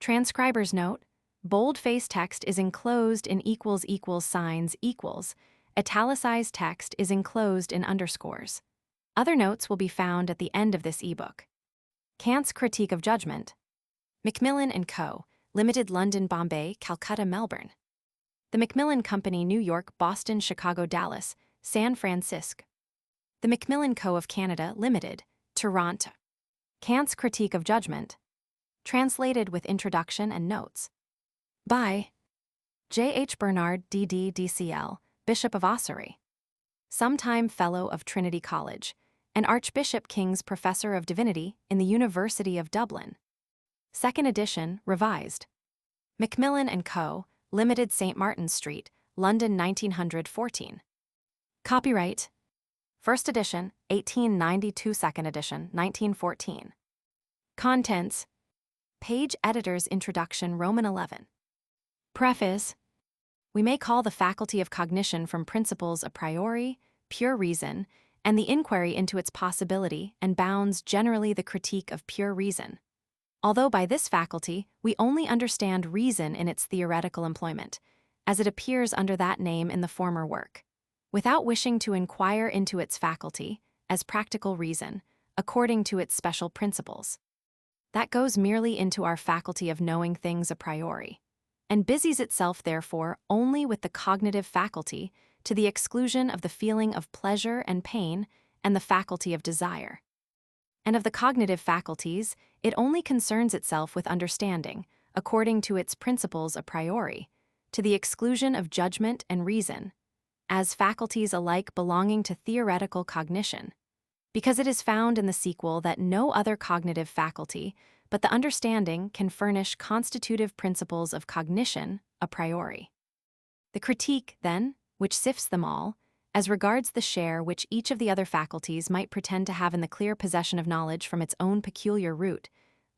Transcriber's note: boldface text is enclosed in signs equals. Italicized text is enclosed in underscores. Other notes will be found at the end of this ebook. Kant's Critique of Judgment. Macmillan & Co., Limited, London, Bombay, Calcutta, Melbourne. The Macmillan Company, New York, Boston, Chicago, Dallas, San Francisco. The Macmillan Co. of Canada, Limited, Toronto. Kant's Critique of Judgment. Translated with introduction and notes. By J. H. Bernard, D.D., D.C.L., Bishop of Ossory. Sometime Fellow of Trinity College, and Archbishop King's Professor of Divinity in the University of Dublin. Second edition, revised. Macmillan & Co., Limited, St. Martin's Street, London, 1914. Copyright. First edition, 1892. Second edition, 1914. Contents. Page Editor's Introduction, Roman 11. Preface. We may call the faculty of cognition from principles a priori, pure reason, and the inquiry into its possibility and bounds generally the critique of pure reason. Although by this faculty we only understand reason in its theoretical employment, as it appears under that name in the former work, without wishing to inquire into its faculty, as practical reason, according to its special principles. That goes merely into our faculty of knowing things a priori, and busies itself therefore only with the cognitive faculty to the exclusion of the feeling of pleasure and pain and the faculty of desire. And of the cognitive faculties, it only concerns itself with understanding, according to its principles a priori, to the exclusion of judgment and reason, as faculties alike belonging to theoretical cognition, because it is found in the sequel that no other cognitive faculty but the understanding can furnish constitutive principles of cognition a priori. The critique, then, which sifts them all, as regards the share which each of the other faculties might pretend to have in the clear possession of knowledge from its own peculiar root,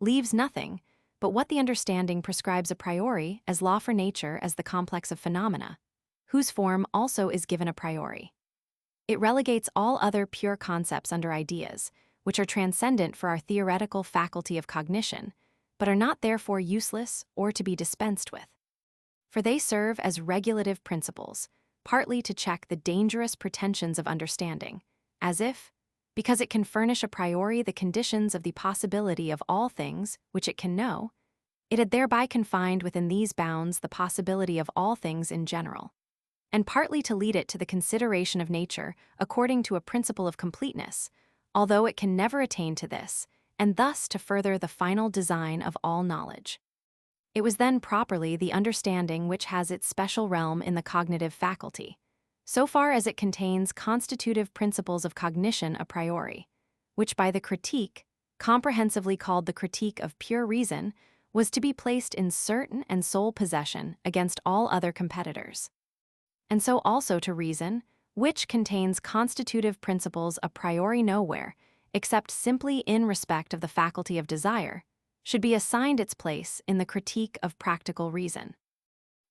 leaves nothing but what the understanding prescribes a priori as law for nature as the complex of phenomena, whose form also is given a priori. It relegates all other pure concepts under ideas, which are transcendent for our theoretical faculty of cognition, but are not therefore useless or to be dispensed with. For they serve as regulative principles, partly to check the dangerous pretensions of understanding, as if, because it can furnish a priori the conditions of the possibility of all things which it can know, it had thereby confined within these bounds the possibility of all things in general, and partly to lead it to the consideration of nature according to a principle of completeness, although it can never attain to this, and thus to further the final design of all knowledge. It was then properly the understanding which has its special realm in the cognitive faculty, so far as it contains constitutive principles of cognition a priori, which by the critique, comprehensively called the critique of pure reason, was to be placed in certain and sole possession against all other competitors. And so also to reason, which contains constitutive principles a priori nowhere, except simply in respect of the faculty of desire, should be assigned its place in the critique of practical reason.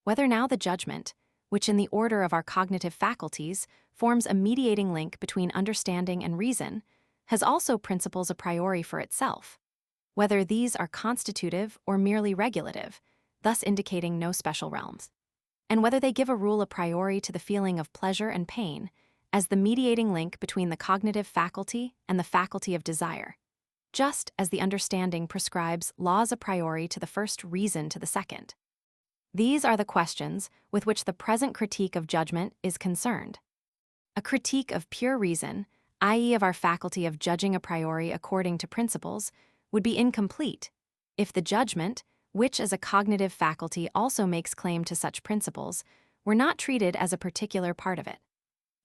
Whether now the judgment, which in the order of our cognitive faculties forms a mediating link between understanding and reason, has also principles a priori for itself, whether these are constitutive or merely regulative, thus indicating no special realms, and whether they give a rule a priori to the feeling of pleasure and pain as the mediating link between the cognitive faculty and the faculty of desire, just as the understanding prescribes laws a priori to the first, reason to the second. These are the questions with which the present critique of judgment is concerned. A critique of pure reason, i.e. of our faculty of judging a priori according to principles, would be incomplete if the judgment, which as a cognitive faculty also makes claim to such principles, were not treated as a particular part of it.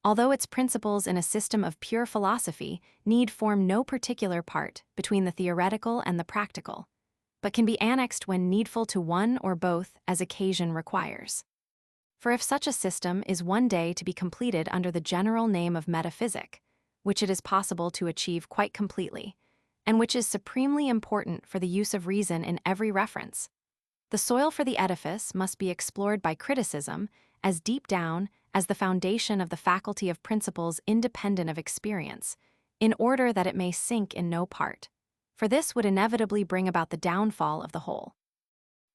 Although its principles in a system of pure philosophy need form no particular part between the theoretical and the practical, but can be annexed when needful to one or both as occasion requires. For if such a system is one day to be completed under the general name of metaphysic, which it is possible to achieve quite completely, and which is supremely important for the use of reason in every reference, the soil for the edifice must be explored by criticism as deep down as the foundation of the faculty of principles independent of experience, in order that it may sink in no part, for this would inevitably bring about the downfall of the whole.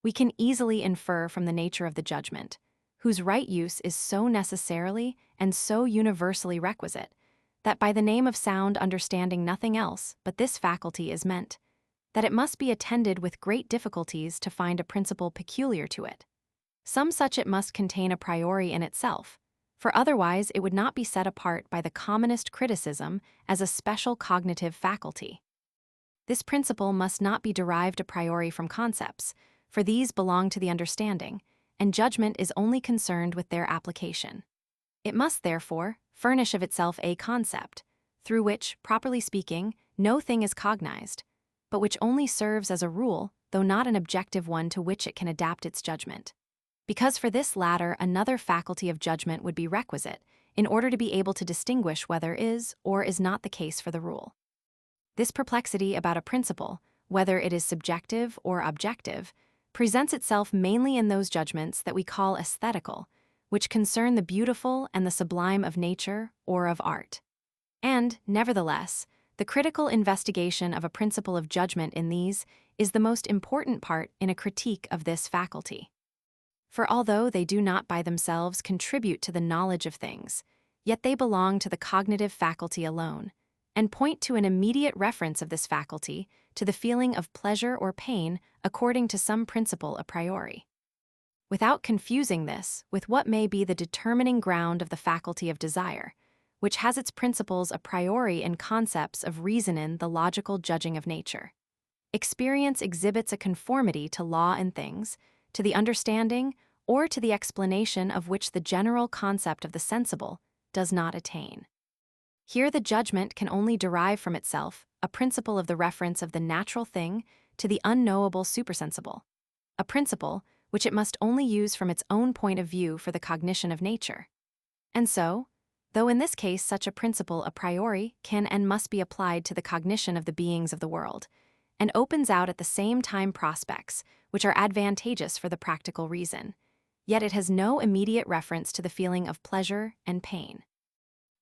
We can easily infer from the nature of the judgment, whose right use is so necessarily and so universally requisite, that by the name of sound understanding nothing else but this faculty is meant, that it must be attended with great difficulties to find a principle peculiar to it. Some such it must contain a priori in itself, for otherwise it would not be set apart by the commonest criticism as a special cognitive faculty. This principle must not be derived a priori from concepts, for these belong to the understanding, and judgment is only concerned with their application. It must, therefore, furnish of itself a concept, through which, properly speaking, no thing is cognized, but which only serves as a rule, though not an objective one to which it can adapt its judgment. Because for this latter another faculty of judgment would be requisite, in order to be able to distinguish whether is or is not the case for the rule. This perplexity about a principle, whether it is subjective or objective, presents itself mainly in those judgments that we call aesthetical, which concern the beautiful and the sublime of nature or of art. And, nevertheless, the critical investigation of a principle of judgment in these is the most important part in a critique of this faculty. For although they do not by themselves contribute to the knowledge of things, yet they belong to the cognitive faculty alone, and point to an immediate reference of this faculty to the feeling of pleasure or pain according to some principle a priori. Without confusing this with what may be the determining ground of the faculty of desire, which has its principles a priori in concepts of reason in the logical judging of nature. Experience exhibits a conformity to law in things, to the understanding, or to the explanation of which the general concept of the sensible does not attain. Here the judgment can only derive from itself a principle of the reference of the natural thing to the unknowable supersensible, a principle which it must only use from its own point of view for the cognition of nature. And so, though in this case such a principle a priori can and must be applied to the cognition of the beings of the world, and opens out at the same time prospects which are advantageous for the practical reason, yet it has no immediate reference to the feeling of pleasure and pain.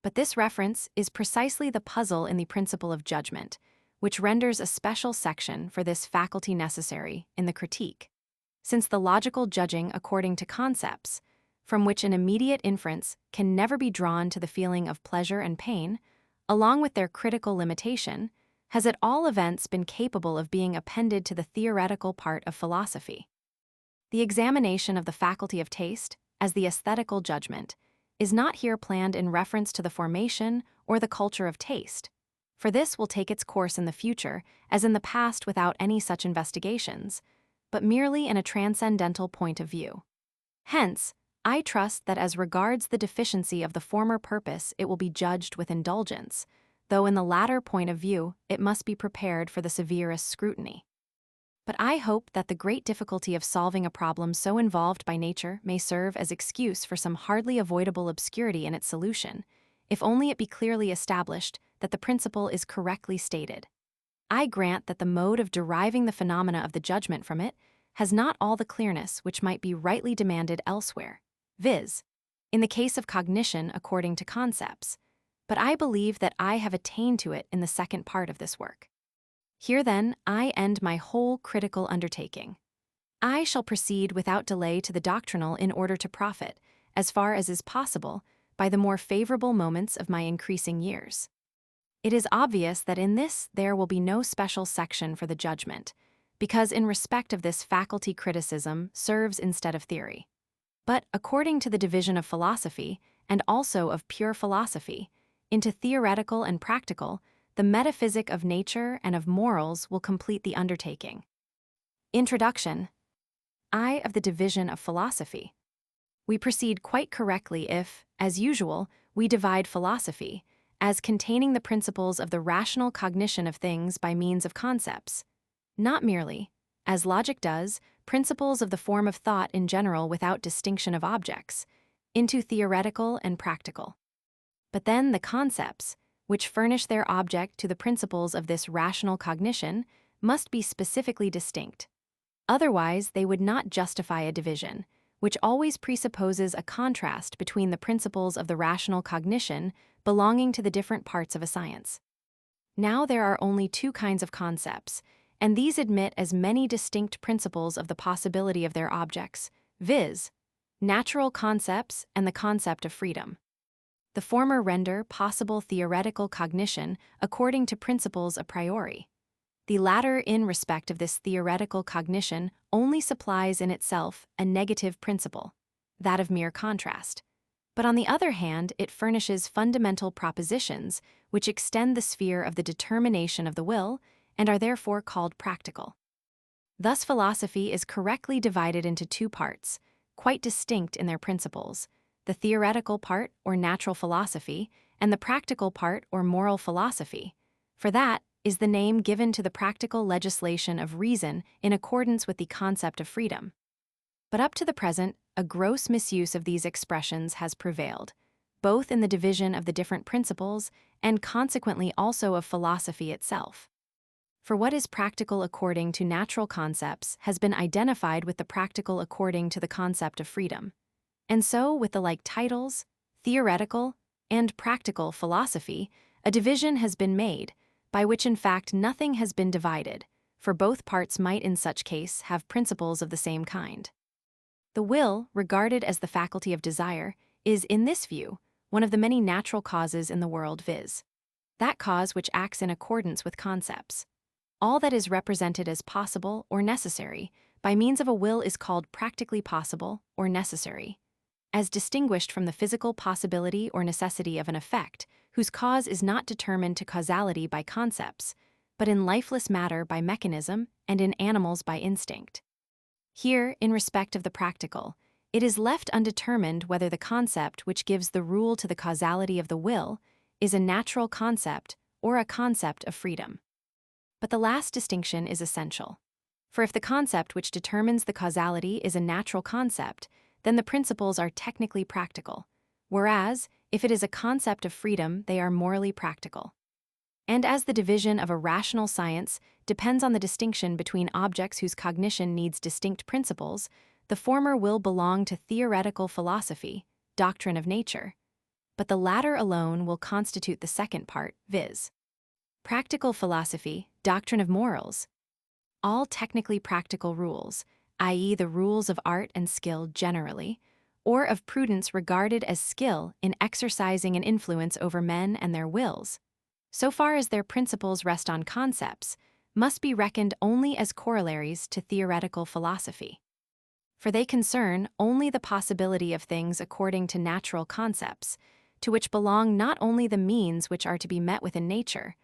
But this reference is precisely the puzzle in the principle of judgment, which renders a special section for this faculty necessary in the critique, since the logical judging according to concepts, from which an immediate inference can never be drawn to the feeling of pleasure and pain, along with their critical limitation, has at all events been capable of being appended to the theoretical part of philosophy. The examination of the faculty of taste, as the aesthetical judgment, is not here planned in reference to the formation or the culture of taste, for this will take its course in the future as in the past without any such investigations, but merely in a transcendental point of view. Hence, I trust that as regards the deficiency of the former purpose it will be judged with indulgence, though in the latter point of view it must be prepared for the severest scrutiny. But I hope that the great difficulty of solving a problem so involved by nature may serve as excuse for some hardly avoidable obscurity in its solution, if only it be clearly established that the principle is correctly stated. I grant that the mode of deriving the phenomena of the judgment from it has not all the clearness which might be rightly demanded elsewhere, viz., in the case of cognition according to concepts, but I believe that I have attained to it in the second part of this work. Here, then, I end my whole critical undertaking. I shall proceed without delay to the doctrinal in order to profit, as far as is possible, by the more favorable moments of my increasing years. It is obvious that in this there will be no special section for the judgment, because in respect of this faculty criticism serves instead of theory. But according to the division of philosophy, and also of pure philosophy, into theoretical and practical, the metaphysic of nature and of morals will complete the undertaking. Introduction. I of the division of philosophy. We proceed quite correctly if, as usual, we divide philosophy as containing the principles of the rational cognition of things by means of concepts, not merely, as logic does, principles of the form of thought in general without distinction of objects, into theoretical and practical. But then the concepts, which furnish their object to the principles of this rational cognition, must be specifically distinct. Otherwise, they would not justify a division, which always presupposes a contrast between the principles of the rational cognition belonging to the different parts of a science. Now there are only two kinds of concepts, and these admit as many distinct principles of the possibility of their objects, viz., natural concepts and the concept of freedom. The former render possible theoretical cognition according to principles a priori. The latter, in respect of this theoretical cognition, only supplies in itself a negative principle, that of mere contrast. But on the other hand, it furnishes fundamental propositions which extend the sphere of the determination of the will and are therefore called practical. Thus, philosophy is correctly divided into two parts, quite distinct in their principles: the theoretical part, or natural philosophy, and the practical part, or moral philosophy. For that is the name given to the practical legislation of reason in accordance with the concept of freedom. But up to the present, a gross misuse of these expressions has prevailed, both in the division of the different principles and consequently also of philosophy itself. For what is practical according to natural concepts has been identified with the practical according to the concept of freedom. And so, with the like titles, theoretical and practical philosophy, a division has been made, by which in fact nothing has been divided, for both parts might in such case have principles of the same kind. The will, regarded as the faculty of desire, is, in this view, one of the many natural causes in the world, viz., that cause which acts in accordance with concepts. All that is represented as possible or necessary by means of a will is called practically possible or necessary, as distinguished from the physical possibility or necessity of an effect, whose cause is not determined to causality by concepts, but in lifeless matter by mechanism and in animals by instinct. Here, in respect of the practical, it is left undetermined whether the concept which gives the rule to the causality of the will is a natural concept or a concept of freedom. But the last distinction is essential. For if the concept which determines the causality is a natural concept, then the principles are technically practical, whereas, if it is a concept of freedom, they are morally practical. And as the division of a rational science depends on the distinction between objects whose cognition needs distinct principles, the former will belong to theoretical philosophy, doctrine of nature, but the latter alone will constitute the second part, viz., practical philosophy, doctrine of morals. All technically practical rules, i.e., the rules of art and skill generally, or of prudence regarded as skill in exercising an influence over men and their wills, so far as their principles rest on concepts, must be reckoned only as corollaries to theoretical philosophy. For they concern only the possibility of things according to natural concepts, to which belong not only the means which are to be met with in nature,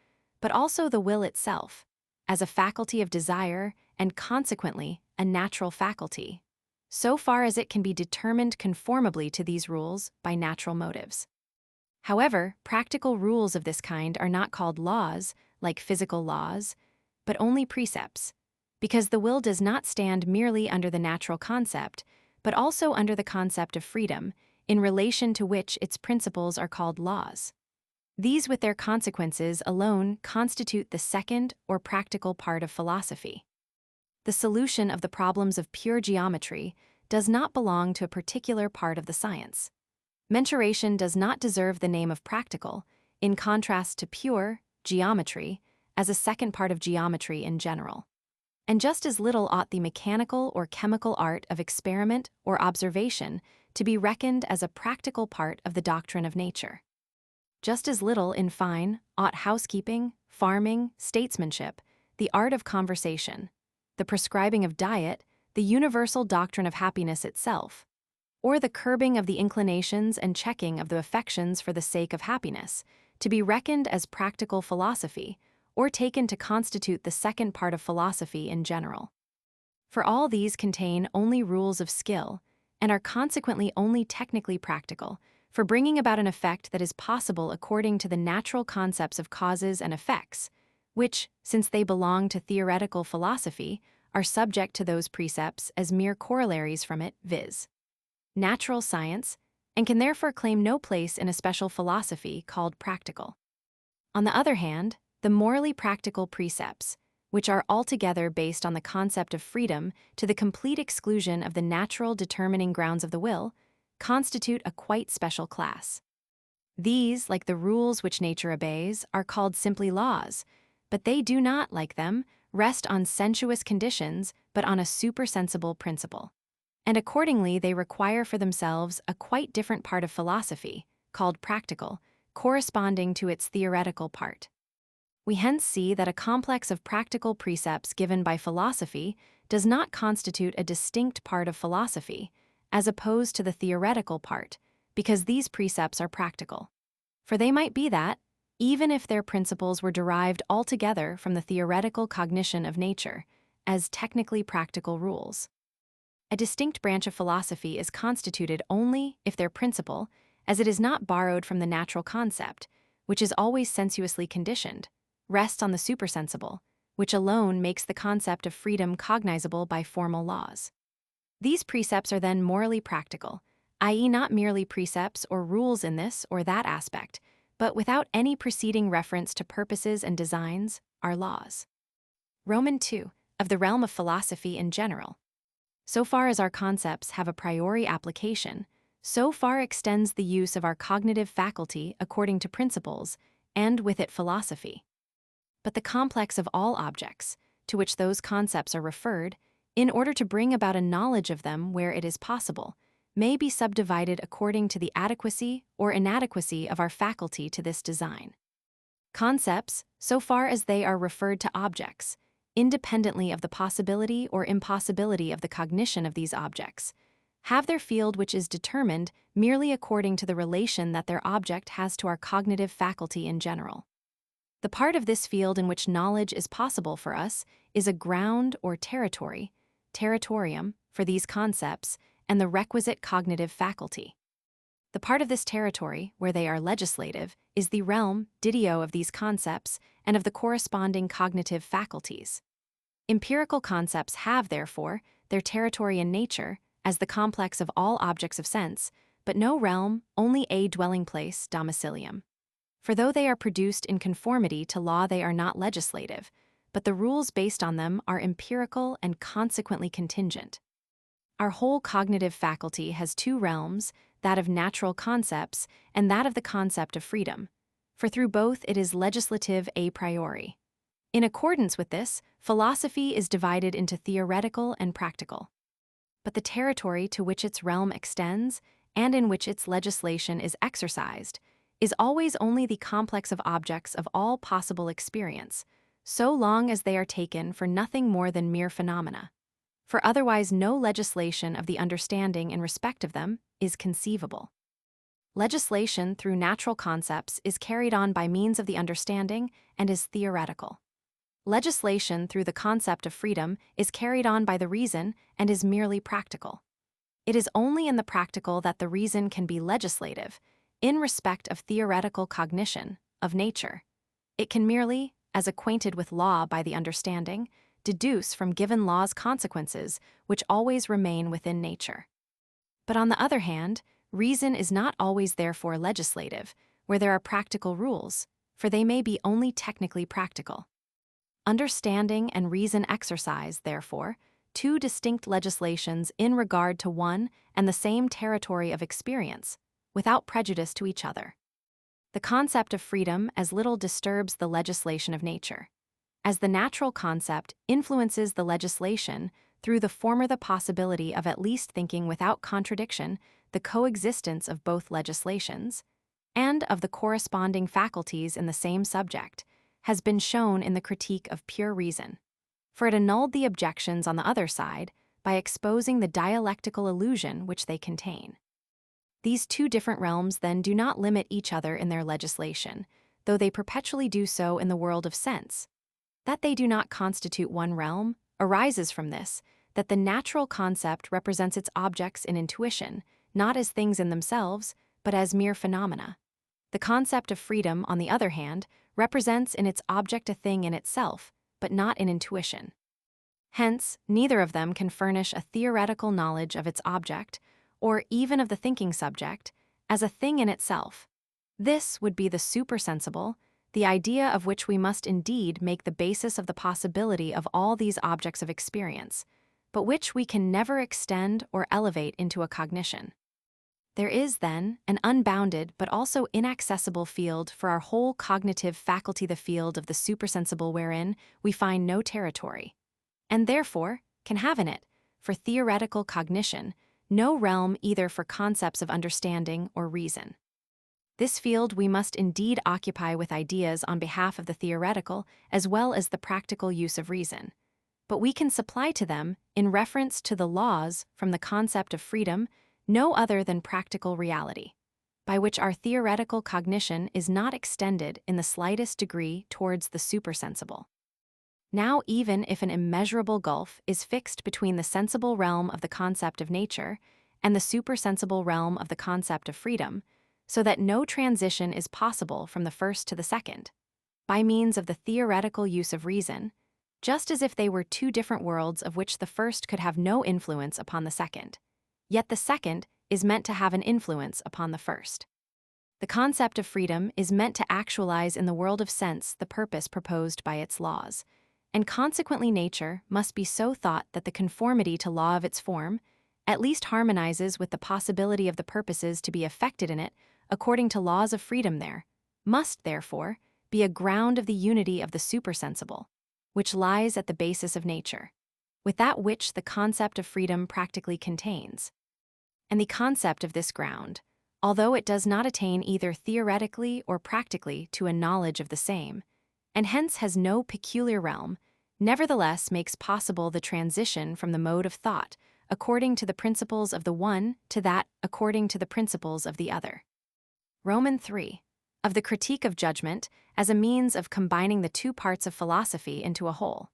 but also the will itself, as a faculty of desire and consequently a natural faculty, so far as it can be determined conformably to these rules by natural motives. However, practical rules of this kind are not called laws, like physical laws, but only precepts, because the will does not stand merely under the natural concept, but also under the concept of freedom, in relation to which its principles are called laws. These, with their consequences, alone constitute the second or practical part of philosophy. The solution of the problems of pure geometry does not belong to a particular part of the science. Mensuration does not deserve the name of practical, in contrast to pure geometry, as a second part of geometry in general. And just as little ought the mechanical or chemical art of experiment or observation to be reckoned as a practical part of the doctrine of nature. Just as little, in fine, ought housekeeping, farming, statesmanship, the art of conversation, the prescribing of diet, the universal doctrine of happiness itself, or the curbing of the inclinations and checking of the affections for the sake of happiness, to be reckoned as practical philosophy, or taken to constitute the second part of philosophy in general. For all these contain only rules of skill, and are consequently only technically practical, for bringing about an effect that is possible according to the natural concepts of causes and effects, which, since they belong to theoretical philosophy, are subject to those precepts as mere corollaries from it, viz., natural science, and can therefore claim no place in a special philosophy called practical. On the other hand, the morally practical precepts, which are altogether based on the concept of freedom to the complete exclusion of the natural determining grounds of the will, constitute a quite special class. These, like the rules which nature obeys, are called simply laws, but they do not, like them, rest on sensuous conditions but on a supersensible principle. And accordingly they require for themselves a quite different part of philosophy, called practical, corresponding to its theoretical part. We hence see that a complex of practical precepts given by philosophy does not constitute a distinct part of philosophy, as opposed to the theoretical part, because these precepts are practical. For they might be that, even if their principles were derived altogether from the theoretical cognition of nature, as technically practical rules. A distinct branch of philosophy is constituted only if their principle, as it is not borrowed from the natural concept, which is always sensuously conditioned, rests on the supersensible, which alone makes the concept of freedom cognizable by formal laws. These precepts are then morally practical, i.e., not merely precepts or rules in this or that aspect, but without any preceding reference to purposes and designs, are laws. Roman 2, of the realm of philosophy in general. So far as our concepts have a priori application, so far extends the use of our cognitive faculty according to principles, and with it philosophy. But the complex of all objects, to which those concepts are referred, in order to bring about a knowledge of them where it is possible, may be subdivided according to the adequacy or inadequacy of our faculty to this design. Concepts, so far as they are referred to objects, independently of the possibility or impossibility of the cognition of these objects, have their field which is determined merely according to the relation that their object has to our cognitive faculty in general. The part of this field in which knowledge is possible for us is a ground or territory, territorium, for these concepts, and the requisite cognitive faculty. The part of this territory, where they are legislative, is the realm, didio, of these concepts and of the corresponding cognitive faculties. Empirical concepts have, therefore, their territory in nature, as the complex of all objects of sense, but no realm, only a dwelling place, domicilium. For though they are produced in conformity to law, they are not legislative, but the rules based on them are empirical and consequently contingent. Our whole cognitive faculty has two realms, that of natural concepts and that of the concept of freedom, for through both it is legislative a priori. In accordance with this, philosophy is divided into theoretical and practical. But the territory to which its realm extends, and in which its legislation is exercised, is always only the complex of objects of all possible experience, so long as they are taken for nothing more than mere phenomena. For otherwise no legislation of the understanding in respect of them is conceivable. Legislation through natural concepts is carried on by means of the understanding and is theoretical. Legislation through the concept of freedom is carried on by the reason and is merely practical. It is only in the practical that the reason can be legislative, in respect of theoretical cognition, of nature. It can merely, as acquainted with law by the understanding, deduce from given laws consequences which always remain within nature. But on the other hand, reason is not always therefore legislative, where there are practical rules, for they may be only technically practical. Understanding and reason exercise, therefore, two distinct legislations in regard to one and the same territory of experience, without prejudice to each other. The concept of freedom as little disturbs the legislation of nature, as the natural concept influences the legislation through the former the possibility of at least thinking without contradiction the coexistence of both legislations, and of the corresponding faculties in the same subject, has been shown in the critique of pure reason. For it annulled the objections on the other side by exposing the dialectical illusion which they contain. These two different realms then do not limit each other in their legislation, though they perpetually do so in the world of sense. That they do not constitute one realm arises from this, that the natural concept represents its objects in intuition, not as things in themselves, but as mere phenomena. The concept of freedom, on the other hand, represents in its object a thing in itself, but not in intuition. Hence, neither of them can furnish a theoretical knowledge of its object, or even of the thinking subject, as a thing in itself. This would be the supersensible, the idea of which we must indeed make the basis of the possibility of all these objects of experience, but which we can never extend or elevate into a cognition. There is, then, an unbounded but also inaccessible field for our whole cognitive faculty, the field of the supersensible, wherein we find no territory, and therefore can have in it, for theoretical cognition, no realm either for concepts of understanding or reason. This field we must indeed occupy with ideas on behalf of the theoretical as well as the practical use of reason, but we can supply to them, in reference to the laws from the concept of freedom, no other than practical reality, by which our theoretical cognition is not extended in the slightest degree towards the supersensible. Now, even if an immeasurable gulf is fixed between the sensible realm of the concept of nature and the supersensible realm of the concept of freedom, so that no transition is possible from the first to the second, by means of the theoretical use of reason, just as if they were two different worlds of which the first could have no influence upon the second, yet the second is meant to have an influence upon the first. The concept of freedom is meant to actualize in the world of sense the purpose proposed by its laws, and consequently nature must be so thought that the conformity to law of its form at least harmonizes with the possibility of the purposes to be effected in it according to laws of freedom. There must, therefore, be a ground of the unity of the supersensible, which lies at the basis of nature, with that which the concept of freedom practically contains. And the concept of this ground, although it does not attain either theoretically or practically to a knowledge of the same, and hence has no peculiar realm, nevertheless makes possible the transition from the mode of thought according to the principles of the one to that according to the principles of the other. Roman 3. Of the critique of judgment as a means of combining the two parts of philosophy into a whole.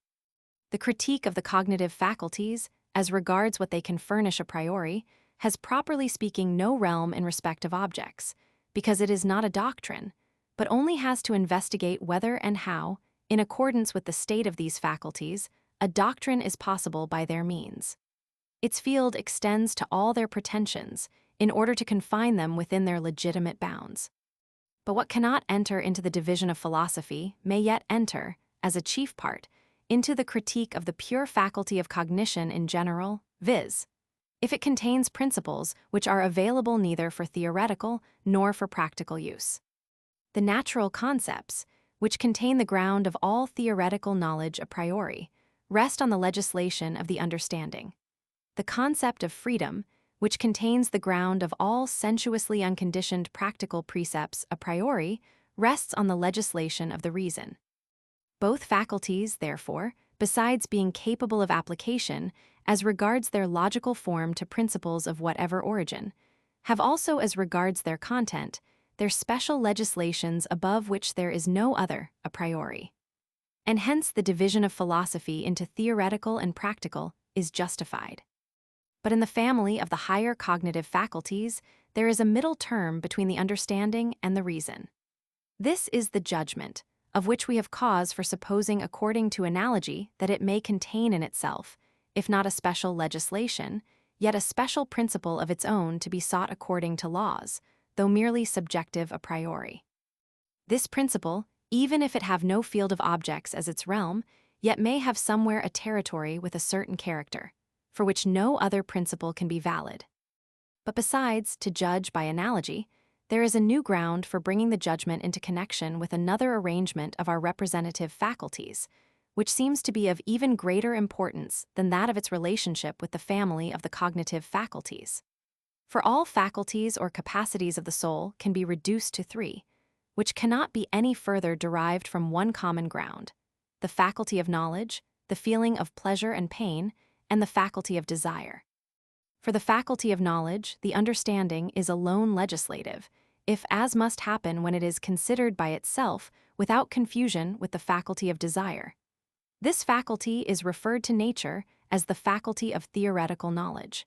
The critique of the cognitive faculties, as regards what they can furnish a priori, has properly speaking no realm in respect of objects, because it is not a doctrine, but only has to investigate whether and how, in accordance with the state of these faculties, a doctrine is possible by their means. Its field extends to all their pretensions, in order to confine them within their legitimate bounds. But what cannot enter into the division of philosophy may yet enter, as a chief part, into the critique of the pure faculty of cognition in general, viz., if it contains principles which are available neither for theoretical nor for practical use. The natural concepts, which contain the ground of all theoretical knowledge a priori, rest on the legislation of the understanding. The concept of freedom, which contains the ground of all sensuously unconditioned practical precepts a priori, rests on the legislation of the reason. Both faculties, therefore, besides being capable of application as regards their logical form to principles of whatever origin, have also as regards their content, their special legislations above which there is no other a priori. And hence the division of philosophy into theoretical and practical is justified. But in the family of the higher cognitive faculties, there is a middle term between the understanding and the reason. This is the judgment, of which we have cause for supposing according to analogy that it may contain in itself, if not a special legislation, yet a special principle of its own to be sought according to laws, though merely subjective a priori. This principle, even if it have no field of objects as its realm, yet may have somewhere a territory with a certain character, for which no other principle can be valid. But besides, to judge by analogy, there is a new ground for bringing the judgment into connection with another arrangement of our representative faculties, which seems to be of even greater importance than that of its relationship with the family of the cognitive faculties. For all faculties or capacities of the soul can be reduced to three, which cannot be any further derived from one common ground: the faculty of knowledge, the feeling of pleasure and pain, and the faculty of desire. For the faculty of knowledge, the understanding is alone legislative, if as must happen when it is considered by itself without confusion with the faculty of desire. This faculty is referred to nature as the faculty of theoretical knowledge.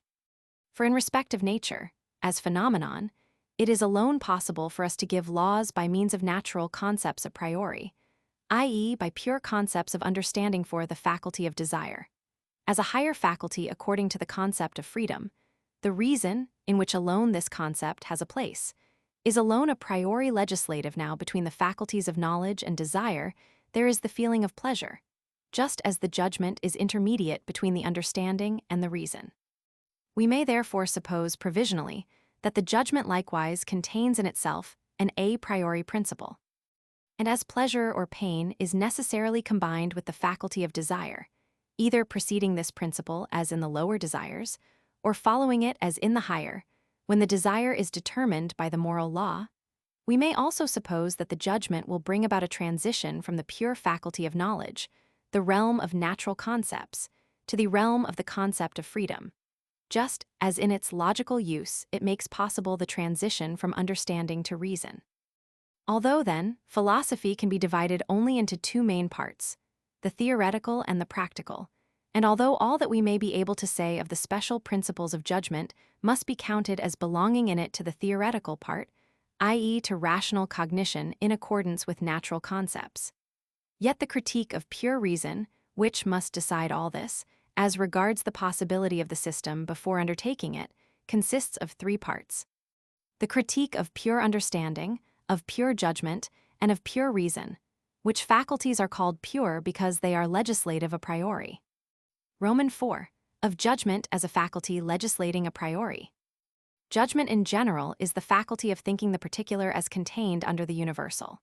For in respect of nature, as phenomenon, it is alone possible for us to give laws by means of natural concepts a priori, i.e., by pure concepts of understanding for the faculty of desire. As a higher faculty according to the concept of freedom, the reason, in which alone this concept has a place, is alone a priori legislative. Now between the faculties of knowledge and desire, there is the feeling of pleasure, just as the judgment is intermediate between the understanding and the reason. We may therefore suppose provisionally that the judgment likewise contains in itself an a priori principle. And as pleasure or pain is necessarily combined with the faculty of desire, either preceding this principle as in the lower desires, or following it as in the higher, when the desire is determined by the moral law, we may also suppose that the judgment will bring about a transition from the pure faculty of knowledge, the realm of natural concepts, to the realm of the concept of freedom, just as in its logical use it makes possible the transition from understanding to reason. Although, then, philosophy can be divided only into two main parts, the theoretical and the practical, and although all that we may be able to say of the special principles of judgment must be counted as belonging in it to the theoretical part, i.e. to rational cognition in accordance with natural concepts, yet the critique of pure reason, which must decide all this, as regards the possibility of the system before undertaking it, consists of three parts. The critique of pure understanding, of pure judgment, and of pure reason, which faculties are called pure because they are legislative a priori. Roman 4. Of judgment as a faculty legislating a priori. Judgment in general is the faculty of thinking the particular as contained under the universal.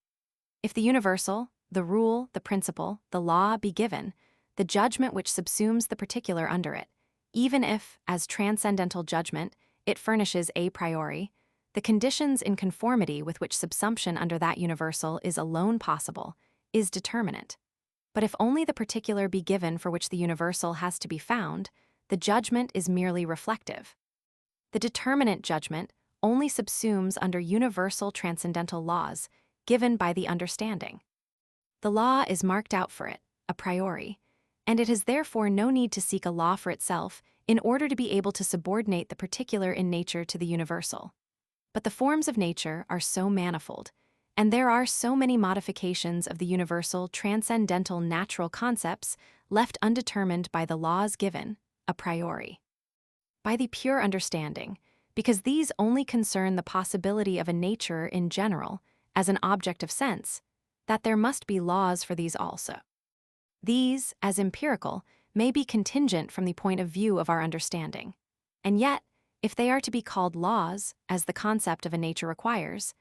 If the universal, the rule, the principle, the law be given, the judgment which subsumes the particular under it, even if, as transcendental judgment, it furnishes a priori, the conditions in conformity with which subsumption under that universal is alone possible, is determinate. But if only the particular be given for which the universal has to be found, the judgment is merely reflective. The determinate judgment only subsumes under universal transcendental laws, given by the understanding. The law is marked out for it, a priori, and it has therefore no need to seek a law for itself in order to be able to subordinate the particular in nature to the universal. But the forms of nature are so manifold, and there are so many modifications of the universal transcendental natural concepts left undetermined by the laws given, a priori, by the pure understanding, because these only concern the possibility of a nature in general, as an object of sense, that there must be laws for these also. These, as empirical, may be contingent from the point of view of our understanding, and yet, if they are to be called laws, as the concept of a nature requires,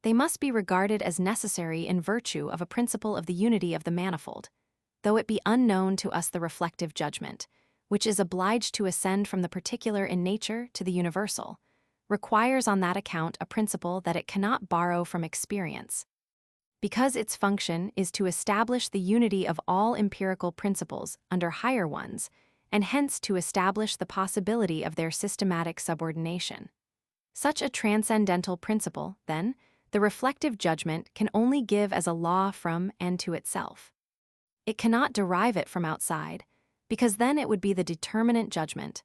they must be regarded as necessary in virtue of a principle of the unity of the manifold, though it be unknown to us the reflective judgment, which is obliged to ascend from the particular in nature to the universal, requires on that account a principle that it cannot borrow from experience, because its function is to establish the unity of all empirical principles under higher ones, and hence to establish the possibility of their systematic subordination. Such a transcendental principle, then, the reflective judgment can only give as a law from and to itself. It cannot derive it from outside, because then it would be the determinate judgment,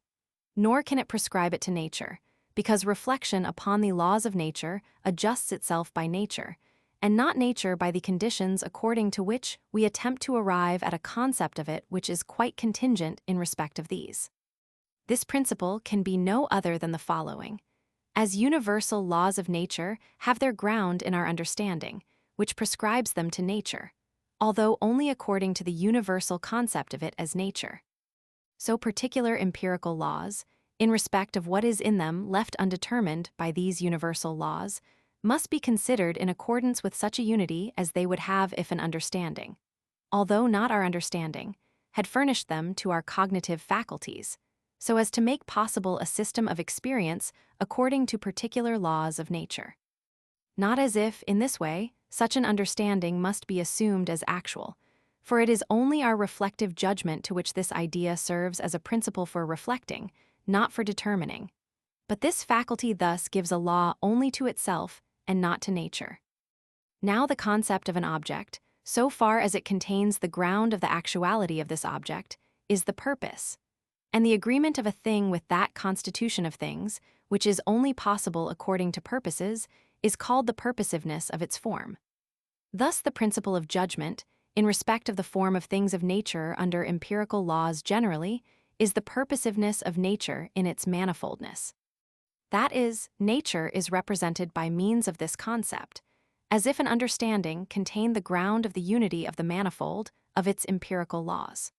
nor can it prescribe it to nature, because reflection upon the laws of nature adjusts itself by nature, and not nature by the conditions according to which we attempt to arrive at a concept of it which is quite contingent in respect of these. This principle can be no other than the following. As universal laws of nature have their ground in our understanding, which prescribes them to nature, although only according to the universal concept of it as nature, so particular empirical laws, in respect of what is in them left undetermined by these universal laws, must be considered in accordance with such a unity as they would have if an understanding, although not our understanding, had furnished them to our cognitive faculties, so as to make possible a system of experience according to particular laws of nature. Not as if, in this way, such an understanding must be assumed as actual, for it is only our reflective judgment to which this idea serves as a principle for reflecting, not for determining. But this faculty thus gives a law only to itself and not to nature. Now the concept of an object, so far as it contains the ground of the actuality of this object, is the purpose, and the agreement of a thing with that constitution of things, which is only possible according to purposes, is called the purposiveness of its form. Thus the principle of judgment, in respect of the form of things of nature under empirical laws generally, is the purposiveness of nature in its manifoldness. That is, nature is represented by means of this concept, as if an understanding contained the ground of the unity of the manifold of its empirical laws.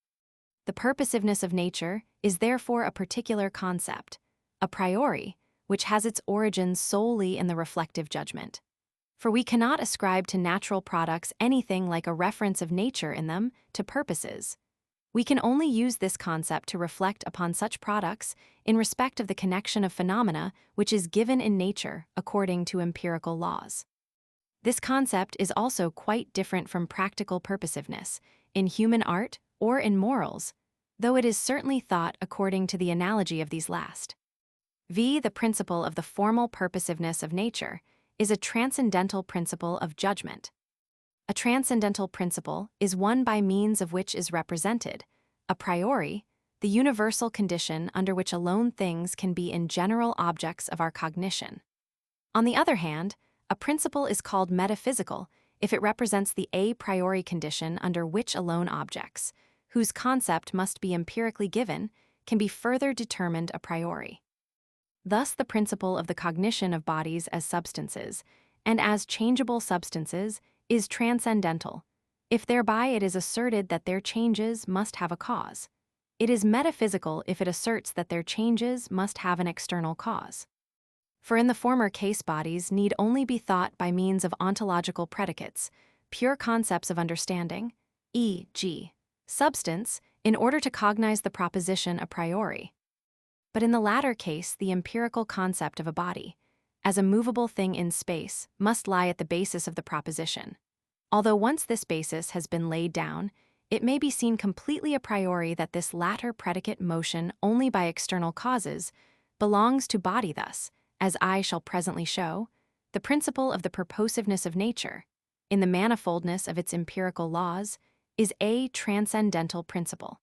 The purposiveness of nature is therefore a particular concept, a priori, which has its origins solely in the reflective judgment. For we cannot ascribe to natural products anything like a reference of nature in them to purposes. We can only use this concept to reflect upon such products in respect of the connection of phenomena which is given in nature according to empirical laws. This concept is also quite different from practical purposiveness in human art or in morals, though it is certainly thought according to the analogy of these last. The principle of the formal purposiveness of nature is a transcendental principle of judgment. A transcendental principle is one by means of which is represented, a priori, the universal condition under which alone things can be in general objects of our cognition. On the other hand, a principle is called metaphysical if it represents the a priori condition under which alone objects, whose concept must be empirically given, can be further determined a priori. Thus, the principle of the cognition of bodies as substances, and as changeable substances, is transcendental, if thereby it is asserted that their changes must have a cause. It is metaphysical if it asserts that their changes must have an external cause. For in the former case bodies need only be thought by means of ontological predicates, pure concepts of understanding, e.g., substance, in order to cognize the proposition a priori. But in the latter case, the empirical concept of a body, as a movable thing in space, must lie at the basis of the proposition. Although once this basis has been laid down, it may be seen completely a priori that this latter predicate motion only by external causes belongs to body. Thus, as I shall presently show, the principle of the purposiveness of nature, in the manifoldness of its empirical laws, is a transcendental principle.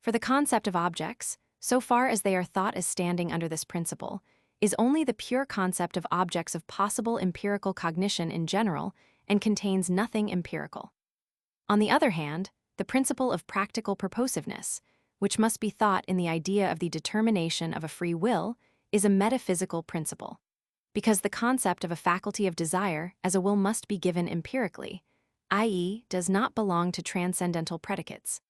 For the concept of objects, so far as they are thought as standing under this principle, is only the pure concept of objects of possible empirical cognition in general and contains nothing empirical. On the other hand, the principle of practical purposiveness, which must be thought in the idea of the determination of a free will, is a metaphysical principle, because the concept of a faculty of desire as a will must be given empirically, i.e., does not belong to transcendental predicates.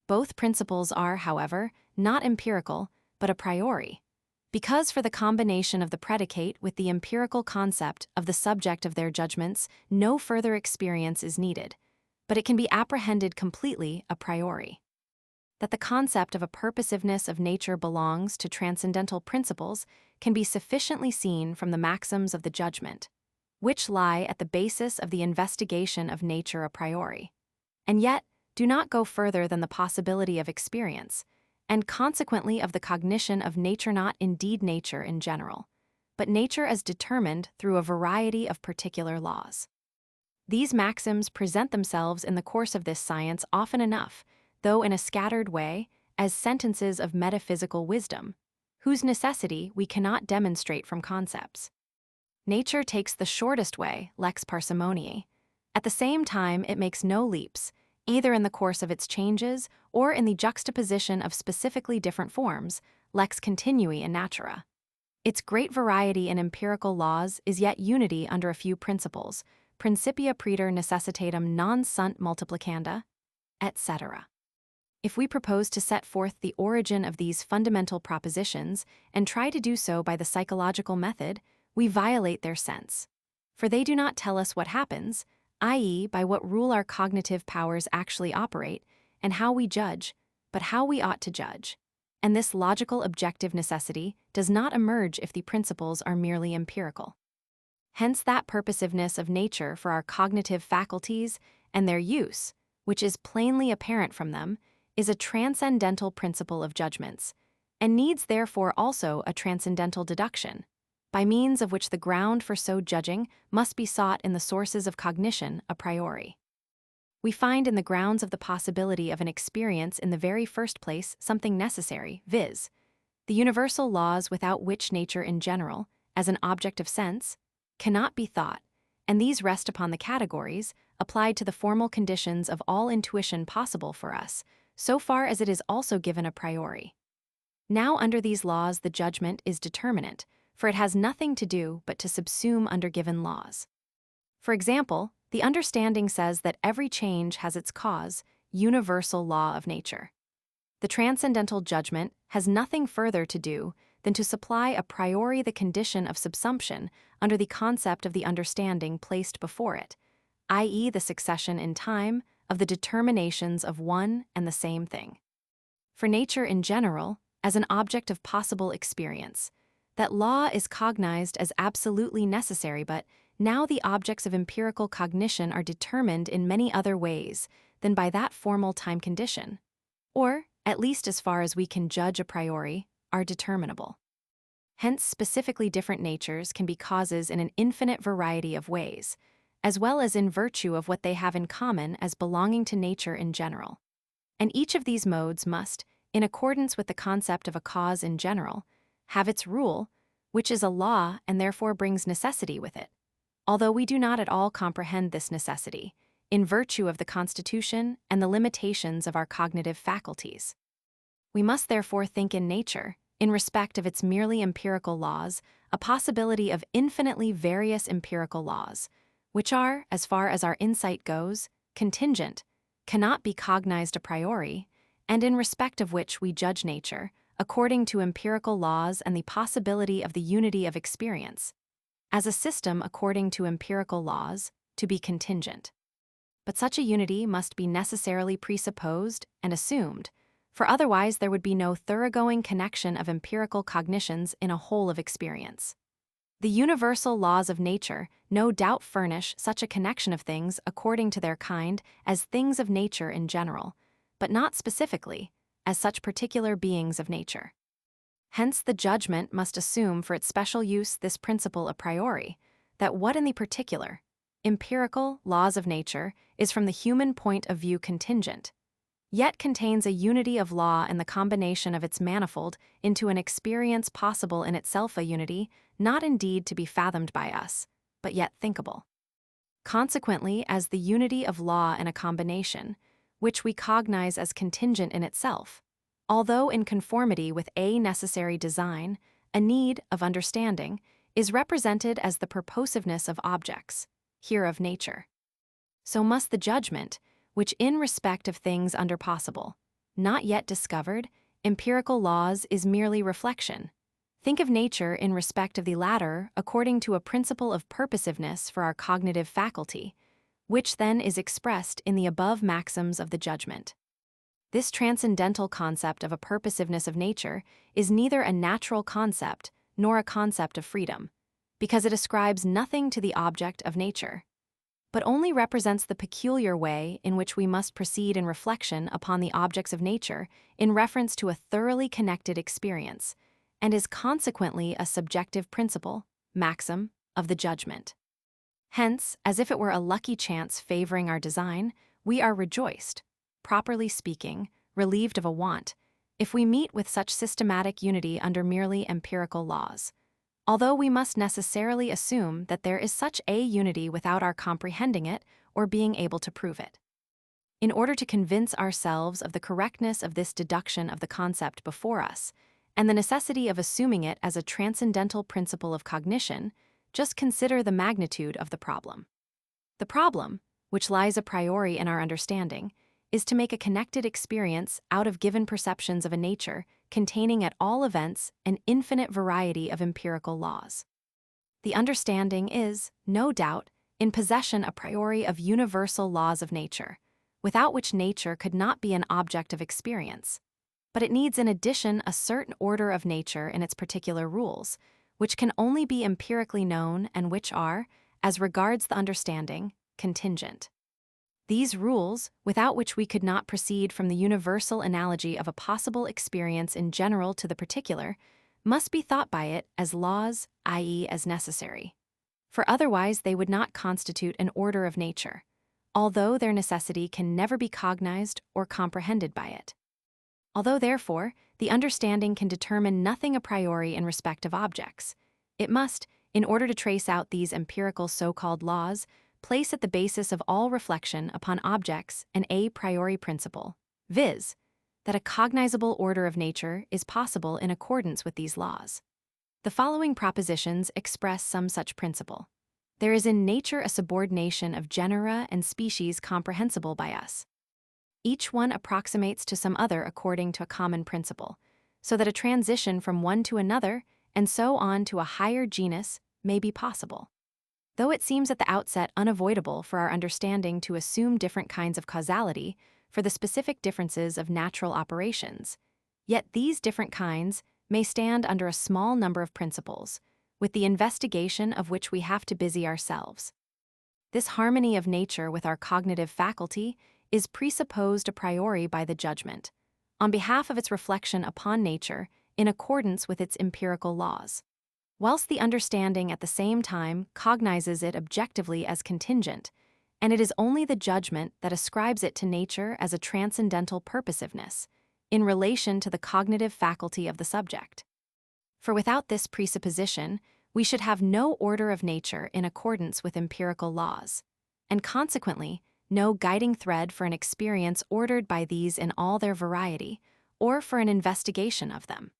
Both principles are, however, not empirical, but a priori, because for the combination of the predicate with the empirical concept of the subject of their judgments, no further experience is needed, but it can be apprehended completely a priori. That the concept of a purposiveness of nature belongs to transcendental principles can be sufficiently seen from the maxims of the judgment, which lie at the basis of the investigation of nature a priori, and yet do not go further than the possibility of experience, and consequently of the cognition of nature, not indeed nature in general, but nature as determined through a variety of particular laws. These maxims present themselves in the course of this science often enough, though in a scattered way, as sentences of metaphysical wisdom, whose necessity we cannot demonstrate from concepts. Nature takes the shortest way, lex parsimoniae. At the same time, it makes no leaps, either in the course of its changes or in the juxtaposition of specifically different forms, lex continui in natura. Its great variety in empirical laws is yet unity under a few principles, principia praeter necessitatem non sunt multiplicanda, etc. If we propose to set forth the origin of these fundamental propositions and try to do so by the psychological method, we violate their sense. For they do not tell us what happens, i.e., by what rule our cognitive powers actually operate, and how we judge, but how we ought to judge. And this logical objective necessity does not emerge if the principles are merely empirical. Hence that purposiveness of nature for our cognitive faculties and their use, which is plainly apparent from them, is a transcendental principle of judgments, and needs therefore also a transcendental deduction, by means of which the ground for so judging must be sought in the sources of cognition a priori. We find in the grounds of the possibility of an experience in the very first place something necessary, viz., the universal laws without which nature in general, as an object of sense, cannot be thought, and these rest upon the categories applied to the formal conditions of all intuition possible for us, so far as it is also given a priori. Now under these laws the judgment is determinate, for it has nothing to do but to subsume under given laws. For example, the understanding says that every change has its cause, universal law of nature. The transcendental judgment has nothing further to do than to supply a priori the condition of subsumption under the concept of the understanding placed before it, i.e., the succession in time of the determinations of one and the same thing. For nature in general, as an object of possible experience, that law is cognized as absolutely necessary, but now the objects of empirical cognition are determined in many other ways than by that formal time condition, or, at least as far as we can judge a priori, are determinable. Hence, specifically different natures can be causes in an infinite variety of ways, as well as in virtue of what they have in common as belonging to nature in general. And each of these modes must, in accordance with the concept of a cause in general, have its rule, which is a law and therefore brings necessity with it, although we do not at all comprehend this necessity, in virtue of the constitution and the limitations of our cognitive faculties. We must therefore think in nature, in respect of its merely empirical laws, a possibility of infinitely various empirical laws, which are, as far as our insight goes, contingent, cannot be cognized a priori, and in respect of which we judge nature, according to empirical laws and the possibility of the unity of experience, as a system according to empirical laws, to be contingent. But such a unity must be necessarily presupposed and assumed, for otherwise there would be no thoroughgoing connection of empirical cognitions in a whole of experience. The universal laws of nature no doubt furnish such a connection of things according to their kind as things of nature in general, but not specifically, as such particular beings of nature. Hence the judgment must assume for its special use this principle a priori, that what in the particular, empirical laws of nature is from the human point of view contingent, yet contains a unity of law in the combination of its manifold into an experience possible in itself, a unity not indeed to be fathomed by us, but yet thinkable. Consequently, as the unity of law in a combination, which we cognize as contingent in itself, although in conformity with a necessary design, a need of understanding, is represented as the purposiveness of objects, here of nature. So must the judgment, which in respect of things under possible, not yet discovered, empirical laws is merely reflection. Think of nature in respect of the latter according to a principle of purposiveness for our cognitive faculty, which then is expressed in the above maxims of the judgment. This transcendental concept of a purposiveness of nature is neither a natural concept nor a concept of freedom, because it ascribes nothing to the object of nature, but only represents the peculiar way in which we must proceed in reflection upon the objects of nature in reference to a thoroughly connected experience, and is consequently a subjective principle, maxim, of the judgment. Hence, as if it were a lucky chance favoring our design, we are rejoiced, properly speaking, relieved of a want, if we meet with such systematic unity under merely empirical laws, although we must necessarily assume that there is such a unity without our comprehending it or being able to prove it. In order to convince ourselves of the correctness of this deduction of the concept before us, and the necessity of assuming it as a transcendental principle of cognition, just consider the magnitude of the problem. The problem, which lies a priori in our understanding, is to make a connected experience out of given perceptions of a nature containing at all events an infinite variety of empirical laws. The understanding is, no doubt, in possession a priori of universal laws of nature, without which nature could not be an object of experience. But it needs in addition a certain order of nature in its particular rules, which can only be empirically known and which are, as regards the understanding, contingent. These rules, without which we could not proceed from the universal analogy of a possible experience in general to the particular, must be thought by it as laws, i.e., as necessary. For otherwise they would not constitute an order of nature, although their necessity can never be cognized or comprehended by it. Although, therefore, the understanding can determine nothing a priori in respect of objects, it must, in order to trace out these empirical so-called laws, place at the basis of all reflection upon objects an a priori principle, viz., that a cognizable order of nature is possible in accordance with these laws. The following propositions express some such principle. There is in nature a subordination of genera and species comprehensible by us. Each one approximates to some other according to a common principle, so that a transition from one to another, and so on to a higher genus, may be possible. Though it seems at the outset unavoidable for our understanding to assume different kinds of causality for the specific differences of natural operations, yet these different kinds may stand under a small number of principles, with the investigation of which we have to busy ourselves. This harmony of nature with our cognitive faculty is presupposed a priori by the judgment, on behalf of its reflection upon nature in accordance with its empirical laws, whilst the understanding at the same time cognizes it objectively as contingent, and it is only the judgment that ascribes it to nature as a transcendental purposiveness, in relation to the cognitive faculty of the subject. For without this presupposition, we should have no order of nature in accordance with empirical laws, and consequently, no guiding thread for an experience ordered by these in all their variety, or for an investigation of them.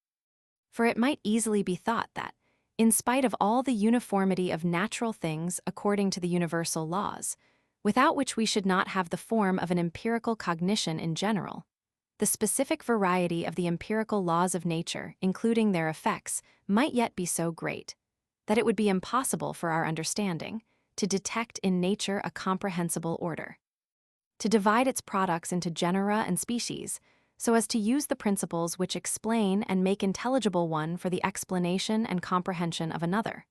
For it might easily be thought that, in spite of all the uniformity of natural things according to the universal laws, without which we should not have the form of an empirical cognition in general, the specific variety of the empirical laws of nature, including their effects, might yet be so great that it would be impossible for our understanding to detect in nature a comprehensible order, to divide its products into genera and species, so as to use the principles which explain and make intelligible one for the explanation and comprehension of another,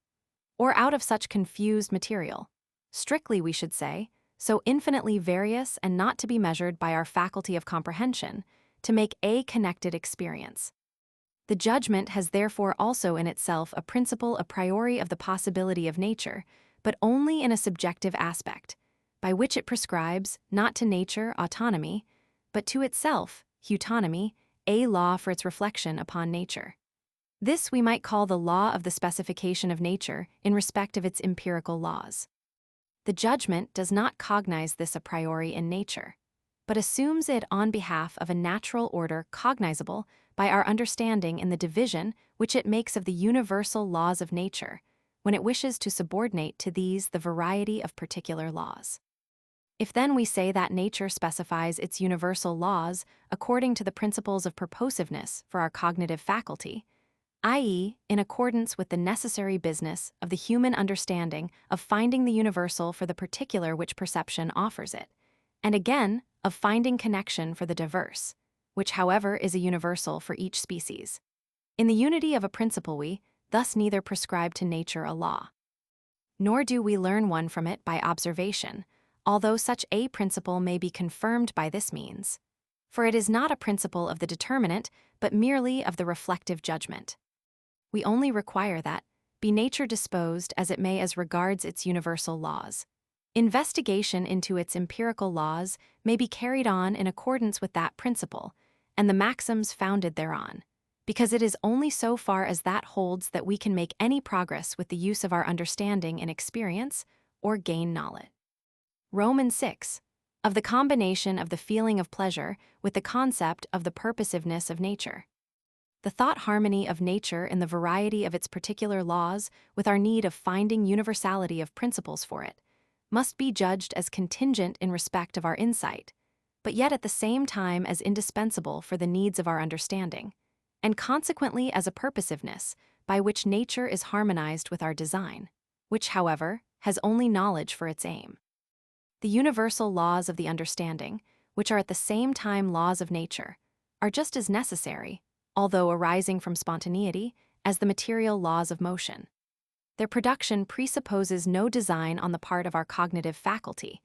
or out of such confused material, strictly we should say, so infinitely various and not to be measured by our faculty of comprehension, to make a connected experience. The judgment has therefore also in itself a principle a priori of the possibility of nature, but only in a subjective aspect, by which it prescribes, not to nature autonomy, but to itself, autonomy, a law for its reflection upon nature. This we might call the law of the specification of nature in respect of its empirical laws. The judgment does not cognize this a priori in nature, but assumes it on behalf of a natural order cognizable by our understanding in the division which it makes of the universal laws of nature, when it wishes to subordinate to these the variety of particular laws. If then we say that nature specifies its universal laws according to the principles of purposiveness for our cognitive faculty, i.e., in accordance with the necessary business of the human understanding of finding the universal for the particular which perception offers it, and again, of finding connection for the diverse, which however is a universal for each species. In the unity of a principle we, thus neither prescribe to nature a law, nor do we learn one from it by observation, although such a principle may be confirmed by this means. For it is not a principle of the determinate, but merely of the reflective judgment. We only require that, be nature disposed as it may as regards its universal laws, investigation into its empirical laws may be carried on in accordance with that principle, and the maxims founded thereon, because it is only so far as that holds that we can make any progress with the use of our understanding in experience or gain knowledge. Romans 6. Of the combination of the feeling of pleasure with the concept of the purposiveness of nature. The thought harmony of nature in the variety of its particular laws with our need of finding universality of principles for it, must be judged as contingent in respect of our insight, but yet at the same time as indispensable for the needs of our understanding, and consequently as a purposiveness by which nature is harmonized with our design, which, however, has only knowledge for its aim. The universal laws of the understanding, which are at the same time laws of nature, are just as necessary, although arising from spontaneity, as the material laws of motion. Their production presupposes no design on the part of our cognitive faculty,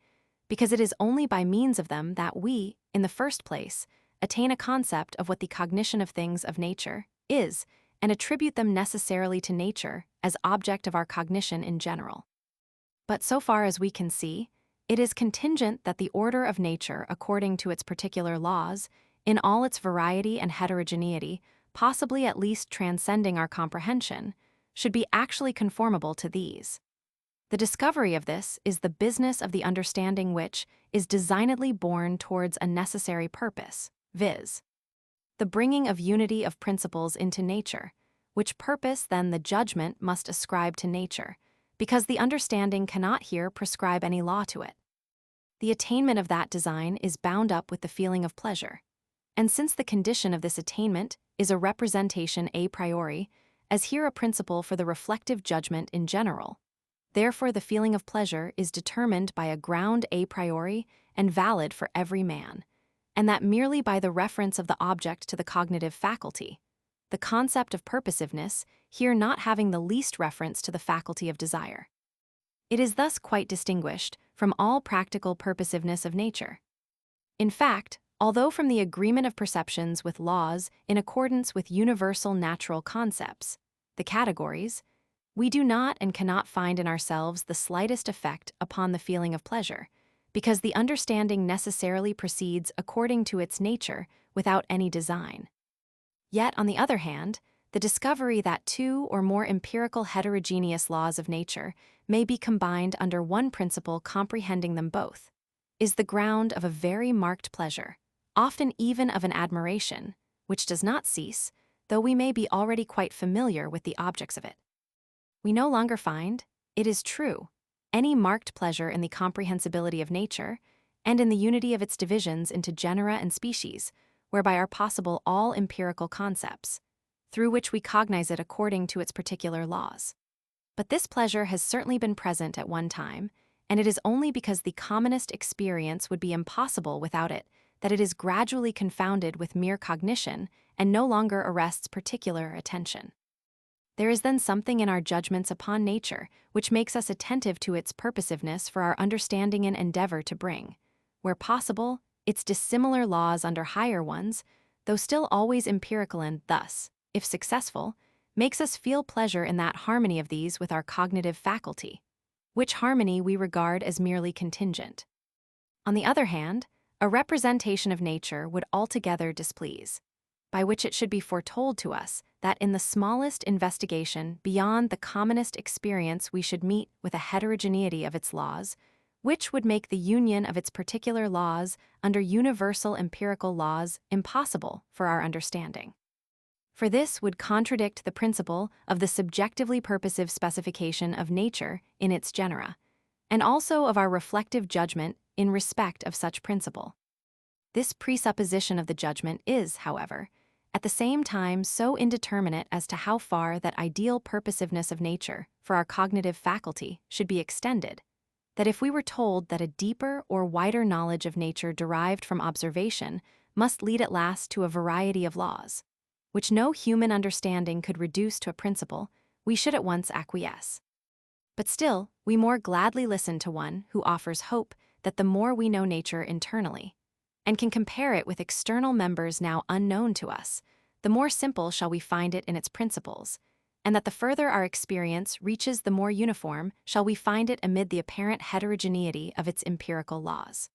because it is only by means of them that we, in the first place, attain a concept of what the cognition of things of nature is, and attribute them necessarily to nature as object of our cognition in general. But so far as we can see, it is contingent that the order of nature according to its particular laws, in all its variety and heterogeneity, possibly at least transcending our comprehension, should be actually conformable to these. The discovery of this is the business of the understanding which is designedly borne towards a necessary purpose, viz., the bringing of unity of principles into nature, which purpose then the judgment must ascribe to nature, because the understanding cannot here prescribe any law to it. The attainment of that design is bound up with the feeling of pleasure, and since the condition of this attainment is a representation a priori, as here a principle for the reflective judgment in general. Therefore, the feeling of pleasure is determined by a ground a priori and valid for every man, and that merely by the reference of the object to the cognitive faculty, the concept of purposiveness here not having the least reference to the faculty of desire. It is thus quite distinguished from all practical purposiveness of nature. In fact, although from the agreement of perceptions with laws in accordance with universal natural concepts, the categories, we do not and cannot find in ourselves the slightest effect upon the feeling of pleasure, because the understanding necessarily proceeds according to its nature without any design. Yet, on the other hand, the discovery that two or more empirical heterogeneous laws of nature may be combined under one principle comprehending them both is the ground of a very marked pleasure, often even of an admiration, which does not cease, though we may be already quite familiar with the objects of it. We no longer find, it is true, any marked pleasure in the comprehensibility of nature and in the unity of its divisions into genera and species, whereby are possible all empirical concepts, through which we cognize it according to its particular laws. But this pleasure has certainly been present at one time, and it is only because the commonest experience would be impossible without it that it is gradually confounded with mere cognition and no longer arrests particular attention. There is then something in our judgments upon nature which makes us attentive to its purposiveness for our understanding and endeavor to bring, where possible, its dissimilar laws under higher ones, though still always empirical, and thus, if successful, makes us feel pleasure in that harmony of these with our cognitive faculty, which harmony we regard as merely contingent. On the other hand, a representation of nature would altogether displease, by which it should be foretold to us that in the smallest investigation beyond the commonest experience we should meet with a heterogeneity of its laws, which would make the union of its particular laws under universal empirical laws impossible for our understanding. For this would contradict the principle of the subjectively purposive specification of nature in its genera, and also of our reflective judgment in respect of such principle. This presupposition of the judgment is, however, at the same time so indeterminate as to how far that ideal purposiveness of nature for our cognitive faculty should be extended, that if we were told that a deeper or wider knowledge of nature derived from observation must lead at last to a variety of laws, which no human understanding could reduce to a principle, we should at once acquiesce. But still, we more gladly listen to one who offers hope that the more we know nature internally, and can compare it with external members now unknown to us, the more simple shall we find it in its principles, and that the further our experience reaches the more uniform shall we find it amid the apparent heterogeneity of its empirical laws.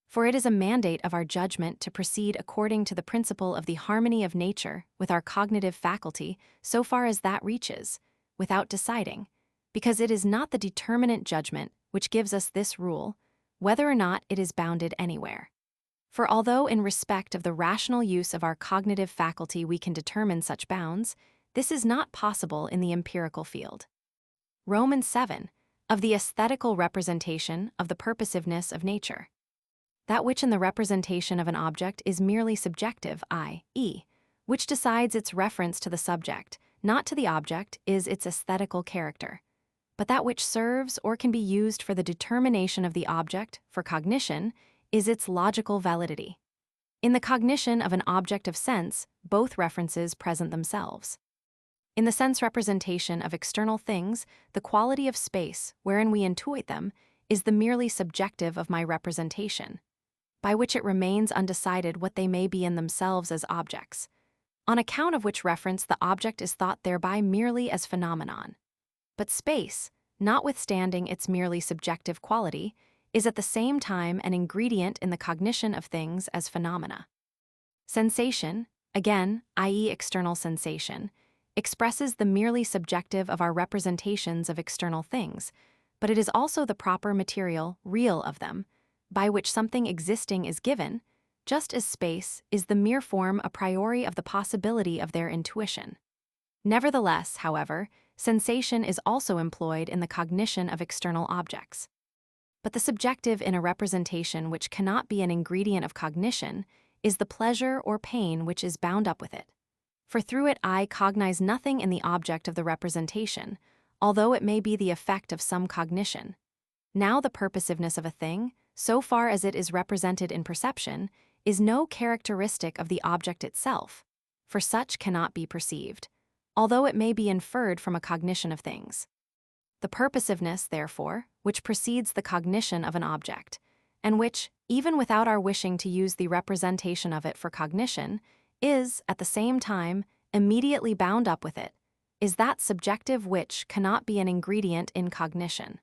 For it is a mandate of our judgment to proceed according to the principle of the harmony of nature with our cognitive faculty so far as that reaches, without deciding, because it is not the determinate judgment which gives us this rule, whether or not it is bounded anywhere. For although in respect of the rational use of our cognitive faculty we can determine such bounds, this is not possible in the empirical field. Romans 7, of the aesthetical representation of the purposiveness of nature. That which in the representation of an object is merely subjective, i.e., which decides its reference to the subject, not to the object, is its aesthetical character. But that which serves or can be used for the determination of the object, for cognition, is its logical validity. In the cognition of an object of sense, both references present themselves. In the sense representation of external things, the quality of space, wherein we intuit them, is the merely subjective of my representation, by which it remains undecided what they may be in themselves as objects, on account of which reference the object is thought thereby merely as phenomenon. But space, notwithstanding its merely subjective quality, is at the same time an ingredient in the cognition of things as phenomena. Sensation, again, i.e., external sensation, expresses the merely subjective of our representations of external things, but it is also the proper material, real of them, by which something existing is given, just as space is the mere form a priori of the possibility of their intuition. Nevertheless, however, sensation is also employed in the cognition of external objects. But the subjective in a representation which cannot be an ingredient of cognition is the pleasure or pain which is bound up with it, For through it I cognize nothing in the object of the representation, although it may be the effect of some cognition. Now the purposiveness of a thing, so far as it is represented in perception, is no characteristic of the object itself, for such cannot be perceived, although it may be inferred from a cognition of things. The purposiveness, therefore, which precedes the cognition of an object, and which, even without our wishing to use the representation of it for cognition, is, at the same time, immediately bound up with it, is that subjective which cannot be an ingredient in cognition.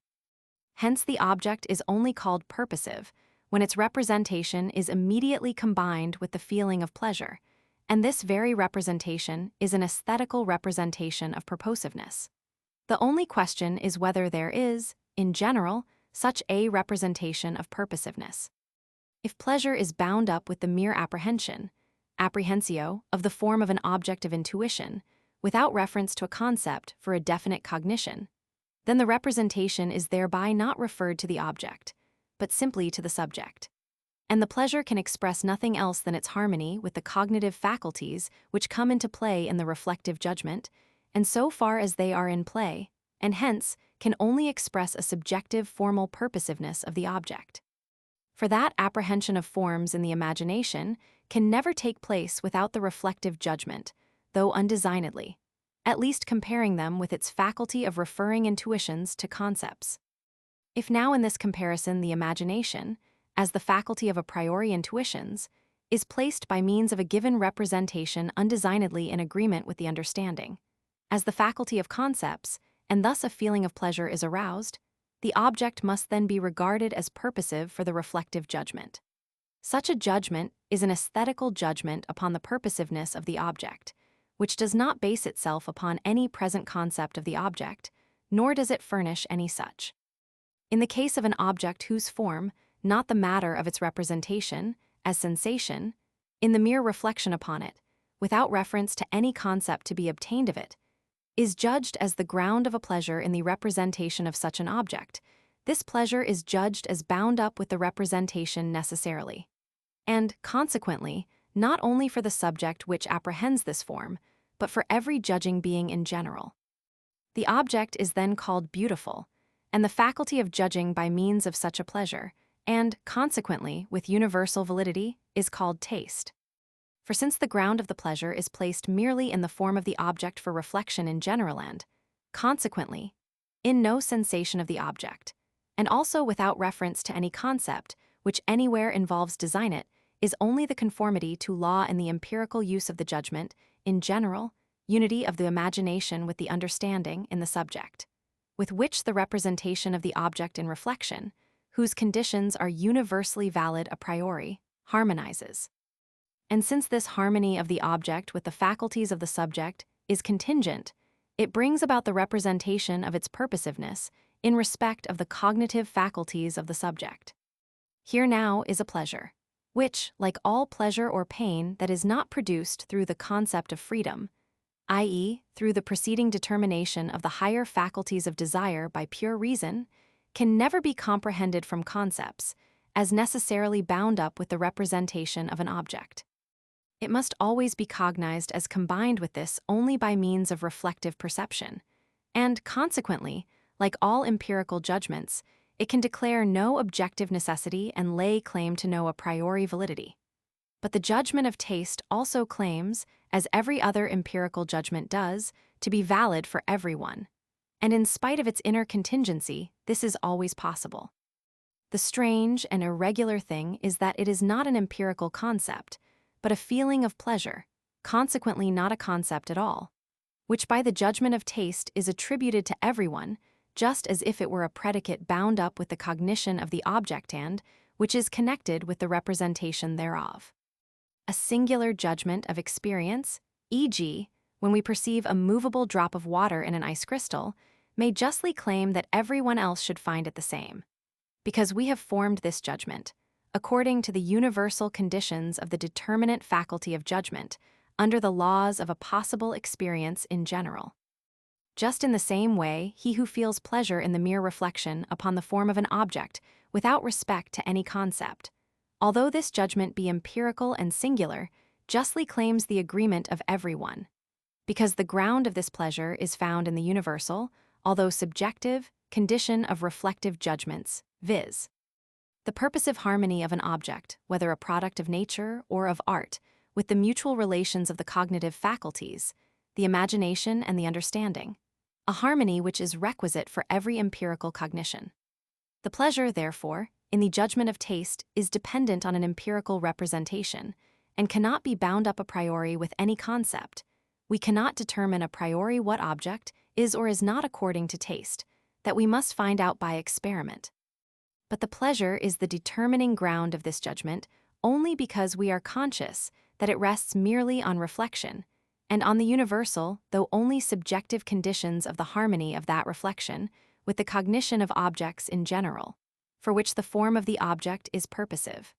Hence the object is only called purposive when its representation is immediately combined with the feeling of pleasure, and this very representation is an aesthetical representation of purposiveness. The only question is whether there is, in general, such a representation of purposiveness. If pleasure is bound up with the mere apprehension, apprehensio, of the form of an object of intuition, without reference to a concept for a definite cognition, then the representation is thereby not referred to the object, but simply to the subject. And the pleasure can express nothing else than its harmony with the cognitive faculties which come into play in the reflective judgment, and so far as they are in play, and hence can only express a subjective formal purposiveness of the object. For that apprehension of forms in the imagination can never take place without the reflective judgment, though undesignedly, at least comparing them with its faculty of referring intuitions to concepts. If now in this comparison the imagination, as the faculty of a priori intuitions, is placed by means of a given representation undesignedly in agreement with the understanding, as the faculty of concepts, and thus a feeling of pleasure is aroused, the object must then be regarded as purposive for the reflective judgment. Such a judgment is an aesthetical judgment upon the purposiveness of the object, which does not base itself upon any present concept of the object, nor does it furnish any such. In the case of an object whose form, not the matter of its representation, as sensation, in the mere reflection upon it, without reference to any concept to be obtained of it, is judged as the ground of a pleasure in the representation of such an object, this pleasure is judged as bound up with the representation necessarily, and, consequently, not only for the subject which apprehends this form, but for every judging being in general. The object is then called beautiful, and the faculty of judging by means of such a pleasure, and, consequently, with universal validity, is called taste. For since the ground of the pleasure is placed merely in the form of the object for reflection in general and, consequently, in no sensation of the object, and also without reference to any concept which anywhere involves design it, is only the conformity to law in the empirical use of the judgment, in general, unity of the imagination with the understanding in the subject, with which the representation of the object in reflection, whose conditions are universally valid a priori, harmonizes. And since this harmony of the object with the faculties of the subject is contingent, it brings about the representation of its purposiveness in respect of the cognitive faculties of the subject. Here now is a pleasure, which, like all pleasure or pain that is not produced through the concept of freedom, i.e., through the preceding determination of the higher faculties of desire by pure reason, can never be comprehended from concepts, as necessarily bound up with the representation of an object. It must always be cognized as combined with this only by means of reflective perception, and, consequently, like all empirical judgments, it can declare no objective necessity and lay claim to no a priori validity. But the judgment of taste also claims, as every other empirical judgment does, to be valid for everyone, and in spite of its inner contingency, this is always possible. The strange and irregular thing is that it is not an empirical concept, but a feeling of pleasure, consequently not a concept at all, which by the judgment of taste is attributed to everyone, just as if it were a predicate bound up with the cognition of the object and which is connected with the representation thereof. A singular judgment of experience, e.g., when we perceive a movable drop of water in an ice crystal, may justly claim that everyone else should find it the same, because we have formed this judgment, according to the universal conditions of the determinate faculty of judgment, under the laws of a possible experience in general. Just in the same way, he who feels pleasure in the mere reflection upon the form of an object without respect to any concept, although this judgment be empirical and singular, justly claims the agreement of everyone, because the ground of this pleasure is found in the universal, although subjective, condition of reflective judgments, viz. the purposive harmony of an object, whether a product of nature or of art, with the mutual relations of the cognitive faculties, the imagination and the understanding, a harmony which is requisite for every empirical cognition. The pleasure, therefore, in the judgment of taste is dependent on an empirical representation and cannot be bound up a priori with any concept. We cannot determine a priori what object is or is not according to taste, that we must find out by experiment. But the pleasure is the determining ground of this judgment only because we are conscious that it rests merely on reflection, and on the universal, though only subjective conditions of the harmony of that reflection, with the cognition of objects in general, for which the form of the object is purposive.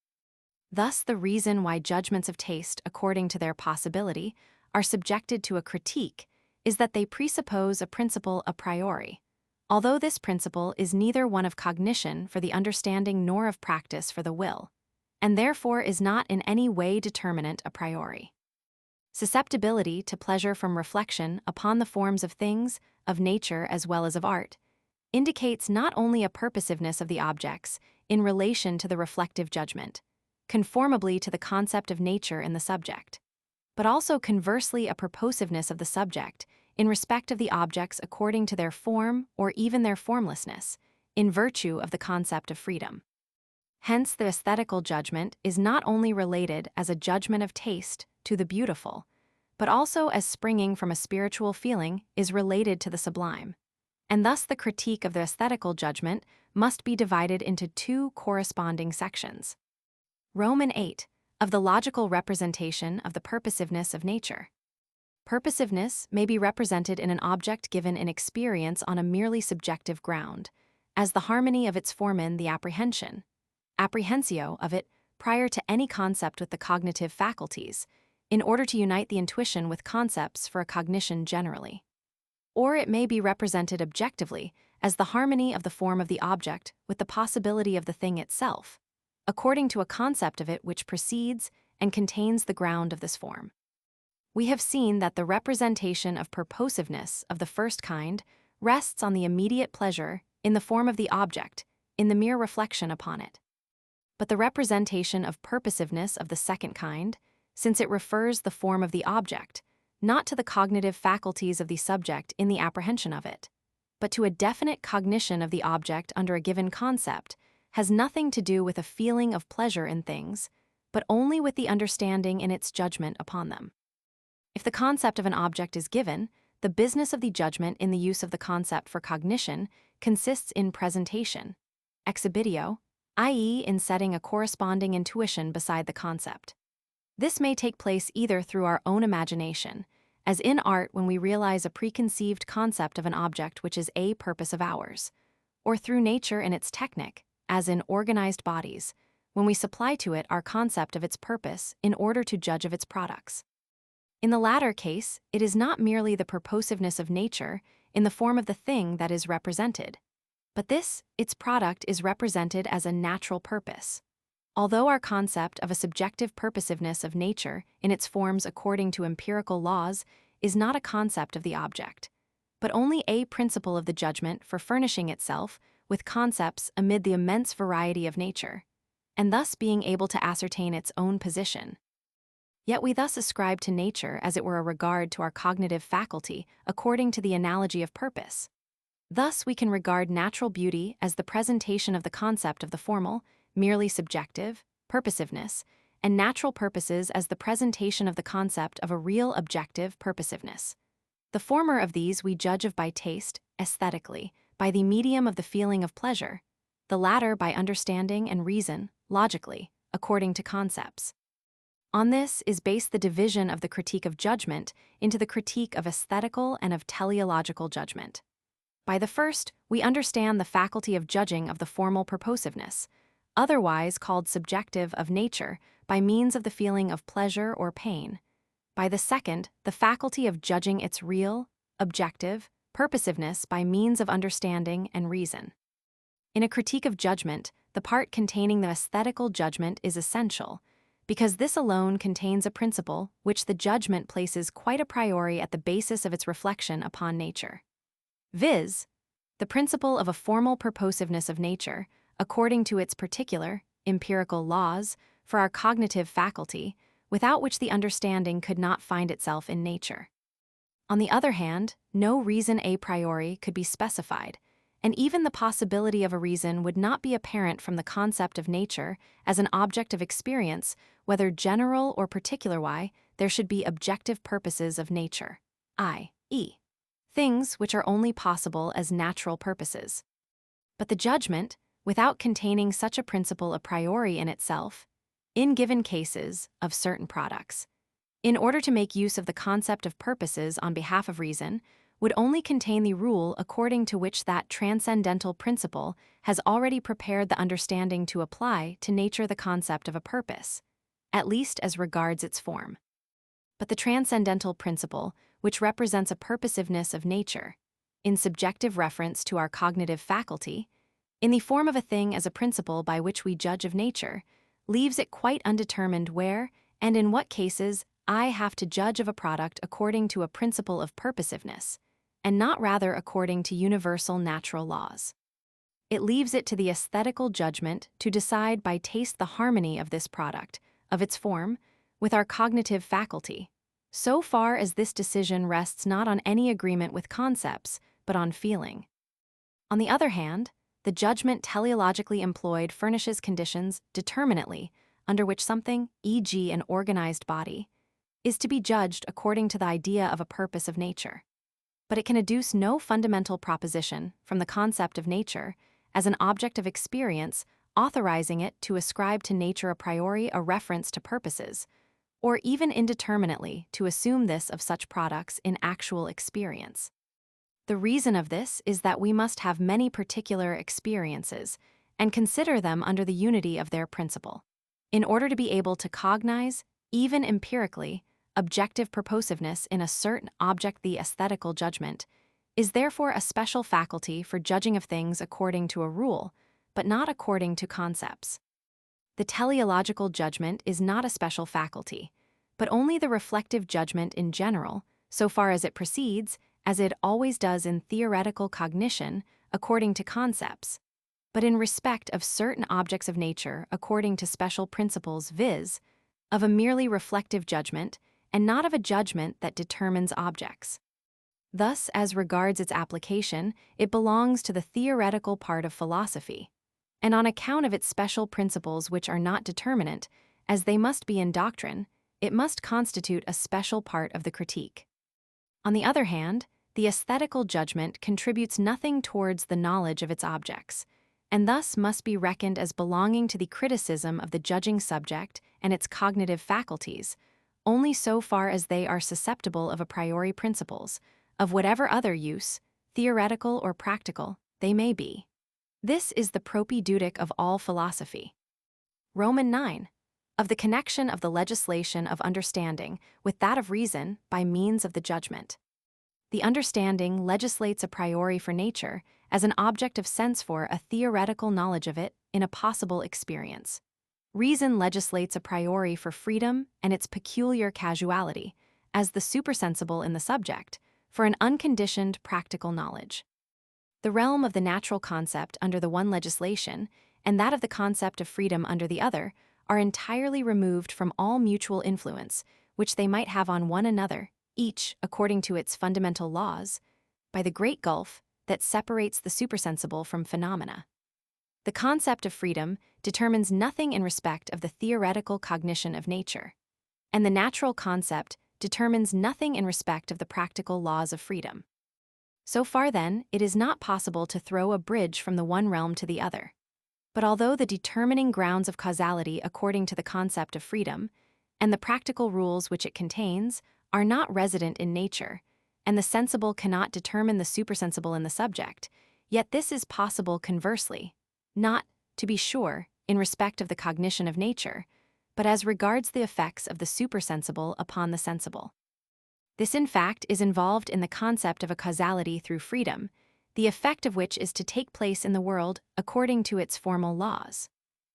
Thus, the reason why judgments of taste, according to their possibility, are subjected to a critique is that they presuppose a principle a priori, although this principle is neither one of cognition for the understanding nor of practice for the will, and therefore is not in any way determinate a priori. Susceptibility to pleasure from reflection upon the forms of things, of nature as well as of art, indicates not only a purposiveness of the objects in relation to the reflective judgment, conformably to the concept of nature in the subject, but also conversely a purposiveness of the subject in respect of the objects according to their form or even their formlessness, in virtue of the concept of freedom. Hence, the aesthetical judgment is not only related as a judgment of taste to the beautiful, but also as springing from a spiritual feeling is related to the sublime. And thus the critique of the aesthetical judgment must be divided into two corresponding sections. Roman 8, of the logical representation of the purposiveness of nature. Purposiveness may be represented in an object given in experience on a merely subjective ground, as the harmony of its formen the apprehensio of it prior to any concept with the cognitive faculties, in order to unite the intuition with concepts for a cognition generally. Or it may be represented objectively as the harmony of the form of the object with the possibility of the thing itself, according to a concept of it which precedes and contains the ground of this form. We have seen that the representation of purposiveness of the first kind rests on the immediate pleasure in the form of the object, in the mere reflection upon it. But the representation of purposiveness of the second kind, since it refers the form of the object, not to the cognitive faculties of the subject in the apprehension of it, but to a definite cognition of the object under a given concept, has nothing to do with a feeling of pleasure in things, but only with the understanding in its judgment upon them. If the concept of an object is given, the business of the judgment in the use of the concept for cognition consists in presentation, exhibitio, i.e., in setting a corresponding intuition beside the concept. This may take place either through our own imagination, as in art when we realize a preconceived concept of an object which is a purpose of ours, or through nature in its technic, as in organized bodies, when we supply to it our concept of its purpose in order to judge of its products. In the latter case, it is not merely the purposiveness of nature in the form of the thing that is represented, but this, its product, is represented as a natural purpose. Although our concept of a subjective purposiveness of nature in its forms according to empirical laws is not a concept of the object, but only a principle of the judgment for furnishing itself with concepts amid the immense variety of nature, and thus being able to ascertain its own position. Yet we thus ascribe to nature as it were a regard to our cognitive faculty according to the analogy of purpose. Thus we can regard natural beauty as the presentation of the concept of the formal, merely subjective, purposiveness, and natural purposes as the presentation of the concept of a real objective purposiveness. The former of these we judge of by taste, aesthetically, by the medium of the feeling of pleasure, the latter by understanding and reason, logically, according to concepts. On this is based the division of the critique of judgment into the critique of aesthetical and of teleological judgment. By the first, we understand the faculty of judging of the formal purposiveness, otherwise called subjective of nature, by means of the feeling of pleasure or pain. By the second, the faculty of judging its real, objective, purposiveness by means of understanding and reason. In a critique of judgment, the part containing the aesthetical judgment is essential, because this alone contains a principle which the judgment places quite a priori at the basis of its reflection upon nature, viz., the principle of a formal purposiveness of nature, according to its particular, empirical laws for our cognitive faculty, without which the understanding could not find itself in nature. On the other hand, no reason a priori could be specified, and even the possibility of a reason would not be apparent from the concept of nature as an object of experience, whether general or particular. Why there should be objective purposes of nature, i.e., things which are only possible as natural purposes. But the judgment, without containing such a principle a priori in itself, in given cases of certain products, in order to make use of the concept of purposes on behalf of reason, would only contain the rule according to which that transcendental principle has already prepared the understanding to apply to nature the concept of a purpose, at least as regards its form. But the transcendental principle, which represents a purposiveness of nature, in subjective reference to our cognitive faculty, in the form of a thing as a principle by which we judge of nature, leaves it quite undetermined where and in what cases I have to judge of a product according to a principle of purposiveness, and not rather according to universal natural laws. It leaves it to the aesthetical judgment to decide by taste the harmony of this product, of its form, with our cognitive faculty, so far as this decision rests not on any agreement with concepts, but on feeling. On the other hand, the judgment teleologically employed furnishes conditions determinately under which something, e.g., an organized body, is to be judged according to the idea of a purpose of nature. But it can adduce no fundamental proposition from the concept of nature as an object of experience authorizing it to ascribe to nature a priori a reference to purposes, or even indeterminately to assume this of such products in actual experience. The reason of this is that we must have many particular experiences and consider them under the unity of their principle, in order to be able to cognize, even empirically, objective purposiveness in a certain object. The aesthetical judgment is therefore a special faculty for judging of things according to a rule, but not according to concepts. The teleological judgment is not a special faculty, but only the reflective judgment in general, so far as it proceeds, as it always does in theoretical cognition, according to concepts, but in respect of certain objects of nature according to special principles, viz., of a merely reflective judgment, and not of a judgment that determines objects. Thus, as regards its application, it belongs to the theoretical part of philosophy, and on account of its special principles which are not determinate, as they must be in doctrine, it must constitute a special part of the critique. On the other hand, the aesthetical judgment contributes nothing towards the knowledge of its objects, and thus must be reckoned as belonging to the criticism of the judging subject and its cognitive faculties, only so far as they are susceptible of a priori principles, of whatever other use, theoretical or practical, they may be. This is the propedeutic of all philosophy. Roman 9. Of the connection of the legislation of understanding with that of reason by means of the judgment. The understanding legislates a priori for nature as an object of sense for a theoretical knowledge of it in a possible experience. Reason legislates a priori for freedom and its peculiar casuality, as the supersensible in the subject, for an unconditioned practical knowledge. The realm of the natural concept under the one legislation, and that of the concept of freedom under the other, are entirely removed from all mutual influence, which they might have on one another, each according to its fundamental laws, by the great gulf that separates the supersensible from phenomena. The concept of freedom determines nothing in respect of the theoretical cognition of nature, and the natural concept determines nothing in respect of the practical laws of freedom. So far, then, it is not possible to throw a bridge from the one realm to the other. But although the determining grounds of causality according to the concept of freedom, and the practical rules which it contains, are not resident in nature, and the sensible cannot determine the supersensible in the subject, yet this is possible conversely, not, to be sure, in respect of the cognition of nature, but as regards the effects of the supersensible upon the sensible. This, in fact, is involved in the concept of a causality through freedom, the effect of which is to take place in the world according to its formal laws.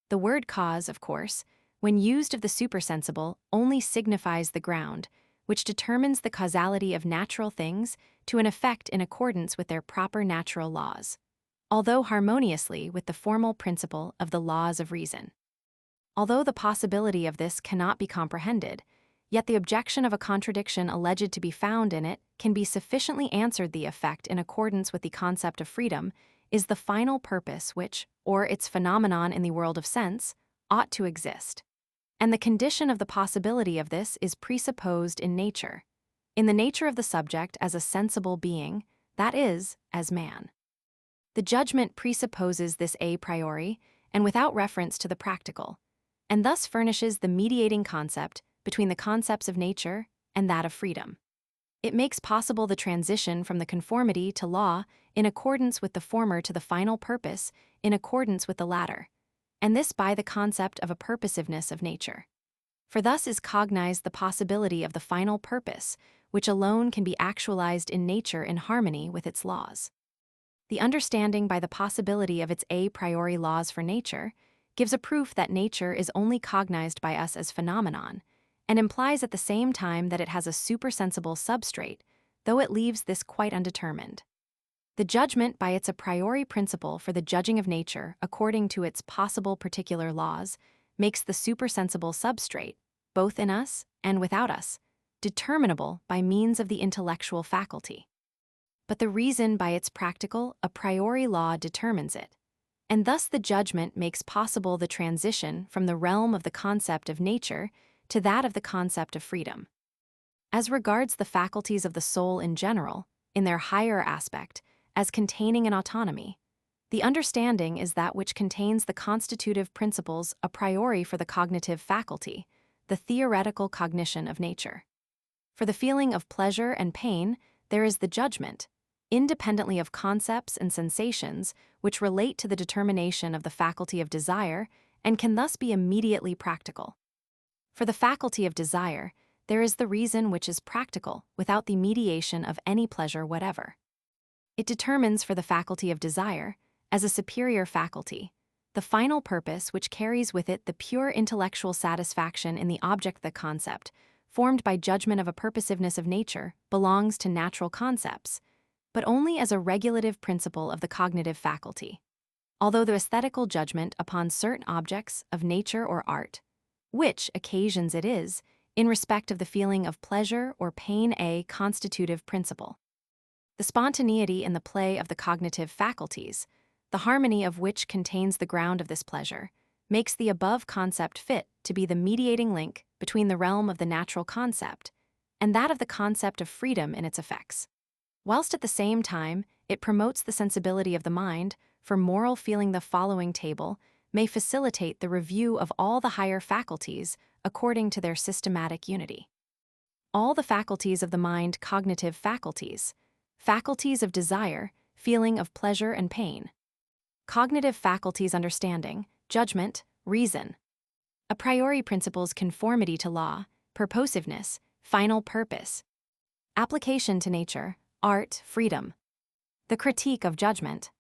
The word cause, of course, when used of the supersensible, only signifies the ground, which determines the causality of natural things to an effect in accordance with their proper natural laws, although harmoniously with the formal principle of the laws of reason. Although the possibility of this cannot be comprehended, yet the objection of a contradiction alleged to be found in it can be sufficiently answered. The effect in accordance with the concept of freedom is the final purpose which, or its phenomenon in the world of sense, ought to exist. And the condition of the possibility of this is presupposed in nature, in the nature of the subject as a sensible being, that is, as man. The judgment presupposes this a priori and without reference to the practical, and thus furnishes the mediating concept between the concepts of nature and that of freedom. It makes possible the transition from the conformity to law in accordance with the former to the final purpose in accordance with the latter, and this by the concept of a purposiveness of nature. For thus is cognized the possibility of the final purpose, which alone can be actualized in nature in harmony with its laws. The understanding by the possibility of its a priori laws for nature gives a proof that nature is only cognized by us as phenomenon, and implies at the same time that it has a supersensible substrate, though it leaves this quite undetermined. The judgment by its a priori principle for the judging of nature according to its possible particular laws makes the supersensible substrate, both in us and without us, determinable by means of the intellectual faculty. But the reason by its practical a priori law determines it, and thus the judgment makes possible the transition from the realm of the concept of nature to that of the concept of freedom. As regards the faculties of the soul in general, in their higher aspect, as containing an autonomy, the understanding is that which contains the constitutive principles a priori for the cognitive faculty, the theoretical cognition of nature. For the feeling of pleasure and pain, there is the judgment, independently of concepts and sensations which relate to the determination of the faculty of desire and can thus be immediately practical. For the faculty of desire, there is the reason which is practical without the mediation of any pleasure whatever. It determines for the faculty of desire, as a superior faculty, the final purpose which carries with it the pure intellectual satisfaction in the object. The concept, formed by judgment of a purposiveness of nature, belongs to natural concepts, but only as a regulative principle of the cognitive faculty. Although the aesthetical judgment upon certain objects of nature or art, which occasions it is, in respect of the feeling of pleasure or pain a constitutive principle. The spontaneity in the play of the cognitive faculties, the harmony of which contains the ground of this pleasure, makes the above concept fit to be the mediating link between the realm of the natural concept and that of the concept of freedom in its effects, whilst at the same time it promotes the sensibility of the mind for moral feeling. The following table may facilitate the review of all the higher faculties according to their systematic unity. All the faculties of the mind: cognitive faculties, faculties of desire, feeling of pleasure and pain, cognitive faculties: understanding, judgment, reason, a priori principles: conformity to law, purposiveness, final purpose, application to nature, art, freedom, the critique of judgment.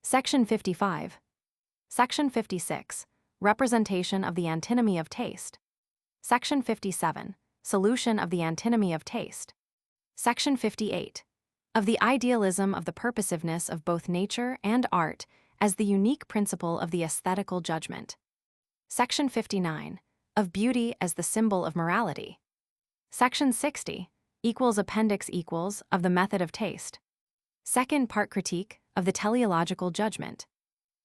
Section 55. Section 56. Representation of the antinomy of taste. Section 57. Solution of the antinomy of taste. Section 58. Of the idealism of the purposiveness of both nature and art as the unique principle of the aesthetical judgment. Section 59. Of beauty as the symbol of morality. Section 60. Appendix of the method of taste. Second part: critique of the teleological judgment.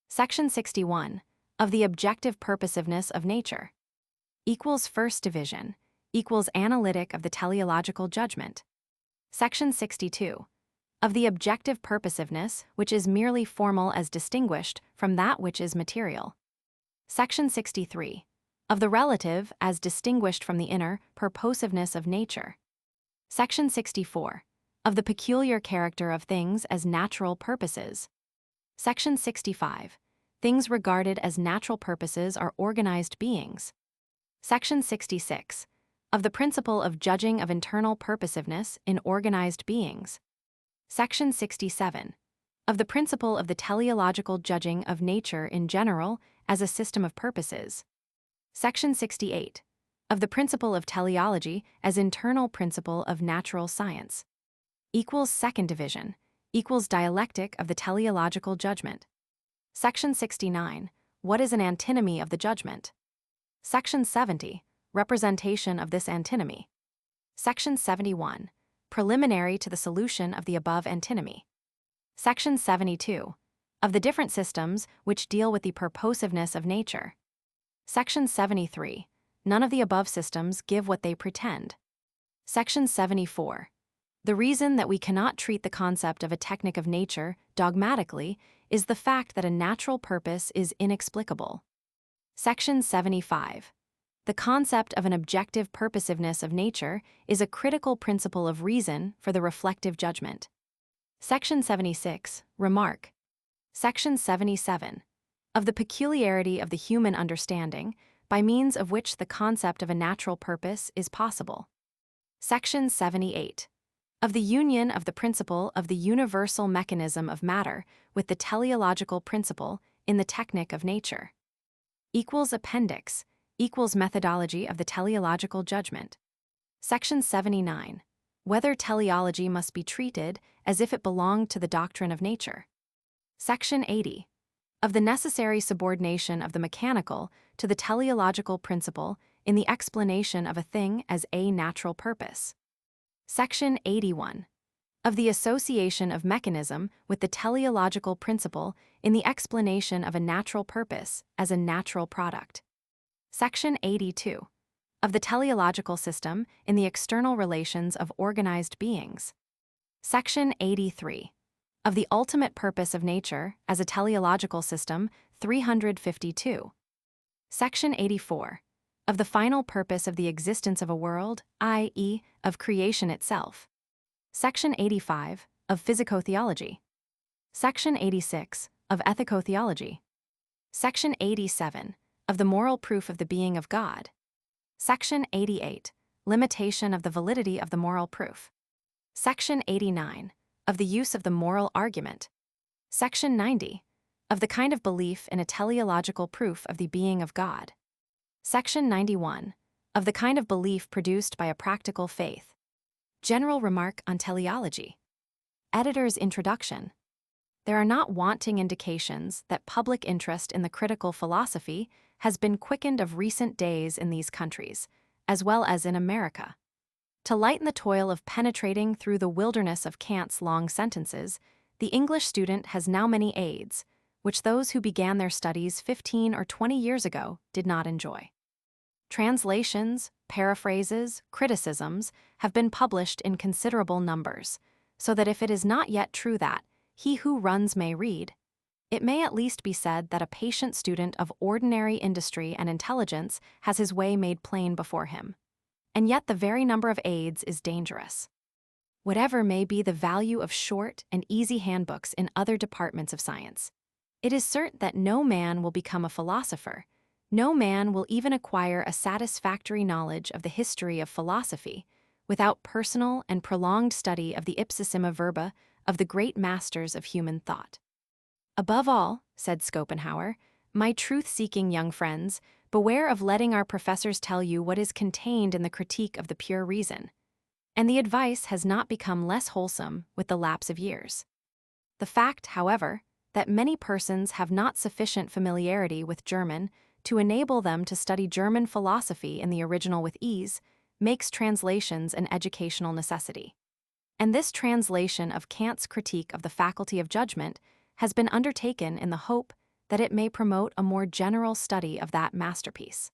Section 61. Of the objective purposiveness of nature. First division. Analytic of the teleological judgment. Section 62. Of the objective purposiveness, which is merely formal as distinguished from that which is material. Section 63. Of the relative as distinguished from the inner purposiveness of nature. Section 64. Of the peculiar character of things as natural purposes. Section 65. Things regarded as natural purposes are organized beings. Section 66. Of the principle of judging of internal purposiveness in organized beings. Section 67. Of the principle of the teleological judging of nature in general as a system of purposes. Section 68. Of the principle of teleology as internal principle of natural science. Equals second division. Equals dialectic of the teleological judgment. Section 69. What is an antinomy of the judgment? Section 70. Representation of this antinomy. Section 71. Preliminary to the solution of the above antinomy. Section 72. Of the different systems which deal with the purposiveness of nature. Section 73. None of the above systems give what they pretend. Section 74. The reason that we cannot treat the concept of a technic of nature dogmatically is the fact that a natural purpose is inexplicable. Section 75. The concept of an objective purposiveness of nature is a critical principle of reason for the reflective judgment. Section 76. Remark. Section 77. Of the peculiarity of the human understanding, by means of which the concept of a natural purpose is possible. Section 78. Of the union of the principle of the universal mechanism of matter with the teleological principle in the technic of nature. Equals appendix. Equals methodology of the teleological judgment. Section 79. Whether teleology must be treated as if it belonged to the doctrine of nature. Section 80. Of the necessary subordination of the mechanical to the teleological principle in the explanation of a thing as a natural purpose. Section 81. Of the association of mechanism with the teleological principle in the explanation of a natural purpose as a natural product. Section 82. Of the teleological system in the external relations of organized beings. Section 83. Of the ultimate purpose of nature as a teleological system, 352. Section 84. Of the final purpose of the existence of a world, i.e., of creation itself. Section 85. Of physicotheology. Section 86. Of ethicotheology. Section 87. Of the moral proof of the being of God. Section 88. Limitation of the validity of the moral proof. Section 89. Of the use of the moral argument. Section 90. Of the kind of belief in a teleological proof of the being of God. Section 91. Of the kind of belief produced by a practical faith. General remark on teleology. Editor's introduction. There are not wanting indications that public interest in the critical philosophy has been quickened of recent days in these countries, as well as in America. To lighten the toil of penetrating through the wilderness of Kant's long sentences, the English student has now many aids, which those who began their studies 15 or 20 years ago did not enjoy. Translations, paraphrases, criticisms have been published in considerable numbers, so that if it is not yet true that he who runs may read, it may at least be said that a patient student of ordinary industry and intelligence has his way made plain before him. And yet the very number of aids is dangerous. Whatever may be the value of short and easy handbooks in other departments of science, it is certain that no man will become a philosopher, no man will even acquire a satisfactory knowledge of the history of philosophy without personal and prolonged study of the ipsissima verba of the great masters of human thought. Above all, said Schopenhauer, my truth-seeking young friends, beware of letting our professors tell you what is contained in the critique of the pure reason. And the advice has not become less wholesome with the lapse of years. The fact, however, that many persons have not sufficient familiarity with German to enable them to study German philosophy in the original with ease makes translations an educational necessity. And this translation of Kant's critique of the faculty of judgment has been undertaken in the hope that it may promote a more general study of that masterpiece.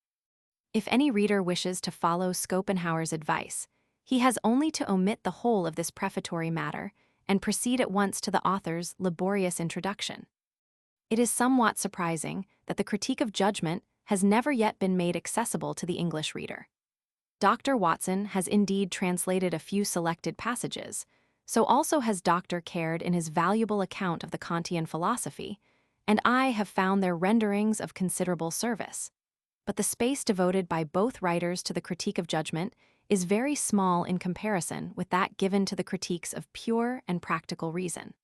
If any reader wishes to follow Schopenhauer's advice, he has only to omit the whole of this prefatory matter and proceed at once to the author's laborious introduction. It is somewhat surprising that the critique of judgment has never yet been made accessible to the English reader. Dr. Watson has indeed translated a few selected passages, so also has Dr. Caird in his valuable account of the Kantian philosophy, and I have found their renderings of considerable service. But the space devoted by both writers to the critique of judgment is very small in comparison with that given to the critiques of pure and practical reason.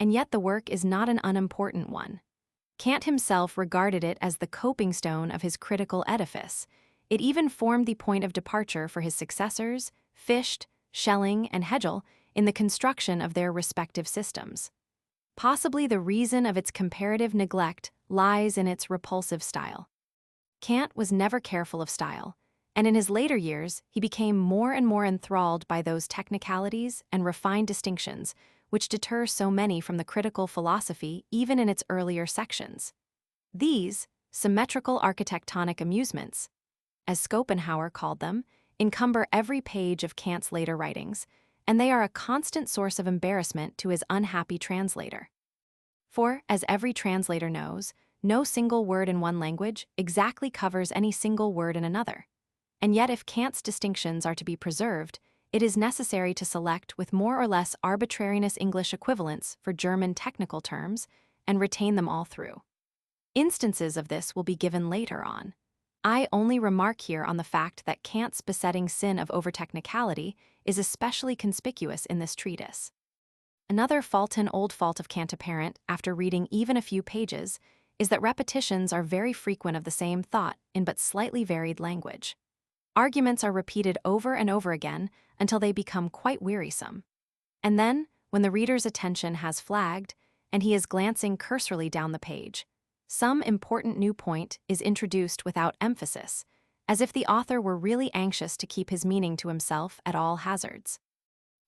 And yet the work is not an unimportant one. Kant himself regarded it as the coping stone of his critical edifice. It even formed the point of departure for his successors, Fichte, Schelling, and Hegel, in the construction of their respective systems. Possibly the reason of its comparative neglect lies in its repulsive style. Kant was never careful of style, and in his later years he became more and more enthralled by those technicalities and refined distinctions which deter so many from the critical philosophy even in its earlier sections. These symmetrical architectonic amusements, as Schopenhauer called them, encumber every page of Kant's later writings, and they are a constant source of embarrassment to his unhappy translator. For, as every translator knows, no single word in one language exactly covers any single word in another. And yet if Kant's distinctions are to be preserved, it is necessary to select with more or less arbitrariness English equivalents for German technical terms and retain them all through. Instances of this will be given later on. I only remark here on the fact that Kant's besetting sin of over-technicality is especially conspicuous in this treatise. Another old fault of Kant apparent after reading even a few pages is that repetitions are very frequent of the same thought in but slightly varied language. Arguments are repeated over and over again until they become quite wearisome. And then, when the reader's attention has flagged and he is glancing cursorily down the page, some important new point is introduced without emphasis, as if the author were really anxious to keep his meaning to himself at all hazards.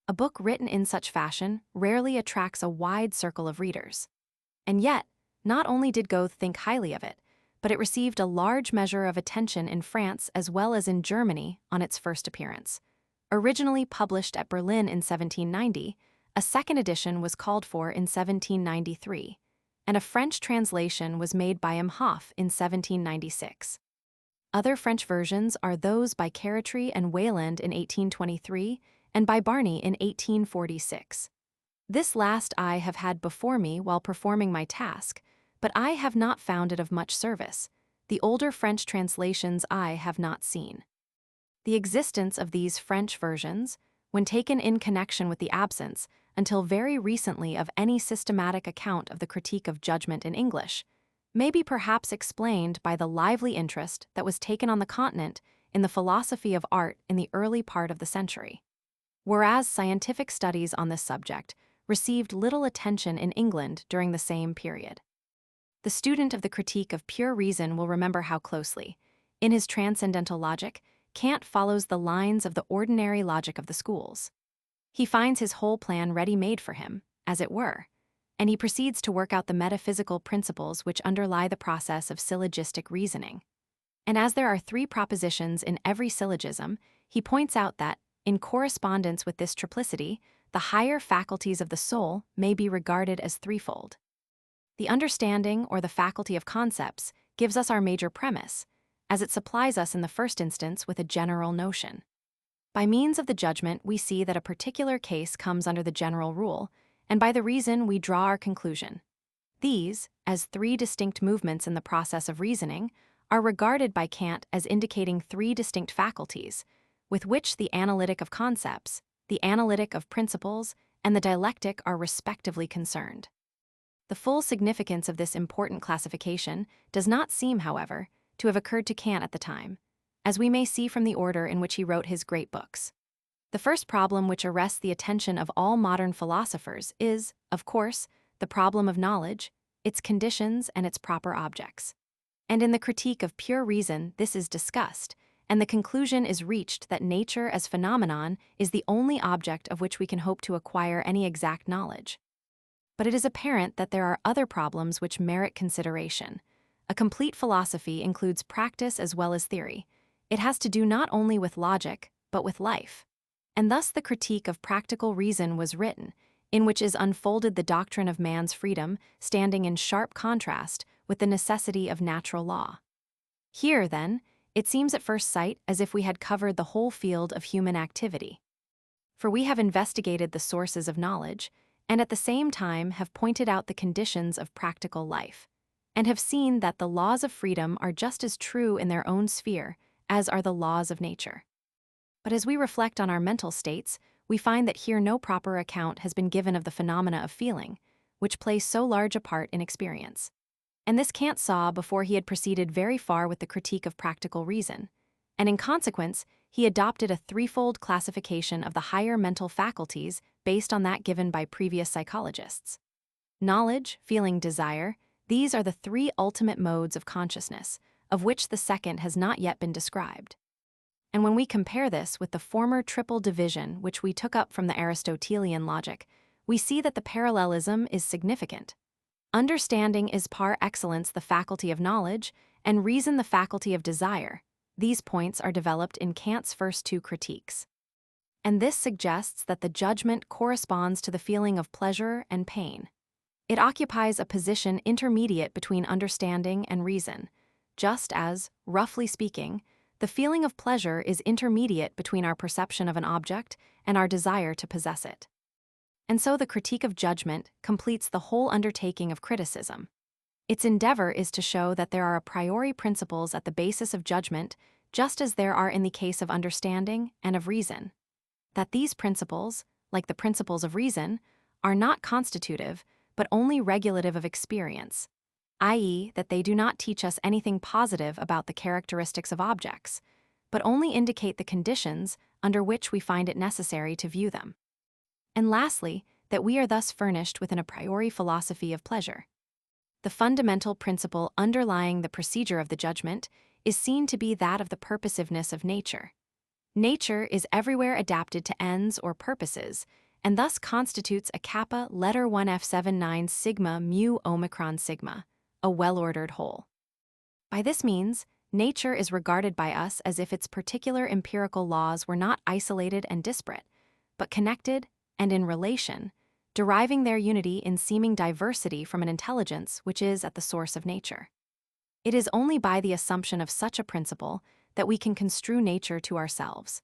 A book written in such fashion rarely attracts a wide circle of readers. And yet, not only did Goethe think highly of it, but it received a large measure of attention in France as well as in Germany on its first appearance. Originally published at Berlin in 1790, a second edition was called for in 1793, and a French translation was made by Imhoff in 1796. Other French versions are those by Carratry and Wayland in 1823 and by Barney in 1846. This last I have had before me while performing my task, but I have not found it of much service. The older French translations I have not seen. The existence of these French versions, when taken in connection with the absence, until very recently, of any systematic account of the critique of judgment in English, may be perhaps explained by the lively interest that was taken on the continent in the philosophy of art in the early part of the century. Whereas scientific studies on this subject received little attention in England during the same period. The student of the critique of pure reason will remember how closely, in his transcendental logic, Kant follows the lines of the ordinary logic of the schools. He finds his whole plan ready-made for him, as it were, and he proceeds to work out the metaphysical principles which underlie the process of syllogistic reasoning. And as there are 3 propositions in every syllogism, he points out that, in correspondence with this triplicity, the higher faculties of the soul may be regarded as threefold. The understanding, or the faculty of concepts, gives us our major premise, as it supplies us in the first instance with a general notion. By means of the judgment, we see that a particular case comes under the general rule, and by the reason we draw our conclusion. These, as 3 distinct movements in the process of reasoning, are regarded by Kant as indicating 3 distinct faculties, with which the analytic of concepts, the analytic of principles, and the dialectic are respectively concerned. The full significance of this important classification does not seem, however, to have occurred to Kant at the time, as we may see from the order in which he wrote his great books. The first problem which arrests the attention of all modern philosophers is, of course, the problem of knowledge, its conditions, and its proper objects. And in the critique of pure reason, this is discussed, and the conclusion is reached that nature as phenomenon is the only object of which we can hope to acquire any exact knowledge. But it is apparent that there are other problems which merit consideration. A complete philosophy includes practice as well as theory. It has to do not only with logic, but with life. And thus the critique of practical reason was written, in which is unfolded the doctrine of man's freedom, standing in sharp contrast with the necessity of natural law. Here, then, it seems at first sight as if we had covered the whole field of human activity. For we have investigated the sources of knowledge, and at the same time have pointed out the conditions of practical life, and have seen that the laws of freedom are just as true in their own sphere as are the laws of nature. But as we reflect on our mental states, we find that here no proper account has been given of the phenomena of feeling, which play so large a part in experience. And this Kant saw before he had proceeded very far with the critique of practical reason. And in consequence, he adopted a threefold classification of the higher mental faculties based on that given by previous psychologists. Knowledge, feeling, desire, these are the three ultimate modes of consciousness, of which the second has not yet been described. And when we compare this with the former triple division which we took up from the Aristotelian logic, we see that the parallelism is significant. Understanding is par excellence the faculty of knowledge, and reason the faculty of desire. These points are developed in Kant's first two critiques. And this suggests that the judgment corresponds to the feeling of pleasure and pain. It occupies a position intermediate between understanding and reason, just as, roughly speaking, the feeling of pleasure is intermediate between our perception of an object and our desire to possess it. And so the critique of judgment completes the whole undertaking of criticism. Its endeavor is to show that there are a priori principles at the basis of judgment, just as there are in the case of understanding and of reason. That these principles, like the principles of reason, are not constitutive, but only regulative of experience, i.e., that they do not teach us anything positive about the characteristics of objects, but only indicate the conditions under which we find it necessary to view them. And lastly, that we are thus furnished with an a priori philosophy of pleasure. The fundamental principle underlying the procedure of the judgment is seen to be that of the purposiveness of nature. Nature is everywhere adapted to ends or purposes, and thus constitutes a kappa letter 1f79 sigma mu omicron sigma, a well-ordered whole. By this means, nature is regarded by us as if its particular empirical laws were not isolated and disparate, but connected and in relation, deriving their unity in seeming diversity from an intelligence which is at the source of nature. It is only by the assumption of such a principle that we can construe nature to ourselves,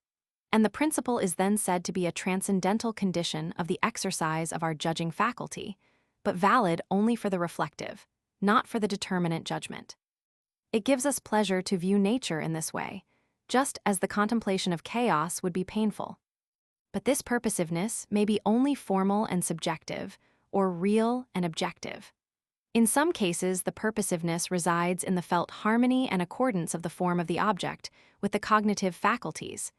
and the principle is then said to be a transcendental condition of the exercise of our judging faculty, but valid only for the reflective, not for the determinate judgment. It gives us pleasure to view nature in this way, just as the contemplation of chaos would be painful. But this purposiveness may be only formal and subjective, or real and objective. In some cases, the purposiveness resides in the felt harmony and accordance of the form of the object with the cognitive faculties.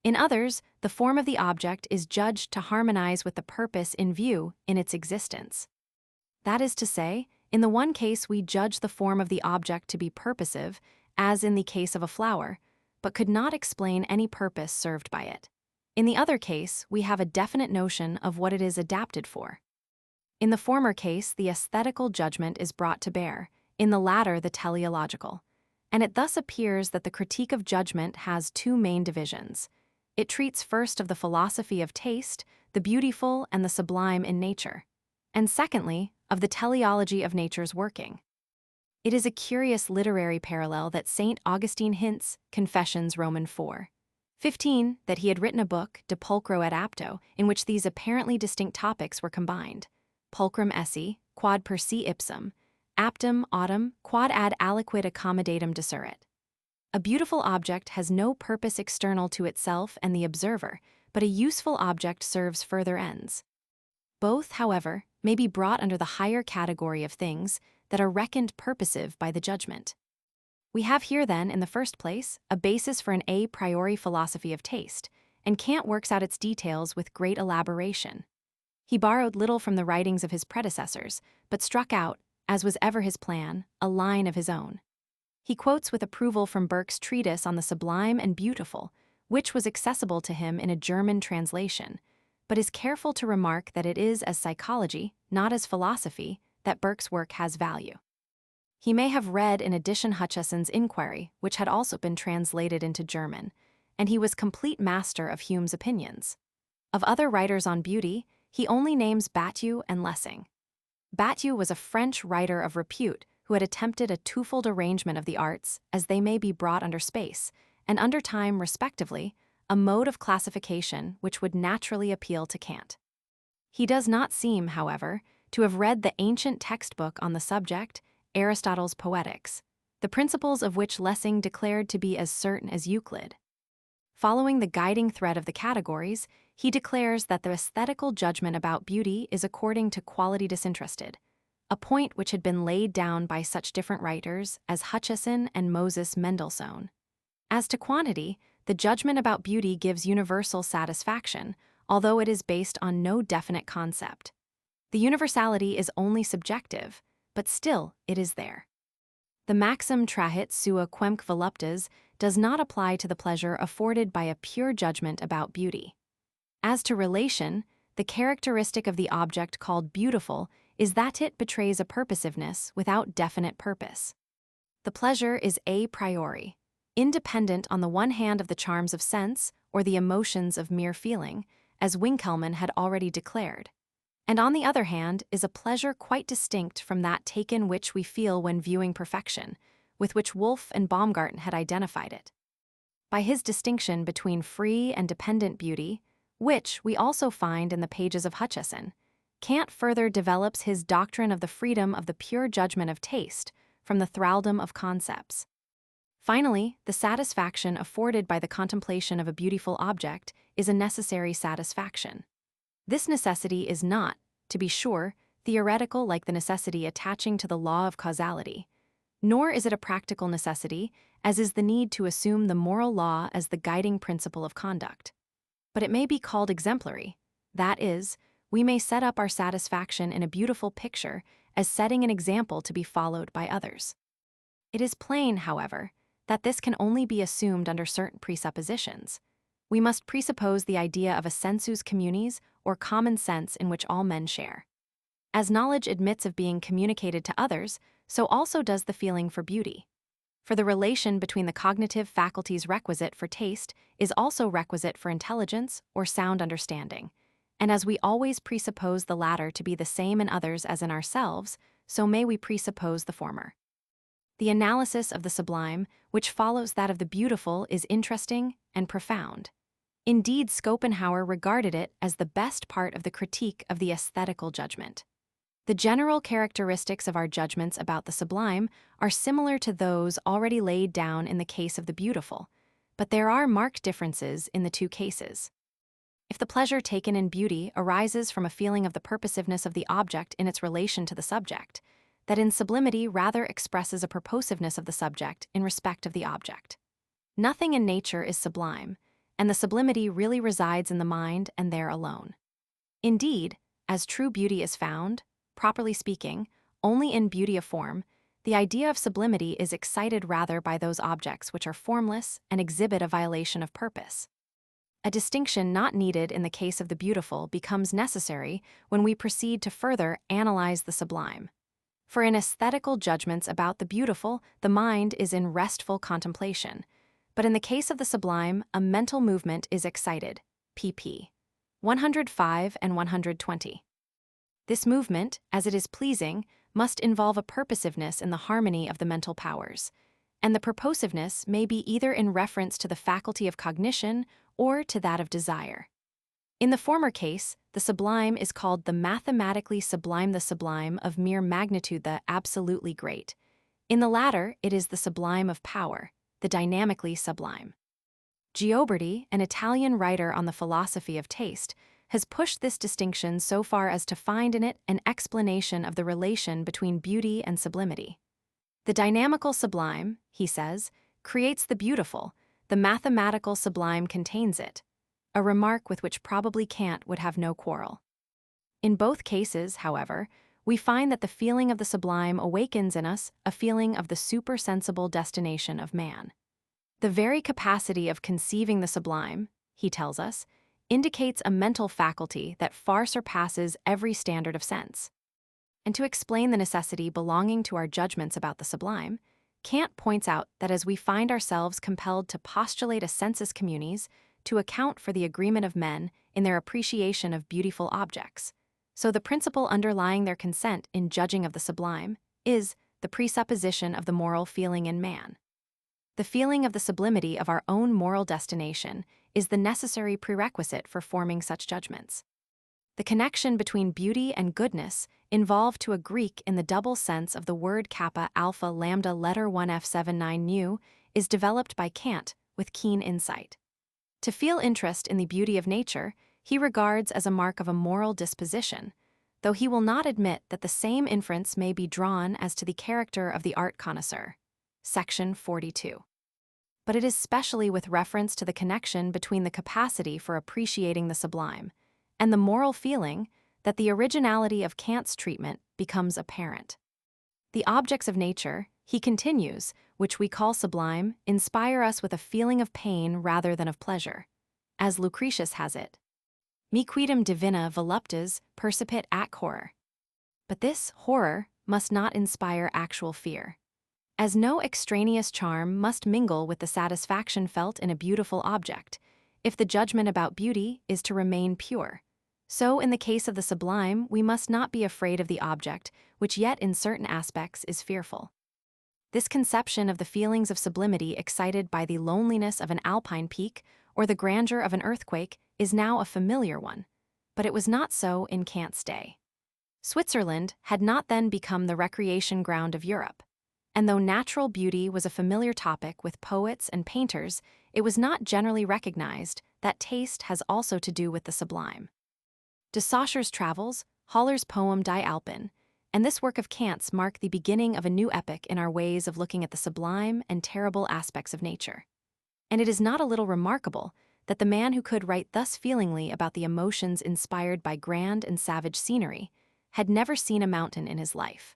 In others, the form of the object is judged to harmonize with the purpose in view in its existence. That is to say, in the one case we judge the form of the object to be purposive, as in the case of a flower, but could not explain any purpose served by it. In the other case, we have a definite notion of what it is adapted for. In the former case, the aesthetical judgment is brought to bear, in the latter the teleological, and it thus appears that the critique of judgment has two main divisions. It treats first of the philosophy of taste, the beautiful and the sublime in nature, and secondly, of the teleology of nature's working. It is a curious literary parallel that St. Augustine hints, Confessions, Roman 4:15, that he had written a book, De Pulchro et Apto, in which these apparently distinct topics were combined. Pulchrum esse, quod per se ipsum, aptum autem, quod ad aliquid accommodatum deserit. A beautiful object has no purpose external to itself and the observer, but a useful object serves further ends. Both, however, may be brought under the higher category of things that are reckoned purposive by the judgment. We have here then, in the first place, a basis for an a priori philosophy of taste, and Kant works out its details with great elaboration. He borrowed little from the writings of his predecessors, but struck out, as was ever his plan, a line of his own. He quotes with approval from Burke's treatise on the sublime and beautiful, which was accessible to him in a German translation, but is careful to remark that it is as psychology, not as philosophy, that Burke's work has value. He may have read in addition Hutcheson's Inquiry, which had also been translated into German, and he was complete master of Hume's opinions. Of other writers on beauty, he only names Batieu and Lessing. Batieu was a French writer of repute who had attempted a twofold arrangement of the arts as they may be brought under space, and under time respectively, a mode of classification which would naturally appeal to Kant. He does not seem, however, to have read the ancient textbook on the subject, Aristotle's Poetics, the principles of which Lessing declared to be as certain as Euclid. Following the guiding thread of the categories, he declares that the aesthetical judgment about beauty is according to quality disinterested, a point which had been laid down by such different writers as Hutcheson and Moses Mendelssohn. As to quantity, the judgment about beauty gives universal satisfaction, although it is based on no definite concept. The universality is only subjective, but still it is there. The maxim trahit sua quemque voluptas does not apply to the pleasure afforded by a pure judgment about beauty. As to relation, the characteristic of the object called beautiful is that it betrays a purposiveness without definite purpose. The pleasure is a priori, independent on the one hand of the charms of sense or the emotions of mere feeling, as Winckelmann had already declared, and on the other hand is a pleasure quite distinct from that taken which we feel when viewing perfection, with which Wolff and Baumgarten had identified it. By his distinction between free and dependent beauty, which we also find in the pages of Hutcheson, Kant further develops his doctrine of the freedom of the pure judgment of taste from the thraldom of concepts. Finally, the satisfaction afforded by the contemplation of a beautiful object is a necessary satisfaction. This necessity is not, to be sure, theoretical like the necessity attaching to the law of causality, nor is it a practical necessity, as is the need to assume the moral law as the guiding principle of conduct. But it may be called exemplary, that is, we may set up our satisfaction in a beautiful picture as setting an example to be followed by others. It is plain, however, that this can only be assumed under certain presuppositions. We must presuppose the idea of a sensus communis or common sense in which all men share. As knowledge admits of being communicated to others, so also does the feeling for beauty. For the relation between the cognitive faculties requisite for taste is also requisite for intelligence or sound understanding, and as we always presuppose the latter to be the same in others as in ourselves, so may we presuppose the former. The analysis of the sublime, which follows that of the beautiful, is interesting and profound. Indeed, Schopenhauer regarded it as the best part of the critique of the aesthetical judgment. The general characteristics of our judgments about the sublime are similar to those already laid down in the case of the beautiful, but there are marked differences in the two cases. If the pleasure taken in beauty arises from a feeling of the purposiveness of the object in its relation to the subject, that in sublimity rather expresses a purposiveness of the subject in respect of the object. Nothing in nature is sublime, and the sublimity really resides in the mind and there alone. Indeed, as true beauty is found, properly speaking, only in beauty of form, the idea of sublimity is excited rather by those objects which are formless and exhibit a violation of purpose. A distinction not needed in the case of the beautiful becomes necessary when we proceed to further analyze the sublime. For in aesthetical judgments about the beautiful, the mind is in restful contemplation, but in the case of the sublime, a mental movement is excited. pp. 105 and 120. This movement, as it is pleasing, must involve a purposiveness in the harmony of the mental powers, and the purposiveness may be either in reference to the faculty of cognition or to that of desire. In the former case, the sublime is called the mathematically sublime of mere magnitude, the absolutely great. In the latter, it is the sublime of power, the dynamically sublime. Gioberti, an Italian writer on the philosophy of taste, has pushed this distinction so far as to find in it an explanation of the relation between beauty and sublimity. The dynamical sublime, he says, creates the beautiful, the mathematical sublime contains it, a remark with which probably Kant would have no quarrel. In both cases, however, we find that the feeling of the sublime awakens in us a feeling of the supersensible destination of man. The very capacity of conceiving the sublime, he tells us, indicates a mental faculty that far surpasses every standard of sense. And to explain the necessity belonging to our judgments about the sublime, Kant points out that as we find ourselves compelled to postulate a sensus communis to account for the agreement of men in their appreciation of beautiful objects, so the principle underlying their consent in judging of the sublime is the presupposition of the moral feeling in man. The feeling of the sublimity of our own moral destination is the necessary prerequisite for forming such judgments. The connection between beauty and goodness, involved to a Greek in the double sense of the word kappa alpha lambda letter 1f79 nu, is developed by Kant with keen insight. To feel interest in the beauty of nature, he regards as a mark of a moral disposition, though he will not admit that the same inference may be drawn as to the character of the art connoisseur. Section 42. But it is specially with reference to the connection between the capacity for appreciating the sublime and the moral feeling that the originality of Kant's treatment becomes apparent. The objects of nature, he continues, which we call sublime, inspire us with a feeling of pain rather than of pleasure. As Lucretius has it, "Mi quidem divina voluptas percipit ac horror." But this horror must not inspire actual fear, as no extraneous charm must mingle with the satisfaction felt in a beautiful object, if the judgment about beauty is to remain pure. So in the case of the sublime, we must not be afraid of the object, which yet in certain aspects is fearful. This conception of the feelings of sublimity excited by the loneliness of an alpine peak or the grandeur of an earthquake is now a familiar one, but it was not so in Kant's day. Switzerland had not then become the recreation ground of Europe, and though natural beauty was a familiar topic with poets and painters, it was not generally recognized that taste has also to do with the sublime. De Saussures' travels, Haller's poem Die Alpen, and this work of Kant's mark the beginning of a new epoch in our ways of looking at the sublime and terrible aspects of nature. And it is not a little remarkable that the man who could write thus feelingly about the emotions inspired by grand and savage scenery had never seen a mountain in his life.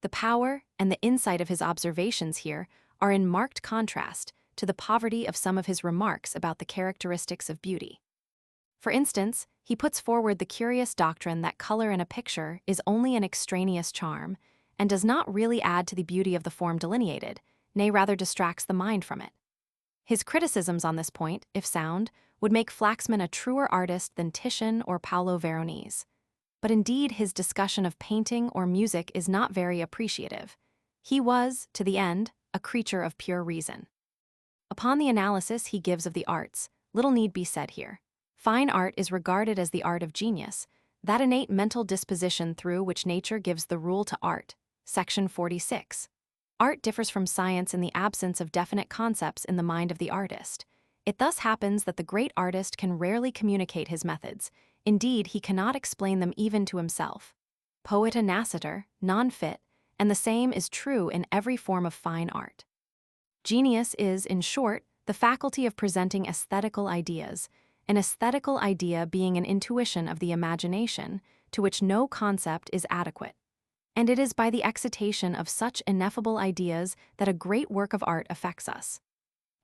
The power and the insight of his observations here are in marked contrast to the poverty of some of his remarks about the characteristics of beauty. For instance, he puts forward the curious doctrine that color in a picture is only an extraneous charm and does not really add to the beauty of the form delineated, nay, rather distracts the mind from it. His criticisms on this point, if sound, would make Flaxman a truer artist than Titian or Paolo Veronese. But indeed, his discussion of painting or music is not very appreciative. He was, to the end, a creature of pure reason. Upon the analysis he gives of the arts, little need be said here. Fine art is regarded as the art of genius, that innate mental disposition through which nature gives the rule to art. Section 46. Art differs from science in the absence of definite concepts in the mind of the artist. It thus happens that the great artist can rarely communicate his methods. Indeed, he cannot explain them even to himself. Poeta nascitur, non fit, and the same is true in every form of fine art. Genius is, in short, the faculty of presenting aesthetical ideas, an aesthetical idea being an intuition of the imagination to which no concept is adequate. And it is by the excitation of such ineffable ideas that a great work of art affects us.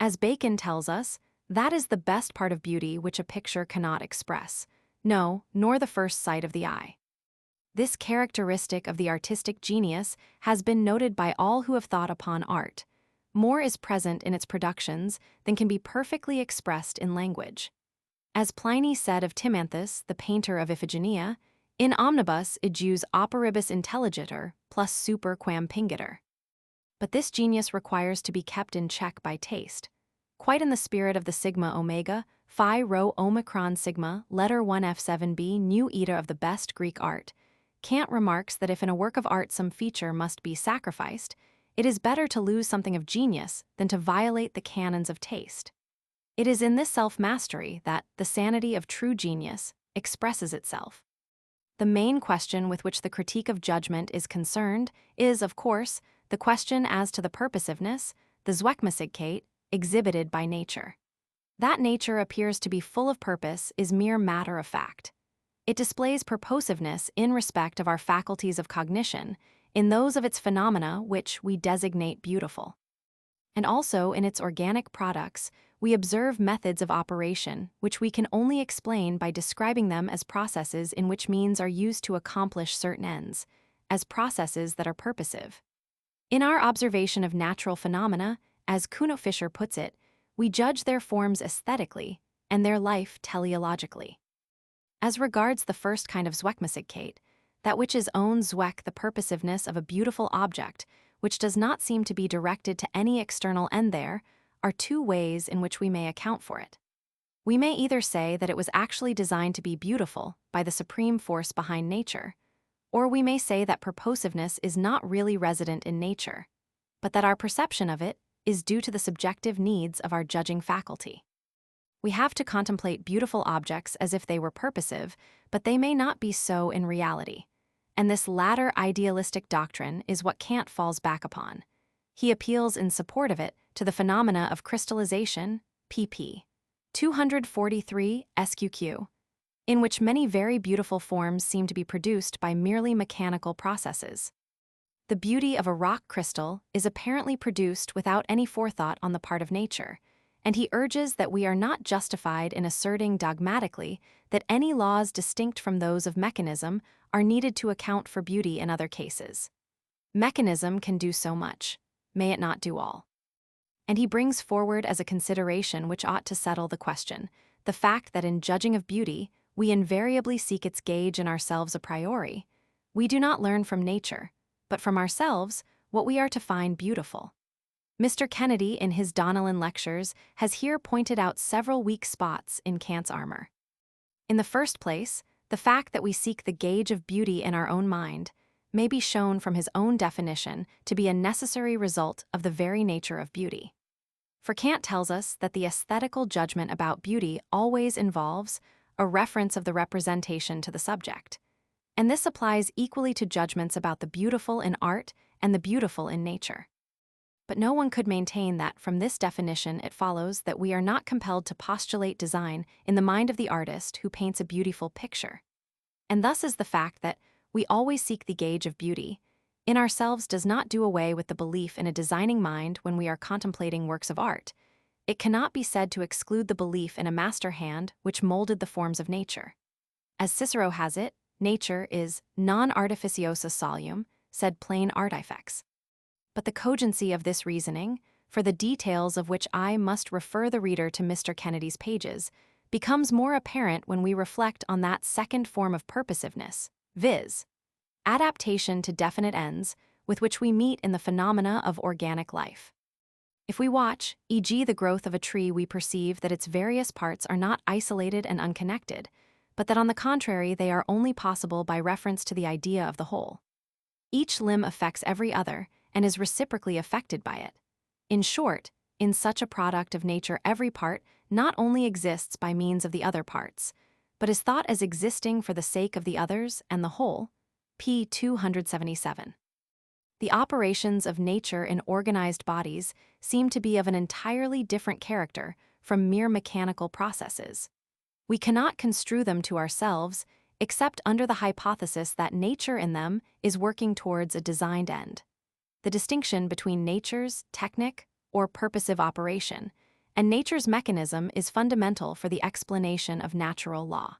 As Bacon tells us, that is the best part of beauty which a picture cannot express, no, nor the first sight of the eye. This characteristic of the artistic genius has been noted by all who have thought upon art. More is present in its productions than can be perfectly expressed in language. As Pliny said of Timanthus, the painter of Iphigenia, in omnibus ejus operibus intelligitur plus super quam pingitur. But this genius requires to be kept in check by taste. Quite in the spirit of the sigma omega, phi rho omicron sigma, letter 1f7b, new eta of the best Greek art, Kant remarks that if in a work of art some feature must be sacrificed, it is better to lose something of genius than to violate the canons of taste. It is in this self-mastery that the sanity of true genius expresses itself. The main question with which the critique of judgment is concerned is, of course, the question as to the purposiveness, the Zweckmäßigkeit, exhibited by nature. That nature appears to be full of purpose is mere matter of fact. It displays purposiveness in respect of our faculties of cognition, in those of its phenomena which we designate beautiful. And also in its organic products, we observe methods of operation which we can only explain by describing them as processes in which means are used to accomplish certain ends, as processes that are purposive. In our observation of natural phenomena, as Kuno Fischer puts it, we judge their forms aesthetically and their life teleologically. As regards the first kind of Zweckmäßigkeit, that which is own Zweck, the purposiveness of a beautiful object, which does not seem to be directed to any external end, there are two ways in which we may account for it. We may either say that it was actually designed to be beautiful by the supreme force behind nature, or we may say that purposiveness is not really resident in nature, but that our perception of it is due to the subjective needs of our judging faculty. We have to contemplate beautiful objects as if they were purposive, but they may not be so in reality. And this latter idealistic doctrine is what Kant falls back upon. He appeals in support of it to the phenomena of crystallization, pp. 243 SQQ, in which many very beautiful forms seem to be produced by merely mechanical processes. The beauty of a rock crystal is apparently produced without any forethought on the part of nature, and he urges that we are not justified in asserting dogmatically that any laws distinct from those of mechanism are needed to account for beauty in other cases. Mechanism can do so much, may it not do all? And he brings forward as a consideration which ought to settle the question, the fact that in judging of beauty, we invariably seek its gauge in ourselves a priori. We do not learn from nature, but from ourselves what we are to find beautiful. Mr. Kennedy, in his Donnellan lectures, has here pointed out several weak spots in Kant's armor. In the first place, the fact that we seek the gauge of beauty in our own mind may be shown from his own definition to be a necessary result of the very nature of beauty. For Kant tells us that the aesthetical judgment about beauty always involves a reference of the representation to the subject, and this applies equally to judgments about the beautiful in art and the beautiful in nature. But no one could maintain that from this definition it follows that we are not compelled to postulate design in the mind of the artist who paints a beautiful picture. And thus is the fact that we always seek the gauge of beauty in ourselves does not do away with the belief in a designing mind when we are contemplating works of art. It cannot be said to exclude the belief in a master hand which molded the forms of nature. As Cicero has it, nature is non artificiosa solum, sed plain artifex. But the cogency of this reasoning, for the details of which I must refer the reader to Mr. Kennedy's pages, becomes more apparent when we reflect on that second form of purposiveness, viz., adaptation to definite ends with which we meet in the phenomena of organic life. If we watch, e.g., the growth of a tree, we perceive that its various parts are not isolated and unconnected, but that on the contrary they are only possible by reference to the idea of the whole. Each limb affects every other and is reciprocally affected by it. In short, in such a product of nature every part not only exists by means of the other parts, but is thought as existing for the sake of the others and the whole, p. 277. The operations of nature in organized bodies seem to be of an entirely different character from mere mechanical processes. We cannot construe them to ourselves except under the hypothesis that nature in them is working towards a designed end. The distinction between nature's technic or purposive operation and nature's mechanism is fundamental for the explanation of natural law.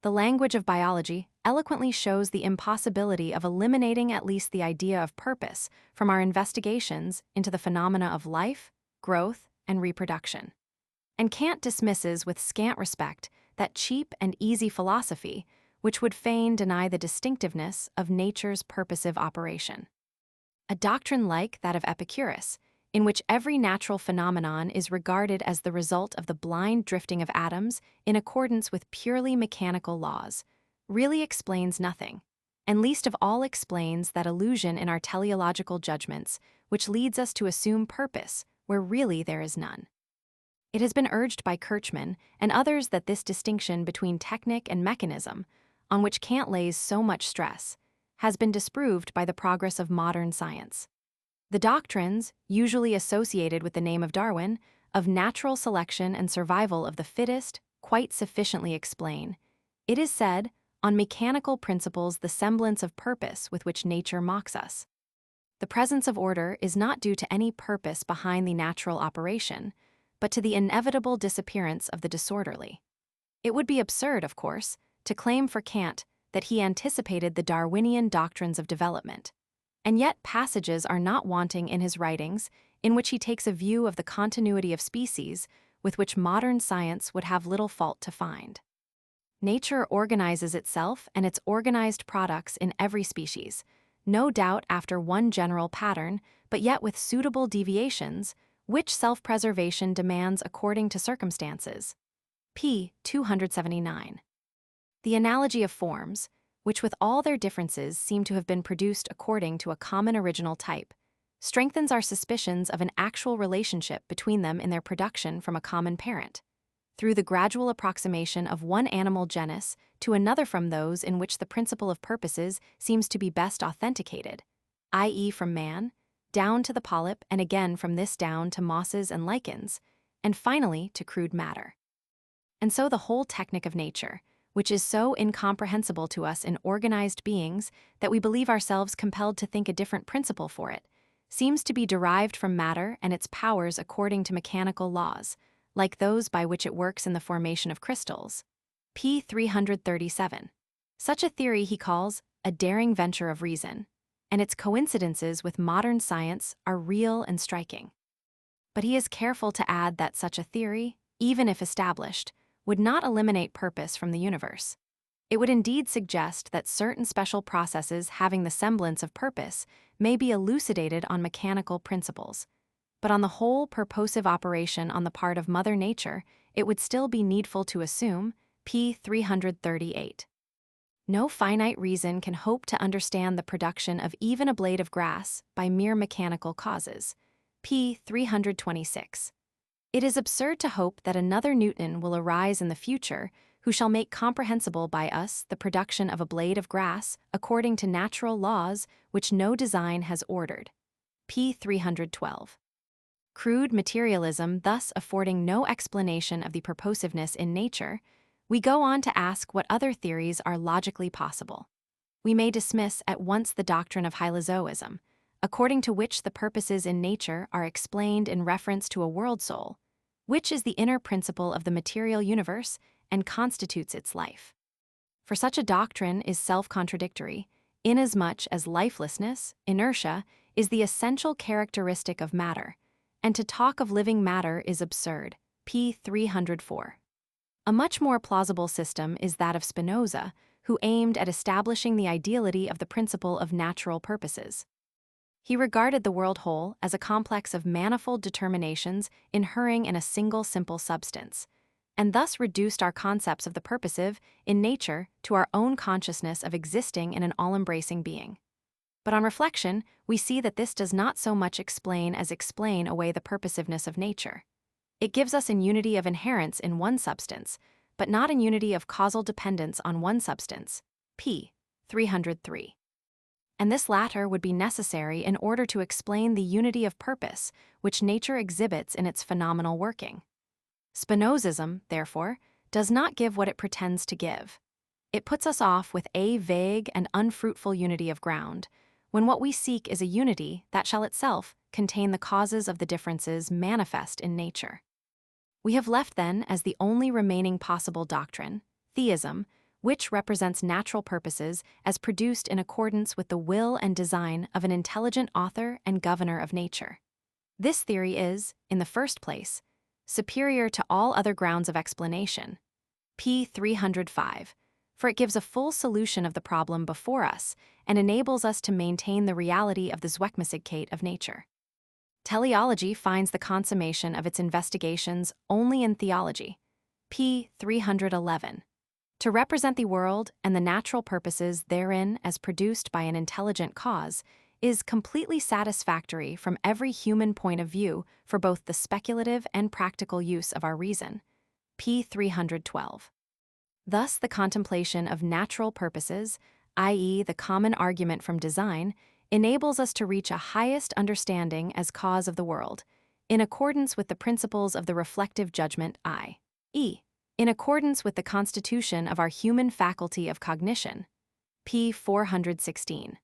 The language of biology eloquently shows the impossibility of eliminating at least the idea of purpose from our investigations into the phenomena of life, growth, and reproduction. And Kant dismisses with scant respect that cheap and easy philosophy which would fain deny the distinctiveness of nature's purposive operation. A doctrine like that of Epicurus, in which every natural phenomenon is regarded as the result of the blind drifting of atoms in accordance with purely mechanical laws, really explains nothing, and least of all explains that illusion in our teleological judgments which leads us to assume purpose where really there is none. It has been urged by Kirchmann and others that this distinction between technic and mechanism, on which Kant lays so much stress, has been disproved by the progress of modern science. The doctrines, usually associated with the name of Darwin, of natural selection and survival of the fittest, quite sufficiently explain, it is said, on mechanical principles the semblance of purpose with which nature mocks us. The presence of order is not due to any purpose behind the natural operation, but to the inevitable disappearance of the disorderly. It would be absurd, of course, to claim for Kant that he anticipated the Darwinian doctrines of development. And yet passages are not wanting in his writings in which he takes a view of the continuity of species with which modern science would have little fault to find. Nature organizes itself and its organized products in every species, no doubt after one general pattern, but yet with suitable deviations, which self-preservation demands according to circumstances. p. 279. The analogy of forms, which with all their differences seem to have been produced according to a common original type, strengthens our suspicions of an actual relationship between them in their production from a common parent. through the gradual approximation of one animal genus to another from those in which the principle of purposes seems to be best authenticated, i.e., from man, down to the polyp, and again from this down to mosses and lichens, and finally to crude matter. And so the whole technique of nature, which is so incomprehensible to us in organized beings that we believe ourselves compelled to think a different principle for it, seems to be derived from matter and its powers according to mechanical laws, like those by which it works in the formation of crystals. P. 337. Such a theory he calls a daring venture of reason, and its coincidences with modern science are real and striking. But he is careful to add that such a theory, even if established, would not eliminate purpose from the universe. It would indeed suggest that certain special processes having the semblance of purpose may be elucidated on mechanical principles. But on the whole purposive operation on the part of Mother Nature, it would still be needful to assume. P. 338. No finite reason can hope to understand the production of even a blade of grass by mere mechanical causes. P. 326. It is absurd to hope that another Newton will arise in the future who shall make comprehensible by us the production of a blade of grass according to natural laws which no design has ordered. P. 312. Crude materialism thus affording no explanation of the purposiveness in nature, we go on to ask what other theories are logically possible. We may dismiss at once the doctrine of hylozoism, according to which the purposes in nature are explained in reference to a world soul, which is the inner principle of the material universe and constitutes its life. For such a doctrine is self-contradictory, inasmuch as lifelessness, inertia, is the essential characteristic of matter, and to talk of living matter is absurd. P. 304. A much more plausible system is that of Spinoza, who aimed at establishing the ideality of the principle of natural purposes. He regarded the world whole as a complex of manifold determinations inhering in a single simple substance, and thus reduced our concepts of the purposive in nature to our own consciousness of existing in an all-embracing being. But on reflection, we see that this does not so much explain as explain away the purposiveness of nature. It gives us an unity of inherence in one substance, but not an unity of causal dependence on one substance. P. 303. And this latter would be necessary in order to explain the unity of purpose which nature exhibits in its phenomenal working. Spinozism, therefore, does not give what it pretends to give. It puts us off with a vague and unfruitful unity of ground, when what we seek is a unity that shall itself contain the causes of the differences manifest in nature. We have left then as the only remaining possible doctrine, theism, which represents natural purposes as produced in accordance with the will and design of an intelligent author and governor of nature. This theory is, in the first place, superior to all other grounds of explanation. P. 305. For it gives a full solution of the problem before us and enables us to maintain the reality of the Zweckmäßigkeit of nature. Teleology finds the consummation of its investigations only in theology. P. 311. To represent the world and the natural purposes therein as produced by an intelligent cause is completely satisfactory from every human point of view for both the speculative and practical use of our reason. P. 312. Thus, the contemplation of natural purposes, i.e., the common argument from design, enables us to reach a highest understanding as cause of the world, in accordance with the principles of the reflective judgment i.e., in accordance with the constitution of our human faculty of cognition. P. 416.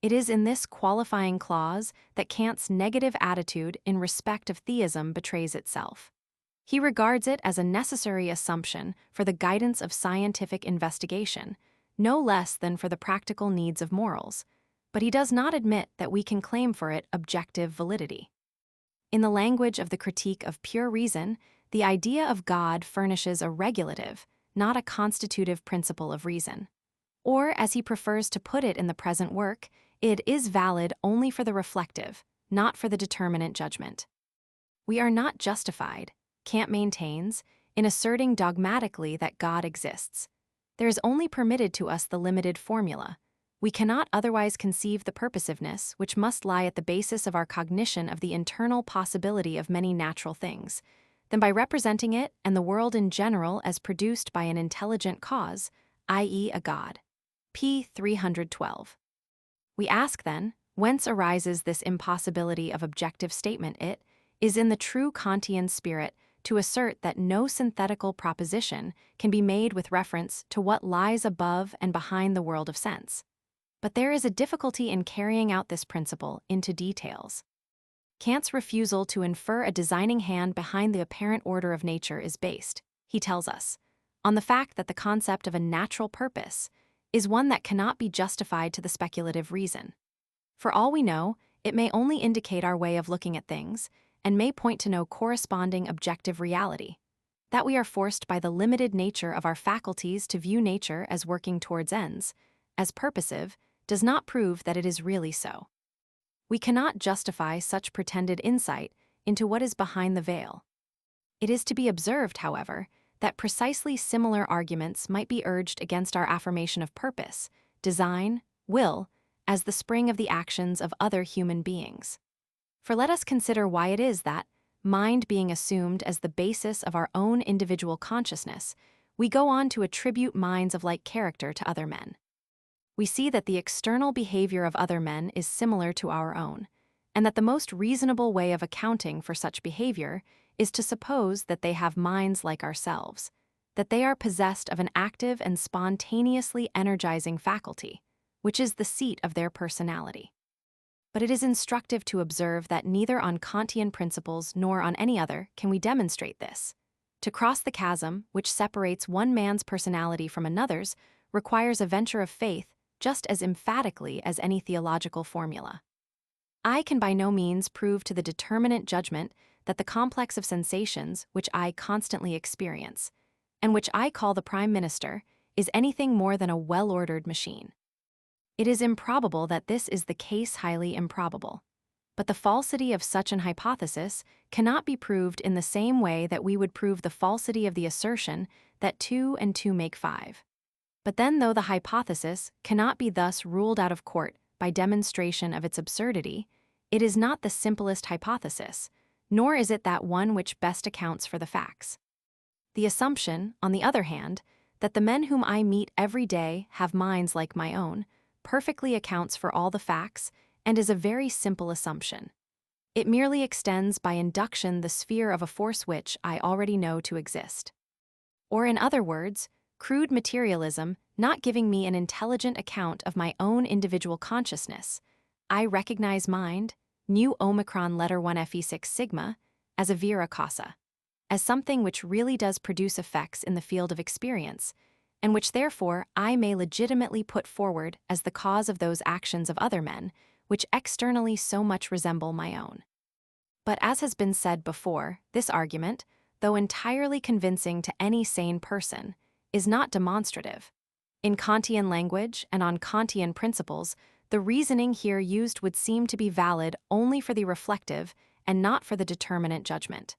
It is in this qualifying clause that Kant's negative attitude in respect of theism betrays itself. He regards it as a necessary assumption for the guidance of scientific investigation, no less than for the practical needs of morals, but he does not admit that we can claim for it objective validity. In the language of the critique of pure reason, the idea of God furnishes a regulative, not a constitutive principle of reason. Or, as he prefers to put it in the present work, it is valid only for the reflective, not for the determinate judgment. We are not justified, Kant maintains, in asserting dogmatically that God exists. There is only permitted to us the limited formula. We cannot otherwise conceive the purposiveness which must lie at the basis of our cognition of the internal possibility of many natural things, than by representing it and the world in general as produced by an intelligent cause, i.e., a God. p. 312. We ask then, whence arises this impossibility of objective statement? It is in the true Kantian spirit to assert that no synthetical proposition can be made with reference to what lies above and behind the world of sense. But there is a difficulty in carrying out this principle into details. Kant's refusal to infer a designing hand behind the apparent order of nature is based, he tells us, on the fact that the concept of a natural purpose is one that cannot be justified to the speculative reason. For all we know, it may only indicate our way of looking at things, and may point to no corresponding objective reality. That we are forced by the limited nature of our faculties to view nature as working towards ends, as purposive, does not prove that it is really so. We cannot justify such pretended insight into what is behind the veil. It is to be observed, however, that precisely similar arguments might be urged against our affirmation of purpose, design, will, as the spring of the actions of other human beings. For let us consider why it is that, mind being assumed as the basis of our own individual consciousness, we go on to attribute minds of like character to other men. We see that the external behavior of other men is similar to our own, and that the most reasonable way of accounting for such behavior is to suppose that they have minds like ourselves, that they are possessed of an active and spontaneously energizing faculty, which is the seat of their personality. But it is instructive to observe that neither on Kantian principles nor on any other can we demonstrate this. To cross the chasm which separates one man's personality from another's requires a venture of faith just as emphatically as any theological formula. I can by no means prove to the determinate judgment that the complex of sensations which I constantly experience, and which I call the Prime Minister, is anything more than a well-ordered machine. It is improbable that this is the case, highly improbable. But the falsity of such an hypothesis cannot be proved in the same way that we would prove the falsity of the assertion that 2 and 2 make 5. But then, though the hypothesis cannot be thus ruled out of court by demonstration of its absurdity, it is not the simplest hypothesis, nor is it that one which best accounts for the facts. The assumption, on the other hand, that the men whom I meet every day have minds like my own, perfectly accounts for all the facts and is a very simple assumption. It merely extends by induction the sphere of a force which I already know to exist. Or in other words, crude materialism not giving me an intelligent account of my own individual consciousness, I recognize mind, nu omicron letter 1 Fe6 sigma, as a vera causa, as something which really does produce effects in the field of experience, and which therefore I may legitimately put forward as the cause of those actions of other men, which externally so much resemble my own. But as has been said before, this argument, though entirely convincing to any sane person, is not demonstrative. In Kantian language and on Kantian principles, the reasoning here used would seem to be valid only for the reflective and not for the determinate judgment.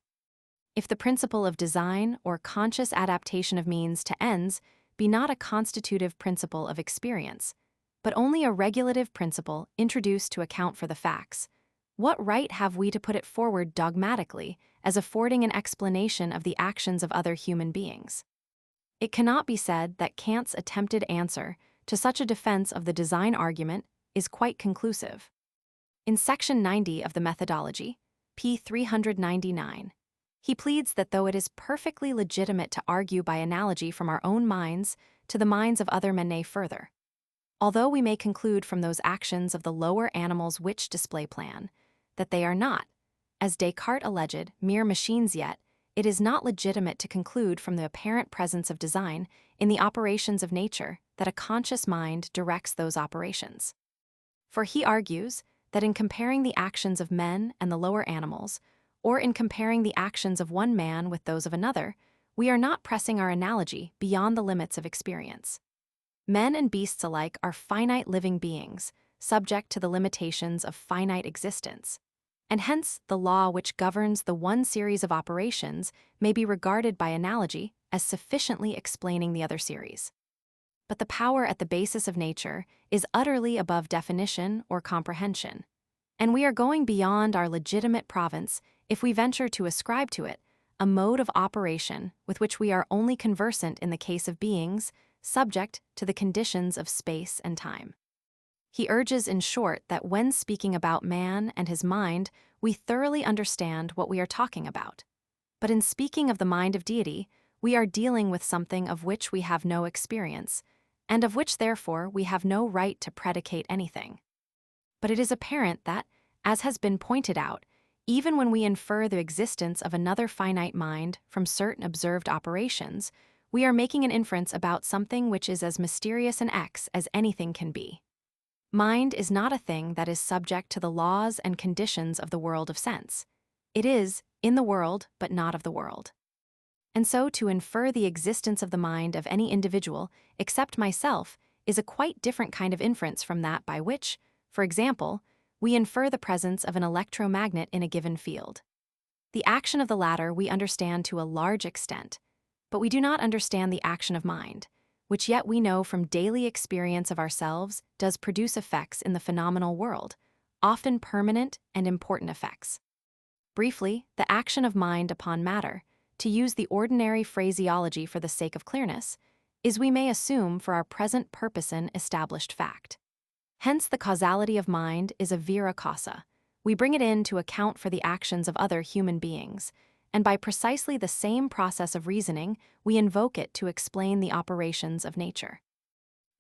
If the principle of design or conscious adaptation of means to ends be not a constitutive principle of experience, but only a regulative principle introduced to account for the facts, what right have we to put it forward dogmatically as affording an explanation of the actions of other human beings? It cannot be said that Kant's attempted answer to such a defense of the design argument is quite conclusive. In section 90 of the Methodology, p. 399, he pleads that though it is perfectly legitimate to argue by analogy from our own minds to the minds of other men, nay further, although we may conclude from those actions of the lower animals which display plan, that they are not, as Descartes alleged, mere machines, yet it is not legitimate to conclude from the apparent presence of design in the operations of nature that a conscious mind directs those operations. For he argues that in comparing the actions of men and the lower animals, or in comparing the actions of one man with those of another, we are not pressing our analogy beyond the limits of experience. Men and beasts alike are finite living beings, subject to the limitations of finite existence, and hence the law which governs the one series of operations may be regarded by analogy as sufficiently explaining the other series. But the power at the basis of nature is utterly above definition or comprehension, and we are going beyond our legitimate province if we venture to ascribe to it a mode of operation with which we are only conversant in the case of beings subject to the conditions of space and time. He urges, in short, that when speaking about man and his mind, we thoroughly understand what we are talking about. But in speaking of the mind of deity, we are dealing with something of which we have no experience, and of which, therefore, we have no right to predicate anything. But it is apparent that, as has been pointed out, even when we infer the existence of another finite mind from certain observed operations, we are making an inference about something which is as mysterious an X as anything can be. Mind is not a thing that is subject to the laws and conditions of the world of sense. It is in the world, but not of the world. And so to infer the existence of the mind of any individual, except myself, is a quite different kind of inference from that by which, for example, we infer the presence of an electromagnet in a given field. The action of the latter we understand to a large extent, but we do not understand the action of mind, which yet we know from daily experience of ourselves does produce effects in the phenomenal world, often permanent and important effects. Briefly, the action of mind upon matter, to use the ordinary phraseology for the sake of clearness, is, we may assume for our present purpose, an established fact. Hence the causality of mind is a vera causa. We bring it in to account for the actions of other human beings, and by precisely the same process of reasoning, we invoke it to explain the operations of nature.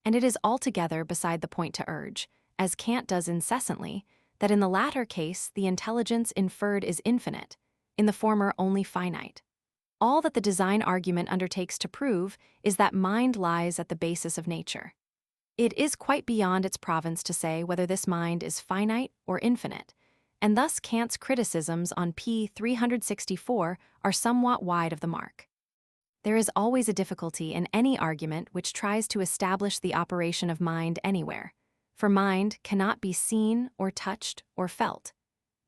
And it is altogether beside the point to urge, as Kant does incessantly, that in the latter case the intelligence inferred is infinite, in the former only finite. All that the design argument undertakes to prove is that mind lies at the basis of nature. It is quite beyond its province to say whether this mind is finite or infinite, and thus Kant's criticisms on p. 364 are somewhat wide of the mark. There is always a difficulty in any argument which tries to establish the operation of mind anywhere, for mind cannot be seen or touched or felt.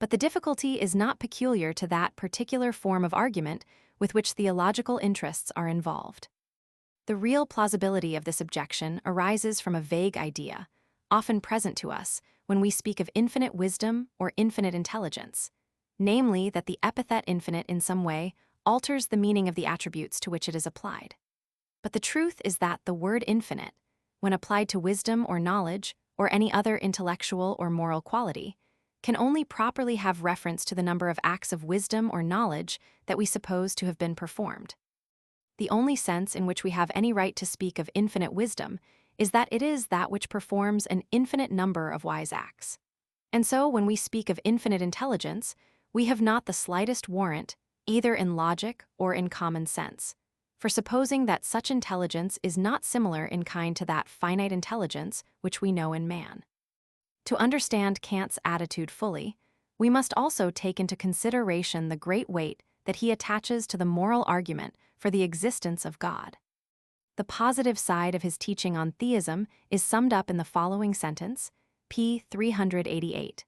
But the difficulty is not peculiar to that particular form of argument with which theological interests are involved. The real plausibility of this objection arises from a vague idea, often present to us, when we speak of infinite wisdom or infinite intelligence, namely that the epithet infinite in some way alters the meaning of the attributes to which it is applied. But the truth is that the word infinite, when applied to wisdom or knowledge or any other intellectual or moral quality, can only properly have reference to the number of acts of wisdom or knowledge that we suppose to have been performed. The only sense in which we have any right to speak of infinite wisdom is that it is that which performs an infinite number of wise acts. And so when we speak of infinite intelligence, we have not the slightest warrant, either in logic or in common sense, for supposing that such intelligence is not similar in kind to that finite intelligence which we know in man. To understand Kant's attitude fully, we must also take into consideration the great weight that he attaches to the moral argument for the existence of God. The positive side of his teaching on theism is summed up in the following sentence, p. 388.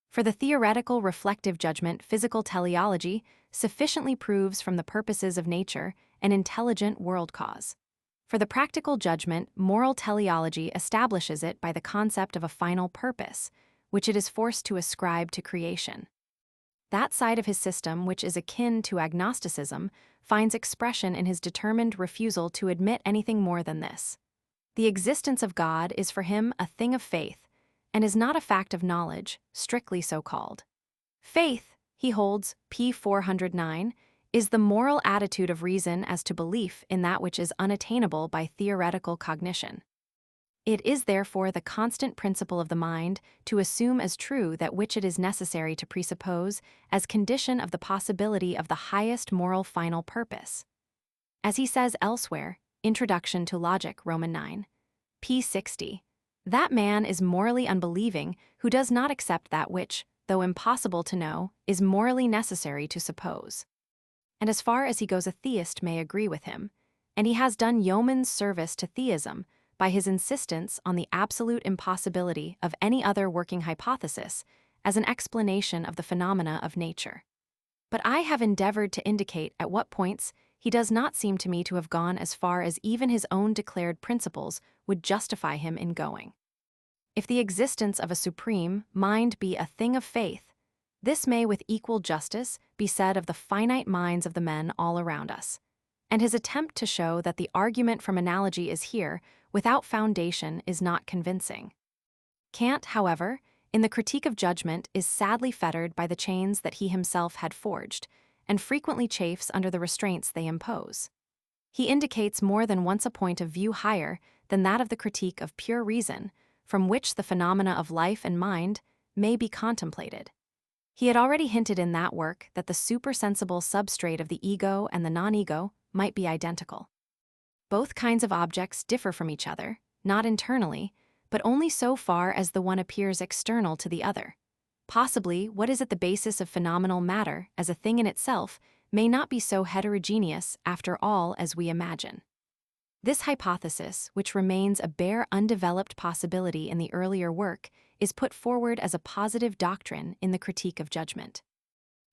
For the theoretical reflective judgment, physical teleology sufficiently proves from the purposes of nature an intelligent world cause. For the practical judgment, moral teleology establishes it by the concept of a final purpose, which it is forced to ascribe to creation. That side of his system, which is akin to agnosticism, finds expression in his determined refusal to admit anything more than this. The existence of God is for him a thing of faith, and is not a fact of knowledge, strictly so called. Faith, he holds, p. 409, is the moral attitude of reason as to belief in that which is unattainable by theoretical cognition. It is therefore the constant principle of the mind to assume as true that which it is necessary to presuppose as condition of the possibility of the highest moral final purpose. As he says elsewhere, Introduction to Logic, Roman 9, p. 60, that man is morally unbelieving who does not accept that which, though impossible to know, is morally necessary to suppose. And as far as he goes, a theist may agree with him, and he has done yeoman's service to theism by his insistence on the absolute impossibility of any other working hypothesis as an explanation of the phenomena of nature. But I have endeavored to indicate at what points he does not seem to me to have gone as far as even his own declared principles would justify him in going. If the existence of a supreme mind be a thing of faith, This may with equal justice be said of the finite minds of the men all around us. And his attempt to show that the argument from analogy is here, without foundation, is not convincing. Kant, however, in the Critique of Judgment, is sadly fettered by the chains that he himself had forged, and frequently chafes under the restraints they impose. He indicates more than once a point of view higher than that of the critique of pure reason, from which the phenomena of life and mind may be contemplated. He had already hinted in that work that the supersensible substrate of the ego and the non-ego might be identical. Both kinds of objects differ from each other, not internally, but only so far as the one appears external to the other. Possibly, what is at the basis of phenomenal matter as a thing in itself may not be so heterogeneous after all as we imagine. This hypothesis, which remains a bare undeveloped possibility in the earlier work, is put forward as a positive doctrine in the Critique of Judgment.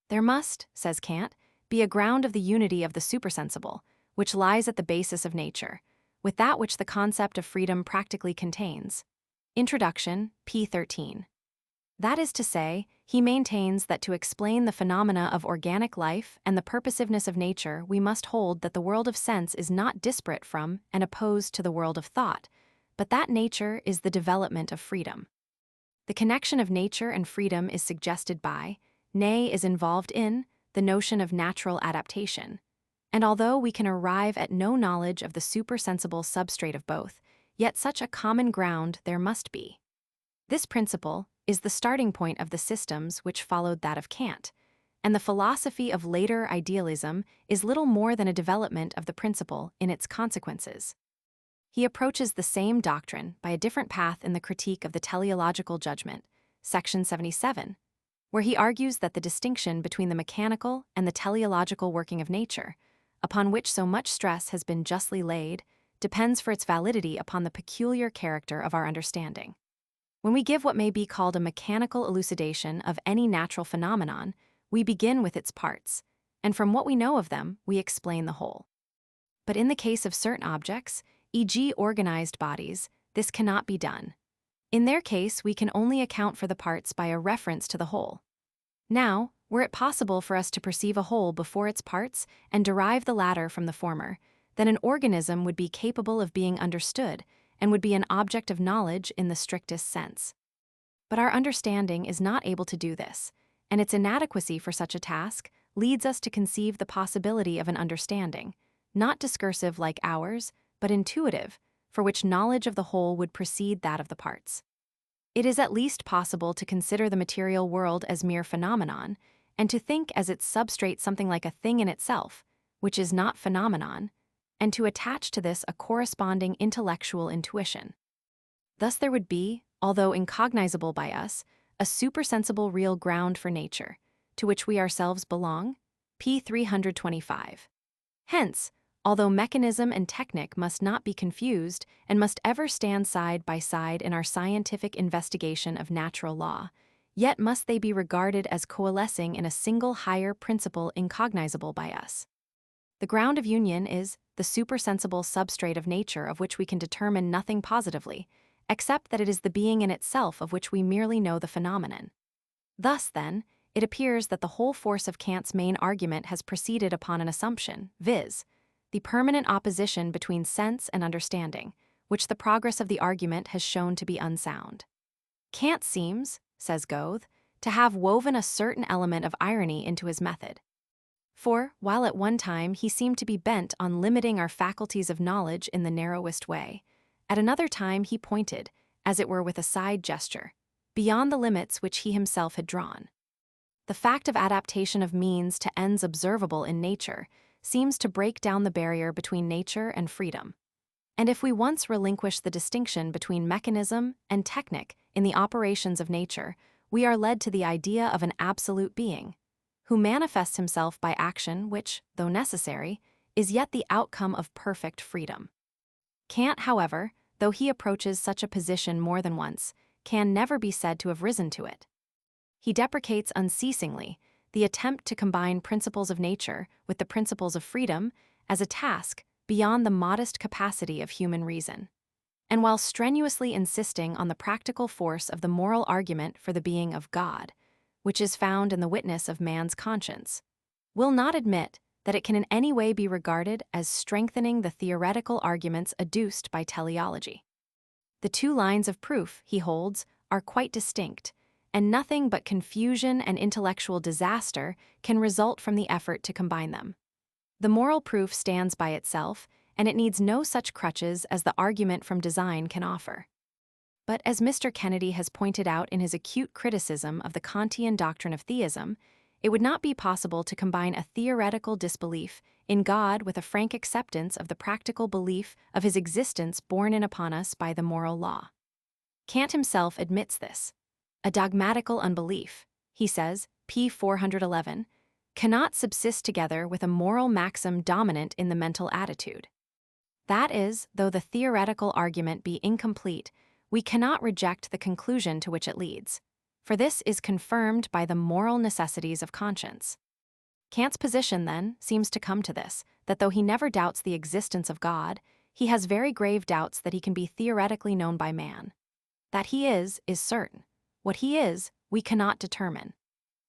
There must, says Kant, be a ground of the unity of the supersensible, which lies at the basis of nature, with that which the concept of freedom practically contains. Introduction, p. 13. That is to say, he maintains that to explain the phenomena of organic life and the purposiveness of nature, we must hold that the world of sense is not disparate from and opposed to the world of thought, but that nature is the development of freedom. The connection of nature and freedom is suggested by, nay, is involved in, the notion of natural adaptation. And although we can arrive at no knowledge of the supersensible substrate of both, yet such a common ground there must be. This principle is the starting point of the systems which followed that of Kant, and the philosophy of later idealism is little more than a development of the principle in its consequences. He approaches the same doctrine by a different path in the Critique of the Teleological Judgment, section 77, where he argues that the distinction between the mechanical and the teleological working of nature, upon which so much stress has been justly laid, depends for its validity upon the peculiar character of our understanding. When we give what may be called a mechanical elucidation of any natural phenomenon, we begin with its parts, and from what we know of them, we explain the whole. But in the case of certain objects, e.g. organized bodies, this cannot be done. In their case, we can only account for the parts by a reference to the whole. Now, were it possible for us to perceive a whole before its parts and derive the latter from the former, then an organism would be capable of being understood and would be an object of knowledge in the strictest sense. But our understanding is not able to do this, and its inadequacy for such a task leads us to conceive the possibility of an understanding, not discursive like ours, but intuitive, for which knowledge of the whole would precede that of the parts. It is at least possible to consider the material world as mere phenomenon, and to think as its substrate something like a thing in itself, which is not phenomenon, and to attach to this a corresponding intellectual intuition. Thus there would be, although incognizable by us, a supersensible real ground for nature, to which we ourselves belong, p. 325. Hence, although mechanism and technique must not be confused and must ever stand side by side in our scientific investigation of natural law, yet must they be regarded as coalescing in a single higher principle incognizable by us. The ground of union is the supersensible substrate of nature of which we can determine nothing positively, except that it is the being in itself of which we merely know the phenomenon. Thus, then, it appears that the whole force of Kant's main argument has proceeded upon an assumption, viz., the permanent opposition between sense and understanding, which the progress of the argument has shown to be unsound. Kant seems, says Goethe, to have woven a certain element of irony into his method. For, while at one time he seemed to be bent on limiting our faculties of knowledge in the narrowest way, at another time he pointed, as it were with a side gesture, beyond the limits which he himself had drawn. The fact of adaptation of means to ends observable in nature seems to break down the barrier between nature and freedom. And if we once relinquish the distinction between mechanism and technic in the operations of nature, we are led to the idea of an absolute being, who manifests himself by action which, though necessary, is yet the outcome of perfect freedom. Kant, however, though he approaches such a position more than once, can never be said to have risen to it. He deprecates unceasingly the attempt to combine principles of nature with the principles of freedom as a task beyond the modest capacity of human reason. And while strenuously insisting on the practical force of the moral argument for the being of God, which is found in the witness of man's conscience, will not admit that it can in any way be regarded as strengthening the theoretical arguments adduced by teleology. The two lines of proof, he holds, are quite distinct, and nothing but confusion and intellectual disaster can result from the effort to combine them. The moral proof stands by itself, and it needs no such crutches as the argument from design can offer. But as Mr. Kennedy has pointed out in his acute criticism of the Kantian doctrine of theism, it would not be possible to combine a theoretical disbelief in God with a frank acceptance of the practical belief of his existence borne in upon us by the moral law. Kant himself admits this. A dogmatical unbelief, he says, p. 411, cannot subsist together with a moral maxim dominant in the mental attitude. That is, though the theoretical argument be incomplete, we cannot reject the conclusion to which it leads, for this is confirmed by the moral necessities of conscience. Kant's position, then, seems to come to this, that though he never doubts the existence of God, he has very grave doubts that he can be theoretically known by man. That he is certain. What he is, we cannot determine.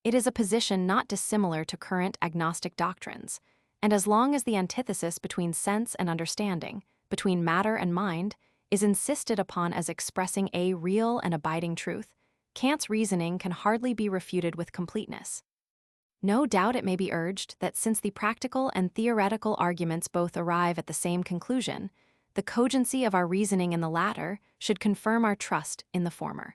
It is a position not dissimilar to current agnostic doctrines, and as long as the antithesis between sense and understanding, between matter and mind, is insisted upon as expressing a real and abiding truth, Kant's reasoning can hardly be refuted with completeness. No doubt it may be urged that since the practical and theoretical arguments both arrive at the same conclusion, the cogency of our reasoning in the latter should confirm our trust in the former.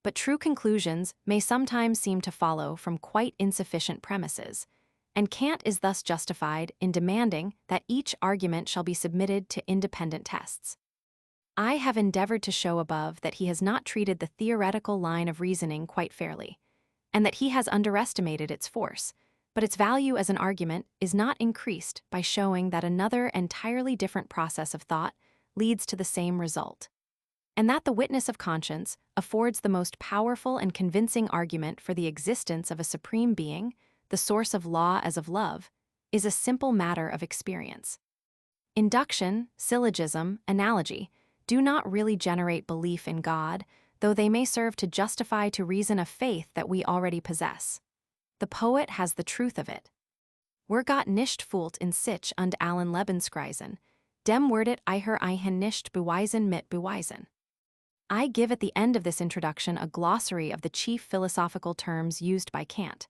But true conclusions may sometimes seem to follow from quite insufficient premises, and Kant is thus justified in demanding that each argument shall be submitted to independent tests. I have endeavored to show above that he has not treated the theoretical line of reasoning quite fairly, and that he has underestimated its force, but its value as an argument is not increased by showing that another entirely different process of thought leads to the same result, and that the witness of conscience affords the most powerful and convincing argument for the existence of a supreme being, the source of law as of love, is a simple matter of experience. Induction, syllogism, analogy do not really generate belief in God, though they may serve to justify to reason a faith that we already possess. The poet has the truth of it. "Wir Gott nicht fühlt in sich und allen Lebenskreisen, dem werdet ihr eigen nicht beweisen mit Beweisen." I give at the end of this introduction a glossary of the chief philosophical terms used by Kant.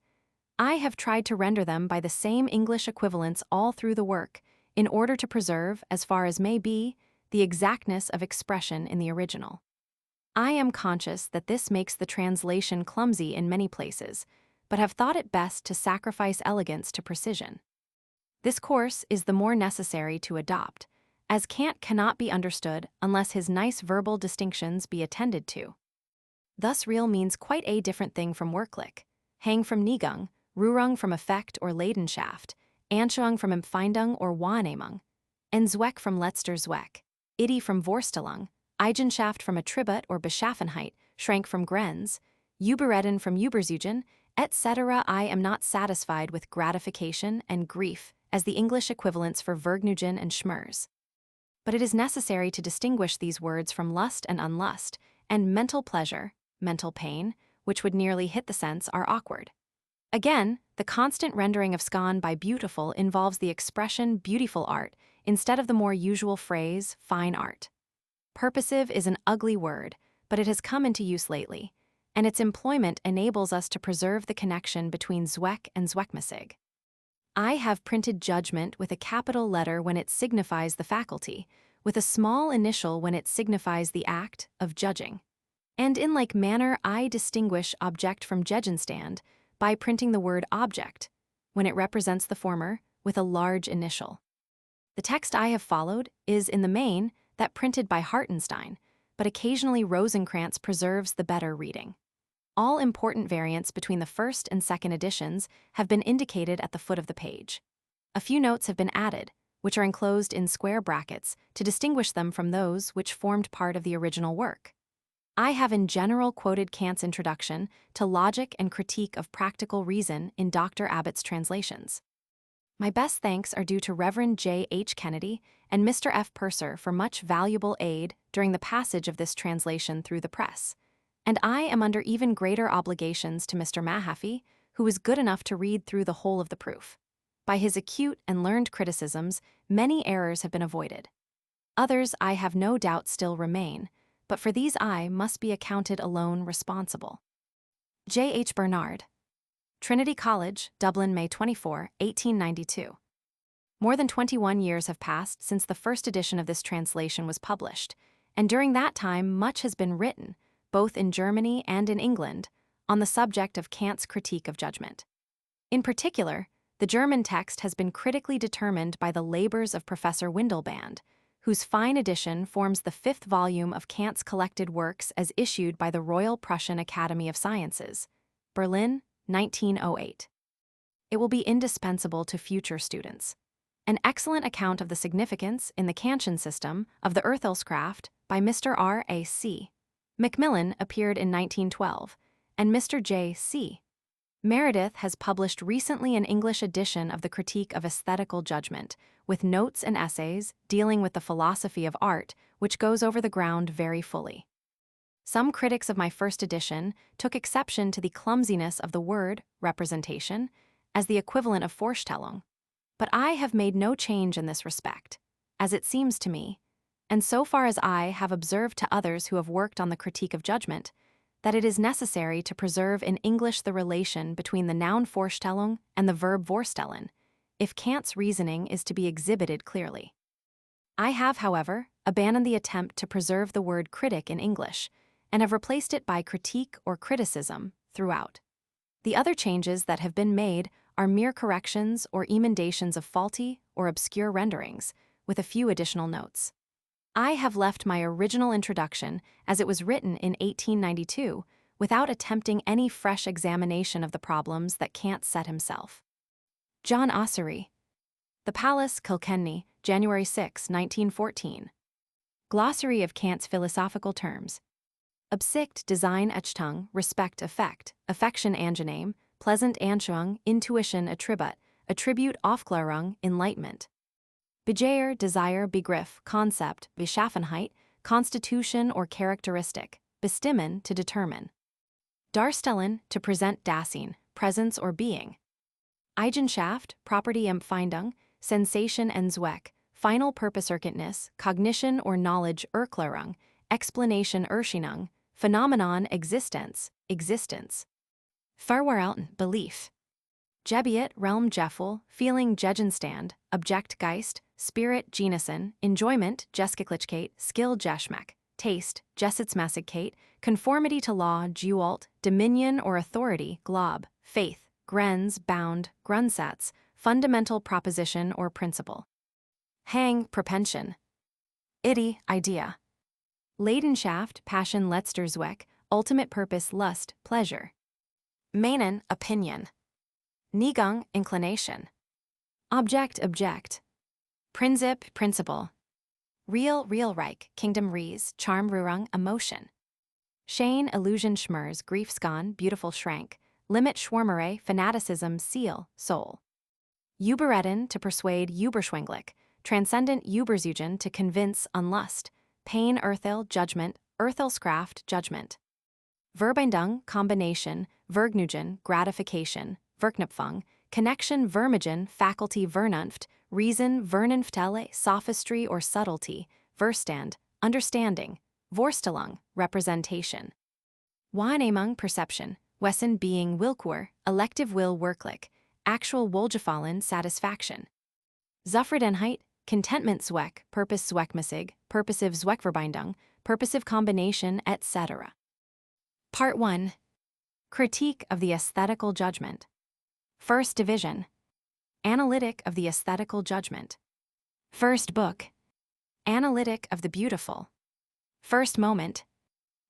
I have tried to render them by the same English equivalents all through the work, in order to preserve, as far as may be, the exactness of expression in the original. I am conscious that this makes the translation clumsy in many places, but have thought it best to sacrifice elegance to precision. This course is the more necessary to adopt, as Kant cannot be understood unless his nice verbal distinctions be attended to. Thus real means quite a different thing from wirklich, hang from Neigung, Rührung from Effekt or Leidenschaft, Anschauung from Empfindung or Wahrnehmung, and Zweck from letzter Zweck, Idee from Vorstellung, Eigenschaft from Attribut or Beschaffenheit, Schrank from Grenz, Überreden from Überzeugen, etc. I am not satisfied with gratification and grief as the English equivalents for Vergnügen and Schmerz. But it is necessary to distinguish these words from lust and unlust, and mental pleasure, mental pain, which would nearly hit the sense, are awkward. Again, the constant rendering of scan by beautiful involves the expression beautiful art instead of the more usual phrase fine art. Purposive is an ugly word, but it has come into use lately, and its employment enables us to preserve the connection between Zweck and Zweckmäßig. I have printed judgment with a capital letter when it signifies the faculty, with a small initial when it signifies the act of judging. And in like manner I distinguish object from Gegenstand by printing the word object, when it represents the former, with a large initial. The text I have followed is, in the main, that printed by Hartenstein, but occasionally Rosenkranz preserves the better reading. All important variants between the first and second editions have been indicated at the foot of the page. A few notes have been added, which are enclosed in square brackets to distinguish them from those which formed part of the original work. I have in general quoted Kant's introduction to Logic and Critique of Practical Reason in Dr. Abbott's translations. My best thanks are due to Reverend J. H. Kennedy and Mr. F. Purser for much valuable aid during the passage of this translation through the press. And I am under even greater obligations to Mr. Mahaffey, who was good enough to read through the whole of the proof. By his acute and learned criticisms, many errors have been avoided. Others, I have no doubt, still remain, but for these I must be accounted alone responsible. J. H. Bernard. Trinity College, Dublin, May 24, 1892. More than 21 years have passed since the first edition of this translation was published, and during that time much has been written, both in Germany and in England, on the subject of Kant's critique of judgment. In particular, the German text has been critically determined by the labors of Professor Windelband, whose fine edition forms the 5th volume of Kant's collected works as issued by the Royal Prussian Academy of Sciences, Berlin, 1908. It will be indispensable to future students. An excellent account of the significance, in the Kantian system, of the Urteilskraft by Mr. R. A. C. Macmillan appeared in 1912, and Mr. J. C. Meredith has published recently an English edition of the Critique of Aesthetical Judgment, with notes and essays dealing with the philosophy of art, which goes over the ground very fully. Some critics of my first edition took exception to the clumsiness of the word representation as the equivalent of Vorstellung, but I have made no change in this respect, as it seems to me, and so far as I have observed to others who have worked on the critique of judgment, that it is necessary to preserve in English the relation between the noun Vorstellung and the verb vorstellen, if Kant's reasoning is to be exhibited clearly. I have, however, abandoned the attempt to preserve the word critic in English, and have replaced it by critique or criticism throughout. The other changes that have been made are mere corrections or emendations of faulty or obscure renderings, with a few additional notes. I have left my original introduction as it was written in 1892, without attempting any fresh examination of the problems that Kant set himself. John Ossory. The Palace, Kilkenny, January 6, 1914. Glossary of Kant's philosophical terms. Absicht, Design, Achtung, Respect, Affect, Affection, Angenehm, Pleasant, Anschauung, Intuition, Attribute, Aufklärung, Enlightenment. Begehr, Desire, Begriff, Concept, Beschaffenheit, Constitution or Characteristic, Bestimmen, to determine. Darstellen, to present, Dasein, presence or being. Eigenschaft, Property, Empfindung, Sensation and Zweck, Final Purposerkenntnis, Cognition or Knowledge, Erklärung, Explanation, Erscheinung, Phenomenon, Existence, Existence. Verwahrhalten, Belief. Gebiet, Realm, Gefühl, Feeling, Gegenstand, Objekt, Geist, Spirit, Genussen, Enjoyment, Geschicklichkeit, Skill, Geschmack, Taste, Gesitzmäßigkeit, Conformity to Law, Gewalt, Dominion or Authority, Glob, Faith, Grenz, Bound, Grundsatz, Fundamental Proposition or Principle. Hang, Propension. Idee, Idea. Leidenschaft, Passion, Letzter Zweck, Ultimate Purpose, Lust, Pleasure. Meinen, Opinion. Neigung, Inclination. Object, Prinzip, Principle. Real, Realreich, Kingdom, Ries, Charm, Rührung, Emotion. Schein, Illusion, Schmerz, Grief, Scan, Beautiful, Schrank, Limit, Schwärmerei, Fanaticism, Seal, Soul. Überreden, to persuade, Überschwänglich, Transcendent, Überzeugen, to convince, Unlust, Pain, Urteil, Judgment, Urteilskraft, Judgment. Verbindung, combination, Vergnügen, gratification, Verknüpfung, connection, Vermigen, faculty, Vernunft, reason, Vernunftelle, sophistry or subtlety, Verstand, understanding, Vorstellung, representation. Wahrnehmung, perception, Wesen, being, Willkür, elective will, Wirklich, actual Wohlgefallen, satisfaction. Zufriedenheit, contentment, Zweck, Purpose, Zweckmäßig, purposive Zweckverbindung, purposive combination, etc. Part 1. Critique of the Aesthetical Judgment. First Division. Analytic of the Aesthetical Judgment. First Book. Analytic of the Beautiful. First Moment.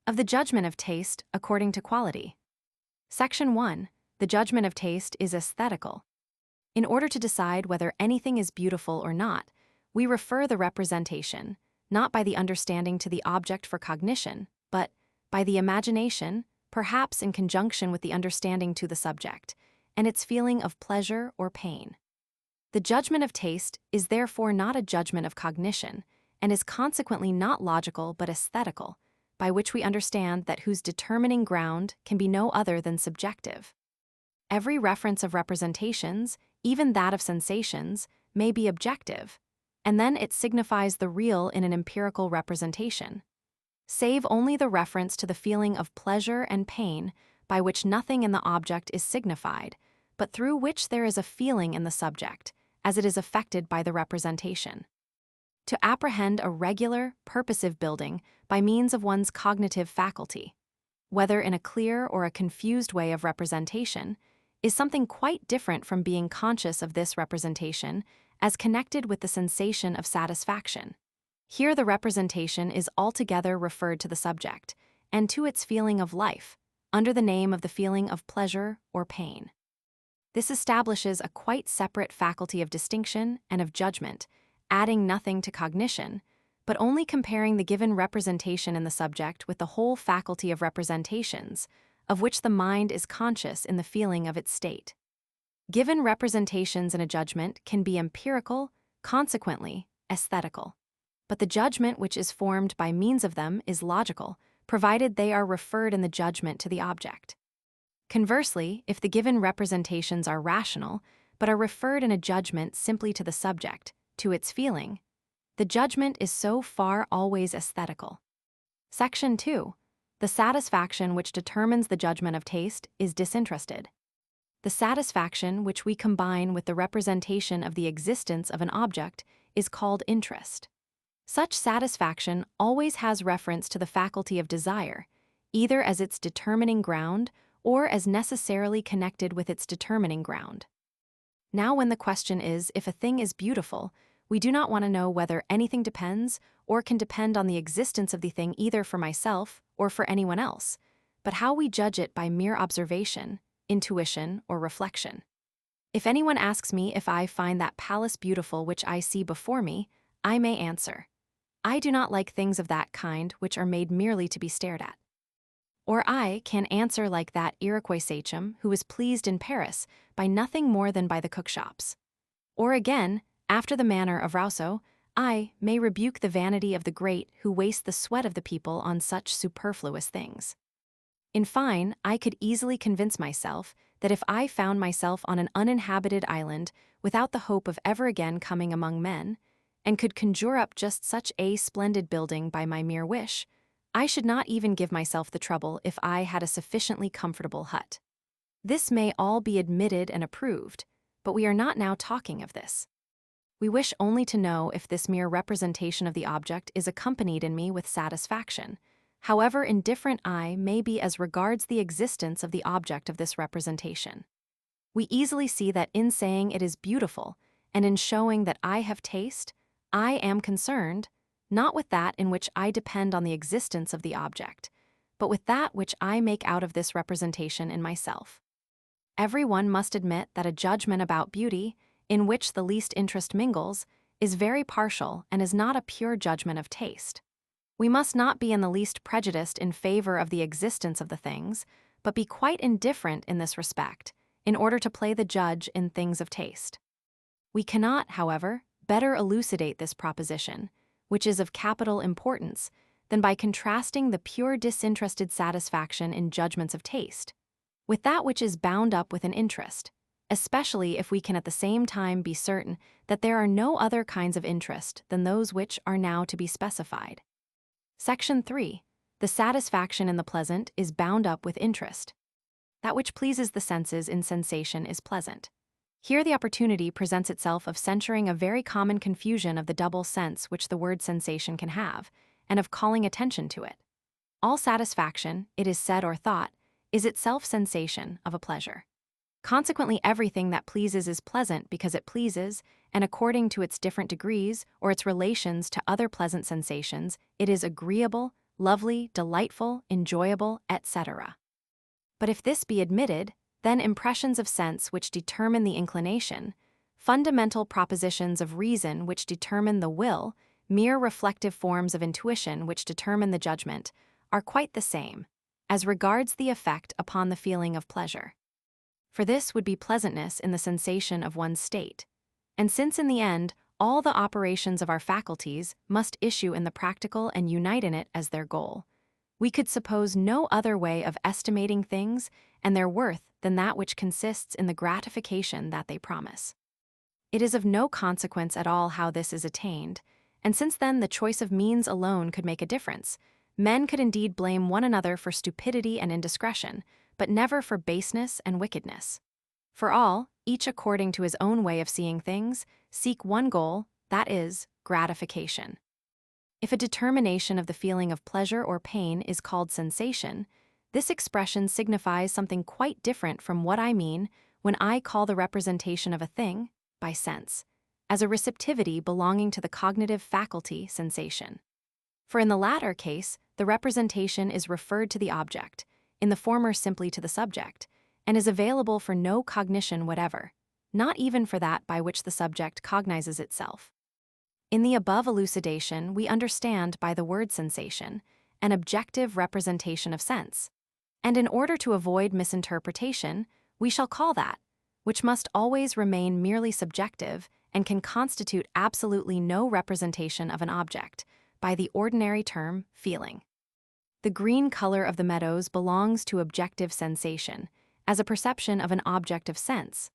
Of the Judgment of Taste according to Quality. Section 1. The judgment of taste is aesthetical. In order to decide whether anything is beautiful or not, we refer the representation, not by the understanding to the object for cognition, but by the imagination, perhaps in conjunction with the understanding to the subject, and its feeling of pleasure or pain. The judgment of taste is therefore not a judgment of cognition, and is consequently not logical but aesthetical, by which we understand that whose determining ground can be no other than subjective. Every reference of representations, even that of sensations, may be objective, and then it signifies the real in an empirical representation. Save only the reference to the feeling of pleasure and pain, by which nothing in the object is signified, but through which there is a feeling in the subject, as it is affected by the representation. To apprehend a regular, purposive building by means of one's cognitive faculty, whether in a clear or a confused way of representation, is something quite different from being conscious of this representation as connected with the sensation of satisfaction. Here the representation is altogether referred to the subject, and to its feeling of life, under the name of the feeling of pleasure or pain. This establishes a quite separate faculty of distinction and of judgment, adding nothing to cognition, but only comparing the given representation in the subject with the whole faculty of representations, of which the mind is conscious in the feeling of its state. Given representations in a judgment can be empirical, consequently, aesthetical. But the judgment which is formed by means of them is logical, provided they are referred in the judgment to the object. Conversely, if the given representations are rational, but are referred in a judgment simply to the subject, to its feeling, the judgment is so far always aesthetical. Section 2. The satisfaction which determines the judgment of taste is disinterested. The satisfaction which we combine with the representation of the existence of an object is called interest. Such satisfaction always has reference to the faculty of desire, either as its determining ground or as necessarily connected with its determining ground. Now, when the question is if a thing is beautiful, we do not want to know whether anything depends or can depend on the existence of the thing either for myself or for anyone else, but how we judge it by mere observation, intuition, or reflection. If anyone asks me if I find that palace beautiful which I see before me, I may answer, I do not like things of that kind which are made merely to be stared at. Or I can answer like that Iroquois sachem who was pleased in Paris by nothing more than by the cookshops. Or again, after the manner of Rousseau, I may rebuke the vanity of the great who waste the sweat of the people on such superfluous things. In fine, I could easily convince myself that if I found myself on an uninhabited island without the hope of ever again coming among men, and could conjure up just such a splendid building by my mere wish, I should not even give myself the trouble if I had a sufficiently comfortable hut. This may all be admitted and approved, but we are not now talking of this. We wish only to know if this mere representation of the object is accompanied in me with satisfaction, however indifferent I may be as regards the existence of the object of this representation. We easily see that in saying it is beautiful, and in showing that I have taste, I am concerned, not with that in which I depend on the existence of the object, but with that which I make out of this representation in myself. Every one must admit that a judgment about beauty, in which the least interest mingles, is very partial and is not a pure judgment of taste. We must not be in the least prejudiced in favor of the existence of the things, but be quite indifferent in this respect, in order to play the judge in things of taste. We cannot, however, better elucidate this proposition, which is of capital importance, than by contrasting the pure disinterested satisfaction in judgments of taste with that which is bound up with an interest, especially if we can at the same time be certain that there are no other kinds of interest than those which are now to be specified. Section 3. The satisfaction in the pleasant is bound up with interest. That which pleases the senses in sensation is pleasant. Here the opportunity presents itself of censuring a very common confusion of the double sense which the word sensation can have, and of calling attention to it. All satisfaction, it is said or thought, is itself sensation of a pleasure. Consequently, everything that pleases is pleasant because it pleases, and according to its different degrees or its relations to other pleasant sensations, it is agreeable, lovely, delightful, enjoyable, etc. But if this be admitted, then impressions of sense which determine the inclination, fundamental propositions of reason which determine the will, mere reflective forms of intuition which determine the judgment, are quite the same, as regards the effect upon the feeling of pleasure. For this would be pleasantness in the sensation of one's state. And since in the end, all the operations of our faculties must issue in the practical and unite in it as their goal, We could suppose no other way of estimating things and their worth than that which consists in the gratification that they promise. It is of no consequence at all how this is attained, and since then the choice of means alone could make a difference, men could indeed blame one another for stupidity and indiscretion, but never for baseness and wickedness. For all, each according to his own way of seeing things, seek one goal, that is, gratification. If a determination of the feeling of pleasure or pain is called sensation, this expression signifies something quite different from what I mean when I call the representation of a thing, by sense, as a receptivity belonging to the cognitive faculty sensation. For in the latter case, the representation is referred to the object, in the former simply to the subject, and is available for no cognition whatever, not even for that by which the subject cognizes itself. In the above elucidation, we understand by the word sensation an objective representation of sense, and in order to avoid misinterpretation, we shall call that, which must always remain merely subjective and can constitute absolutely no representation of an object, by the ordinary term feeling. The green color of the meadows belongs to objective sensation, as a perception of an object of sense.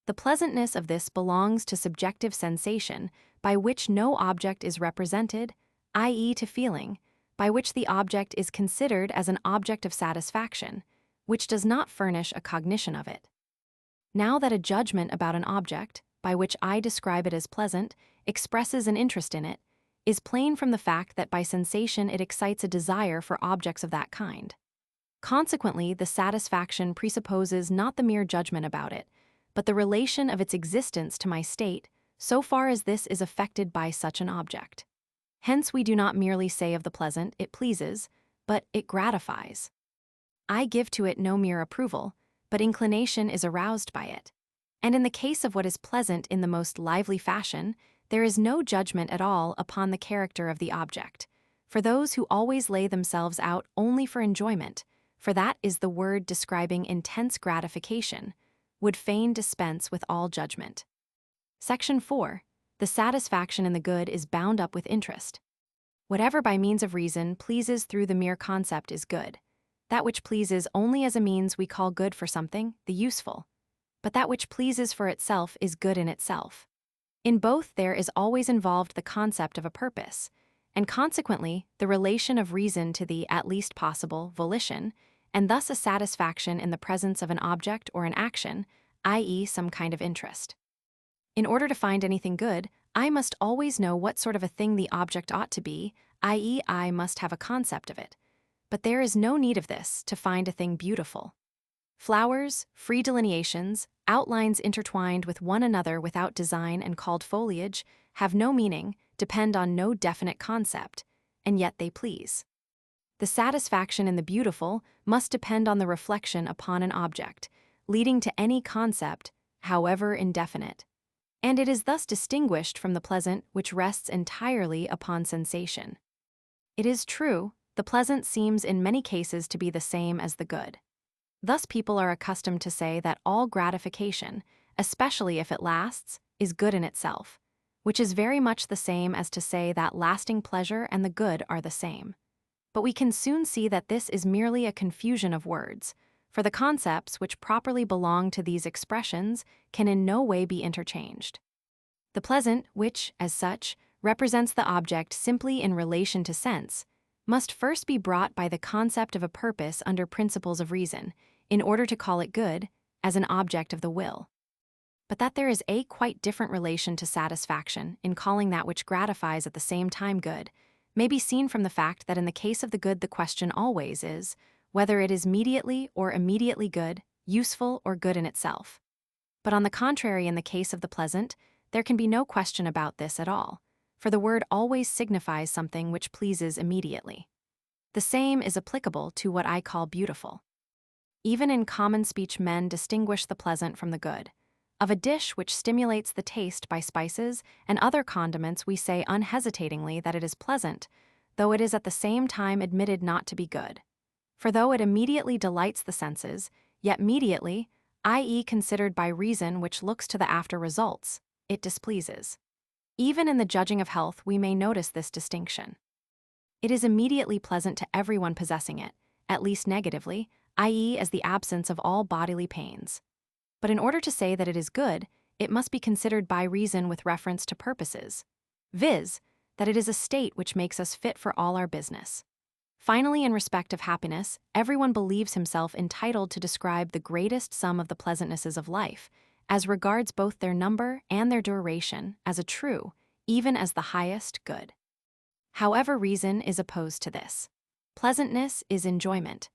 The pleasantness of this belongs to subjective sensation, by which no object is represented, i.e., to feeling, by which the object is considered as an object of satisfaction, which does not furnish a cognition of it. Now that a judgment about an object, by which I describe it as pleasant, expresses an interest in it, is plain from the fact that by sensation it excites a desire for objects of that kind. Consequently, the satisfaction presupposes not the mere judgment about it, but the relation of its existence to my state, so far as this is affected by such an object. Hence we do not merely say of the pleasant, it pleases, but it gratifies. I give to it no mere approval, but inclination is aroused by it. And in the case of what is pleasant in the most lively fashion, there is no judgment at all upon the character of the object. For those who always lay themselves out only for enjoyment, for that is the word describing intense gratification, would fain dispense with all judgment. Section 4. The satisfaction in the good is bound up with interest. Whatever by means of reason pleases through the mere concept is good. That which pleases only as a means we call good for something, the useful. But that which pleases for itself is good in itself. In both there is always involved the concept of a purpose, and consequently the relation of reason to the at least possible volition, and thus a satisfaction in the presence of an object or an action, i.e., some kind of interest. In order to find anything good, I must always know what sort of a thing the object ought to be, i.e., I must have a concept of it. But there is no need of this to find a thing beautiful. Flowers, free delineations, outlines intertwined with one another without design and called foliage, have no meaning, depend on no definite concept, and yet they please. The satisfaction in the beautiful must depend on the reflection upon an object, leading to any concept, however indefinite. And it is thus distinguished from the pleasant, which rests entirely upon sensation. It is true, the pleasant seems in many cases to be the same as the good. Thus people are accustomed to say that all gratification, especially if it lasts, is good in itself, which is very much the same as to say that lasting pleasure and the good are the same. But we can soon see that this is merely a confusion of words, for the concepts which properly belong to these expressions can in no way be interchanged. The pleasant, which, as such, represents the object simply in relation to sense, must first be brought by the concept of a purpose under principles of reason, in order to call it good, as an object of the will. But that there is a quite different relation to satisfaction in calling that which gratifies at the same time good, may be seen from the fact that in the case of the good the question always is, whether it is mediately or immediately good, useful or good in itself. But on the contrary, in the case of the pleasant, there can be no question about this at all, for the word always signifies something which pleases immediately. The same is applicable to what I call beautiful. Even in common speech men distinguish the pleasant from the good. Of a dish which stimulates the taste by spices and other condiments we say unhesitatingly that it is pleasant, though it is at the same time admitted not to be good. For though it immediately delights the senses, yet mediately, i.e. considered by reason which looks to the after results, it displeases. Even in the judging of health we may notice this distinction. It is immediately pleasant to everyone possessing it, at least negatively, i.e., as the absence of all bodily pains. But in order to say that it is good, it must be considered by reason with reference to purposes, viz., that it is a state which makes us fit for all our business. Finally, in respect of happiness, everyone believes himself entitled to describe the greatest sum of the pleasantnesses of life, as regards both their number and their duration, as a true, even as the highest, good. However, reason is opposed to this. Pleasantness is enjoyment,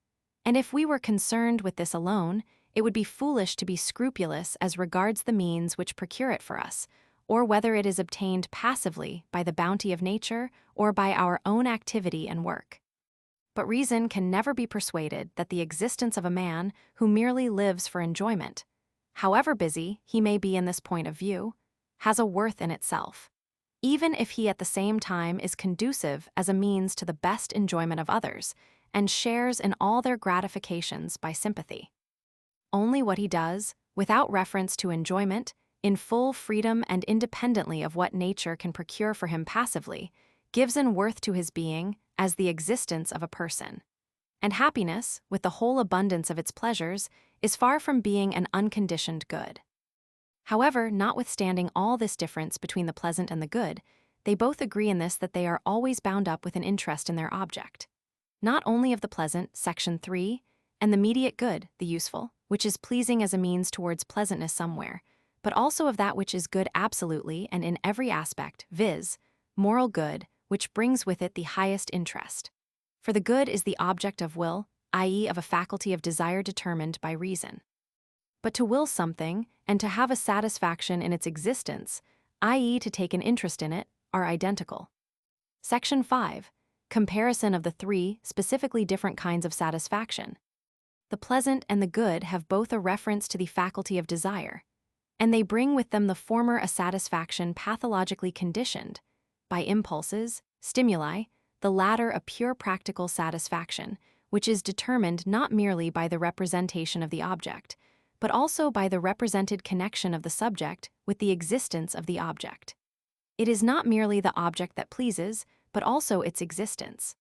and if we were concerned with this alone, it would be foolish to be scrupulous as regards the means which procure it for us, or whether it is obtained passively by the bounty of nature or by our own activity and work. But reason can never be persuaded that the existence of a man who merely lives for enjoyment, however busy he may be in this point of view, has a worth in itself, even if he at the same time is conducive as a means to the best enjoyment of others and shares in all their gratifications by sympathy. Only what he does, without reference to enjoyment, in full freedom and independently of what nature can procure for him passively, gives in worth to his being as the existence of a person. And happiness, with the whole abundance of its pleasures, is far from being an unconditioned good. However, notwithstanding all this difference between the pleasant and the good, they both agree in this that they are always bound up with an interest in their object. Not only of the pleasant, section 3, and the mediate good, the useful, which is pleasing as a means towards pleasantness somewhere, but also of that which is good absolutely and in every aspect, viz., moral good, which brings with it the highest interest. For the good is the object of will, i.e., of a faculty of desire determined by reason. But to will something, and to have a satisfaction in its existence, i.e., to take an interest in it, are identical. Section 5. Comparison of the three specifically different kinds of satisfaction. The pleasant and the good have both a reference to the faculty of desire, and they bring with them the former a satisfaction pathologically conditioned by impulses, stimuli, the latter a pure practical satisfaction, which is determined not merely by the representation of the object, but also by the represented connection of the subject with the existence of the object. It is not merely the object that pleases, but also its existence.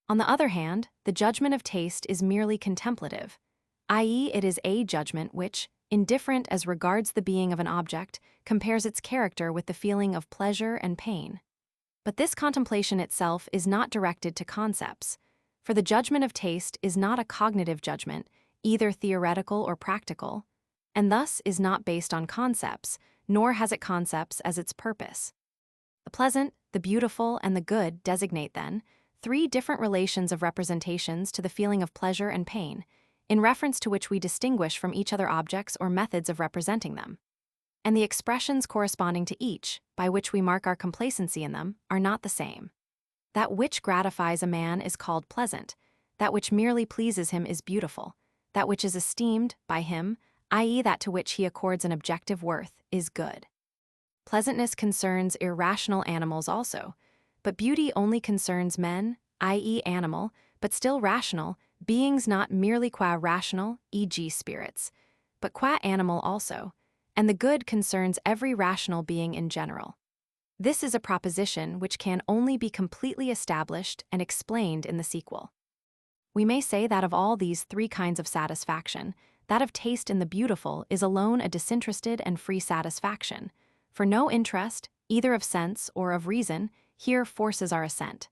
On the other hand, the judgment of taste is merely contemplative, i.e., it is a judgment which, indifferent as regards the being of an object, compares its character with the feeling of pleasure and pain. But this contemplation itself is not directed to concepts, for the judgment of taste is not a cognitive judgment, either theoretical or practical, and thus is not based on concepts, nor has it concepts as its purpose. The pleasant, the beautiful, and the good designate, then, three different relations of representations to the feeling of pleasure and pain, in reference to which we distinguish from each other objects or methods of representing them. And the expressions corresponding to each, by which we mark our complacency in them, are not the same. That which gratifies a man is called pleasant, that which merely pleases him is beautiful, that which is esteemed by him, i.e., that to which he accords an objective worth, is good. Pleasantness concerns irrational animals also, but beauty only concerns men, i.e., animal, but still rational, beings not merely qua rational, e.g. spirits, but qua animal also, and the good concerns every rational being in general. This is a proposition which can only be completely established and explained in the sequel. We may say that of all these three kinds of satisfaction, that of taste in the beautiful is alone a disinterested and free satisfaction, for no interest, either of sense or of reason, here forces our assent.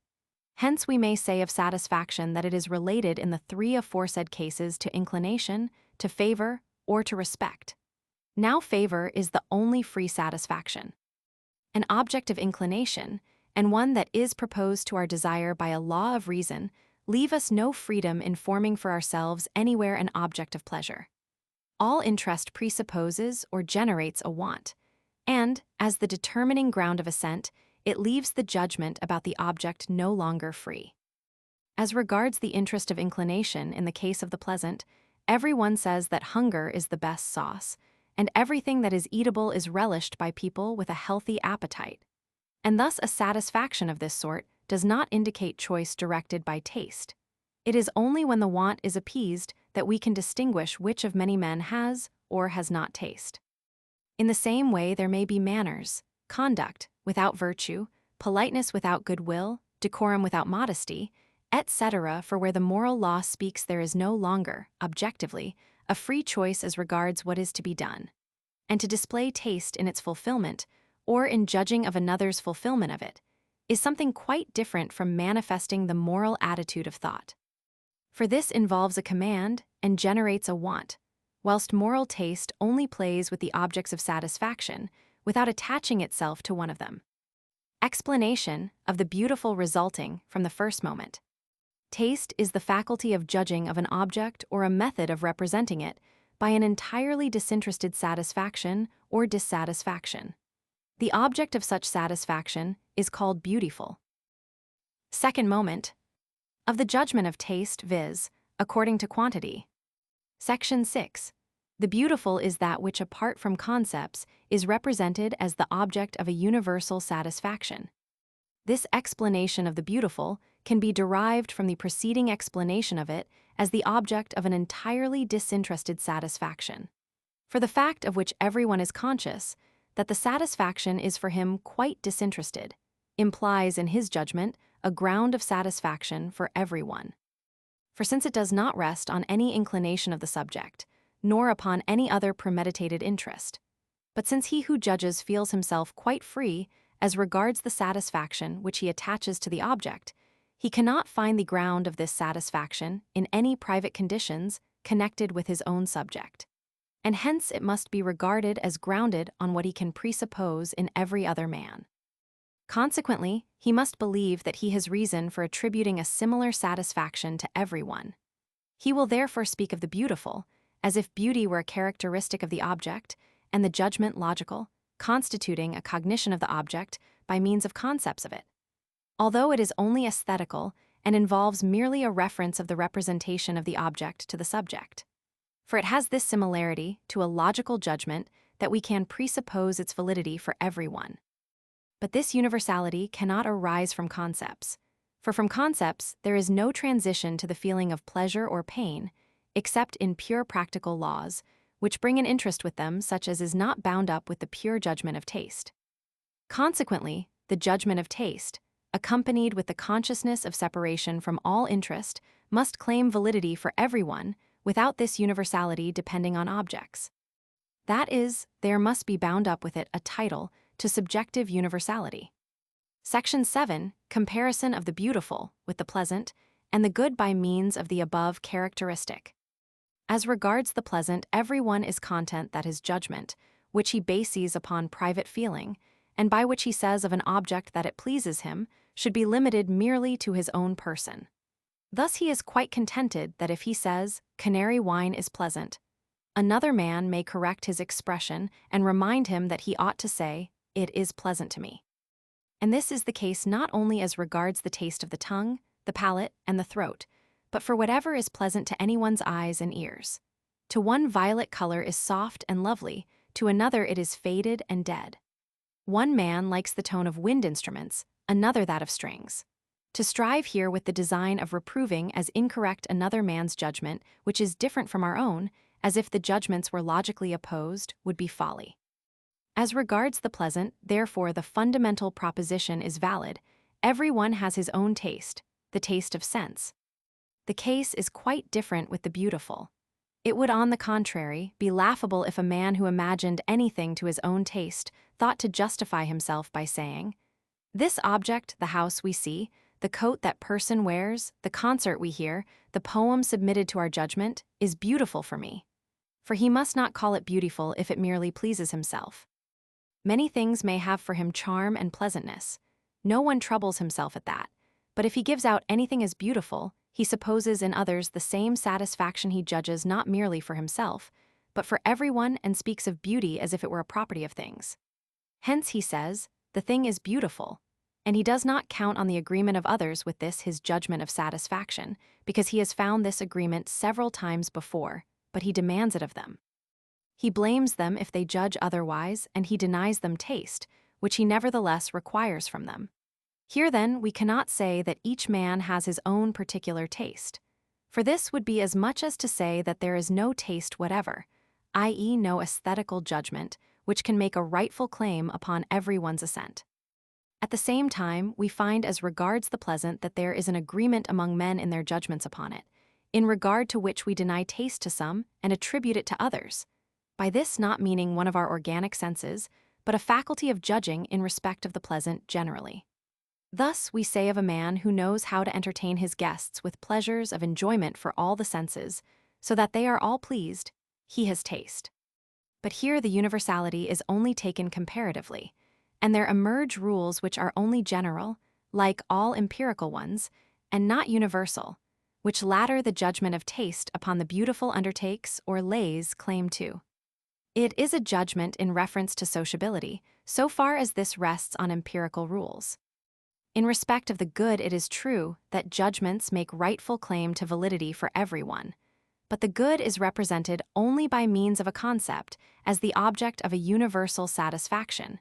Hence we may say of satisfaction that it is related in the three aforesaid cases to inclination, to favor, or to respect. Now favor is the only free satisfaction. An object of inclination, and one that is proposed to our desire by a law of reason, leave us no freedom in forming for ourselves anywhere an object of pleasure. All interest presupposes or generates a want, and, as the determining ground of assent, it leaves the judgment about the object no longer free. As regards the interest of inclination in the case of the pleasant, everyone says that hunger is the best sauce, and everything that is eatable is relished by people with a healthy appetite. And thus a satisfaction of this sort does not indicate choice directed by taste. It is only when the want is appeased that we can distinguish which of many men has or has not taste. In the same way, there may be manners, conduct without virtue, politeness without goodwill, decorum without modesty, etc., for where the moral law speaks there is no longer, objectively, a free choice as regards what is to be done. And to display taste in its fulfillment, or in judging of another's fulfillment of it, is something quite different from manifesting the moral attitude of thought. For this involves a command and generates a want, whilst moral taste only plays with the objects of satisfaction without attaching itself to one of them. Explanation of the beautiful resulting from the first moment. Taste is the faculty of judging of an object or a method of representing it by an entirely disinterested satisfaction or dissatisfaction. The object of such satisfaction is called beautiful. Second moment. Of the judgment of taste, viz., according to quantity. Section 6. The beautiful is that which, apart from concepts, is represented as the object of a universal satisfaction. This explanation of the beautiful can be derived from the preceding explanation of it as the object of an entirely disinterested satisfaction. For the fact of which everyone is conscious, that the satisfaction is for him quite disinterested, implies in his judgment a ground of satisfaction for everyone. For since it does not rest on any inclination of the subject, nor upon any other premeditated interest, but since he who judges feels himself quite free as regards the satisfaction which he attaches to the object, he cannot find the ground of this satisfaction in any private conditions connected with his own subject, and hence it must be regarded as grounded on what he can presuppose in every other man. Consequently, he must believe that he has reason for attributing a similar satisfaction to everyone. He will therefore speak of the beautiful, as if beauty were a characteristic of the object, and the judgment logical, constituting a cognition of the object by means of concepts of it. Although it is only aesthetical and involves merely a reference of the representation of the object to the subject. For it has this similarity to a logical judgment that we can presuppose its validity for everyone. But this universality cannot arise from concepts, for from concepts there is no transition to the feeling of pleasure or pain, except in pure practical laws, which bring an interest with them such as is not bound up with the pure judgment of taste. Consequently, the judgment of taste, accompanied with the consciousness of separation from all interest, must claim validity for everyone without this universality depending on objects. That is, there must be bound up with it a title to subjective universality. Section 7. Comparison of the beautiful with the pleasant and the good by means of the above characteristic. As regards the pleasant, everyone is content that his judgment, which he bases upon private feeling, and by which he says of an object that it pleases him, should be limited merely to his own person. Thus he is quite contented that if he says, "Canary wine is pleasant," another man may correct his expression and remind him that he ought to say, "It is pleasant to me." And this is the case not only as regards the taste of the tongue, the palate, and the throat, but for whatever is pleasant to anyone's eyes and ears. To one violet color is soft and lovely, to another it is faded and dead. One man likes the tone of wind instruments, another that of strings. To strive here with the design of reproving as incorrect another man's judgment, which is different from our own, as if the judgments were logically opposed, would be folly. As regards the pleasant, therefore the fundamental proposition is valid. Every one has his own taste, the taste of sense. The case is quite different with the beautiful. It would, on the contrary, be laughable if a man who imagined anything to his own taste thought to justify himself by saying, "This object, the house we see, the coat that person wears, the concert we hear, the poem submitted to our judgment, is beautiful for me." For he must not call it beautiful if it merely pleases himself. Many things may have for him charm and pleasantness. No one troubles himself at that. But if he gives out anything as beautiful, he supposes in others the same satisfaction he judges not merely for himself, but for everyone, and speaks of beauty as if it were a property of things. Hence he says, "The thing is beautiful," and he does not count on the agreement of others with this his judgment of satisfaction, because he has found this agreement several times before, but he demands it of them. He blames them if they judge otherwise, and he denies them taste, which he nevertheless requires from them. Here then we cannot say that each man has his own particular taste, for this would be as much as to say that there is no taste whatever, i.e. no aesthetical judgment, which can make a rightful claim upon everyone's assent. At the same time, we find as regards the pleasant that there is an agreement among men in their judgments upon it, in regard to which we deny taste to some and attribute it to others, by this not meaning one of our organic senses, but a faculty of judging in respect of the pleasant generally. Thus we say of a man who knows how to entertain his guests with pleasures of enjoyment for all the senses, so that they are all pleased, he has taste. But here the universality is only taken comparatively, and there emerge rules which are only general, like all empirical ones, and not universal, which latter the judgment of taste upon the beautiful undertakes or lays claim to. It is a judgment in reference to sociability, so far as this rests on empirical rules. In respect of the good, it is true that judgments make rightful claim to validity for everyone, but the good is represented only by means of a concept as the object of a universal satisfaction,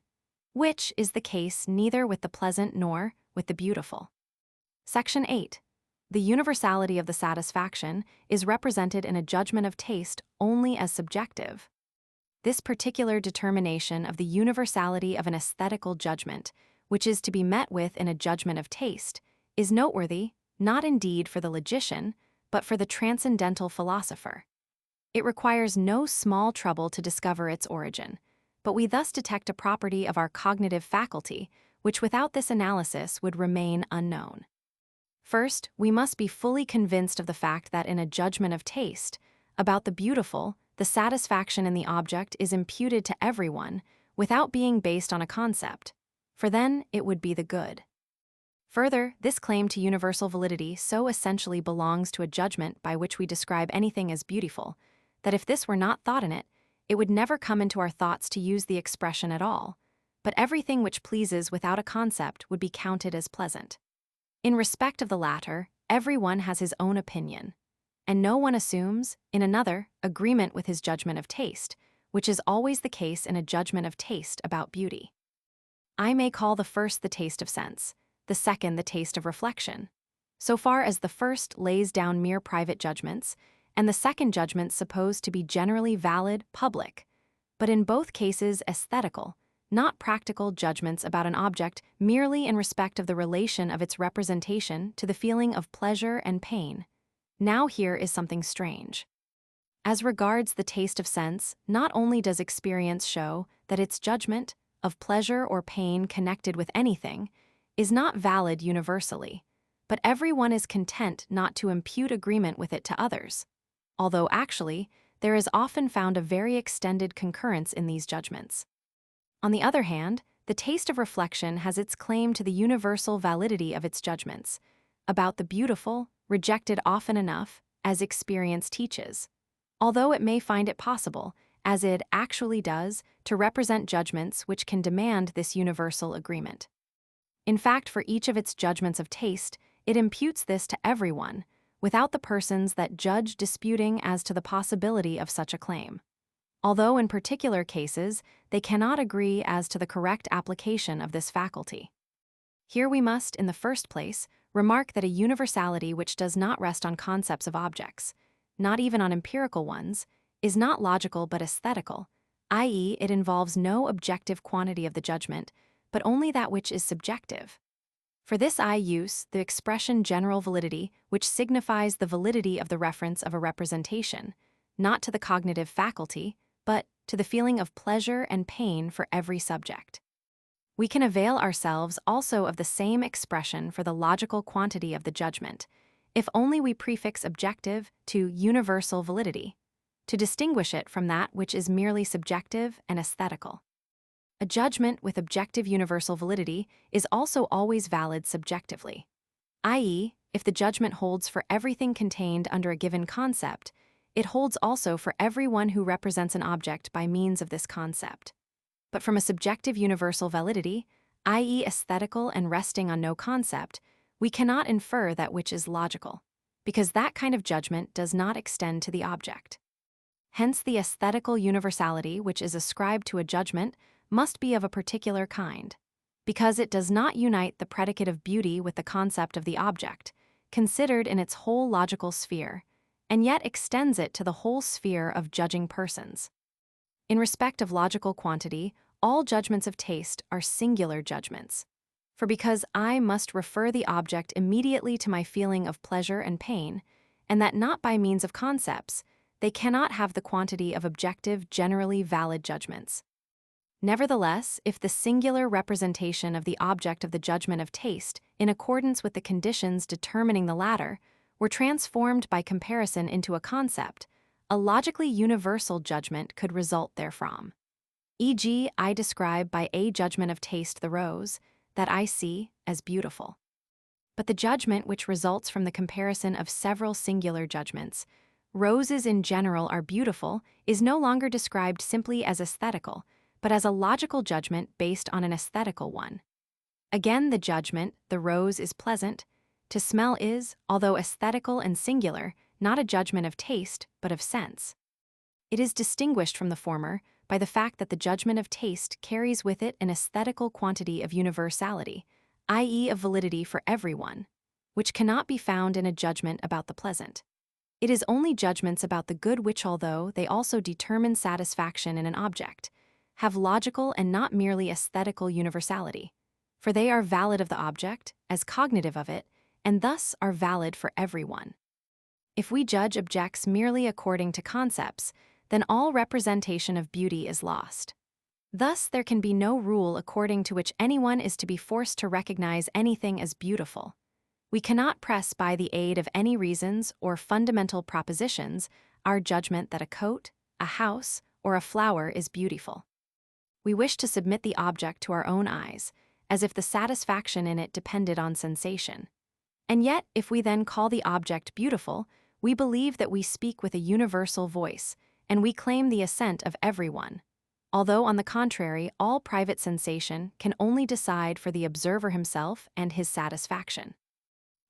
which is the case neither with the pleasant nor with the beautiful. Section 8. The universality of the satisfaction is represented in a judgment of taste only as subjective. This particular determination of the universality of an aesthetical judgment, which is to be met with in a judgment of taste, is noteworthy, not indeed for the logician, but for the transcendental philosopher. It requires no small trouble to discover its origin, but we thus detect a property of our cognitive faculty, which without this analysis would remain unknown. First, we must be fully convinced of the fact that in a judgment of taste, about the beautiful, the satisfaction in the object is imputed to everyone without being based on a concept, for then it would be the good. Further, this claim to universal validity so essentially belongs to a judgment by which we describe anything as beautiful, that if this were not thought in it, it would never come into our thoughts to use the expression at all, but everything which pleases without a concept would be counted as pleasant. In respect of the latter, everyone has his own opinion, and no one assumes, in another, agreement with his judgment of taste, which is always the case in a judgment of taste about beauty. I may call the first the taste of sense, the second the taste of reflection, so far as the first lays down mere private judgments, and the second judgment supposed to be generally valid, public, but in both cases aesthetical, not practical judgments about an object merely in respect of the relation of its representation to the feeling of pleasure and pain. Now here is something strange. As regards the taste of sense, not only does experience show that its judgment of pleasure or pain connected with anything is not valid universally, but everyone is content not to impute agreement with it to others, although actually there is often found a very extended concurrence in these judgments. On the other hand, the taste of reflection has its claim to the universal validity of its judgments, about the beautiful, rejected often enough, as experience teaches, although it may find it possible, as it actually does, to represent judgments which can demand this universal agreement. In fact, for each of its judgments of taste, it imputes this to everyone, without the persons that judge disputing as to the possibility of such a claim, although in particular cases they cannot agree as to the correct application of this faculty. Here we must, in the first place, remark that a universality which does not rest on concepts of objects, not even on empirical ones, is not logical but aesthetical, i.e., it involves no objective quantity of the judgment, but only that which is subjective. For this use, the expression general validity, which signifies the validity of the reference of a representation, not to the cognitive faculty, but to the feeling of pleasure and pain for every subject. We can avail ourselves also of the same expression for the logical quantity of the judgment, if only we prefix objective to universal validity, to distinguish it from that which is merely subjective and aesthetical. A judgment with objective universal validity is also always valid subjectively, i.e., if the judgment holds for everything contained under a given concept, it holds also for everyone who represents an object by means of this concept. But from a subjective universal validity, i.e., aesthetical and resting on no concept, we cannot infer that which is logical, because that kind of judgment does not extend to the object. Hence, the aesthetical universality which is ascribed to a judgment must be of a particular kind, because it does not unite the predicate of beauty with the concept of the object, considered in its whole logical sphere, and yet extends it to the whole sphere of judging persons. In respect of logical quantity, all judgments of taste are singular judgments, For because I must refer the object immediately to my feeling of pleasure and pain, and that not by means of concepts, they cannot have the quantity of objective, generally valid judgments. Nevertheless, if the singular representation of the object of the judgment of taste, in accordance with the conditions determining the latter, were transformed by comparison into a concept, a logically universal judgment could result therefrom. E.g., I describe by a judgment of taste the rose, that I see, as beautiful. But the judgment which results from the comparison of several singular judgments, roses in general are beautiful, is no longer described simply as aesthetical, but as a logical judgment based on an aesthetical one. Again, the judgment, the rose is pleasant, to smell is, although aesthetical and singular, not a judgment of taste, but of sense. It is distinguished from the former by the fact that the judgment of taste carries with it an aesthetical quantity of universality, i.e., of validity for everyone, which cannot be found in a judgment about the pleasant. It is only judgments about the good which, although they also determine satisfaction in an object, have logical and not merely aesthetical universality, for they are valid of the object, as cognitive of it, and thus are valid for everyone. If we judge objects merely according to concepts, then all representation of beauty is lost. Thus, there can be no rule according to which anyone is to be forced to recognize anything as beautiful. We cannot press by the aid of any reasons or fundamental propositions our judgment that a coat, a house, or a flower is beautiful. We wish to submit the object to our own eyes, as if the satisfaction in it depended on sensation. And yet, if we then call the object beautiful, we believe that we speak with a universal voice, and we claim the assent of everyone, although on the contrary, all private sensation can only decide for the observer himself and his satisfaction.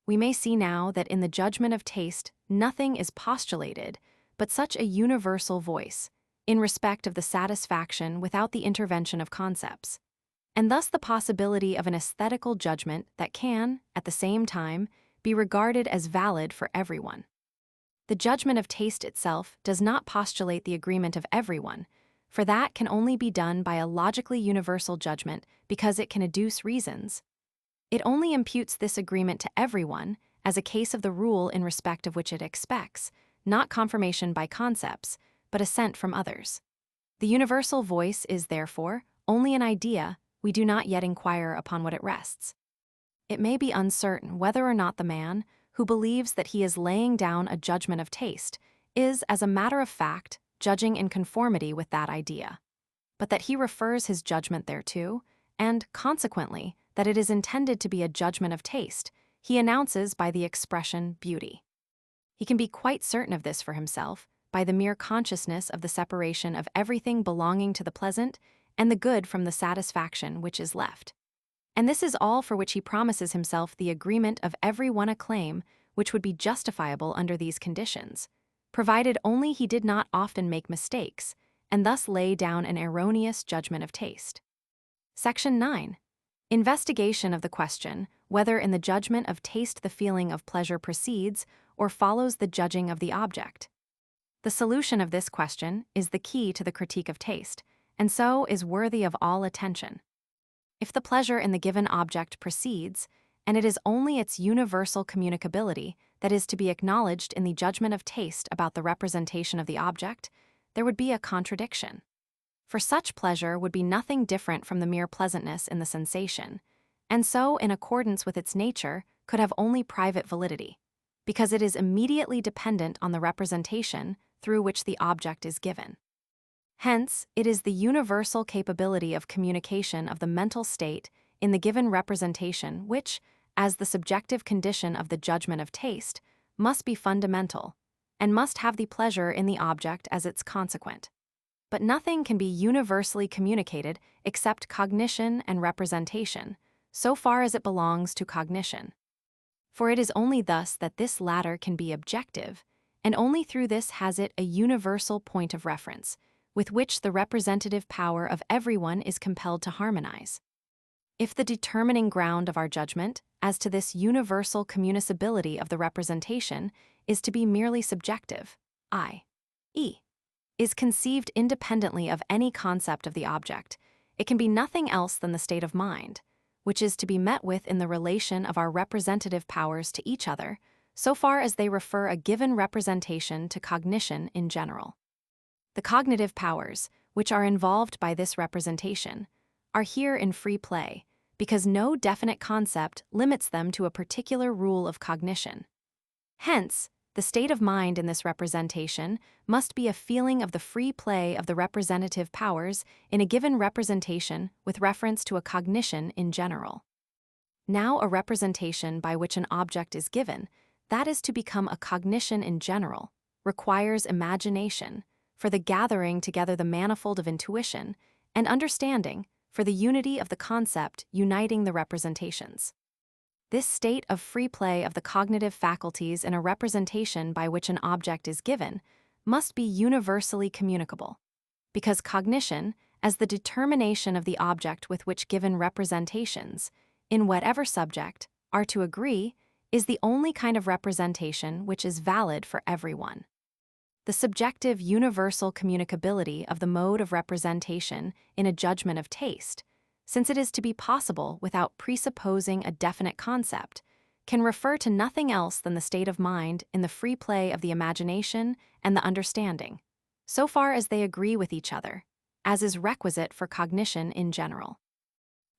We may see now that in the judgment of taste, nothing is postulated, but such a universal voice, in respect of the satisfaction without the intervention of concepts, and thus the possibility of an aesthetical judgment that can, at the same time, be regarded as valid for everyone. The judgment of taste itself does not postulate the agreement of everyone, for that can only be done by a logically universal judgment because it can adduce reasons. It only imputes this agreement to everyone as a case of the rule in respect of which it expects, not confirmation by concepts, but assent from others. The universal voice is, therefore, only an idea. We do not yet inquire upon what it rests. It may be uncertain whether or not the man, who believes that he is laying down a judgment of taste, is, as a matter of fact, judging in conformity with that idea, but that he refers his judgment thereto, and, consequently, that it is intended to be a judgment of taste, he announces by the expression beauty. He can be quite certain of this for himself, by the mere consciousness of the separation of everything belonging to the pleasant and the good from the satisfaction which is left. And this is all for which he promises himself the agreement of every one a claim which would be justifiable under these conditions, provided only he did not often make mistakes, and thus lay down an erroneous judgment of taste. Section 9. Investigation of the question whether in the judgment of taste the feeling of pleasure precedes or follows the judging of the object. The solution of this question is the key to the critique of taste, and so is worthy of all attention. If the pleasure in the given object precedes, and it is only its universal communicability that is to be acknowledged in the judgment of taste about the representation of the object, there would be a contradiction. For such pleasure would be nothing different from the mere pleasantness in the sensation, and so, in accordance with its nature, could have only private validity, because it is immediately dependent on the representation through which the object is given. Hence, it is the universal capability of communication of the mental state in the given representation which, as the subjective condition of the judgment of taste, must be fundamental, and must have the pleasure in the object as its consequent. But nothing can be universally communicated except cognition and representation, so far as it belongs to cognition. For it is only thus that this latter can be objective, and only through this has it a universal point of reference, with which the representative power of everyone is compelled to harmonize. If the determining ground of our judgment, as to this universal communicability of the representation, is to be merely subjective, i.e., is conceived independently of any concept of the object, it can be nothing else than the state of mind, which is to be met with in the relation of our representative powers to each other, so far as they refer a given representation to cognition in general. The cognitive powers, which are involved by this representation, are here in free play, because no definite concept limits them to a particular rule of cognition. Hence, the state of mind in this representation must be a feeling of the free play of the representative powers in a given representation with reference to a cognition in general. Now, a representation by which an object is given, that is to become a cognition in general, requires imagination, for the gathering together the manifold of intuition, and understanding, for the unity of the concept uniting the representations. This state of free play of the cognitive faculties in a representation by which an object is given must be universally communicable, because cognition, as the determination of the object with which given representations, in whatever subject, are to agree, is the only kind of representation which is valid for everyone. The subjective universal communicability of the mode of representation in a judgment of taste, since it is to be possible without presupposing a definite concept, can refer to nothing else than the state of mind in the free play of the imagination and the understanding, so far as they agree with each other, as is requisite for cognition in general.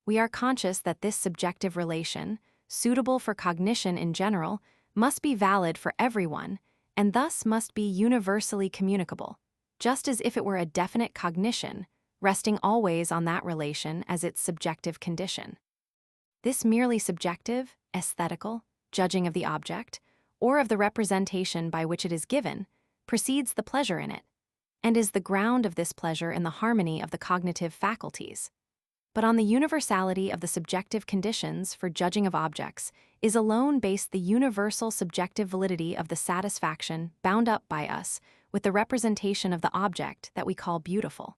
We are conscious that this subjective relation, suitable for cognition in general, must be valid for everyone, and thus must be universally communicable, just as if it were a definite cognition, resting always on that relation as its subjective condition. This merely subjective, aesthetical, judging of the object, or of the representation by which it is given, precedes the pleasure in it, and is the ground of this pleasure in the harmony of the cognitive faculties. But on the universality of the subjective conditions for judging of objects is alone based the universal subjective validity of the satisfaction bound up by us with the representation of the object that we call beautiful.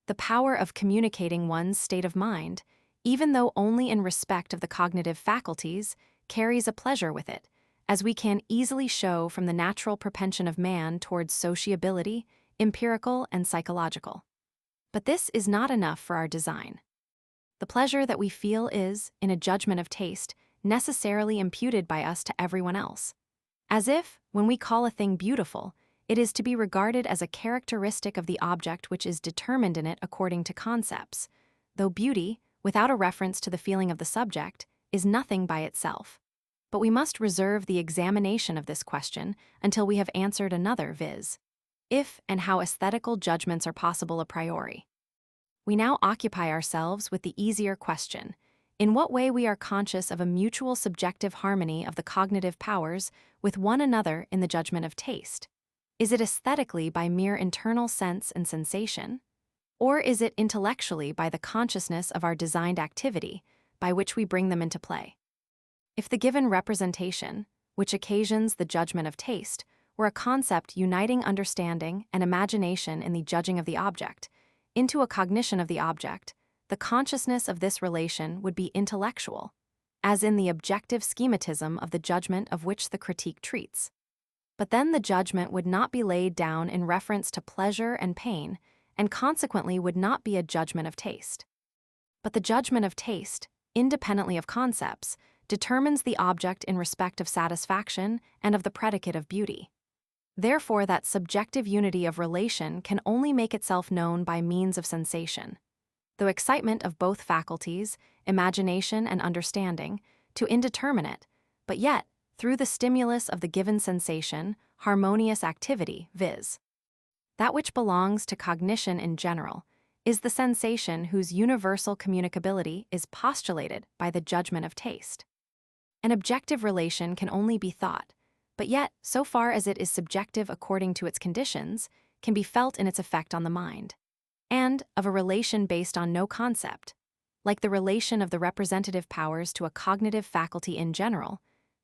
The power of communicating one's state of mind, even though only in respect of the cognitive faculties, carries a pleasure with it, as we can easily show from the natural propension of man towards sociability, empirical and psychological. But this is not enough for our design. The pleasure that we feel is, in a judgment of taste, necessarily imputed by us to everyone else. As if, when we call a thing beautiful, it is to be regarded as a characteristic of the object which is determined in it according to concepts, though beauty, without a reference to the feeling of the subject, is nothing by itself. But we must reserve the examination of this question until we have answered another, viz., if and how aesthetical judgments are possible a priori. We now occupy ourselves with the easier question: in what way we are conscious of a mutual subjective harmony of the cognitive powers with one another in the judgment of taste. Is it aesthetically by mere internal sense and sensation? Or is it intellectually by the consciousness of our designed activity, by which we bring them into play? If the given representation, which occasions the judgment of taste, were a concept uniting understanding and imagination in the judging of the object, into a cognition of the object, the consciousness of this relation would be intellectual, as in the objective schematism of the judgment of which the critique treats. But then the judgment would not be laid down in reference to pleasure and pain, and consequently would not be a judgment of taste. But the judgment of taste, independently of concepts, determines the object in respect of satisfaction and of the predicate of beauty. Therefore, that subjective unity of relation can only make itself known by means of sensation. Though excitement of both faculties, imagination and understanding, to indeterminate, but yet, through the stimulus of the given sensation, harmonious activity, viz. That which belongs to cognition in general, is the sensation whose universal communicability is postulated by the judgment of taste. An objective relation can only be thought, but yet, so far as it is subjective according to its conditions, can be felt in its effect on the mind, and of a relation based on no concept, like the relation of the representative powers to a cognitive faculty in general.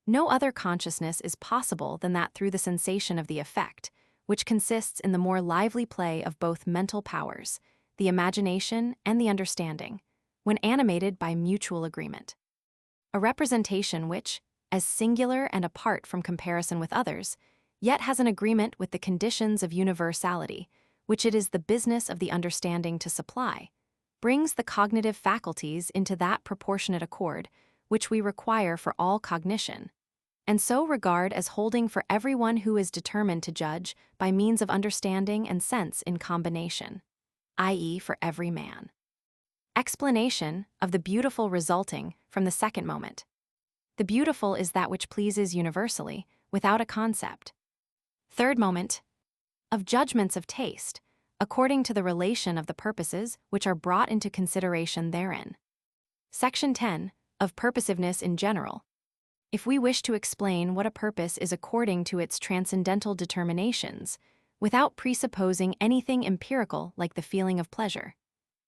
No other consciousness is possible than that through the sensation of the effect, which consists in the more lively play of both mental powers, the imagination and the understanding, when animated by mutual agreement. A representation which, as singular and apart from comparison with others, yet has an agreement with the conditions of universality, which it is the business of the understanding to supply. brings the cognitive faculties into that proportionate accord which we require for all cognition, and so regard as holding for everyone who is determined to judge by means of understanding and sense in combination, i.e., for every man. Explanation of the beautiful resulting from the second moment. The beautiful is that which pleases universally, without a concept. Third moment, of judgments of taste, according to the relation of the purposes which are brought into consideration therein. Section 10, of purposiveness in general. If we wish to explain what a purpose is according to its transcendental determinations, without presupposing anything empirical like the feeling of pleasure,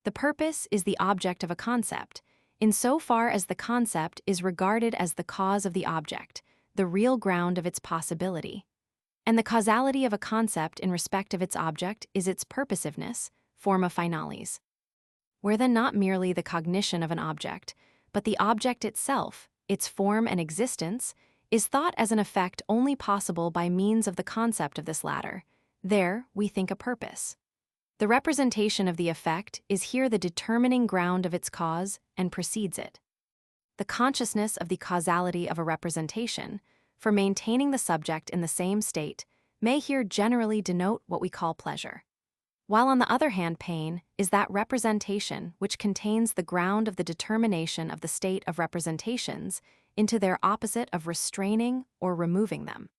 the purpose is the object of a concept, in so far as the concept is regarded as the cause of the object, the real ground of its possibility. And the causality of a concept in respect of its object is its purposiveness, forma finalis. Where then not merely the cognition of an object, but the object itself, its form and existence, is thought as an effect only possible by means of the concept of this latter, there we think a purpose. The representation of the effect is here the determining ground of its cause and precedes it. The consciousness of the causality of a representation, for maintaining the subject in the same state, may here generally denote what we call pleasure. While on the other hand pain is that representation which contains the ground of the determination of the state of representations into their opposite of restraining or removing them.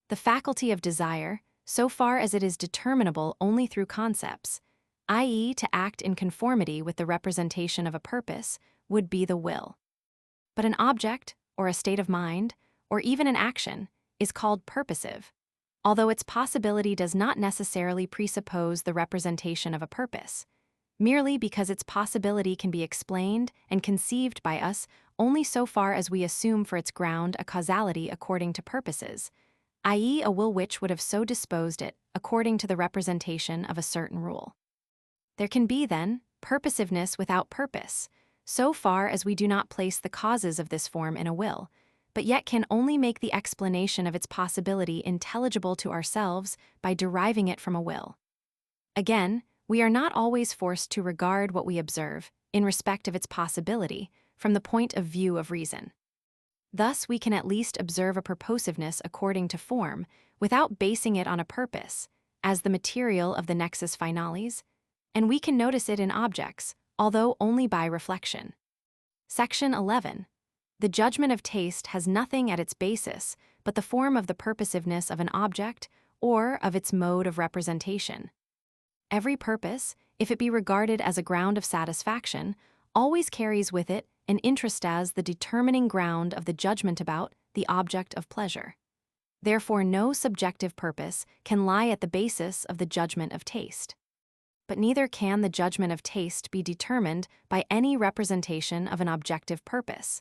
The faculty of desire, so far as it is determinable only through concepts, i.e., to act in conformity with the representation of a purpose, would be the will. But an object, or a state of mind, or even an action, is called purposive, although its possibility does not necessarily presuppose the representation of a purpose, merely because its possibility can be explained and conceived by us only so far as we assume for its ground a causality according to purposes, i.e., a will which would have so disposed it according to the representation of a certain rule. There can be, then, purposiveness without purpose, so far as we do not place the causes of this form in a will, but yet can only make the explanation of its possibility intelligible to ourselves by deriving it from a will. Again, we are not always forced to regard what we observe, in respect of its possibility, from the point of view of reason. Thus, we can at least observe a purposiveness according to form, without basing it on a purpose, as the material of the nexus finalis, and we can notice it in objects, although only by reflection. Section 11. The judgment of taste has nothing at its basis but the form of the purposiveness of an object or of its mode of representation. Every purpose, if it be regarded as a ground of satisfaction, always carries with it an interest as the determining ground of the judgment about the object of pleasure. Therefore, no subjective purpose can lie at the basis of the judgment of taste. But neither can the judgment of taste be determined by any representation of an objective purpose,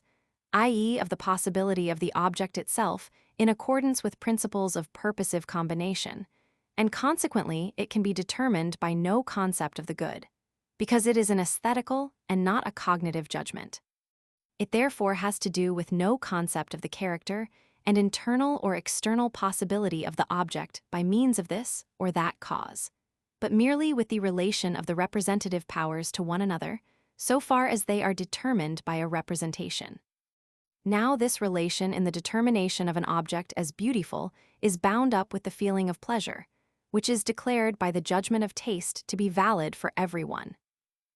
i.e., of the possibility of the object itself in accordance with principles of purposive combination, and consequently it can be determined by no concept of the good, because it is an aesthetical and not a cognitive judgment. It therefore has to do with no concept of the character and internal or external possibility of the object by means of this or that cause, but merely with the relation of the representative powers to one another, so far as they are determined by a representation. Now this relation in the determination of an object as beautiful is bound up with the feeling of pleasure, which is declared by the judgment of taste to be valid for everyone.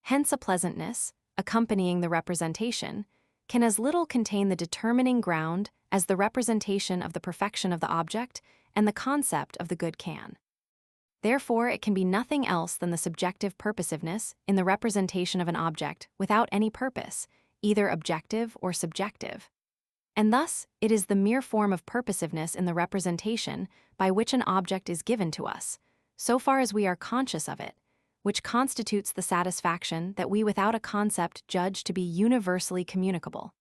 Hence a pleasantness, accompanying the representation, can as little contain the determining ground as the representation of the perfection of the object and the concept of the good can. Therefore, it can be nothing else than the subjective purposiveness in the representation of an object without any purpose, either objective or subjective. And thus, it is the mere form of purposiveness in the representation by which an object is given to us, so far as we are conscious of it, which constitutes the satisfaction that we without a concept judge to be universally communicable.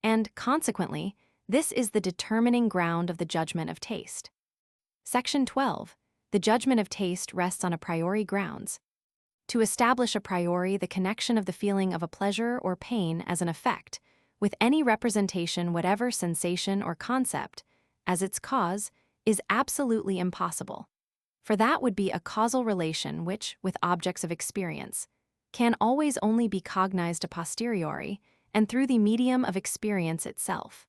And, consequently, this is the determining ground of the judgment of taste. Section 12. The judgment of taste rests on a priori grounds. To establish a priori the connection of the feeling of a pleasure or pain as an effect, with any representation whatever sensation or concept, as its cause, is absolutely impossible. For that would be a causal relation which, with objects of experience, can always only be cognized a posteriori and through the medium of experience itself.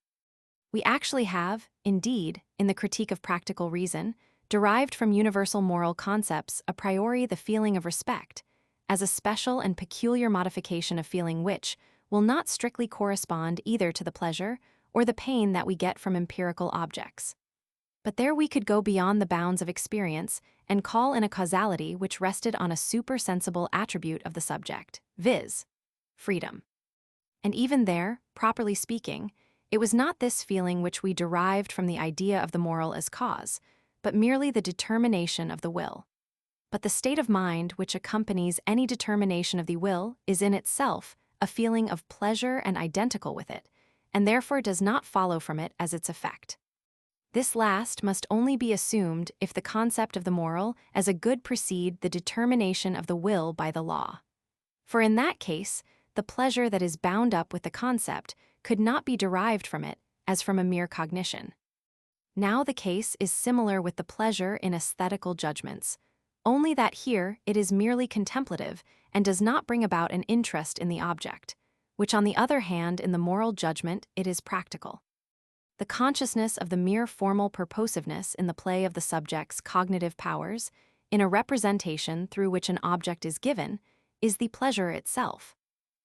We actually have, indeed, in the Critique of Practical Reason, derived from universal moral concepts a priori the feeling of respect, as a special and peculiar modification of feeling which will not strictly correspond either to the pleasure or the pain that we get from empirical objects. But there we could go beyond the bounds of experience and call in a causality which rested on a supersensible attribute of the subject, viz., freedom. And even there, properly speaking, it was not this feeling which we derived from the idea of the moral as cause, but merely the determination of the will. But the state of mind which accompanies any determination of the will is in itself a feeling of pleasure and identical with it, and therefore does not follow from it as its effect. This last must only be assumed if the concept of the moral as a good precede the determination of the will by the law. For in that case, the pleasure that is bound up with the concept could not be derived from it as from a mere cognition. Now the case is similar with the pleasure in aesthetical judgments, only that here it is merely contemplative and does not bring about an interest in the object, which on the other hand in the moral judgment it is practical. The consciousness of the mere formal purposiveness in the play of the subject's cognitive powers, in a representation through which an object is given, is the pleasure itself,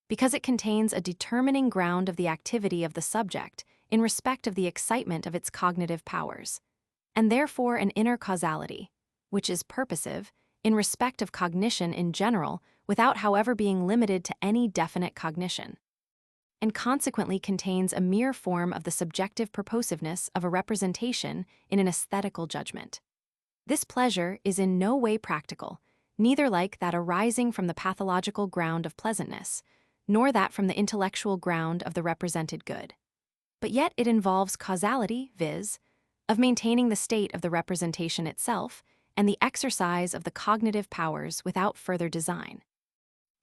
because it contains a determining ground of the activity of the subject in respect of the excitement of its cognitive powers, and therefore an inner causality, which is purposive, in respect of cognition in general without however being limited to any definite cognition, and consequently contains a mere form of the subjective purposiveness of a representation in an aesthetical judgment. This pleasure is in no way practical, neither like that arising from the pathological ground of pleasantness, nor that from the intellectual ground of the represented good. But yet it involves causality, viz., of maintaining the state of the representation itself and the exercise of the cognitive powers without further design.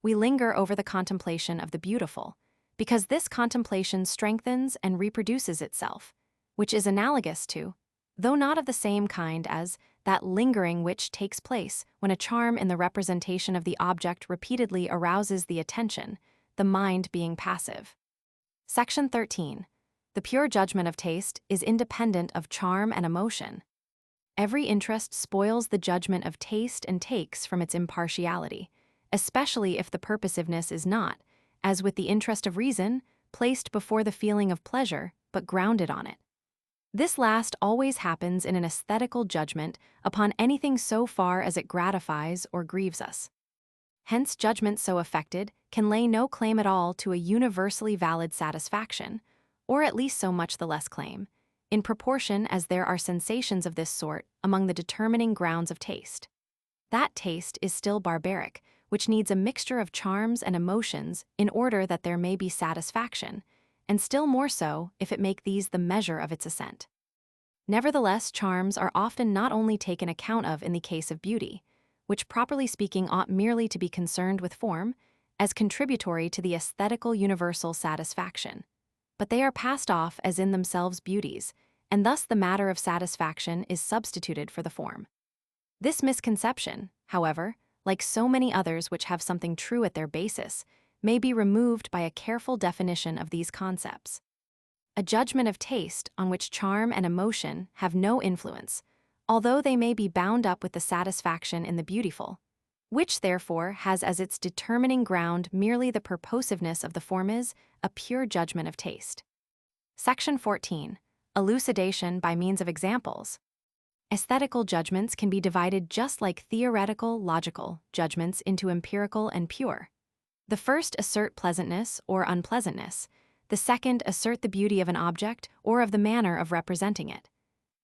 We linger over the contemplation of the beautiful, because this contemplation strengthens and reproduces itself, which is analogous to, though not of the same kind as, that lingering which takes place when a charm in the representation of the object repeatedly arouses the attention, the mind being passive. Section 13. The pure judgment of taste is independent of charm and emotion. Every interest spoils the judgment of taste and takes from its impartiality, especially if the purposiveness is not, as with the interest of reason, placed before the feeling of pleasure, but grounded on it. This last always happens in an aesthetical judgment upon anything so far as it gratifies or grieves us. Hence, judgment so affected can lay no claim at all to a universally valid satisfaction, or at least so much the less claim, in proportion as there are sensations of this sort among the determining grounds of taste. That taste is still barbaric, which needs a mixture of charms and emotions in order that there may be satisfaction, and still more so if it make these the measure of its assent. Nevertheless, charms are often not only taken account of in the case of beauty, which properly speaking ought merely to be concerned with form, as contributory to the aesthetical universal satisfaction, but they are passed off as in themselves beauties, and thus the matter of satisfaction is substituted for the form. This misconception, however, like so many others which have something true at their basis, may be removed by a careful definition of these concepts. A judgment of taste on which charm and emotion have no influence, although they may be bound up with the satisfaction in the beautiful, which therefore has as its determining ground merely the purposiveness of the form, is a pure judgment of taste. Section 14. Elucidation by means of examples. Aesthetical judgments can be divided just like theoretical, logical judgments into empirical and pure. The first assert pleasantness or unpleasantness. The second assert the beauty of an object or of the manner of representing it.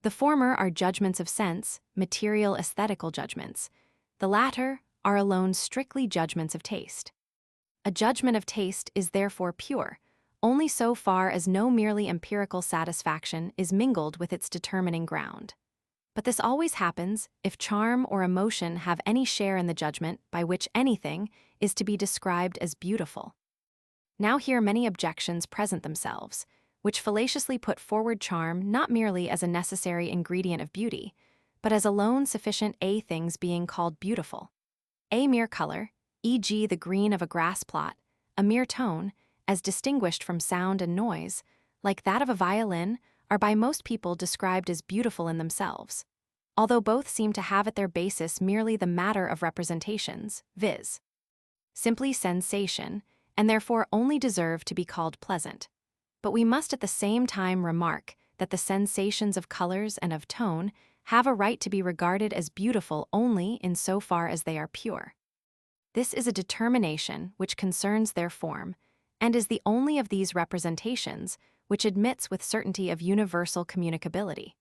The former are judgments of sense, material aesthetical judgments. The latter are alone strictly judgments of taste. A judgment of taste is therefore pure, only so far as no merely empirical satisfaction is mingled with its determining ground. But this always happens if charm or emotion have any share in the judgment by which anything is to be described as beautiful. Now here many objections present themselves, which fallaciously put forward charm not merely as a necessary ingredient of beauty, but as alone sufficient a things being called beautiful. A mere color, e.g., the green of a grass plot, a mere tone, as distinguished from sound and noise, like that of a violin, are by most people described as beautiful in themselves, although both seem to have at their basis merely the matter of representations, viz., simply sensation, and therefore only deserve to be called pleasant. But we must at the same time remark that the sensations of colors and of tone have a right to be regarded as beautiful only in so far as they are pure. This is a determination which concerns their form, and is the only of these representations which admits with certainty of universal communicability.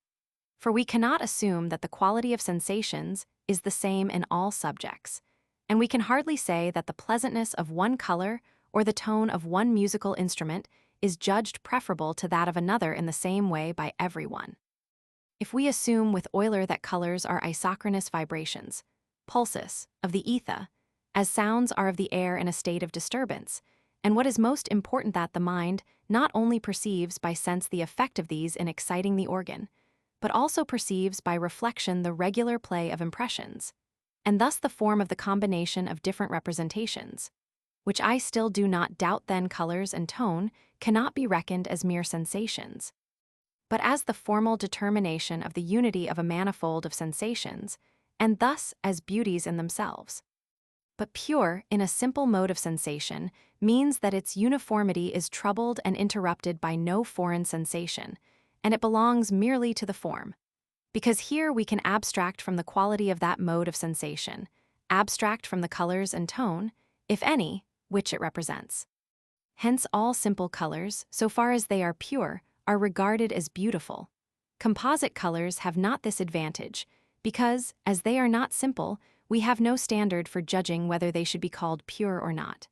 For we cannot assume that the quality of sensations is the same in all subjects, and we can hardly say that the pleasantness of one color or the tone of one musical instrument is judged preferable to that of another in the same way by everyone. If we assume with Euler that colors are isochronous vibrations, pulses, of the ether, as sounds are of the air in a state of disturbance, and what is most important that the mind not only perceives by sense the effect of these in exciting the organ, but also perceives by reflection the regular play of impressions, and thus the form of the combination of different representations, which I still do not doubt then colors and tone cannot be reckoned as mere sensations, but as the formal determination of the unity of a manifold of sensations, and thus as beauties in themselves. But pure, in a simple mode of sensation, means that its uniformity is troubled and interrupted by no foreign sensation, and it belongs merely to the form. Because here we can abstract from the quality of that mode of sensation, abstract from the colors and tone, if any, which it represents. Hence all simple colors, so far as they are pure, are regarded as beautiful. Composite colors have not this advantage, because, as they are not simple, we have no standard for judging whether they should be called pure or not.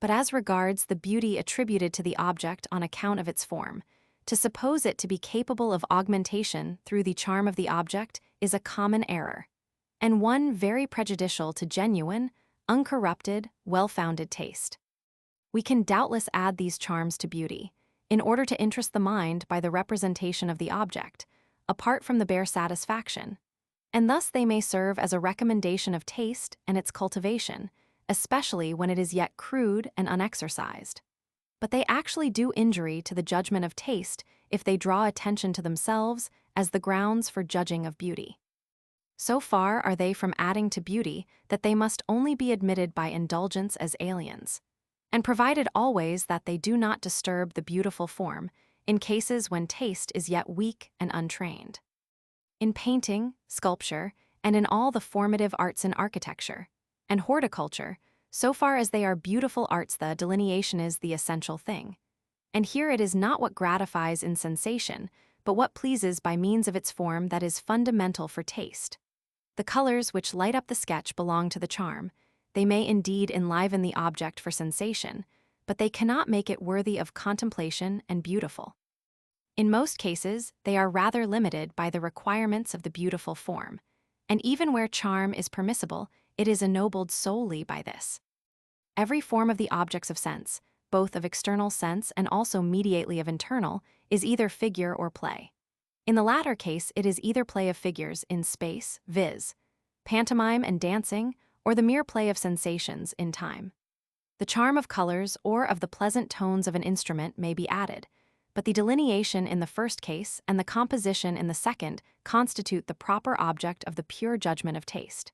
But as regards the beauty attributed to the object on account of its form, to suppose it to be capable of augmentation through the charm of the object is a common error, and one very prejudicial to genuine, uncorrupted, well-founded taste. We can doubtless add these charms to beauty, in order to interest the mind by the representation of the object, apart from the bare satisfaction, and thus they may serve as a recommendation of taste and its cultivation, especially when it is yet crude and unexercised. But they actually do injury to the judgment of taste if they draw attention to themselves as the grounds for judging of beauty. So far are they from adding to beauty that they must only be admitted by indulgence as aliens, and provided always that they do not disturb the beautiful form in cases when taste is yet weak and untrained. In painting, sculpture, and in all the formative arts in architecture and horticulture, so far as they are beautiful arts, the delineation is the essential thing. And here it is not what gratifies in sensation, but what pleases by means of its form that is fundamental for taste. The colors which light up the sketch belong to the charm. They may indeed enliven the object for sensation, but they cannot make it worthy of contemplation and beautiful. In most cases, they are rather limited by the requirements of the beautiful form, and even where charm is permissible, it is ennobled solely by this. Every form of the objects of sense, both of external sense and also mediately of internal, is either figure or play. In the latter case, it is either play of figures in space, viz., pantomime and dancing, or the mere play of sensations in time. The charm of colors or of the pleasant tones of an instrument may be added, but the delineation in the first case and the composition in the second constitute the proper object of the pure judgment of taste.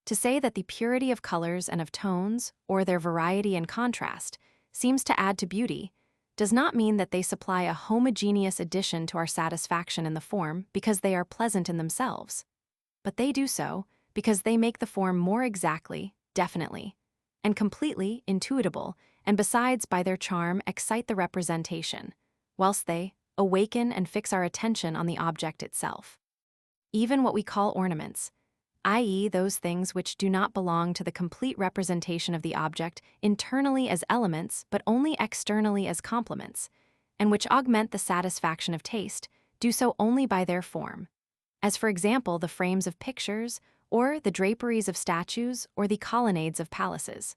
To say that the purity of colors and of tones, or their variety and contrast, seems to add to beauty, does not mean that they supply a homogeneous addition to our satisfaction in the form because they are pleasant in themselves, but they do so because they make the form more exactly, definitely, and completely intuitable, and besides by their charm excite the representation, whilst they awaken and fix our attention on the object itself. Even what we call ornaments, i.e., those things which do not belong to the complete representation of the object internally as elements but only externally as complements, and which augment the satisfaction of taste, do so only by their form, as for example the frames of pictures, or the draperies of statues, or the colonnades of palaces.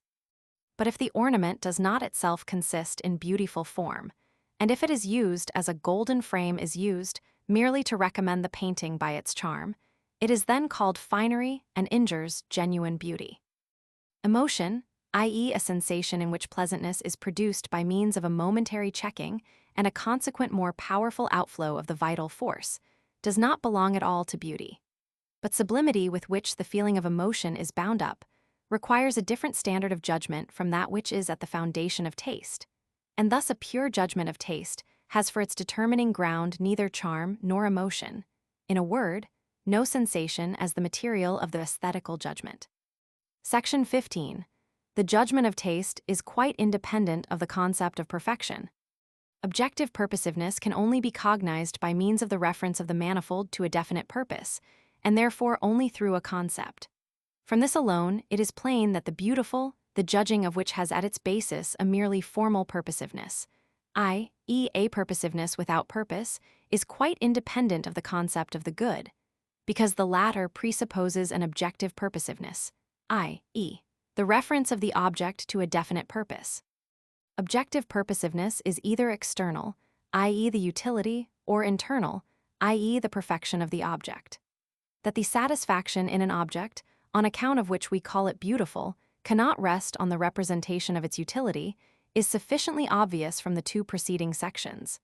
But if the ornament does not itself consist in beautiful form, and if it is used as a golden frame is used merely to recommend the painting by its charm, it is then called finery and injures genuine beauty. Emotion, i.e., a sensation in which pleasantness is produced by means of a momentary checking and a consequent more powerful outflow of the vital force, does not belong at all to beauty. But sublimity with which the feeling of emotion is bound up requires a different standard of judgment from that which is at the foundation of taste, and thus a pure judgment of taste has for its determining ground neither charm nor emotion, in a word, no sensation as the material of the aesthetical judgment. Section 15. The judgment of taste is quite independent of the concept of perfection. Objective purposiveness can only be cognized by means of the reference of the manifold to a definite purpose, and therefore only through a concept. From this alone, it is plain that the beautiful, the judging of which has at its basis a merely formal purposiveness, i.e., a purposiveness without purpose, is quite independent of the concept of the good, because the latter presupposes an objective purposiveness, i.e., the reference of the object to a definite purpose. Objective purposiveness is either external, i.e., the utility, or internal, i.e., the perfection of the object. That the satisfaction in an object, on account of which we call it beautiful, cannot rest on the representation of its utility, is sufficiently obvious from the two preceding sections,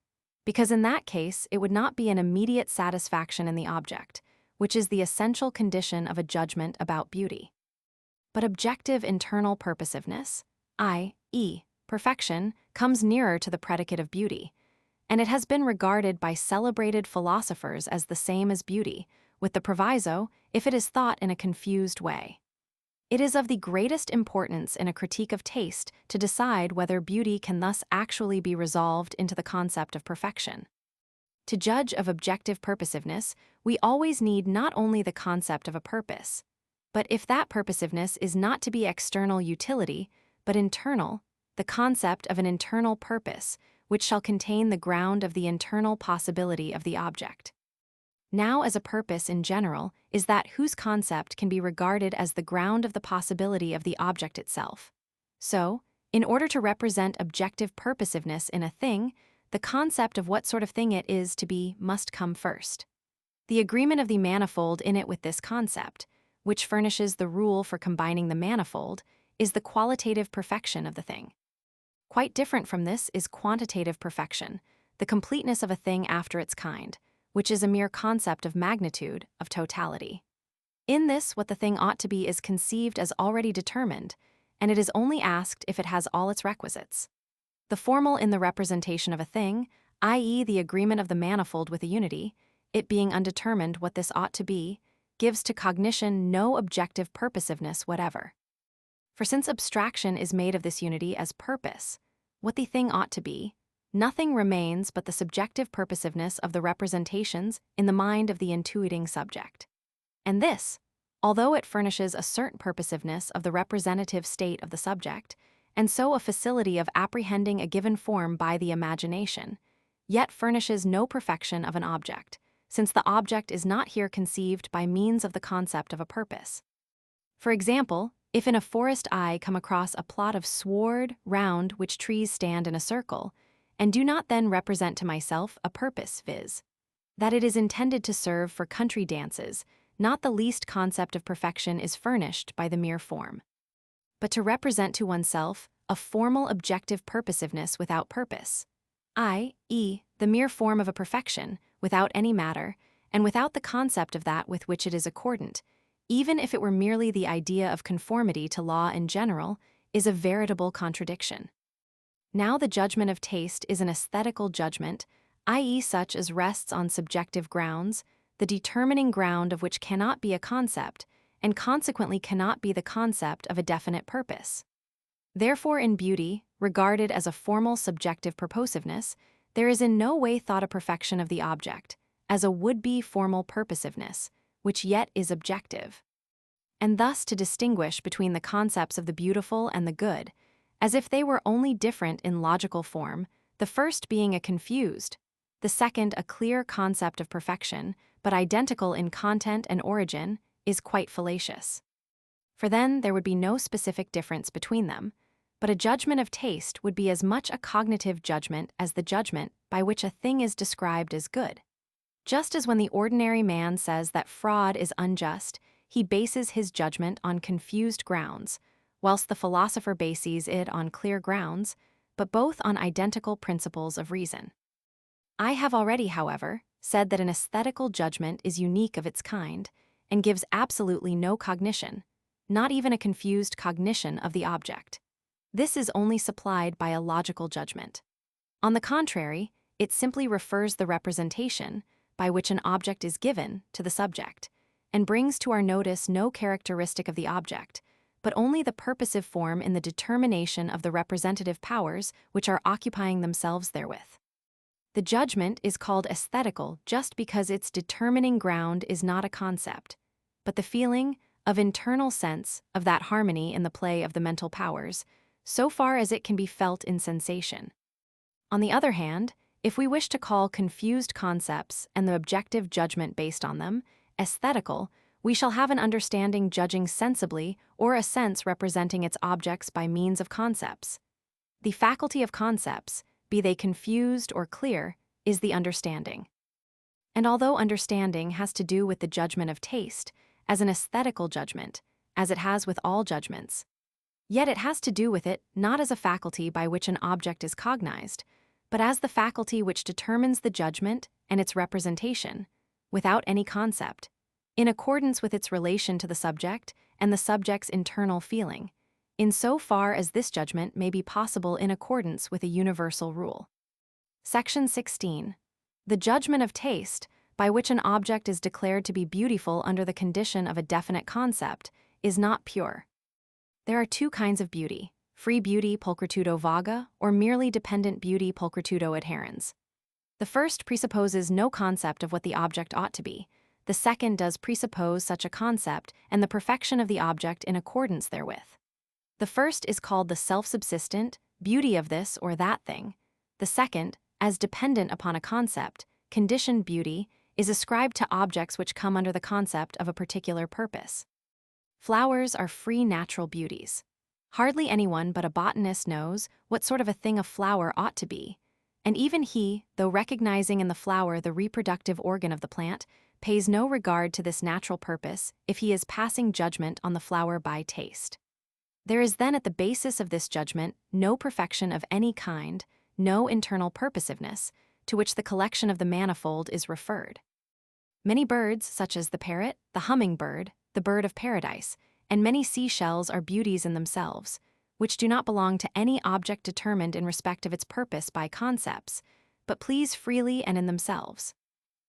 because in that case it would not be an immediate satisfaction in the object, which is the essential condition of a judgment about beauty. But objective internal purposiveness, i.e., perfection, comes nearer to the predicate of beauty, and it has been regarded by celebrated philosophers as the same as beauty, with the proviso, if it is thought in a confused way. It is of the greatest importance in a critique of taste to decide whether beauty can thus actually be resolved into the concept of perfection. To judge of objective purposiveness, we always need not only the concept of a purpose, but if that purposiveness is not to be external utility, but internal, the concept of an internal purpose, which shall contain the ground of the internal possibility of the object. Now, as a purpose in general is that whose concept can be regarded as the ground of the possibility of the object itself. So, in order to represent objective purposiveness in a thing, the concept of what sort of thing it is to be must come first. The agreement of the manifold in it with this concept, which furnishes the rule for combining the manifold, is the qualitative perfection of the thing. Quite different from this is quantitative perfection, the completeness of a thing after its kind, which is a mere concept of magnitude, of totality. In this, what the thing ought to be is conceived as already determined, and it is only asked if it has all its requisites. The formal in the representation of a thing, i.e., the agreement of the manifold with a unity, it being undetermined what this ought to be, gives to cognition no objective purposiveness whatever. For since abstraction is made of this unity as purpose, what the thing ought to be, nothing remains but the subjective purposiveness of the representations in the mind of the intuiting subject. And this, although it furnishes a certain purposiveness of the representative state of the subject, and so a facility of apprehending a given form by the imagination, yet furnishes no perfection of an object, since the object is not here conceived by means of the concept of a purpose. For example, if in a forest I come across a plot of sward round which trees stand in a circle, and do not then represent to myself a purpose, viz., that it is intended to serve for country dances, not the least concept of perfection is furnished by the mere form. But to represent to oneself a formal objective purposiveness without purpose, i.e., the mere form of a perfection, without any matter, and without the concept of that with which it is accordant, even if it were merely the idea of conformity to law in general, is a veritable contradiction. Now the judgment of taste is an aesthetical judgment, i.e., such as rests on subjective grounds, the determining ground of which cannot be a concept, and consequently cannot be the concept of a definite purpose. Therefore, in beauty, regarded as a formal subjective purposiveness, there is in no way thought a perfection of the object, as a would-be formal purposiveness, which yet is objective. And thus to distinguish between the concepts of the beautiful and the good, as if they were only different in logical form, the first being a confused, the second a clear concept of perfection, but identical in content and origin, is quite fallacious. For then there would be no specific difference between them, but a judgment of taste would be as much a cognitive judgment as the judgment by which a thing is described as good. Just as when the ordinary man says that fraud is unjust, he bases his judgment on confused grounds, whilst the philosopher bases it on clear grounds, but both on identical principles of reason. I have already, however, said that an aesthetical judgment is unique of its kind and gives absolutely no cognition, not even a confused cognition of the object. This is only supplied by a logical judgment. On the contrary, it simply refers the representation, by which an object is given, to the subject, and brings to our notice no characteristic of the object, but only the purposive form in the determination of the representative powers which are occupying themselves therewith. The judgment is called aesthetical just because its determining ground is not a concept, but the feeling of internal sense of that harmony in the play of the mental powers, so far as it can be felt in sensation. On the other hand, if we wish to call confused concepts and the objective judgment based on them aesthetical, we shall have an understanding judging sensibly or a sense representing its objects by means of concepts. The faculty of concepts, be they confused or clear, is the understanding. And although understanding has to do with the judgment of taste, as an aesthetical judgment, as it has with all judgments, yet it has to do with it not as a faculty by which an object is cognized, but as the faculty which determines the judgment and its representation, without any concept, in accordance with its relation to the subject and the subject's internal feeling, in so far as this judgment may be possible in accordance with a universal rule. Section 16. The judgment of taste, by which an object is declared to be beautiful under the condition of a definite concept, is not pure. There are two kinds of beauty: free beauty pulchritudo vaga, or merely dependent beauty pulchritudo adherens. The first presupposes no concept of what the object ought to be. The second does presuppose such a concept and the perfection of the object in accordance therewith. The first is called the self-subsistent beauty of this or that thing. The second, as dependent upon a concept, conditioned beauty, is ascribed to objects which come under the concept of a particular purpose. Flowers are free natural beauties. Hardly anyone but a botanist knows what sort of a thing a flower ought to be, and even he, though recognizing in the flower the reproductive organ of the plant, pays no regard to this natural purpose if he is passing judgment on the flower by taste. There is then at the basis of this judgment no perfection of any kind, no internal purposiveness, to which the collection of the manifold is referred. Many birds, such as the parrot, the hummingbird, the bird of paradise, and many seashells are beauties in themselves, which do not belong to any object determined in respect of its purpose by concepts, but please freely and in themselves.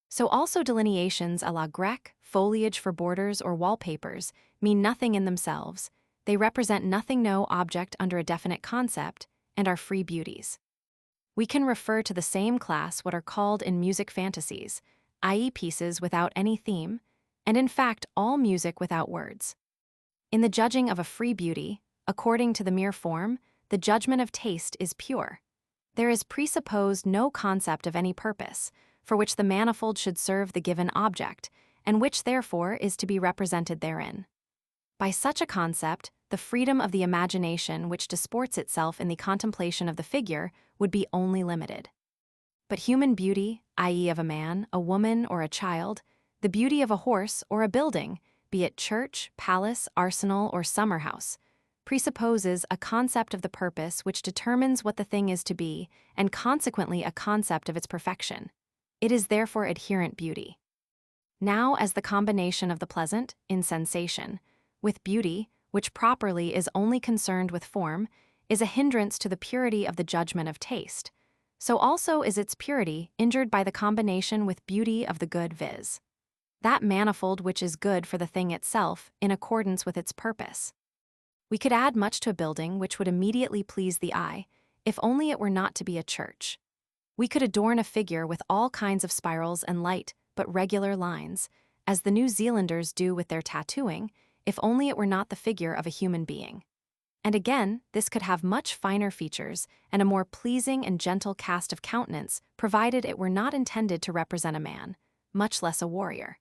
So also delineations à la grecque, foliage for borders or wallpapers, mean nothing in themselves. They represent nothing, no object under a definite concept, and are free beauties. We can refer to the same class what are called in music fantasies, i.e. pieces without any theme, and in fact all music without words. In the judging of a free beauty, according to the mere form, the judgment of taste is pure. There is presupposed no concept of any purpose, for which the manifold should serve the given object, and which therefore is to be represented therein. By such a concept, the freedom of the imagination which disports itself in the contemplation of the figure would be only limited. But human beauty, i.e. of a man, a woman, or a child, the beauty of a horse or a building, be it church, palace, arsenal, or summer house, presupposes a concept of the purpose which determines what the thing is to be, and consequently a concept of its perfection. It is therefore adherent beauty. Now, as the combination of the pleasant, in sensation, with beauty, which properly is only concerned with form, is a hindrance to the purity of the judgment of taste, so also is its purity injured by the combination with beauty of the good, viz. That manifold which is good for the thing itself in accordance with its purpose. We could add much to a building which would immediately please the eye, if only it were not to be a church. We could adorn a figure with all kinds of spirals and light but regular lines, as the New Zealanders do with their tattooing, if only it were not the figure of a human being. And again, this could have much finer features and a more pleasing and gentle cast of countenance, provided it were not intended to represent a man, much less a warrior.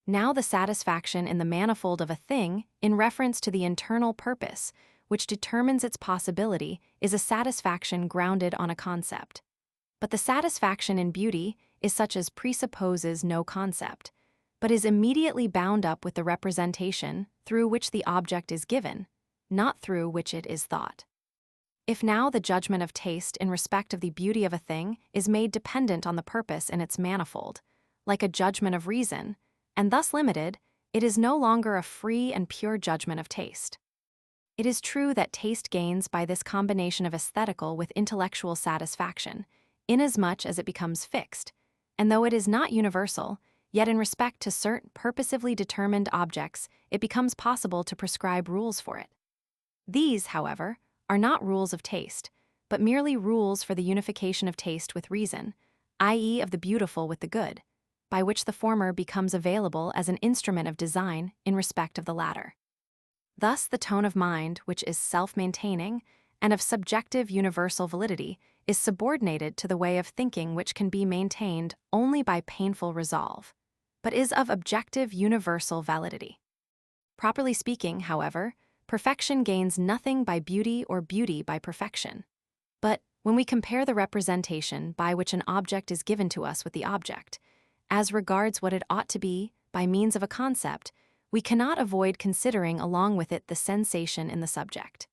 Now the satisfaction in the manifold of a thing, in reference to the internal purpose, which determines its possibility, is a satisfaction grounded on a concept. But the satisfaction in beauty is such as presupposes no concept, but is immediately bound up with the representation through which the object is given, not through which it is thought. If now the judgment of taste in respect of the beauty of a thing is made dependent on the purpose in its manifold, like a judgment of reason, and thus limited, it is no longer a free and pure judgment of taste. It is true that taste gains by this combination of aesthetical with intellectual satisfaction, inasmuch as it becomes fixed, and though it is not universal, yet in respect to certain purposively determined objects, it becomes possible to prescribe rules for it. These, however, are not rules of taste, but merely rules for the unification of taste with reason, i.e., of the beautiful with the good, by which the former becomes available as an instrument of design in respect of the latter. Thus, the tone of mind, which is self-maintaining and of subjective universal validity, is subordinated to the way of thinking which can be maintained only by painful resolve, but is of objective universal validity. Properly speaking, however, perfection gains nothing by beauty or beauty by perfection. But when we compare the representation by which an object is given to us with the object, as regards what it ought to be by means of a concept, we cannot avoid considering along with it the sensation in the subject.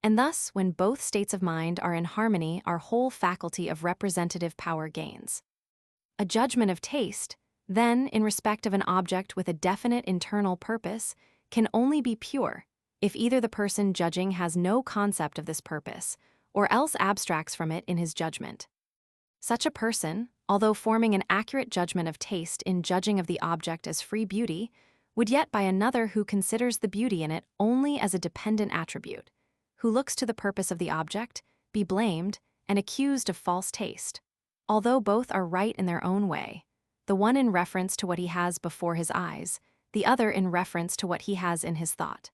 And thus, when both states of mind are in harmony, our whole faculty of representative power gains. A judgment of taste, then, in respect of an object with a definite internal purpose, can only be pure if either the person judging has no concept of this purpose, or else abstracts from it in his judgment. Such a person, although forming an accurate judgment of taste in judging of the object as free beauty, would yet by another who considers the beauty in it only as a dependent attribute, who looks to the purpose of the object, be blamed and accused of false taste, although both are right in their own way, the one in reference to what he has before his eyes, the other in reference to what he has in his thought.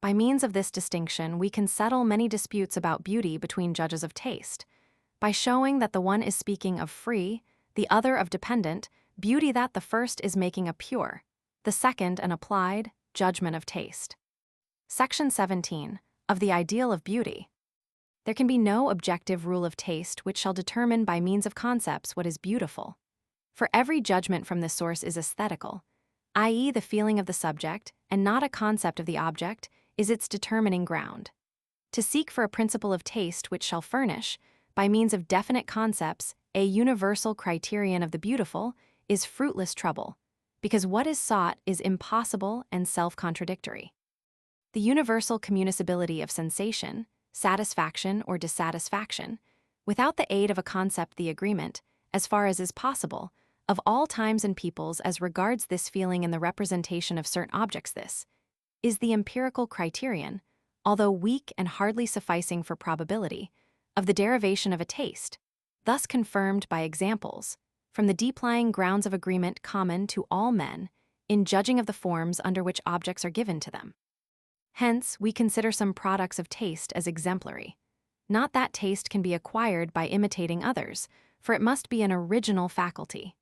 By means of this distinction, we can settle many disputes about beauty between judges of taste, by showing that the one is speaking of free, the other of dependent, beauty, that the first is making a pure, the second an applied, judgment of taste. Section 17. Of the ideal of beauty. There can be no objective rule of taste which shall determine by means of concepts what is beautiful. For every judgment from this source is aesthetical, i.e., the feeling of the subject, and not a concept of the object, is its determining ground. To seek for a principle of taste which shall furnish, by means of definite concepts, a universal criterion of the beautiful, is fruitless trouble, because what is sought is impossible and self-contradictory. The universal communicability of sensation, satisfaction or dissatisfaction, without the aid of a concept, the agreement, as far as is possible, of all times and peoples as regards this feeling in the representation of certain objects, this is the empirical criterion, although weak and hardly sufficing for probability, of the derivation of a taste, thus confirmed by examples, from the deep-lying grounds of agreement common to all men in judging of the forms under which objects are given to them. Hence, we consider some products of taste as exemplary. Not that taste can be acquired by imitating others, for it must be an original faculty.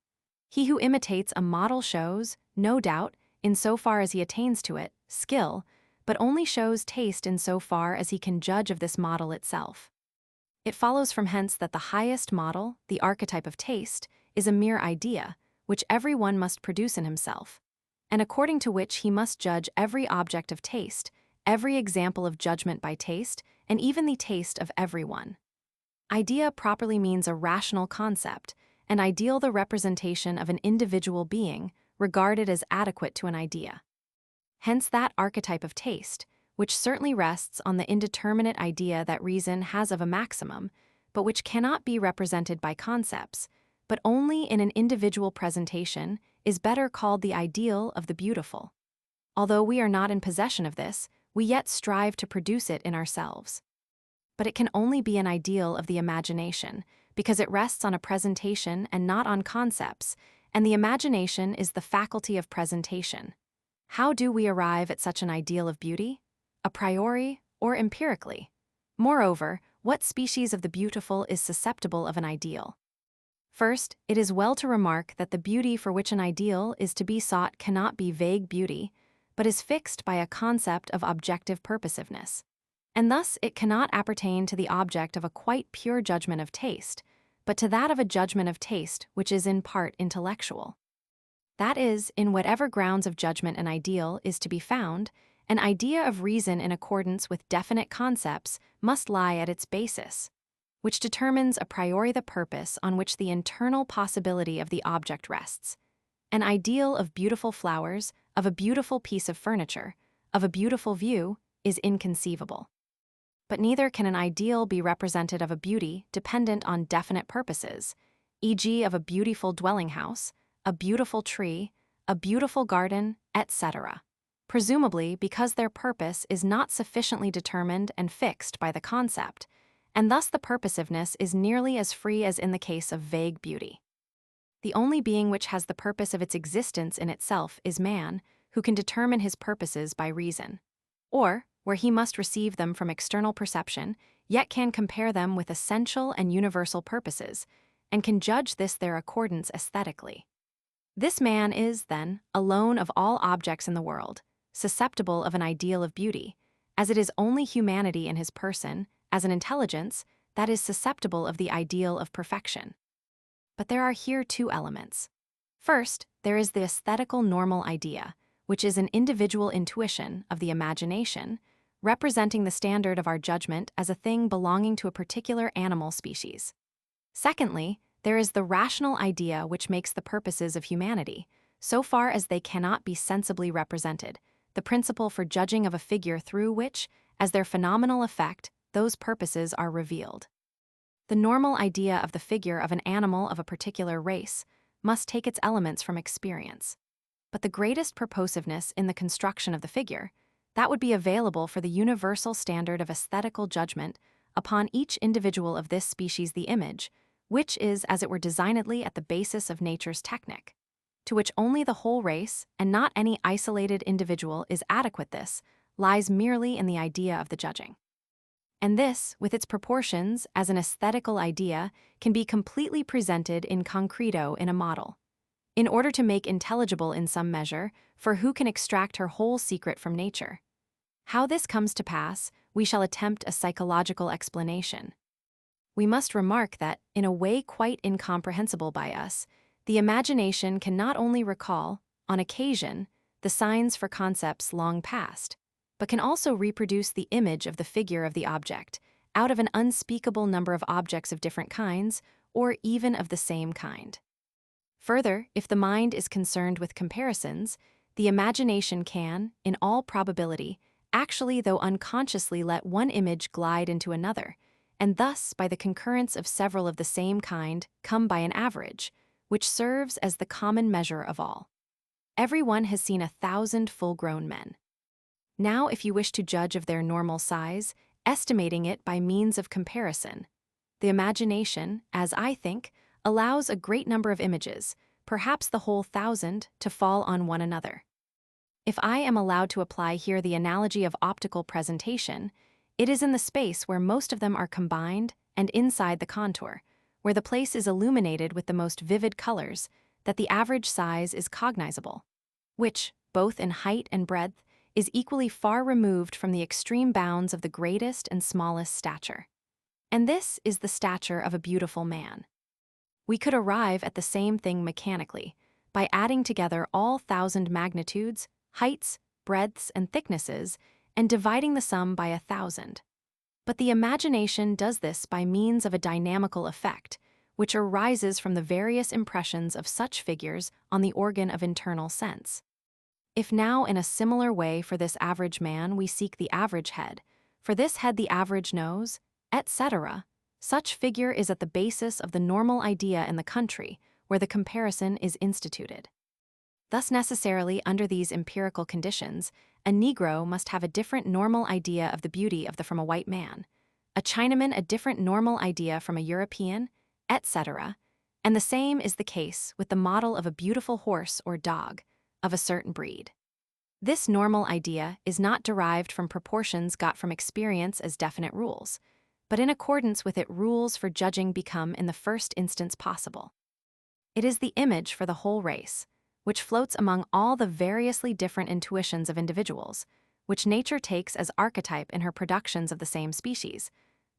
He who imitates a model shows, no doubt, in so far as he attains to it, skill, but only shows taste in so far as he can judge of this model itself. It follows from hence that the highest model, the archetype of taste, is a mere idea, which every one must produce in himself, and according to which he must judge every object of taste, every example of judgment by taste, and even the taste of every one. Idea properly means a rational concept, and ideal the representation of an individual being, regarded as adequate to an idea. Hence that archetype of taste, which certainly rests on the indeterminate idea that reason has of a maximum, but which cannot be represented by concepts, but only in an individual presentation, is better called the ideal of the beautiful. Although we are not in possession of this, we yet strive to produce it in ourselves. But it can only be an ideal of the imagination, because it rests on a presentation and not on concepts, and the imagination is the faculty of presentation. How do we arrive at such an ideal of beauty? A priori or empirically? Moreover, what species of the beautiful is susceptible of an ideal? First, it is well to remark that the beauty for which an ideal is to be sought cannot be vague beauty, but is fixed by a concept of objective purposiveness, and thus it cannot appertain to the object of a quite pure judgment of taste, but to that of a judgment of taste which is in part intellectual. That is, in whatever grounds of judgment an ideal is to be found, An idea of reason in accordance with definite concepts must lie at its basis, which determines a priori the purpose on which the internal possibility of the object rests. An ideal of beautiful flowers, of a beautiful piece of furniture, of a beautiful view, is inconceivable. But neither can an ideal be represented of a beauty dependent on definite purposes, e.g. of a beautiful dwelling house, a beautiful tree, a beautiful garden, etc., presumably because their purpose is not sufficiently determined and fixed by the concept, and thus the purposiveness is nearly as free as in the case of vague beauty. The only being which has the purpose of its existence in itself is man, who can determine his purposes by reason, or, where he must receive them from external perception, yet can compare them with essential and universal purposes, and can judge their accordance aesthetically. This man is, then, alone of all objects in the world, susceptible of an ideal of beauty, as it is only humanity in his person, as an intelligence, that is susceptible of the ideal of perfection. But there are here two elements. First, there is the aesthetical normal idea, which is an individual intuition of the imagination, representing the standard of our judgment as a thing belonging to a particular animal species. Secondly, there is the rational idea which makes the purposes of humanity, so far as they cannot be sensibly represented, the principle for judging of a figure through which, as their phenomenal effect, those purposes are revealed. The normal idea of the figure of an animal of a particular race must take its elements from experience. But the greatest purposiveness in the construction of the figure, that would be available for the universal standard of aesthetical judgment upon each individual of this species the image, which is as it were designedly at the basis of nature's technic, to which only the whole race, and not any isolated individual, is adequate. This lies merely in the idea of the judging. And this, with its proportions as an aesthetical idea, can be completely presented in concreto in a model, in order to make intelligible in some measure, for who can extract her whole secret from nature? How this comes to pass, we shall attempt a psychological explanation. We must remark that, in a way quite incomprehensible by us, the imagination can not only recall, on occasion, the signs for concepts long past, but can also reproduce the image of the figure of the object, out of an unspeakable number of objects of different kinds, or even of the same kind. Further, if the mind is concerned with comparisons, the imagination can, in all probability, actually though unconsciously let one image glide into another, and thus, by the concurrence of several of the same kind, come by an average, which serves as the common measure of all. Every one has seen 1,000 full-grown men. Now, if you wish to judge of their normal size, estimating it by means of comparison, the imagination, as I think, allows a great number of images, perhaps the whole 1,000, to fall on one another. If I am allowed to apply here the analogy of optical presentation, it is in the space where most of them are combined and inside the contour, where the place is illuminated with the most vivid colors, that the average size is cognizable, which, both in height and breadth, is equally far removed from the extreme bounds of the greatest and smallest stature. And this is the stature of a beautiful man. We could arrive at the same thing mechanically, by adding together all 1,000 magnitudes, heights, breadths, and thicknesses, and dividing the sum by 1,000. But the imagination does this by means of a dynamical effect, which arises from the various impressions of such figures on the organ of internal sense. If now in a similar way for this average man we seek the average head, for this head the average nose, etc., such figure is at the basis of the normal idea in the country where the comparison is instituted. Thus necessarily under these empirical conditions, a Negro must have a different normal idea of the beauty of from a white man, a Chinaman a different normal idea from a European, etc., and the same is the case with the model of a beautiful horse or dog, of a certain breed. This normal idea is not derived from proportions got from experience as definite rules, but in accordance with it rules for judging become in the first instance possible. It is the image for the whole race, which floats among all the variously different intuitions of individuals, which nature takes as archetype in her productions of the same species,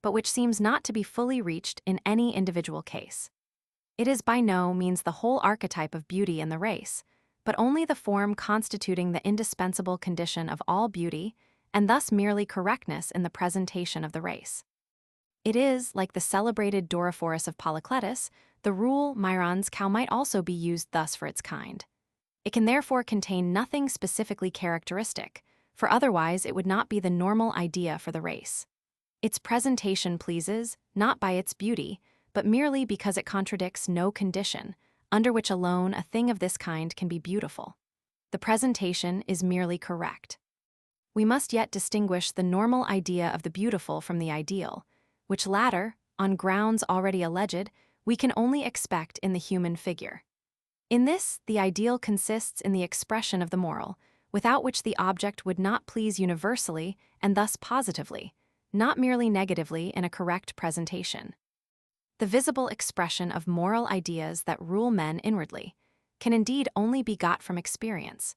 but which seems not to be fully reached in any individual case. It is by no means the whole archetype of beauty in the race, but only the form constituting the indispensable condition of all beauty, and thus merely correctness in the presentation of the race. It is, like the celebrated Doryphorus of Polycletus, the rule Myrons cow might also be used thus for its kind. It can therefore contain nothing specifically characteristic, for otherwise it would not be the normal idea for the race. Its presentation pleases, not by its beauty, but merely because it contradicts no condition, under which alone a thing of this kind can be beautiful. The presentation is merely correct. We must yet distinguish the normal idea of the beautiful from the ideal, which latter, on grounds already alleged, we can only expect in the human figure. In this, the ideal consists in the expression of the moral, without which the object would not please universally and thus positively, not merely negatively in a correct presentation. The visible expression of moral ideas that rule men inwardly can indeed only be got from experience.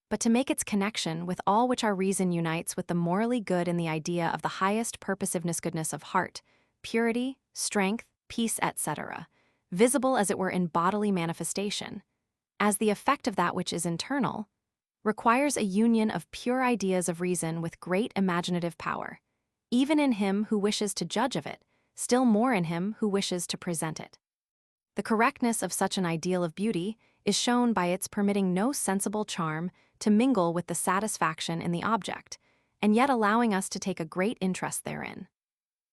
But to make its connection with all which our reason unites with the morally good in the idea of the highest purposiveness goodness of heart, purity, strength, peace, etc., visible as it were in bodily manifestation, as the effect of that which is internal, requires a union of pure ideas of reason with great imaginative power, even in him who wishes to judge of it, still more in him who wishes to present it. The correctness of such an ideal of beauty is shown by its permitting no sensible charm to mingle with the satisfaction in the object, and yet allowing us to take a great interest therein.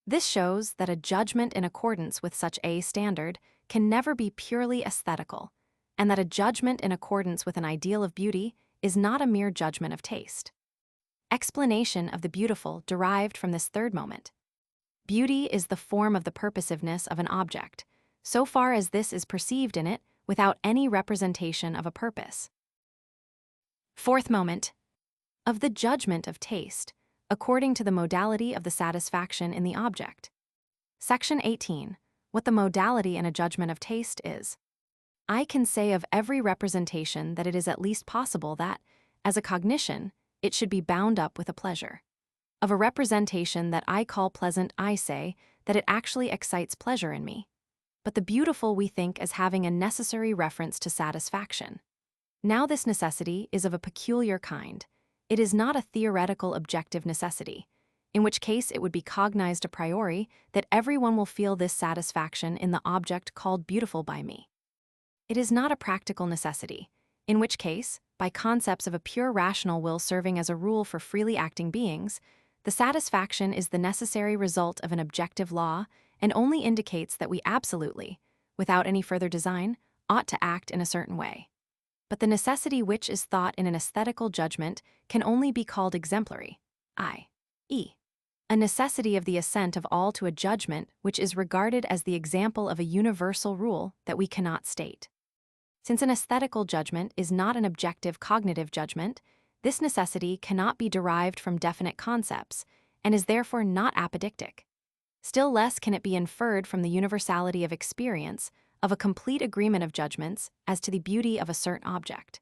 This shows that a judgment in accordance with such a standard can never be purely aesthetical, and that a judgment in accordance with an ideal of beauty is not a mere judgment of taste. Explanation of the beautiful derived from this third moment. Beauty is the form of the purposiveness of an object, so far as this is perceived in it without any representation of a purpose. Fourth moment. Of the judgment of taste, according to the modality of the satisfaction in the object. Section 18. What the modality in a judgment of taste is. I can say of every representation that it is at least possible that, as a cognition, it should be bound up with a pleasure. Of a representation that I call pleasant, I say that it actually excites pleasure in me. But the beautiful we think as having a necessary reference to satisfaction. Now this necessity is of a peculiar kind. It is not a theoretical objective necessity, in which case it would be cognized a priori that everyone will feel this satisfaction in the object called beautiful by me. It is not a practical necessity, in which case, by concepts of a pure rational will serving as a rule for freely acting beings, the satisfaction is the necessary result of an objective law and only indicates that we absolutely, without any further design, ought to act in a certain way. But the necessity which is thought in an aesthetical judgment can only be called exemplary, i.e., a necessity of the assent of all to a judgment which is regarded as the example of a universal rule that we cannot state. Since an aesthetical judgment is not an objective cognitive judgment, this necessity cannot be derived from definite concepts and is therefore not apodictic. Still less can it be inferred from the universality of experience of a complete agreement of judgments as to the beauty of a certain object.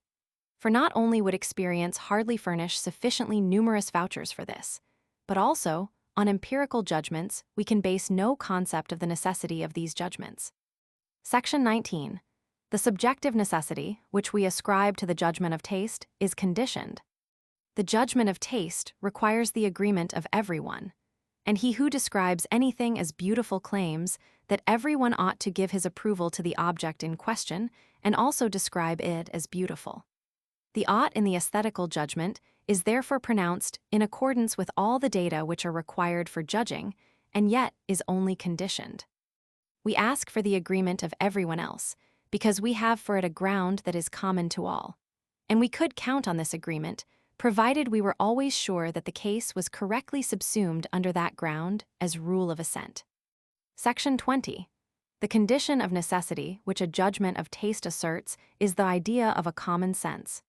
For not only would experience hardly furnish sufficiently numerous vouchers for this, but also, on empirical judgments, we can base no concept of the necessity of these judgments. Section 19. The subjective necessity, which we ascribe to the judgment of taste, is conditioned. The judgment of taste requires the agreement of everyone, and he who describes anything as beautiful claims that everyone ought to give his approval to the object in question and also describe it as beautiful. The ought in the aesthetical judgment is therefore pronounced in accordance with all the data which are required for judging, and yet is only conditioned. We ask for the agreement of everyone else, because we have for it a ground that is common to all, and we could count on this agreement, provided we were always sure that the case was correctly subsumed under that ground as rule of assent. Section 20. The condition of necessity which a judgment of taste asserts is the idea of a common sense.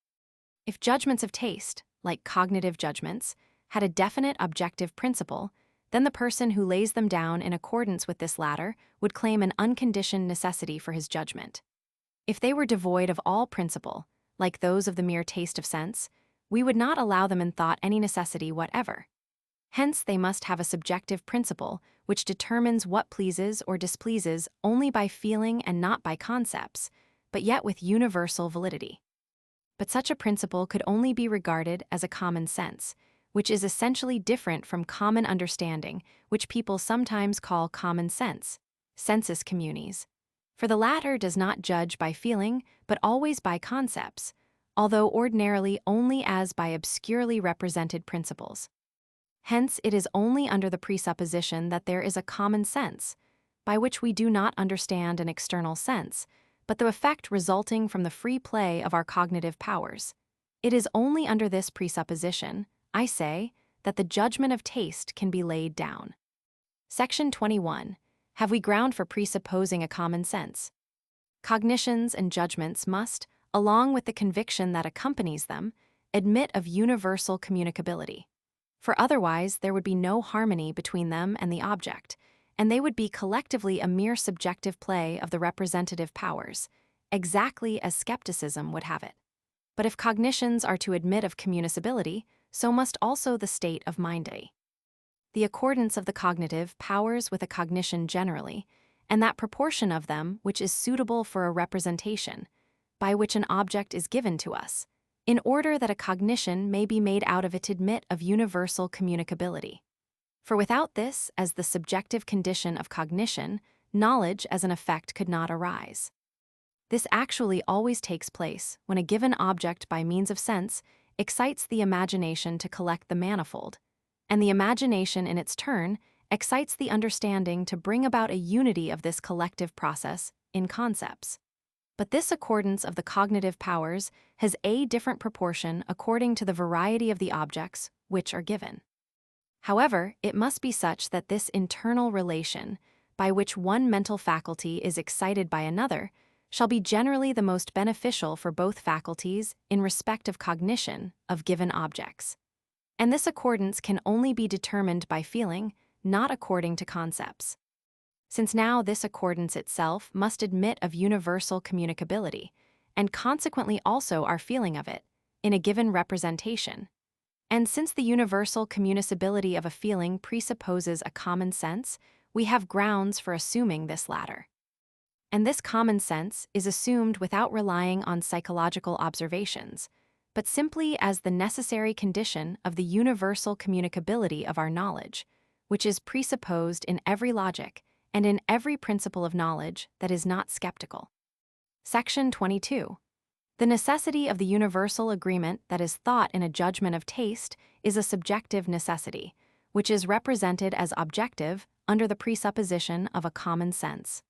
If judgments of taste, like cognitive judgments, had a definite objective principle, then the person who lays them down in accordance with this latter would claim an unconditioned necessity for his judgment. If they were devoid of all principle, like those of the mere taste of sense, we would not allow them in thought any necessity whatever. Hence they must have a subjective principle which determines what pleases or displeases only by feeling and not by concepts, but yet with universal validity. But such a principle could only be regarded as a common sense, which is essentially different from common understanding, which people sometimes call common sense, sensus communis. For the latter does not judge by feeling, but always by concepts, although ordinarily only as by obscurely represented principles. Hence, it is only under the presupposition that there is a common sense, by which we do not understand an external sense, but the effect resulting from the free play of our cognitive powers. It is only under this presupposition, I say, that the judgment of taste can be laid down. Section 21. Have we ground for presupposing a common sense? Cognitions and judgments must, along with the conviction that accompanies them, admit of universal communicability. For otherwise, there would be no harmony between them and the object, and they would be collectively a mere subjective play of the representative powers, exactly as skepticism would have it. But if cognitions are to admit of communicability, so must also the state of mind be. The accordance of the cognitive powers with a cognition generally, and that proportion of them which is suitable for a representation, by which an object is given to us, in order that a cognition may be made out of it admit of universal communicability. For without this, as the subjective condition of cognition, knowledge as an effect could not arise. This actually always takes place when a given object by means of sense excites the imagination to collect the manifold, and the imagination in its turn excites the understanding to bring about a unity of this collective process in concepts. But this accordance of the cognitive powers has a different proportion according to the variety of the objects which are given. However, it must be such that this internal relation, by which one mental faculty is excited by another, shall be generally the most beneficial for both faculties in respect of cognition of given objects. And this accordance can only be determined by feeling, not according to concepts. Since now this accordance itself must admit of universal communicability, and consequently also our feeling of it, in a given representation. And since the universal communicability of a feeling presupposes a common sense, we have grounds for assuming this latter. And this common sense is assumed without relying on psychological observations, but simply as the necessary condition of the universal communicability of our knowledge, which is presupposed in every logic and in every principle of knowledge that is not skeptical. Section 22. The necessity of the universal agreement that is thought in a judgment of taste is a subjective necessity, which is represented as objective under the presupposition of a common sense.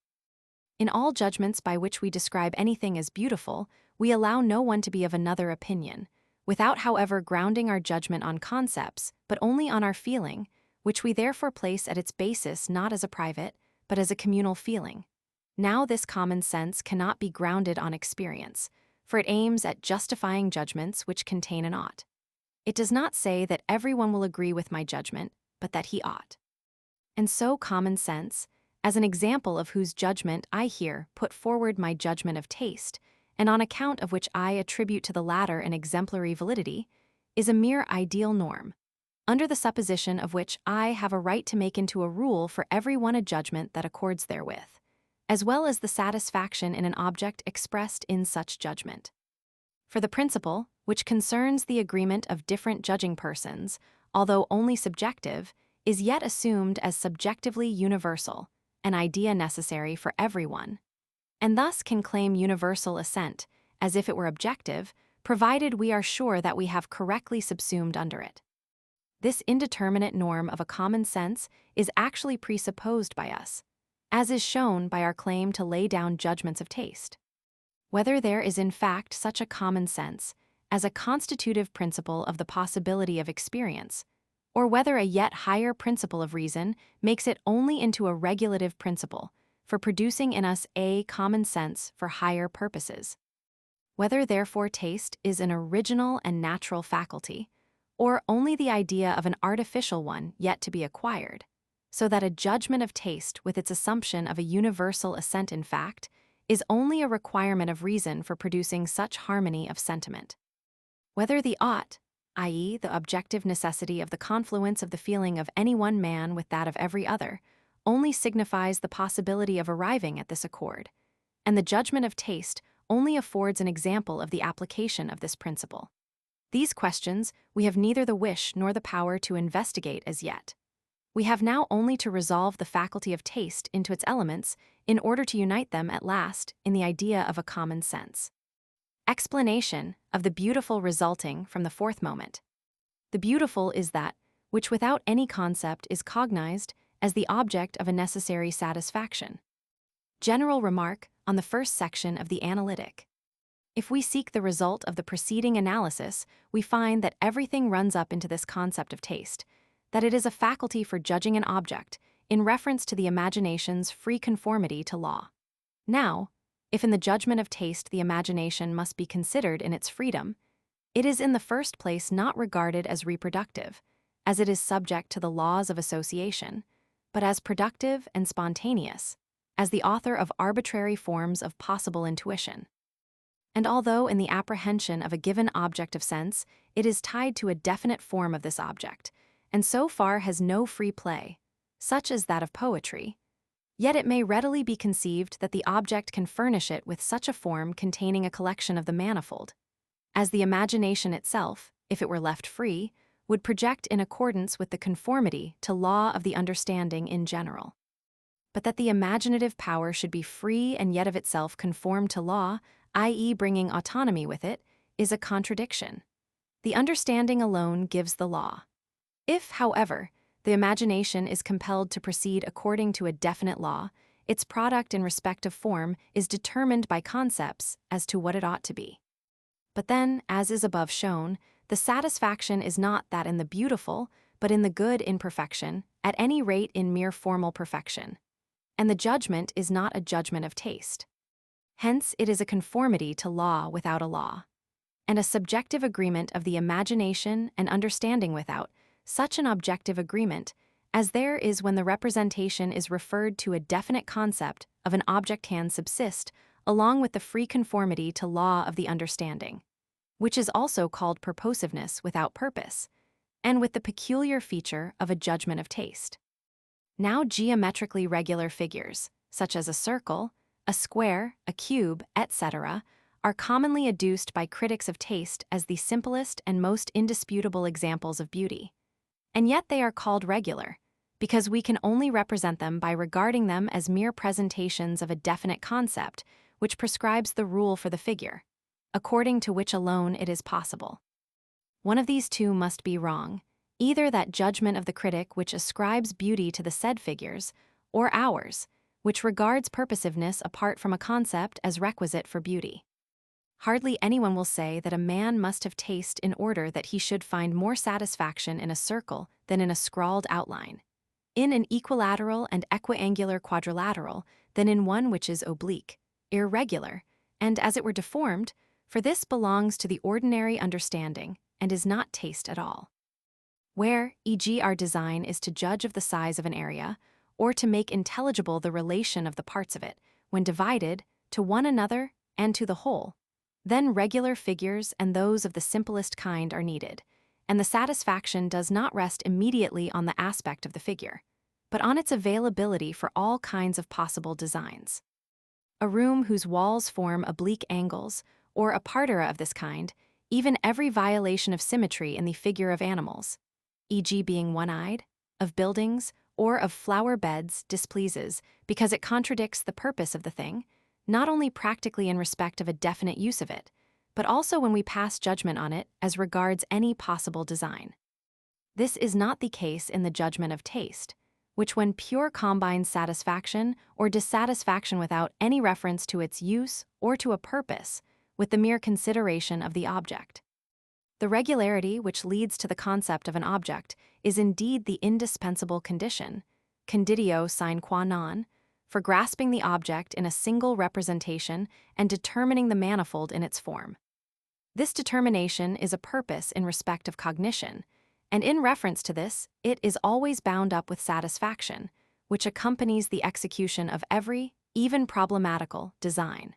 In all judgments by which we describe anything as beautiful, we allow no one to be of another opinion, without however grounding our judgment on concepts, but only on our feeling, which we therefore place at its basis not as a private, but as a communal feeling. Now this common sense cannot be grounded on experience, for it aims at justifying judgments which contain an ought. It does not say that everyone will agree with my judgment, but that he ought. And so common sense, as an example of whose judgment I here put forward my judgment of taste, and on account of which I attribute to the latter an exemplary validity, is a mere ideal norm, under the supposition of which I have a right to make into a rule for every one a judgment that accords therewith, as well as the satisfaction in an object expressed in such judgment. For the principle, which concerns the agreement of different judging persons, although only subjective, is yet assumed as subjectively universal, an idea necessary for everyone, and thus can claim universal assent, as if it were objective, provided we are sure that we have correctly subsumed under it. This indeterminate norm of a common sense is actually presupposed by us, as is shown by our claim to lay down judgments of taste. Whether there is in fact such a common sense, as a constitutive principle of the possibility of experience, or whether a yet higher principle of reason makes it only into a regulative principle for producing in us a common sense for higher purposes. Whether therefore taste is an original and natural faculty, or only the idea of an artificial one yet to be acquired, so that a judgment of taste with its assumption of a universal assent in fact is only a requirement of reason for producing such harmony of sentiment. Whether the ought, i.e., the objective necessity of the confluence of the feeling of any one man with that of every other, only signifies the possibility of arriving at this accord, and the judgment of taste only affords an example of the application of this principle. These questions we have neither the wish nor the power to investigate as yet. We have now only to resolve the faculty of taste into its elements in order to unite them at last in the idea of a common sense. Explanation of the beautiful resulting from the fourth moment. The beautiful is that which without any concept is cognized as the object of a necessary satisfaction. General remark on the first section of the analytic. If we seek the result of the preceding analysis, we find that everything runs up into this concept of taste, that it is a faculty for judging an object in reference to the imagination's free conformity to law. Now, if in the judgment of taste the imagination must be considered in its freedom, it is in the first place not regarded as reproductive, as it is subject to the laws of association, but as productive and spontaneous, as the author of arbitrary forms of possible intuition. And although in the apprehension of a given object of sense, it is tied to a definite form of this object, and so far has no free play, such as that of poetry, yet it may readily be conceived that the object can furnish it with such a form containing a collection of the manifold, as the imagination itself, if it were left free, would project in accordance with the conformity to law of the understanding in general. But that the imaginative power should be free and yet of itself conform to law, i.e. bringing autonomy with it, is a contradiction. The understanding alone gives the law. If, however, the imagination is compelled to proceed according to a definite law, its product in respect of form is determined by concepts as to what it ought to be. But then, as is above shown, the satisfaction is not that in the beautiful, but in the good in perfection, at any rate in mere formal perfection. And the judgment is not a judgment of taste. Hence, it is a conformity to law without a law, and a subjective agreement of the imagination and understanding without such an objective agreement as there is when the representation is referred to a definite concept of an object can subsist along with the free conformity to law of the understanding, which is also called purposiveness without purpose, and with the peculiar feature of a judgment of taste. Now geometrically regular figures, such as a circle, a square, a cube, etc., are commonly adduced by critics of taste as the simplest and most indisputable examples of beauty. And yet they are called regular, because we can only represent them by regarding them as mere presentations of a definite concept which prescribes the rule for the figure, according to which alone it is possible. One of these two must be wrong, either that judgment of the critic which ascribes beauty to the said figures, or ours, which regards purposiveness apart from a concept as requisite for beauty. Hardly anyone will say that a man must have taste in order that he should find more satisfaction in a circle than in a scrawled outline, in an equilateral and equiangular quadrilateral than in one which is oblique, irregular, and as it were deformed, for this belongs to the ordinary understanding and is not taste at all. Where, e.g., our design is to judge of the size of an area, or to make intelligible the relation of the parts of it, when divided, to one another and to the whole, then regular figures and those of the simplest kind are needed, and the satisfaction does not rest immediately on the aspect of the figure, but on its availability for all kinds of possible designs. A room whose walls form oblique angles, or a parterre of this kind, even every violation of symmetry in the figure of animals, e.g. being one-eyed, of buildings, or of flower beds displeases because it contradicts the purpose of the thing, not only practically in respect of a definite use of it, but also when we pass judgment on it as regards any possible design. This is not the case in the judgment of taste, which when pure combines satisfaction or dissatisfaction without any reference to its use or to a purpose, with the mere consideration of the object. The regularity which leads to the concept of an object is indeed the indispensable condition, conditio sine qua non, for grasping the object in a single representation and determining the manifold in its form. This determination is a purpose in respect of cognition, and in reference to this, it is always bound up with satisfaction, which accompanies the execution of every, even problematical, design.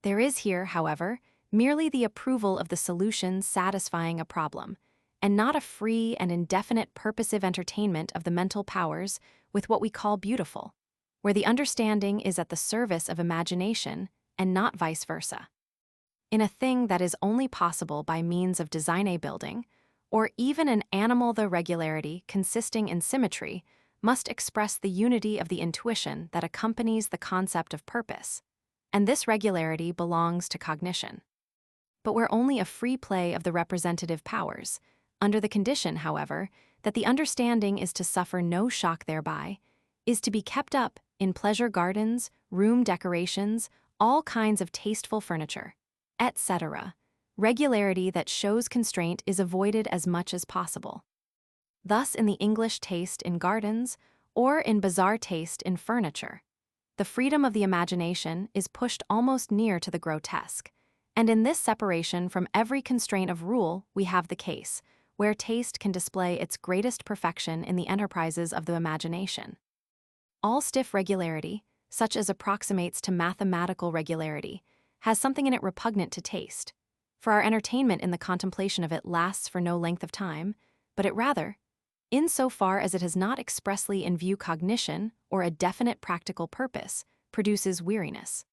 There is here, however, merely the approval of the solution satisfying a problem, and not a free and indefinite purposive entertainment of the mental powers with what we call beautiful, where the understanding is at the service of imagination and not vice versa. In a thing that is only possible by means of design a building, or even an animal, the regularity consisting in symmetry must express the unity of the intuition that accompanies the concept of purpose, and this regularity belongs to cognition. But we're only a free play of the representative powers, under the condition, however, that the understanding is to suffer no shock thereby, is to be kept up in pleasure gardens, room decorations, all kinds of tasteful furniture, etc. Regularity that shows constraint is avoided as much as possible. Thus, in the English taste in gardens, or in bizarre taste in furniture, the freedom of the imagination is pushed almost near to the grotesque, and in this separation from every constraint of rule we have the case where taste can display its greatest perfection in the enterprises of the imagination. All stiff regularity, such as approximates to mathematical regularity, has something in it repugnant to taste, for our entertainment in the contemplation of it lasts for no length of time, but it rather, in so far as it has not expressly in view cognition or a definite practical purpose, produces weariness.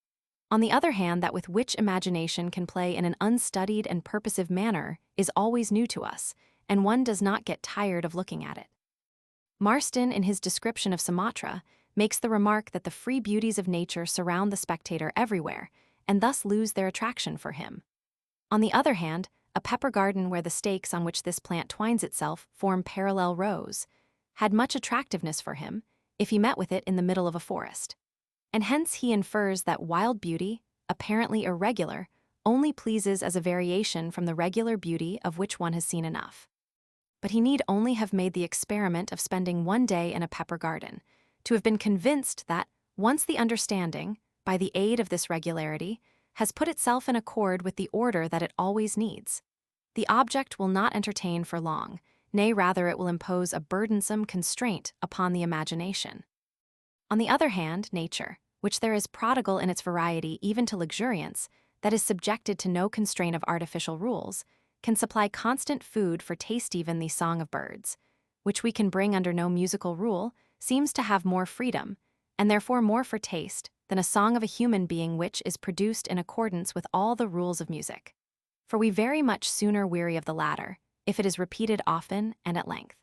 On the other hand, that with which imagination can play in an unstudied and purposive manner is always new to us, and one does not get tired of looking at it. Marston, in his description of Sumatra, makes the remark that the free beauties of nature surround the spectator everywhere, and thus lose their attraction for him. On the other hand, a pepper garden where the stakes on which this plant twines itself form parallel rows had much attractiveness for him if he met with it in the middle of a forest. And hence he infers that wild beauty, apparently irregular, only pleases as a variation from the regular beauty of which one has seen enough. But he need only have made the experiment of spending one day in a pepper garden to have been convinced that, once the understanding, by the aid of this regularity, has put itself in accord with the order that it always needs, the object will not entertain for long, nay, rather it will impose a burdensome constraint upon the imagination. On the other hand, nature, which there is prodigal in its variety even to luxuriance, that is subjected to no constraint of artificial rules, can supply constant food for taste. Even the song of birds, which we can bring under no musical rule, seems to have more freedom, and therefore more for taste, than a song of a human being which is produced in accordance with all the rules of music. For we very much sooner weary of the latter, if it is repeated often and at length.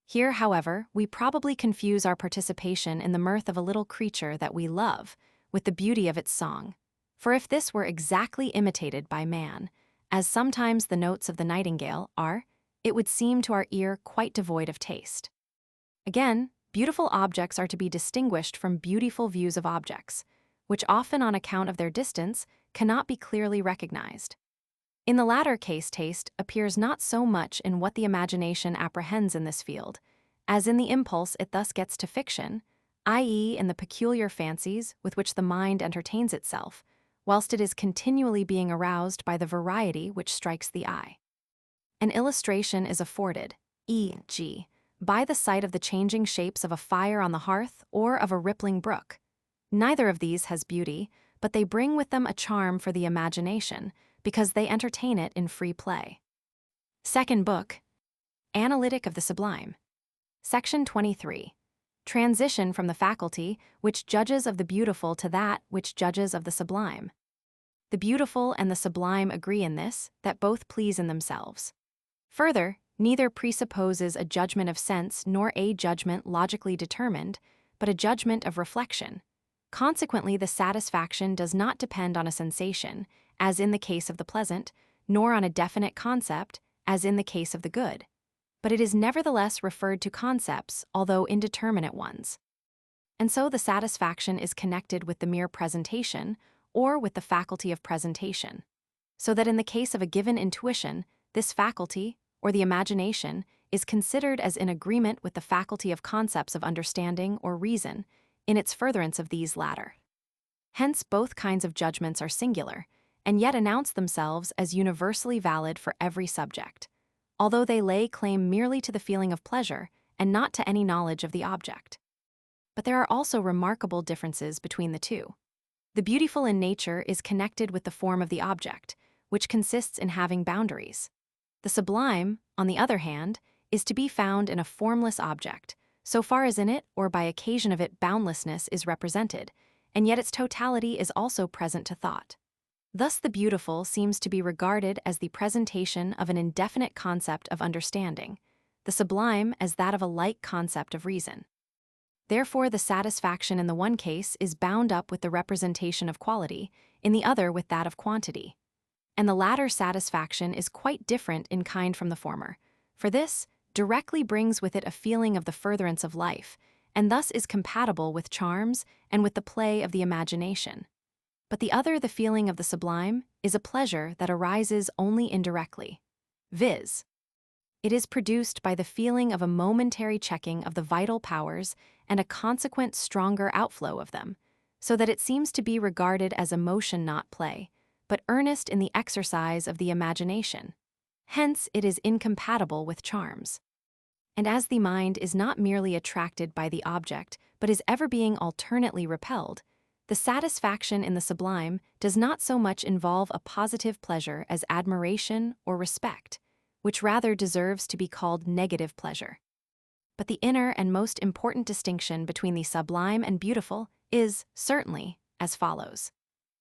Here, however, we probably confuse our participation in the mirth of a little creature that we love with the beauty of its song, for if this were exactly imitated by man, as sometimes the notes of the nightingale are, it would seem to our ear quite devoid of taste. Again, beautiful objects are to be distinguished from beautiful views of objects, which often on account of their distance cannot be clearly recognized. In the latter case, taste appears not so much in what the imagination apprehends in this field, as in the impulse it thus gets to fiction, i.e. in the peculiar fancies with which the mind entertains itself, whilst it is continually being aroused by the variety which strikes the eye. An illustration is afforded, e.g., by the sight of the changing shapes of a fire on the hearth or of a rippling brook. Neither of these has beauty, but they bring with them a charm for the imagination, because they entertain it in free play. Second book, Analytic of the Sublime. Section 23. Transition from the faculty which judges of the beautiful to that which judges of the sublime. The beautiful and the sublime agree in this, that both please in themselves. Further, neither presupposes a judgment of sense nor a judgment logically determined, but a judgment of reflection. Consequently, the satisfaction does not depend on a sensation, as in the case of the pleasant, nor on a definite concept, as in the case of the good. But it is nevertheless referred to concepts, although indeterminate ones. And so the satisfaction is connected with the mere presentation, or with the faculty of presentation. So that in the case of a given intuition, this faculty, or the imagination, is considered as in agreement with the faculty of concepts of understanding or reason, in its furtherance of these latter. Hence both kinds of judgments are singular, and yet announce themselves as universally valid for every subject, although they lay claim merely to the feeling of pleasure and not to any knowledge of the object. But there are also remarkable differences between the two. The beautiful in nature is connected with the form of the object, which consists in having boundaries. The sublime, on the other hand, is to be found in a formless object, so far as in it or by occasion of it boundlessness is represented, and yet its totality is also present to thought. Thus, the beautiful seems to be regarded as the presentation of an indefinite concept of understanding, the sublime as that of a like concept of reason. Therefore, the satisfaction in the one case is bound up with the representation of quality, in the other with that of quantity. And the latter satisfaction is quite different in kind from the former, for this directly brings with it a feeling of the furtherance of life, and thus is compatible with charms and with the play of the imagination. But the other, the feeling of the sublime, is a pleasure that arises only indirectly, viz. It is produced by the feeling of a momentary checking of the vital powers and a consequent stronger outflow of them, so that it seems to be regarded as emotion not play, but earnest in the exercise of the imagination. Hence, it is incompatible with charms. And as the mind is not merely attracted by the object, but is ever being alternately repelled, the satisfaction in the sublime does not so much involve a positive pleasure as admiration or respect, which rather deserves to be called negative pleasure. But the inner and most important distinction between the sublime and beautiful is, certainly, as follows.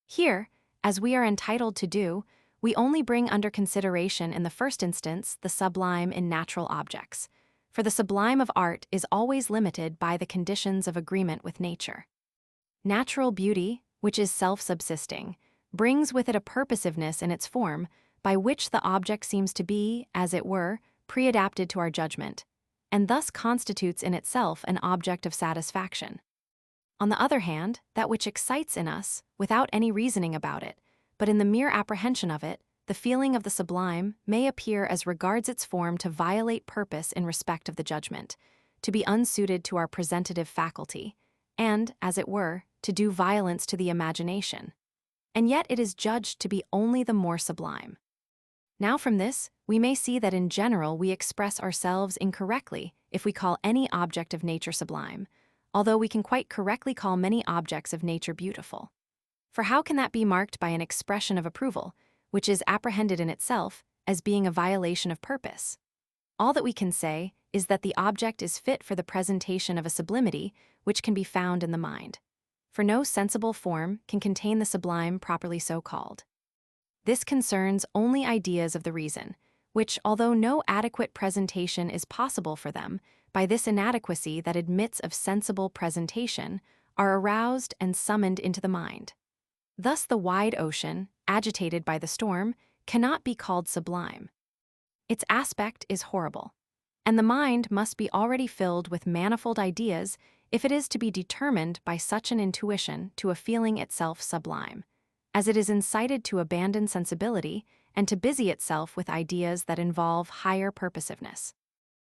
Here, as we are entitled to do, we only bring under consideration in the first instance the sublime in natural objects, for the sublime of art is always limited by the conditions of agreement with nature. Natural beauty, which is self-subsisting, brings with it a purposiveness in its form, by which the object seems to be, as it were, preadapted to our judgment, and thus constitutes in itself an object of satisfaction. On the other hand, that which excites in us, without any reasoning about it, but in the mere apprehension of it, the feeling of the sublime may appear as regards its form to violate purpose in respect of the judgment, to be unsuited to our presentative faculty, and, as it were, to do violence to the imagination. And yet it is judged to be only the more sublime. Now from this, we may see that in general we express ourselves incorrectly if we call any object of nature sublime, although we can quite correctly call many objects of nature beautiful. For how can that be marked by an expression of approval, which is apprehended in itself as being a violation of purpose? All that we can say is that the object is fit for the presentation of a sublimity which can be found in the mind. For no sensible form can contain the sublime properly so called. This concerns only ideas of the reason, which, although no adequate presentation is possible for them, by this inadequacy that admits of sensible presentation, are aroused and summoned into the mind. Thus the wide ocean, agitated by the storm, cannot be called sublime. Its aspect is horrible, and the mind must be already filled with manifold ideas if it is to be determined by such an intuition to a feeling itself sublime, as it is incited to abandon sensibility and to busy itself with ideas that involve higher purposiveness.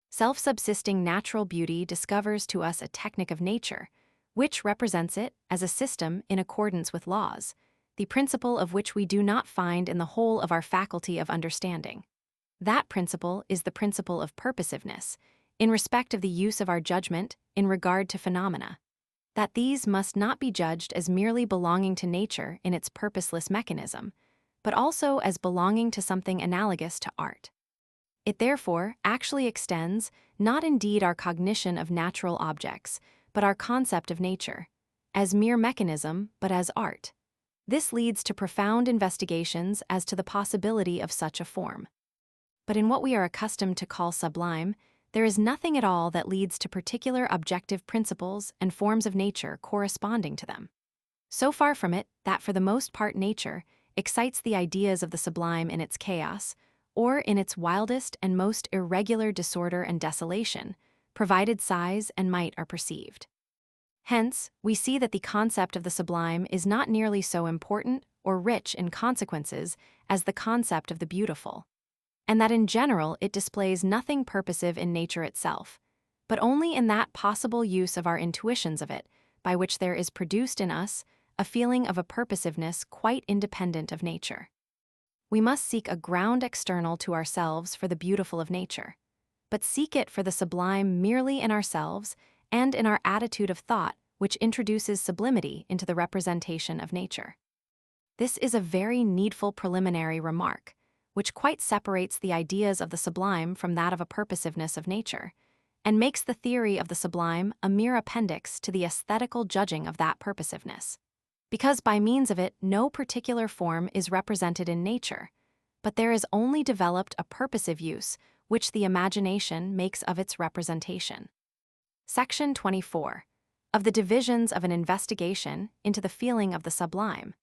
Self-subsisting natural beauty discovers to us a technique of nature, which represents it as a system in accordance with laws, the principle of which we do not find in the whole of our faculty of understanding. That principle is the principle of purposiveness, in respect of the use of our judgment in regard to phenomena, that these must not be judged as merely belonging to nature in its purposeless mechanism, but also as belonging to something analogous to art. It therefore actually extends not indeed our cognition of natural objects, but our concept of nature, as mere mechanism, but as art. This leads to profound investigations as to the possibility of such a form. But in what we are accustomed to call sublime, there is nothing at all that leads to particular objective principles and forms of nature corresponding to them. So far from it that for the most part nature excites the ideas of the sublime in its chaos, or in its wildest and most irregular disorder and desolation, provided size and might are perceived. Hence, we see that the concept of the sublime is not nearly so important or rich in consequences as the concept of the beautiful, and that in general it displays nothing purposive in nature itself, but only in that possible use of our intuitions of it, by which there is produced in us a feeling of a purposiveness quite independent of nature. We must seek a ground external to ourselves for the beautiful of nature, but seek it for the sublime merely in ourselves and in our attitude of thought which introduces sublimity into the representation of nature. This is a very needful preliminary remark, which quite separates the ideas of the sublime from that of a purposiveness of nature, and makes the theory of the sublime a mere appendix to the aesthetical judging of that purposiveness. because by means of it no particular form is represented in nature, but there is only developed a purposive use which the imagination makes of its representation. Section 24. Of the divisions of an investigation into the feeling of the sublime.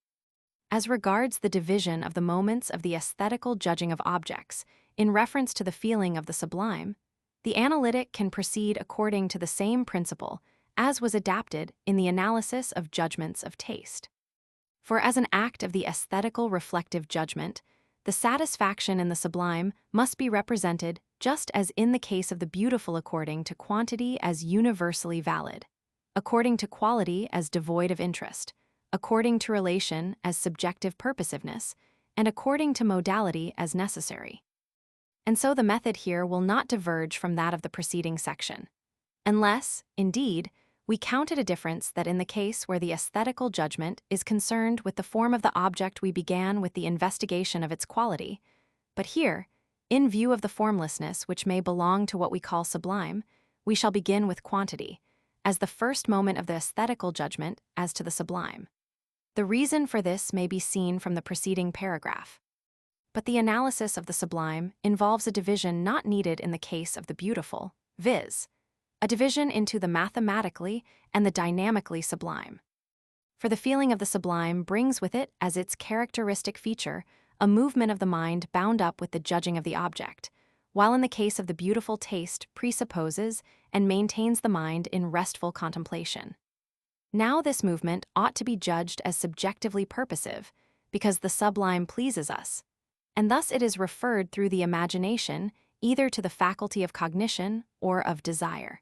As regards the division of the moments of the aesthetical judging of objects, in reference to the feeling of the sublime, the analytic can proceed according to the same principle as was adapted in the analysis of judgments of taste. For as an act of the aesthetical reflective judgment, the satisfaction in the sublime must be represented just as in the case of the beautiful according to quantity as universally valid, according to quality as devoid of interest, according to relation as subjective purposiveness, and according to modality as necessary. And so the method here will not diverge from that of the preceding section, unless, indeed, we counted a difference that in the case where the aesthetical judgment is concerned with the form of the object we began with the investigation of its quality, but here, in view of the formlessness which may belong to what we call sublime, we shall begin with quantity, as the first moment of the aesthetical judgment as to the sublime. The reason for this may be seen from the preceding paragraph. But the analysis of the sublime involves a division not needed in the case of the beautiful, viz., a division into the mathematically and the dynamically sublime. For the feeling of the sublime brings with it as its characteristic feature a movement of the mind bound up with the judging of the object, while in the case of the beautiful taste presupposes and maintains the mind in restful contemplation. Now this movement ought to be judged as subjectively purposive, because the sublime pleases us, and thus it is referred through the imagination either to the faculty of cognition or of desire.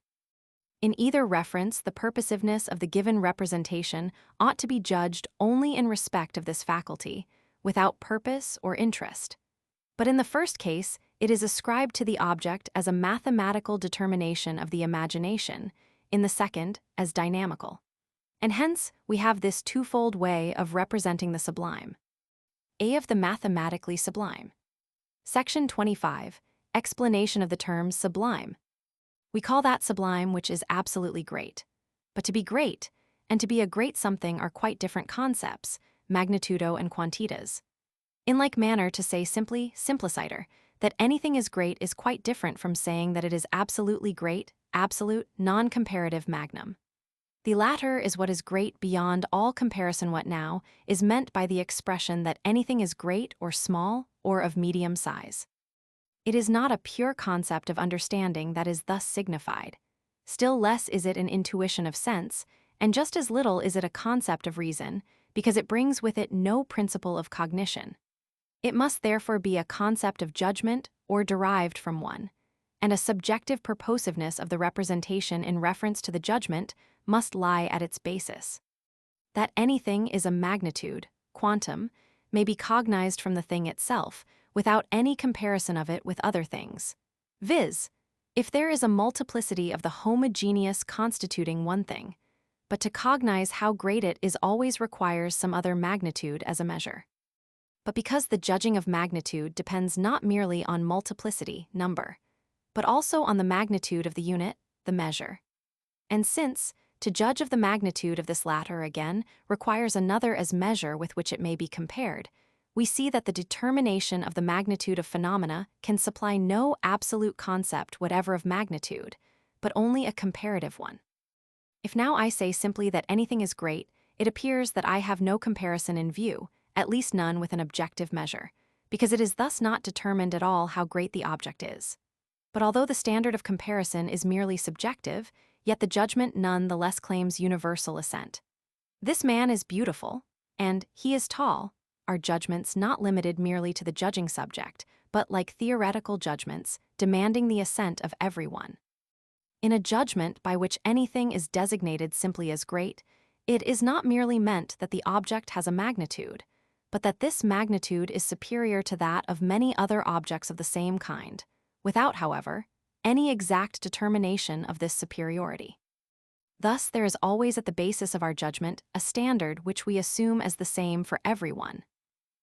In either reference, the purposiveness of the given representation ought to be judged only in respect of this faculty, without purpose or interest. But in the first case, it is ascribed to the object as a mathematical determination of the imagination, in the second, as dynamical. And hence, we have this twofold way of representing the sublime. A of the mathematically sublime. Section 25. Explanation of the term sublime. We call that sublime which is absolutely great. But to be great and to be a great something are quite different concepts, magnitudo and quantitas. In like manner, to say simply, simpliciter, that anything is great is quite different from saying that it is absolutely great, absolute, non-comparative magnum. The latter is what is great beyond all comparison. What now is meant by the expression that anything is great or small or of medium size. It is not a pure concept of understanding that is thus signified. Still less is it an intuition of sense, and just as little is it a concept of reason, because it brings with it no principle of cognition. It must therefore be a concept of judgment or derived from one, and a subjective purposiveness of the representation in reference to the judgment must lie at its basis. That anything is a magnitude, quantum, may be cognized from the thing itself, without any comparison of it with other things. Viz., if there is a multiplicity of the homogeneous constituting one thing, but to cognize how great it is always requires some other magnitude as a measure. But because the judging of magnitude depends not merely on multiplicity, number, but also on the magnitude of the unit, the measure. And since, to judge of the magnitude of this latter again requires another as measure with which it may be compared, we see that the determination of the magnitude of phenomena can supply no absolute concept whatever of magnitude, but only a comparative one. If now I say simply that anything is great, it appears that I have no comparison in view, at least none with an objective measure, because it is thus not determined at all how great the object is. But although the standard of comparison is merely subjective, yet the judgment none the less claims universal assent. This man is beautiful, and he is tall, are judgments not limited merely to the judging subject, but like theoretical judgments, demanding the assent of everyone. In a judgment by which anything is designated simply as great, it is not merely meant that the object has a magnitude, but that this magnitude is superior to that of many other objects of the same kind, without, however, any exact determination of this superiority. Thus, there is always at the basis of our judgment a standard which we assume as the same for everyone.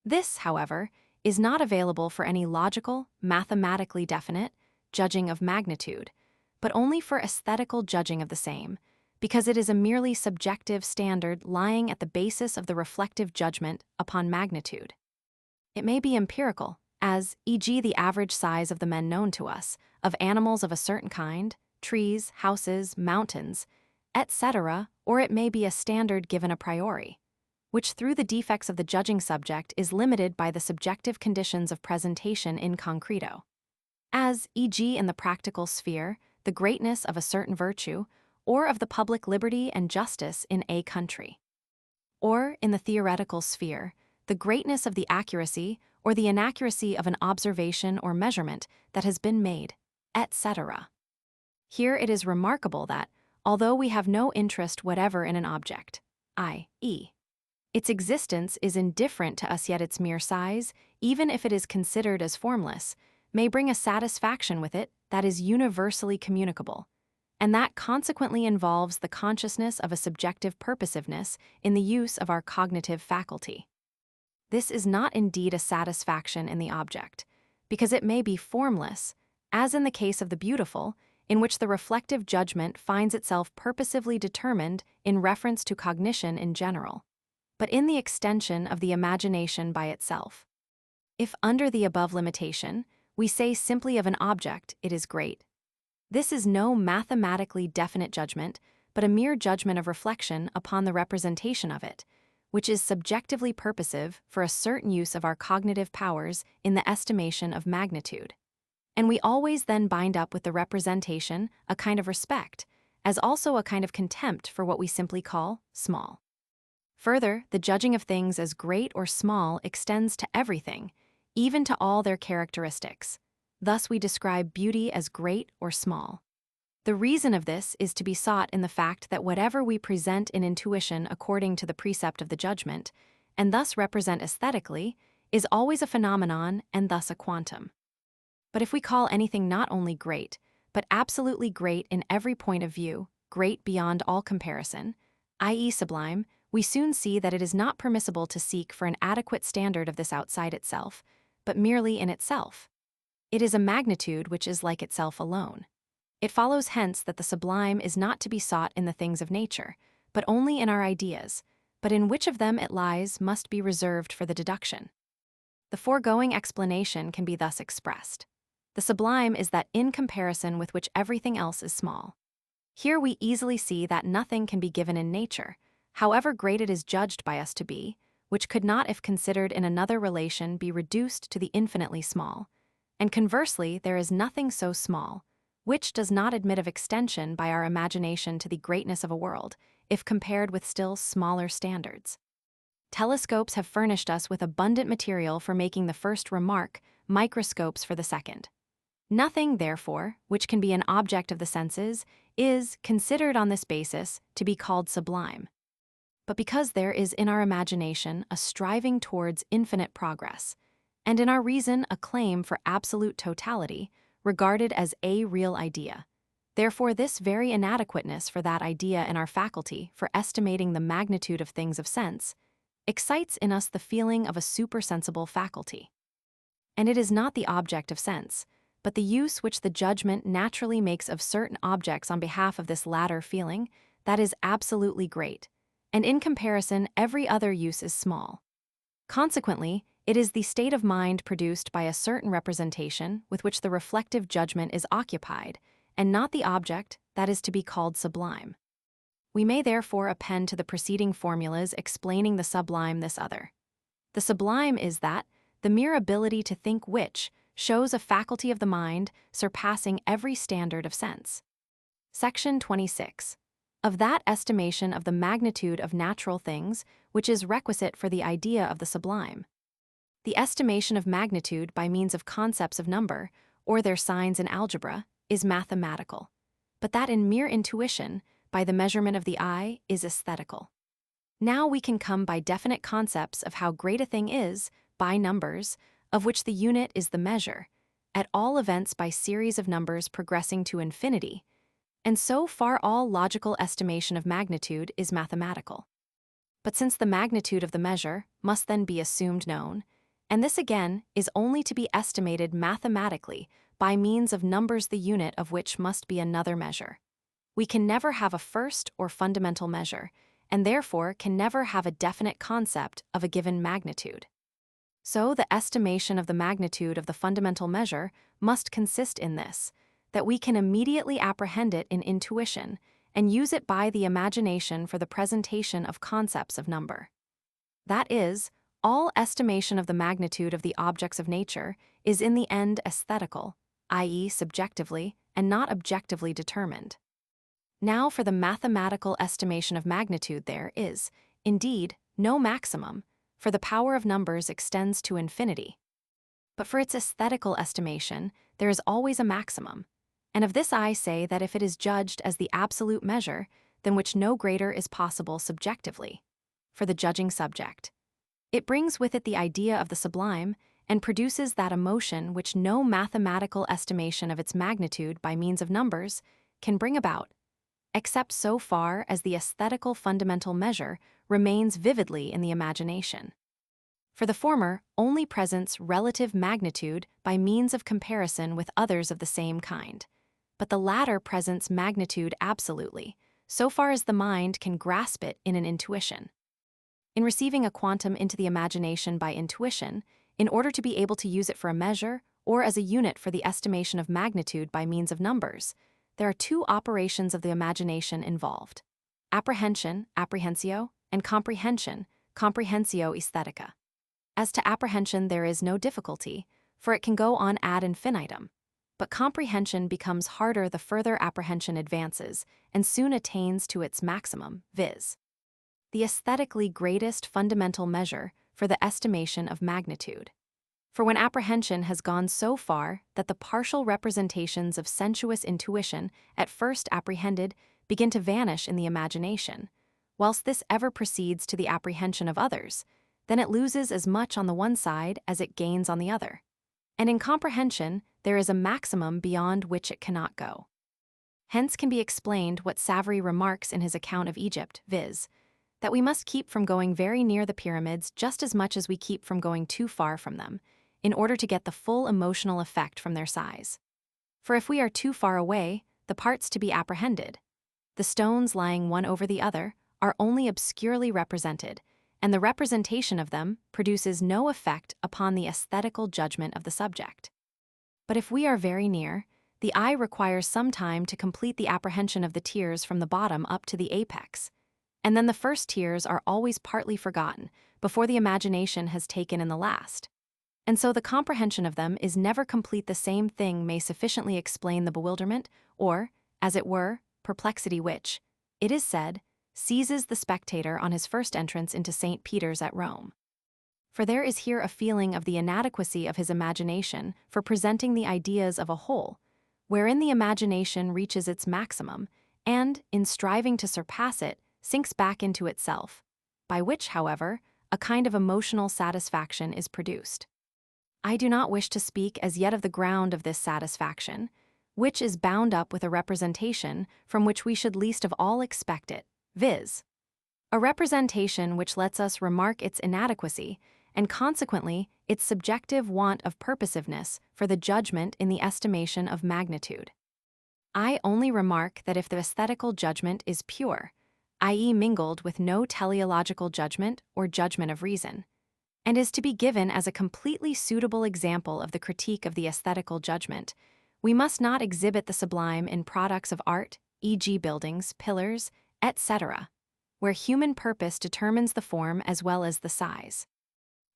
This, however, is not available for any logical, mathematically definite judging of magnitude, but only for aesthetical judging of the same, because it is a merely subjective standard lying at the basis of the reflective judgment upon magnitude. It may be empirical, as e.g. the average size of the men known to us, of animals of a certain kind, trees, houses, mountains, etc., or it may be a standard given a priori, which through the defects of the judging subject is limited by the subjective conditions of presentation in concreto. As, e.g. in the practical sphere, the greatness of a certain virtue, or of the public liberty and justice in a country. Or, in the theoretical sphere, the greatness of the accuracy or the inaccuracy of an observation or measurement that has been made, etc. Here it is remarkable that, although we have no interest whatever in an object, i.e., its existence is indifferent to us, yet its mere size, even if it is considered as formless, may bring a satisfaction with it that is universally communicable, and that consequently involves the consciousness of a subjective purposiveness in the use of our cognitive faculty. This is not indeed a satisfaction in the object, because it may be formless, as in the case of the beautiful, in which the reflective judgment finds itself purposively determined in reference to cognition in general, but in the extension of the imagination by itself. If under the above limitation, we say simply of an object, it is great, this is no mathematically definite judgment, but a mere judgment of reflection upon the representation of it, which is subjectively purposive for a certain use of our cognitive powers in the estimation of magnitude. And we always then bind up with the representation a kind of respect, as also a kind of contempt for what we simply call small. Further, the judging of things as great or small extends to everything, even to all their characteristics. Thus we describe beauty as great or small. The reason of this is to be sought in the fact that whatever we present in intuition according to the precept of the judgment, and thus represent aesthetically, is always a phenomenon and thus a quantum. But if we call anything not only great, but absolutely great in every point of view, great beyond all comparison, i.e. sublime, we soon see that it is not permissible to seek for an adequate standard of this outside itself, but merely in itself. It is a magnitude which is like itself alone. It follows hence that the sublime is not to be sought in the things of nature, but only in our ideas, but in which of them it lies must be reserved for the deduction. The foregoing explanation can be thus expressed. The sublime is that in comparison with which everything else is small. Here we easily see that nothing can be given in nature, however great it is judged by us to be, which could not, if considered in another relation, be reduced to the infinitely small. And conversely, there is nothing so small, which does not admit of extension by our imagination to the greatness of a world, if compared with still smaller standards. Telescopes have furnished us with abundant material for making the first remark, microscopes for the second. Nothing, therefore, which can be an object of the senses, is, considered on this basis, to be called sublime. But because there is in our imagination a striving towards infinite progress, and in our reason a claim for absolute totality, regarded as a real idea, therefore this very inadequateness for that idea in our faculty for estimating the magnitude of things of sense, excites in us the feeling of a supersensible faculty. And it is not the object of sense, but the use which the judgment naturally makes of certain objects on behalf of this latter feeling, that is absolutely great, and in comparison every other use is small. Consequently, it is the state of mind produced by a certain representation with which the reflective judgment is occupied, and not the object that is to be called sublime. We may therefore append to the preceding formulas explaining the sublime this other. The sublime is that, the mere ability to think which shows a faculty of the mind surpassing every standard of sense. Section 26. Of that estimation of the magnitude of natural things which is requisite for the idea of the sublime. The estimation of magnitude by means of concepts of number, or their signs in algebra, is mathematical, but that in mere intuition, by the measurement of the eye, is aesthetical. Now we can come by definite concepts of how great a thing is, by numbers, of which the unit is the measure, at all events by series of numbers progressing to infinity, and so far all logical estimation of magnitude is mathematical. But since the magnitude of the measure must then be assumed known, and this again is only to be estimated mathematically by means of numbers the unit of which must be another measure. We can never have a first or fundamental measure, and therefore can never have a definite concept of a given magnitude. So the estimation of the magnitude of the fundamental measure must consist in this, that we can immediately apprehend it in intuition and use it by the imagination for the presentation of concepts of number. That is, all estimation of the magnitude of the objects of nature is in the end aesthetical, i.e., subjectively and not objectively determined. Now for the mathematical estimation of magnitude, there is, indeed, no maximum, for the power of numbers extends to infinity. But for its aesthetical estimation, there is always a maximum, and of this I say that if it is judged as the absolute measure, than which no greater is possible subjectively, for the judging subject, it brings with it the idea of the sublime and produces that emotion which no mathematical estimation of its magnitude by means of numbers can bring about, except so far as the aesthetical fundamental measure remains vividly in the imagination. For the former only presents relative magnitude by means of comparison with others of the same kind, but the latter presents magnitude absolutely, so far as the mind can grasp it in an intuition. In receiving a quantum into the imagination by intuition, in order to be able to use it for a measure or as a unit for the estimation of magnitude by means of numbers, there are two operations of the imagination involved: apprehension, apprehensio, and comprehension, comprehensio aesthetica. As to apprehension, there is no difficulty, for it can go on ad infinitum. But comprehension becomes harder the further apprehension advances and soon attains to its maximum, viz., the aesthetically greatest fundamental measure for the estimation of magnitude. For when apprehension has gone so far that the partial representations of sensuous intuition, at first apprehended, begin to vanish in the imagination, whilst this ever proceeds to the apprehension of others, then it loses as much on the one side as it gains on the other. And in comprehension, there is a maximum beyond which it cannot go. Hence can be explained what Savary remarks in his account of Egypt, viz., that we must keep from going very near the pyramids just as much as we keep from going too far from them, in order to get the full emotional effect from their size. For if we are too far away, the parts to be apprehended, the stones lying one over the other, are only obscurely represented, and the representation of them produces no effect upon the aesthetical judgment of the subject. But if we are very near, the eye requires some time to complete the apprehension of the tiers from the bottom up to the apex, and then the first tiers are always partly forgotten before the imagination has taken in the last. And so the comprehension of them is never complete. The same thing may sufficiently explain the bewilderment, or, as it were, perplexity which, it is said, seizes the spectator on his first entrance into St. Peter's at Rome. For there is here a feeling of the inadequacy of his imagination for presenting the ideas of a whole, wherein the imagination reaches its maximum, and, in striving to surpass it, sinks back into itself, by which, however, a kind of emotional satisfaction is produced. I do not wish to speak as yet of the ground of this satisfaction, which is bound up with a representation from which we should least of all expect it, viz., a representation which lets us remark its inadequacy, and consequently its subjective want of purposiveness for the judgment in the estimation of magnitude. I only remark that if the aesthetical judgment is pure, i.e. mingled with no teleological judgment or judgment of reason, and is to be given as a completely suitable example of the critique of the aesthetical judgment, we must not exhibit the sublime in products of art, e.g. buildings, pillars, etc., where human purpose determines the form as well as the size,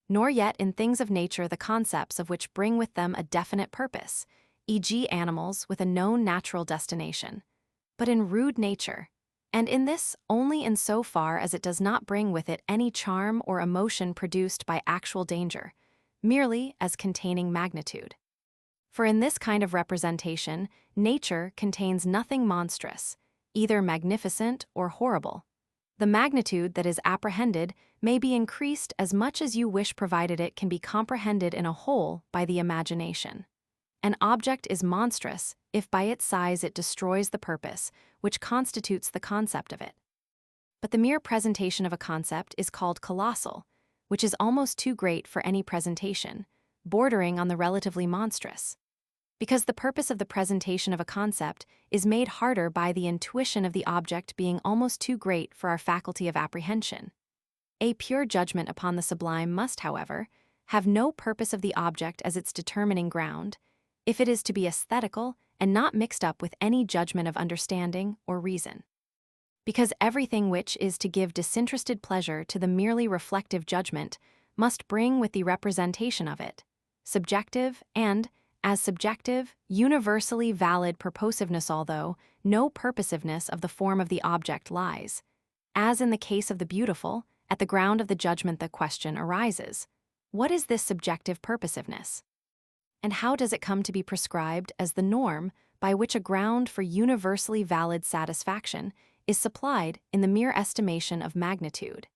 nor yet in things of nature the concepts of which bring with them a definite purpose, e.g. animals with a known natural destination, but in rude nature, and in this only in so far as it does not bring with it any charm or emotion produced by actual danger, merely as containing magnitude. For in this kind of representation, nature contains nothing monstrous, either magnificent or horrible. The magnitude that is apprehended may be increased as much as you wish, provided it can be comprehended in a whole by the imagination. An object is monstrous if by its size it destroys the purpose which constitutes the concept of it. But the mere presentation of a concept is called colossal, which is almost too great for any presentation, bordering on the relatively monstrous. because the purpose of the presentation of a concept is made harder by the intuition of the object being almost too great for our faculty of apprehension. A pure judgment upon the sublime must, however, have no purpose of the object as its determining ground, if it is to be aesthetical and not mixed up with any judgment of understanding or reason. Because everything which is to give disinterested pleasure to the merely reflective judgment must bring with the representation of it subjective and, as subjective, universally valid purposiveness, although no purposiveness of the form of the object lies. As in the case of the beautiful, at the ground of the judgment the question arises, what is this subjective purposiveness? And how does it come to be prescribed as the norm by which a ground for universally valid satisfaction is supplied in the mere estimation of magnitude,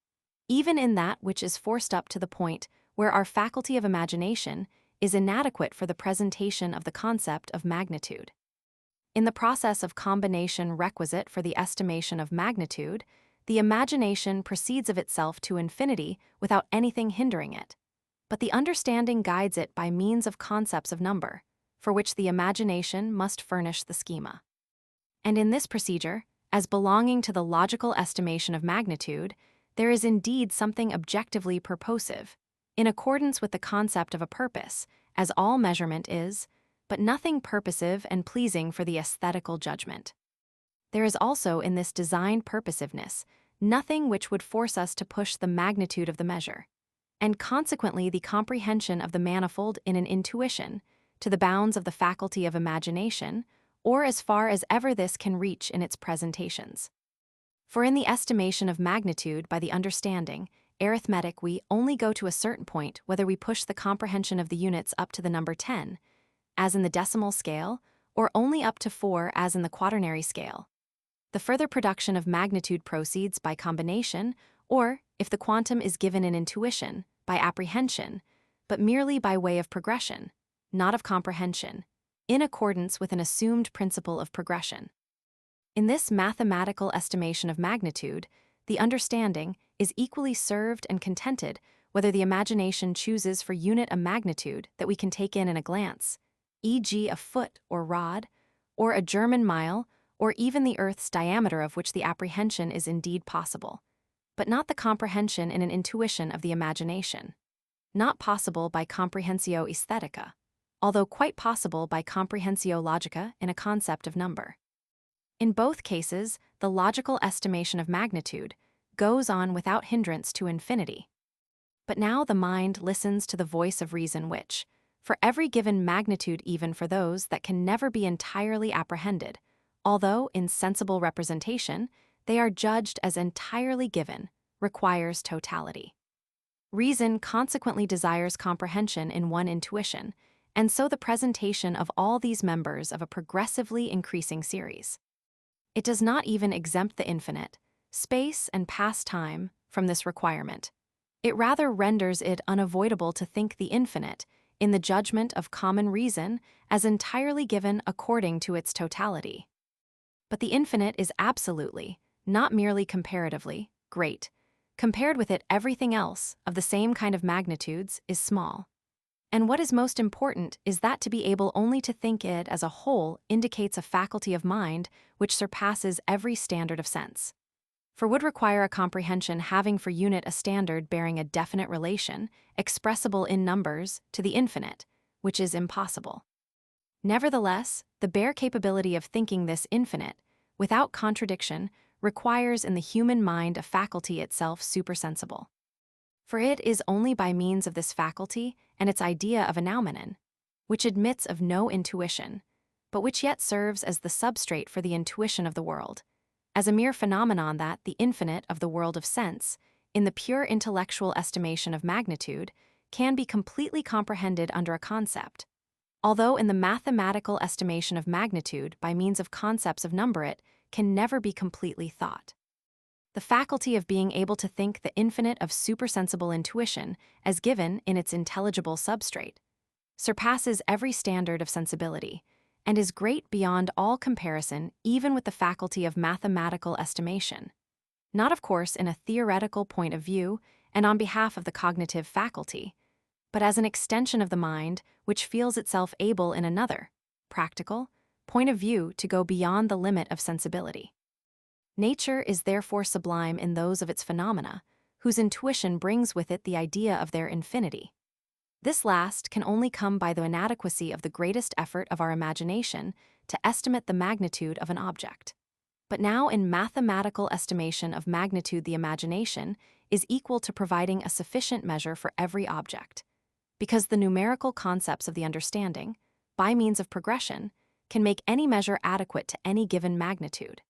even in that which is forced up to the point where our faculty of imagination is inadequate for the presentation of the concept of magnitude? In the process of combination requisite for the estimation of magnitude, the imagination proceeds of itself to infinity without anything hindering it, but the understanding guides it by means of concepts of number, for which the imagination must furnish the schema. And in this procedure, as belonging to the logical estimation of magnitude, there is indeed something objectively purposive, in accordance with the concept of a purpose, as all measurement is, but nothing purposive and pleasing for the aesthetical judgment. There is also in this designed purposiveness nothing which would force us to push the magnitude of the measure, and consequently the comprehension of the manifold in an intuition, to the bounds of the faculty of imagination, or as far as ever this can reach in its presentations. For in the estimation of magnitude by the understanding, arithmetic, we only go to a certain point whether we push the comprehension of the units up to the number 10, as in the decimal scale, or only up to 4 as in the quaternary scale. The further production of magnitude proceeds by combination, or, if the quantum is given in intuition, by apprehension, but merely by way of progression, not of comprehension, in accordance with an assumed principle of progression. In this mathematical estimation of magnitude, the understanding is equally served and contented whether the imagination chooses for unit a magnitude that we can take in a glance, e.g. a foot or rod, or a German mile, or even the earth's diameter, of which the apprehension is indeed possible, but not the comprehension in an intuition of the imagination, not possible by comprehensio aesthetica, although quite possible by comprehensio logica in a concept of number. In both cases, the logical estimation of magnitude goes on without hindrance to infinity. But now the mind listens to the voice of reason which, for every given magnitude, even for those that can never be entirely apprehended, although in sensible representation they are judged as entirely given, requires totality. Reason consequently desires comprehension in one intuition, and so the presentation of all these members of a progressively increasing series. It does not even exempt the infinite, space and past time, from this requirement. It rather renders it unavoidable to think the infinite, in the judgment of common reason, as entirely given according to its totality. But the infinite is absolutely, not merely comparatively, great. Compared with it, everything else, of the same kind of magnitudes, is small. And what is most important is that to be able only to think it as a whole indicates a faculty of mind which surpasses every standard of sense. For would require a comprehension having for unit a standard bearing a definite relation, expressible in numbers, to the infinite, which is impossible. Nevertheless, the bare capability of thinking this infinite, without contradiction, requires in the human mind a faculty itself supersensible. For it is only by means of this faculty and its idea of a noumenon, which admits of no intuition, but which yet serves as the substrate for the intuition of the world, as a mere phenomenon, that the infinite of the world of sense, in the pure intellectual estimation of magnitude, can be completely comprehended under a concept, although in the mathematical estimation of magnitude by means of concepts of number it can never be completely thought. The faculty of being able to think the infinite of supersensible intuition, as given in its intelligible substrate, surpasses every standard of sensibility, and is great beyond all comparison even with the faculty of mathematical estimation, not of course in a theoretical point of view and on behalf of the cognitive faculty, but as an extension of the mind which feels itself able in another, practical point of view to go beyond the limit of sensibility. Nature is therefore sublime in those of its phenomena, whose intuition brings with it the idea of their infinity. This last can only come by the inadequacy of the greatest effort of our imagination to estimate the magnitude of an object. But now in mathematical estimation of magnitude, the imagination is equal to providing a sufficient measure for every object, because the numerical concepts of the understanding, by means of progression, can make any measure adequate to any given magnitude.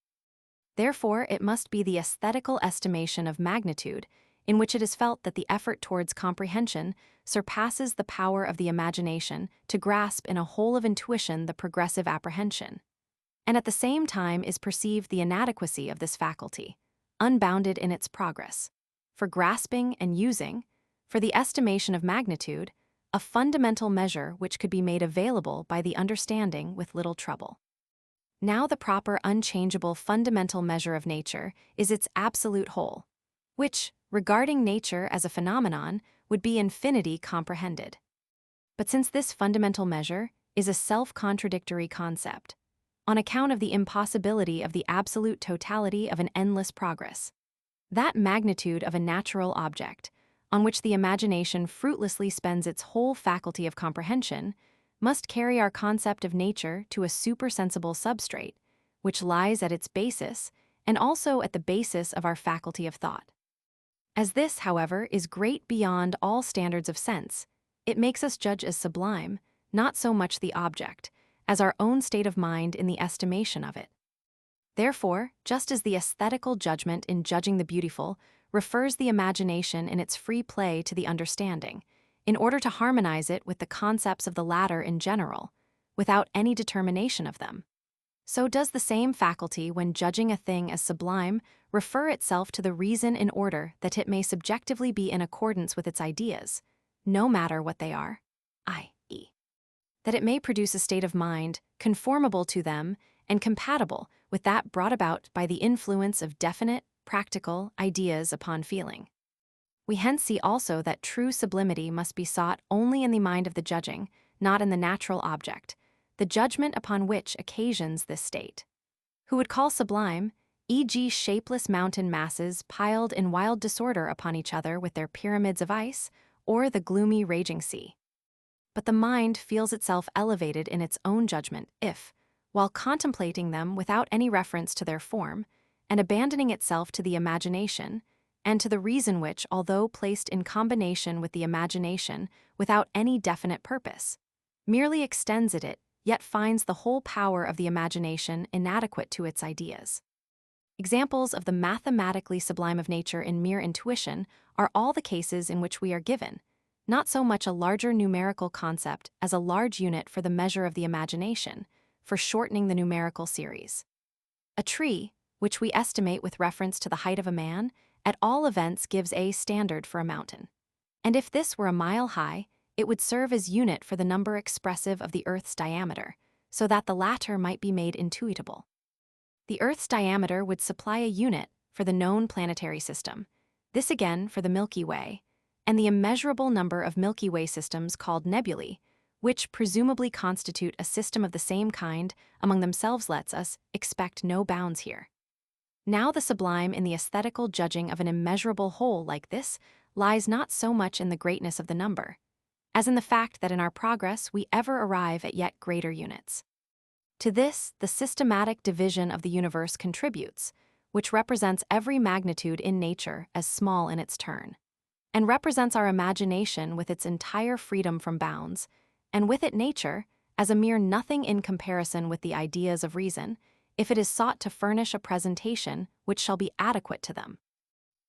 Therefore, it must be the aesthetical estimation of magnitude in which it is felt that the effort towards comprehension surpasses the power of the imagination to grasp in a whole of intuition the progressive apprehension, and at the same time is perceived the inadequacy of this faculty, unbounded in its progress, for grasping and using, for the estimation of magnitude, a fundamental measure which could be made available by the understanding with little trouble. Now the proper unchangeable fundamental measure of nature is its absolute whole, which, regarding nature as a phenomenon, would be infinity comprehended. But since this fundamental measure is a self-contradictory concept, on account of the impossibility of the absolute totality of an endless progress, that magnitude of a natural object, on which the imagination fruitlessly spends its whole faculty of comprehension, must carry our concept of nature to a supersensible substrate, which lies at its basis and also at the basis of our faculty of thought. As this, however, is great beyond all standards of sense, it makes us judge as sublime, not so much the object, as our own state of mind in the estimation of it. Therefore, just as the aesthetical judgment in judging the beautiful refers the imagination in its free play to the understanding, in order to harmonize it with the concepts of the latter in general, without any determination of them, so does the same faculty, when judging a thing as sublime, refer itself to the reason in order that it may subjectively be in accordance with its ideas, no matter what they are, i.e., that it may produce a state of mind conformable to them and compatible with that brought about by the influence of definite, practical ideas upon feeling. We hence see also that true sublimity must be sought only in the mind of the judging, not in the natural object, the judgment upon which occasions this state. Who would call sublime, e.g., shapeless mountain masses piled in wild disorder upon each other with their pyramids of ice, or the gloomy raging sea. But the mind feels itself elevated in its own judgment if, while contemplating them without any reference to their form, and abandoning itself to the imagination, and to the reason which, although placed in combination with the imagination without any definite purpose, merely extends it, yet finds the whole power of the imagination inadequate to its ideas. Examples of the mathematically sublime of nature in mere intuition are all the cases in which we are given, not so much a larger numerical concept as a large unit for the measure of the imagination, for shortening the numerical series. A tree, which we estimate with reference to the height of a man, at all events gives a standard for a mountain. And if this were a mile high, it would serve as unit for the number expressive of the Earth's diameter, so that the latter might be made intuitable. The Earth's diameter would supply a unit for the known planetary system, this again for the Milky Way, and the immeasurable number of Milky Way systems called nebulae, which presumably constitute a system of the same kind among themselves, lets us expect no bounds here. Now the sublime in the aesthetical judging of an immeasurable whole like this lies not so much in the greatness of the number, as in the fact that in our progress we ever arrive at yet greater units. To this, the systematic division of the universe contributes, which represents every magnitude in nature as small in its turn, and represents our imagination with its entire freedom from bounds, and with it nature as a mere nothing in comparison with the ideas of reason, if it is sought to furnish a presentation which shall be adequate to them.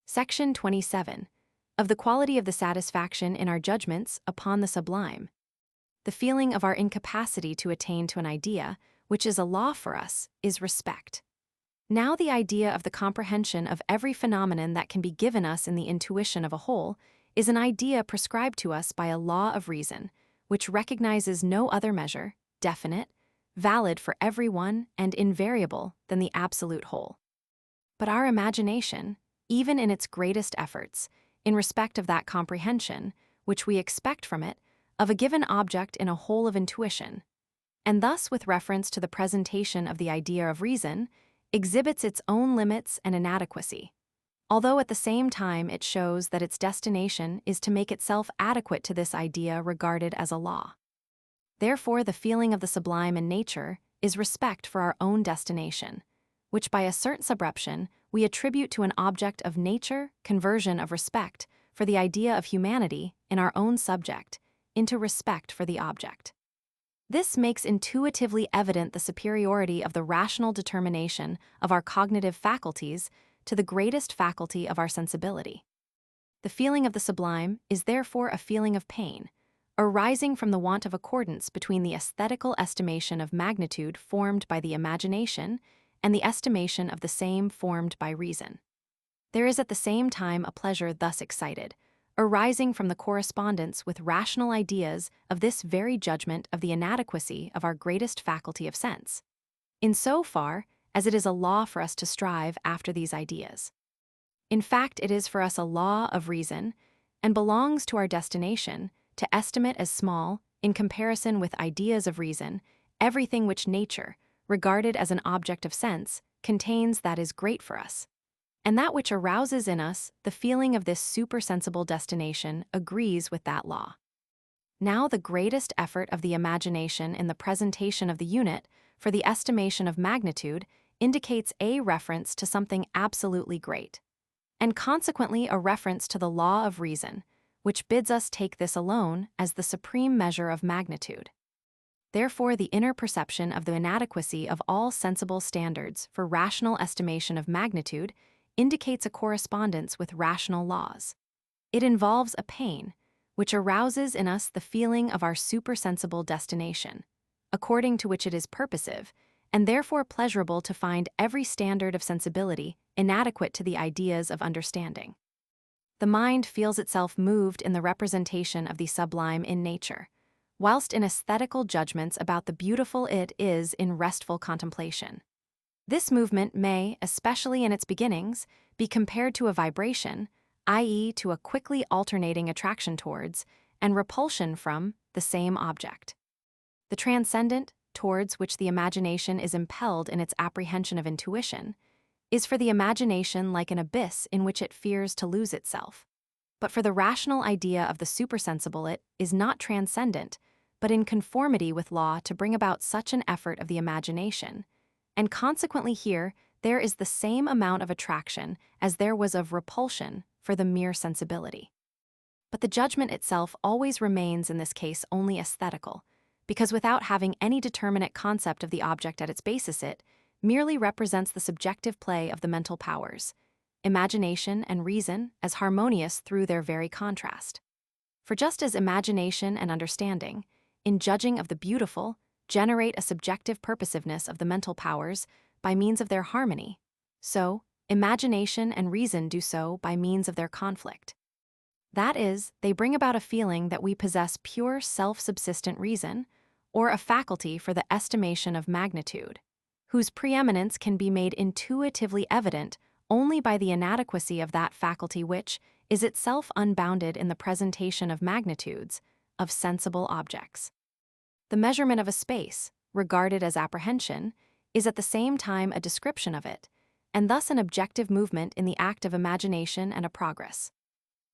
Section 27. Of the quality of the satisfaction in our judgments upon the sublime. The feeling of our incapacity to attain to an idea, which is a law for us, is respect. Now the idea of the comprehension of every phenomenon that can be given us in the intuition of a whole is an idea prescribed to us by a law of reason, which recognizes no other measure, definite, valid for every one, and invariable than the absolute whole. But our imagination, even in its greatest efforts, in respect of that comprehension, which we expect from it, of a given object in a whole of intuition, and thus with reference to the presentation of the idea of reason, exhibits its own limits and inadequacy, although at the same time it shows that its destination is to make itself adequate to this idea regarded as a law. Therefore, the feeling of the sublime in nature is respect for our own destination, which by a certain subreption we attribute to an object of nature, conversion of respect for the idea of humanity in our own subject into respect for the object. This makes intuitively evident the superiority of the rational determination of our cognitive faculties to the greatest faculty of our sensibility. The feeling of the sublime is therefore a feeling of pain, arising from the want of accordance between the aesthetical estimation of magnitude formed by the imagination and the estimation of the same formed by reason. There is at the same time a pleasure thus excited, arising from the correspondence with rational ideas of this very judgment of the inadequacy of our greatest faculty of sense, in so far as it is a law for us to strive after these ideas. In fact, it is for us a law of reason, and belongs to our destination to estimate as small, in comparison with ideas of reason, everything which nature, regarded as an object of sense, contains that is great for us. And that which arouses in us the feeling of this supersensible destination agrees with that law. Now the greatest effort of the imagination in the presentation of the unit for the estimation of magnitude indicates a reference to something absolutely great, and consequently a reference to the law of reason, which bids us take this alone as the supreme measure of magnitude. Therefore, the inner perception of the inadequacy of all sensible standards for rational estimation of magnitude indicates a correspondence with rational laws. It involves a pain, which arouses in us the feeling of our supersensible destination, according to which it is purposive, and therefore pleasurable to find every standard of sensibility inadequate to the ideas of understanding. The mind feels itself moved in the representation of the sublime in nature, whilst in aesthetical judgments about the beautiful it is in restful contemplation. This movement may, especially in its beginnings, be compared to a vibration, i.e., to a quickly alternating attraction towards, and repulsion from, the same object. The transcendent, towards which the imagination is impelled in its apprehension of intuition, is for the imagination like an abyss in which it fears to lose itself. But for the rational idea of the supersensible it is not transcendent, but in conformity with law to bring about such an effort of the imagination, and consequently here there is the same amount of attraction as there was of repulsion for the mere sensibility. But the judgment itself always remains in this case only aesthetical, because without having any determinate concept of the object at its basis it merely represents the subjective play of the mental powers, imagination and reason as harmonious through their very contrast. For just as imagination and understanding, in judging of the beautiful, generate a subjective purposiveness of the mental powers by means of their harmony, so imagination and reason do so by means of their conflict. That is, they bring about a feeling that we possess pure self-subsistent reason, or a faculty for the estimation of magnitude, whose preeminence can be made intuitively evident only by the inadequacy of that faculty which is itself unbounded in the presentation of magnitudes of sensible objects. The measurement of a space, regarded as apprehension, is at the same time a description of it, and thus an objective movement in the act of imagination and a progress.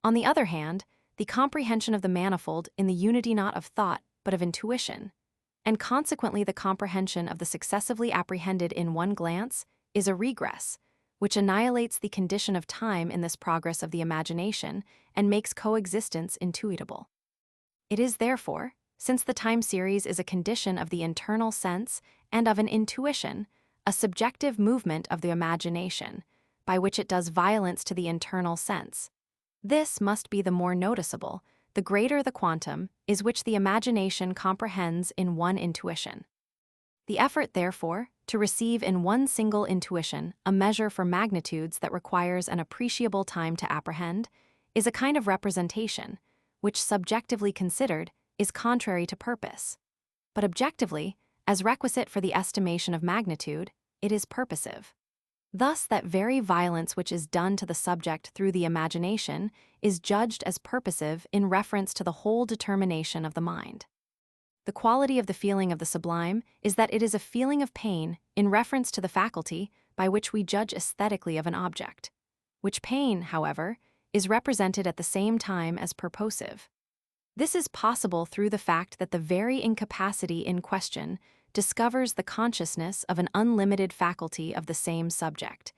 On the other hand, the comprehension of the manifold in the unity not of thought but of intuition, and consequently the comprehension of the successively apprehended in one glance, is a regress, which annihilates the condition of time in this progress of the imagination and makes coexistence intuitable. It is therefore, since the time series is a condition of the internal sense and of an intuition, a subjective movement of the imagination, by which it does violence to the internal sense. This must be the more noticeable, the greater the quantum is which the imagination comprehends in one intuition. The effort, therefore, to receive in one single intuition a measure for magnitudes that requires an appreciable time to apprehend, is a kind of representation, which subjectively considered is contrary to purpose. But objectively, as requisite for the estimation of magnitude, it is purposive. Thus, that very violence which is done to the subject through the imagination is judged as purposive in reference to the whole determination of the mind. the quality of the feeling of the sublime is that it is a feeling of pain in reference to the faculty by which we judge aesthetically of an object, which pain, however, is represented at the same time as purposive. This is possible through the fact that the very incapacity in question discovers the consciousness of an unlimited faculty of the same subject,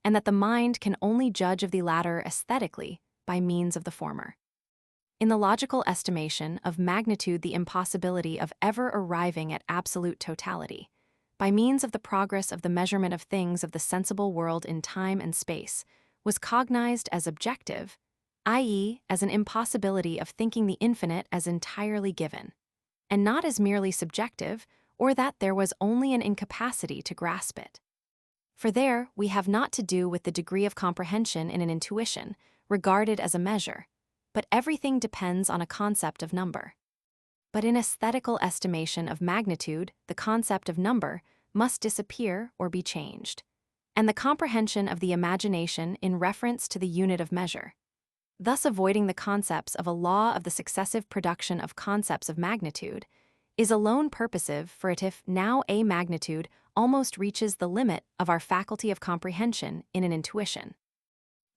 and that the mind can only judge of the latter aesthetically by means of the former. In the logical estimation of magnitude, the impossibility of ever arriving at absolute totality, by means of the progress of the measurement of things of the sensible world in time and space, was cognized as objective, i.e., as an impossibility of thinking the infinite as entirely given, and not as merely subjective, or that there was only an incapacity to grasp it. For there we have not to do with the degree of comprehension in an intuition, regarded as a measure, but everything depends on a concept of number. But in aesthetical estimation of magnitude, the concept of number must disappear or be changed, and the comprehension of the imagination in reference to the unit of measure, thus avoiding the concepts of a law of the successive production of concepts of magnitude, is alone purposive, for it if now a magnitude almost reaches the limit of our faculty of comprehension in an intuition.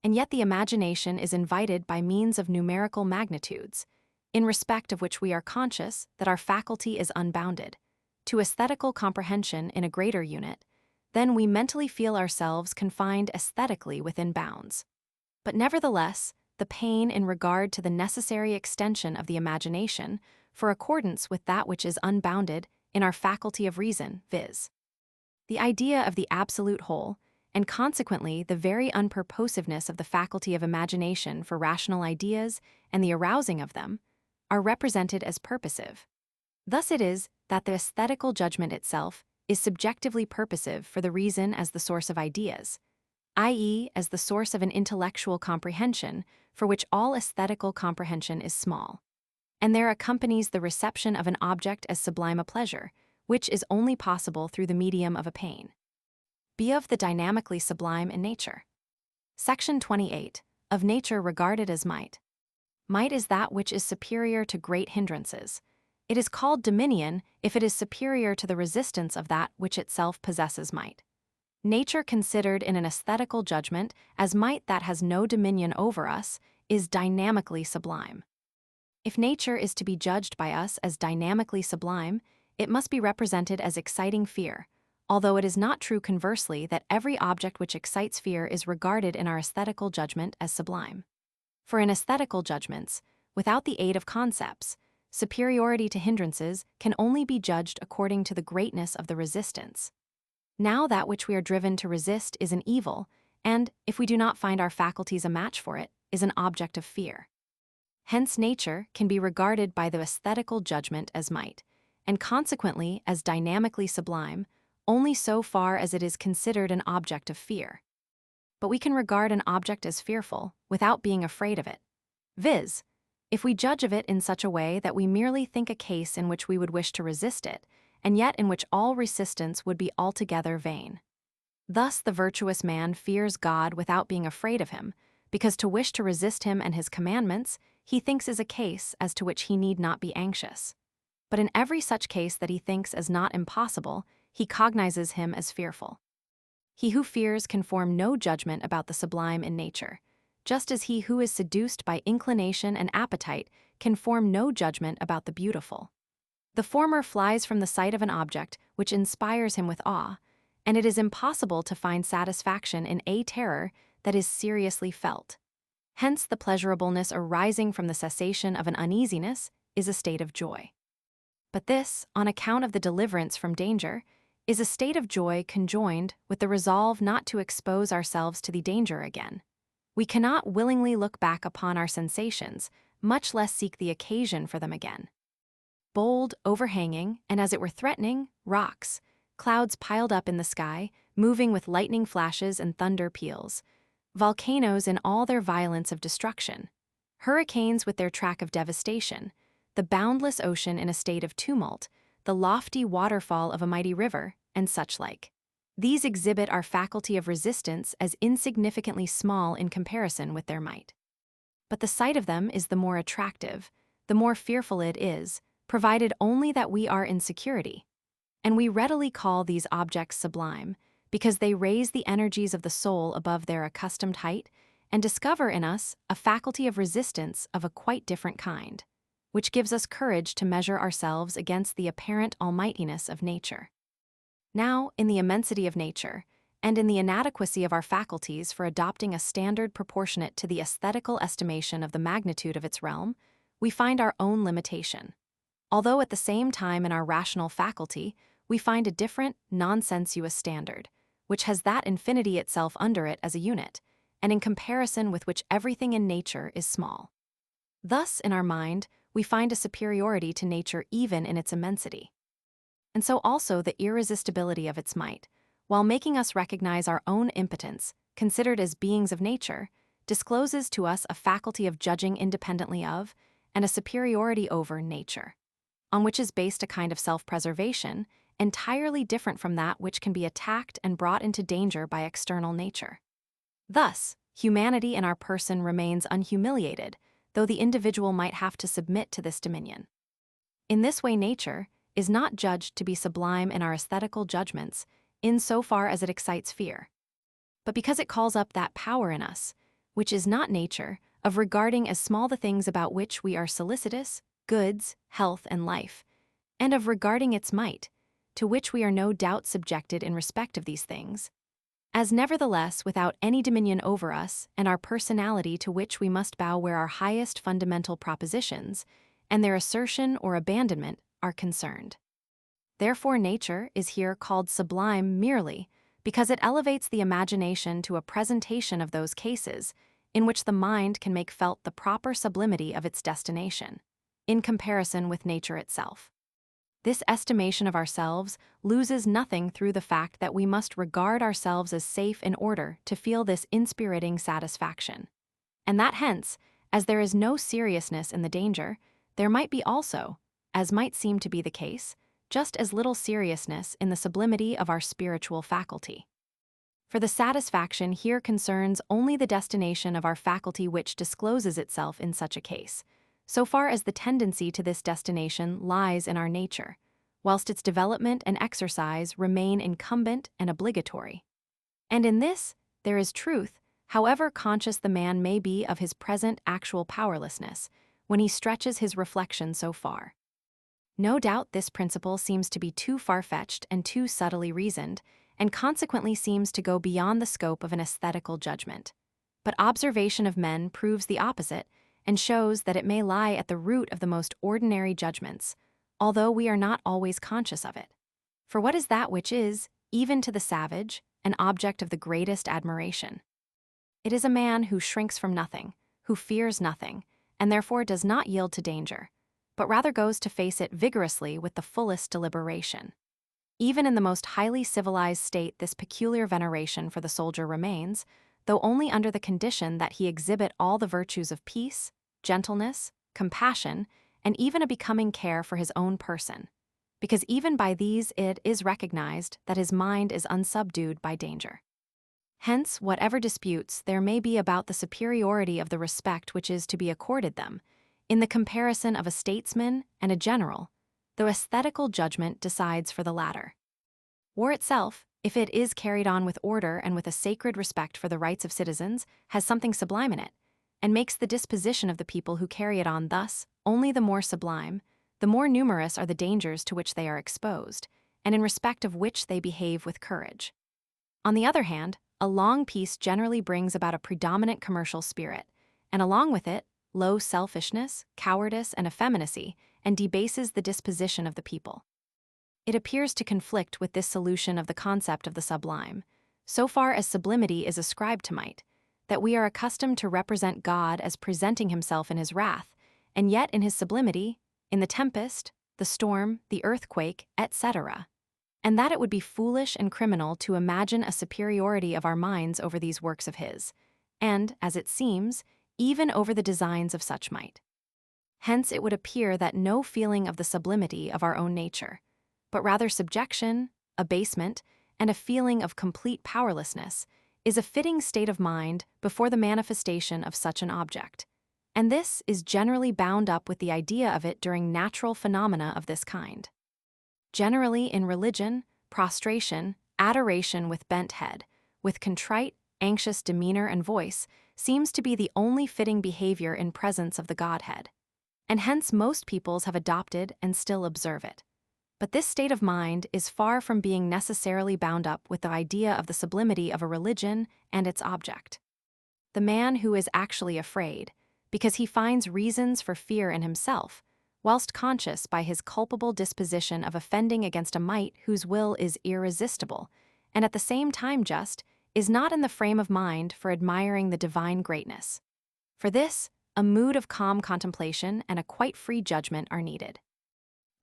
And yet the imagination is invited by means of numerical magnitudes, in respect of which we are conscious that our faculty is unbounded, to aesthetical comprehension in a greater unit, then we mentally feel ourselves confined aesthetically within bounds. But nevertheless, the pain in regard to the necessary extension of the imagination for accordance with that which is unbounded in our faculty of reason, viz. the idea of the absolute whole, and consequently the very unpurposiveness of the faculty of imagination for rational ideas and the arousing of them, are represented as purposive. Thus it is that the aesthetical judgment itself is subjectively purposive for the reason as the source of ideas, i.e., as the source of an intellectual comprehension for which all aesthetical comprehension is small. And there accompanies the reception of an object as sublime a pleasure, which is only possible through the medium of a pain. Be of the dynamically sublime in nature. Section 28. Of nature regarded as might. Might is that which is superior to great hindrances. It is called dominion if it is superior to the resistance of that which itself possesses might. Nature considered in an aesthetical judgment as might that has no dominion over us is dynamically sublime. If nature is to be judged by us as dynamically sublime, it must be represented as exciting fear, although it is not true conversely that every object which excites fear is regarded in our aesthetical judgment as sublime. For in aesthetical judgments, without the aid of concepts, superiority to hindrances can only be judged according to the greatness of the resistance. Now that which we are driven to resist is an evil, and, if we do not find our faculties a match for it, is an object of fear. Hence nature can be regarded by the aesthetical judgment as might, and consequently as dynamically sublime, only so far as it is considered an object of fear. But we can regard an object as fearful without being afraid of it, viz., if we judge of it in such a way that we merely think a case in which we would wish to resist it, and yet in which all resistance would be altogether vain. Thus the virtuous man fears God without being afraid of him, because to wish to resist him and his commandments he thinks is a case as to which he need not be anxious. But in every such case that he thinks as not impossible, he cognizes him as fearful. He who fears can form no judgment about the sublime in nature, just as he who is seduced by inclination and appetite can form no judgment about the beautiful. The former flies from the sight of an object which inspires him with awe, and it is impossible to find satisfaction in a terror that is seriously felt. Hence the pleasurableness arising from the cessation of an uneasiness is a state of joy. But this, on account of the deliverance from danger, is a state of joy conjoined with the resolve not to expose ourselves to the danger again. We cannot willingly look back upon our sensations, much less seek the occasion for them again. Bold, overhanging, and as it were threatening, rocks, clouds piled up in the sky, moving with lightning flashes and thunder peals, volcanoes in all their violence of destruction, hurricanes with their track of devastation, the boundless ocean in a state of tumult, the lofty waterfall of a mighty river, and such like. These exhibit our faculty of resistance as insignificantly small in comparison with their might. But the sight of them is the more attractive, the more fearful it is, provided only that we are in security. And we readily call these objects sublime, because they raise the energies of the soul above their accustomed height and discover in us a faculty of resistance of a quite different kind, which gives us courage to measure ourselves against the apparent almightiness of nature. Now, in the immensity of nature, and in the inadequacy of our faculties for adopting a standard proportionate to the aesthetical estimation of the magnitude of its realm, we find our own limitation. Although at the same time in our rational faculty, we find a different, non-sensuous standard, which has that infinity itself under it as a unit, and in comparison with which everything in nature is small. Thus, in our mind, we find a superiority to nature even in its immensity. And so also the irresistibility of its might, while making us recognize our own impotence, considered as beings of nature, discloses to us a faculty of judging independently of, and a superiority over nature, on which is based a kind of self-preservation, entirely different from that which can be attacked and brought into danger by external nature. Thus, humanity in our person remains unhumiliated, though the individual might have to submit to this dominion. In this way, nature is not judged to be sublime in our aesthetical judgments, in so far as it excites fear, but because it calls up that power in us, which is not nature, of regarding as small the things about which we are solicitous, goods, health, and life, and of regarding its might, to which we are no doubt subjected in respect of these things, as nevertheless without any dominion over us and our personality to which we must bow where our highest fundamental propositions, and their assertion or abandonment, are concerned. Therefore nature is here called sublime merely because it elevates the imagination to a presentation of those cases in which the mind can make felt the proper sublimity of its destination, in comparison with nature itself. This estimation of ourselves loses nothing through the fact that we must regard ourselves as safe in order to feel this inspiriting satisfaction, and that hence, as there is no seriousness in the danger, there might be also, as might seem to be the case, just as little seriousness in the sublimity of our spiritual faculty. For the satisfaction here concerns only the destination of our faculty which discloses itself in such a case, so far as the tendency to this destination lies in our nature, whilst its development and exercise remain incumbent and obligatory. And in this, there is truth, however conscious the man may be of his present actual powerlessness, when he stretches his reflection so far. No doubt this principle seems to be too far-fetched and too subtly reasoned, and consequently seems to go beyond the scope of an aesthetical judgment. But observation of men proves the opposite, and shows that it may lie at the root of the most ordinary judgments, although we are not always conscious of it. For what is that which is, even to the savage, an object of the greatest admiration? It is a man who shrinks from nothing, who fears nothing, and therefore does not yield to danger, but rather goes to face it vigorously with the fullest deliberation. Even in the most highly civilized state this peculiar veneration for the soldier remains, though only under the condition that he exhibit all the virtues of peace, gentleness, compassion, and even a becoming care for his own person, because even by these it is recognized that his mind is unsubdued by danger. Hence, whatever disputes there may be about the superiority of the respect which is to be accorded them, in the comparison of a statesman and a general, the aesthetical judgment decides for the latter. War itself, if it is carried on with order and with a sacred respect for the rights of citizens, has something sublime in it, and makes the disposition of the people who carry it on thus only the more sublime, the more numerous are the dangers to which they are exposed, and in respect of which they behave with courage. On the other hand, a long peace generally brings about a predominant commercial spirit, and along with it, low selfishness, cowardice, and effeminacy, and debases the disposition of the people. It appears to conflict with this solution of the concept of the sublime, so far as sublimity is ascribed to might, that we are accustomed to represent God as presenting himself in his wrath, and yet in his sublimity, in the tempest, the storm, the earthquake, etc., and that it would be foolish and criminal to imagine a superiority of our minds over these works of his, and, as it seems, even over the designs of such might. Hence it would appear that no feeling of the sublimity of our own nature, but rather subjection, abasement, and a feeling of complete powerlessness, is a fitting state of mind before the manifestation of such an object, and this is generally bound up with the idea of it during natural phenomena of this kind. Generally in religion, prostration, adoration with bent head, with contrite, anxious demeanor and voice, seems to be the only fitting behavior in presence of the Godhead, and hence most peoples have adopted and still observe it. But this state of mind is far from being necessarily bound up with the idea of the sublimity of a religion and its object. The man who is actually afraid, because he finds reasons for fear in himself, whilst conscious by his culpable disposition of offending against a might whose will is irresistible, and at the same time just, is not in the frame of mind for admiring the divine greatness. For this, a mood of calm contemplation and a quite free judgment are needed.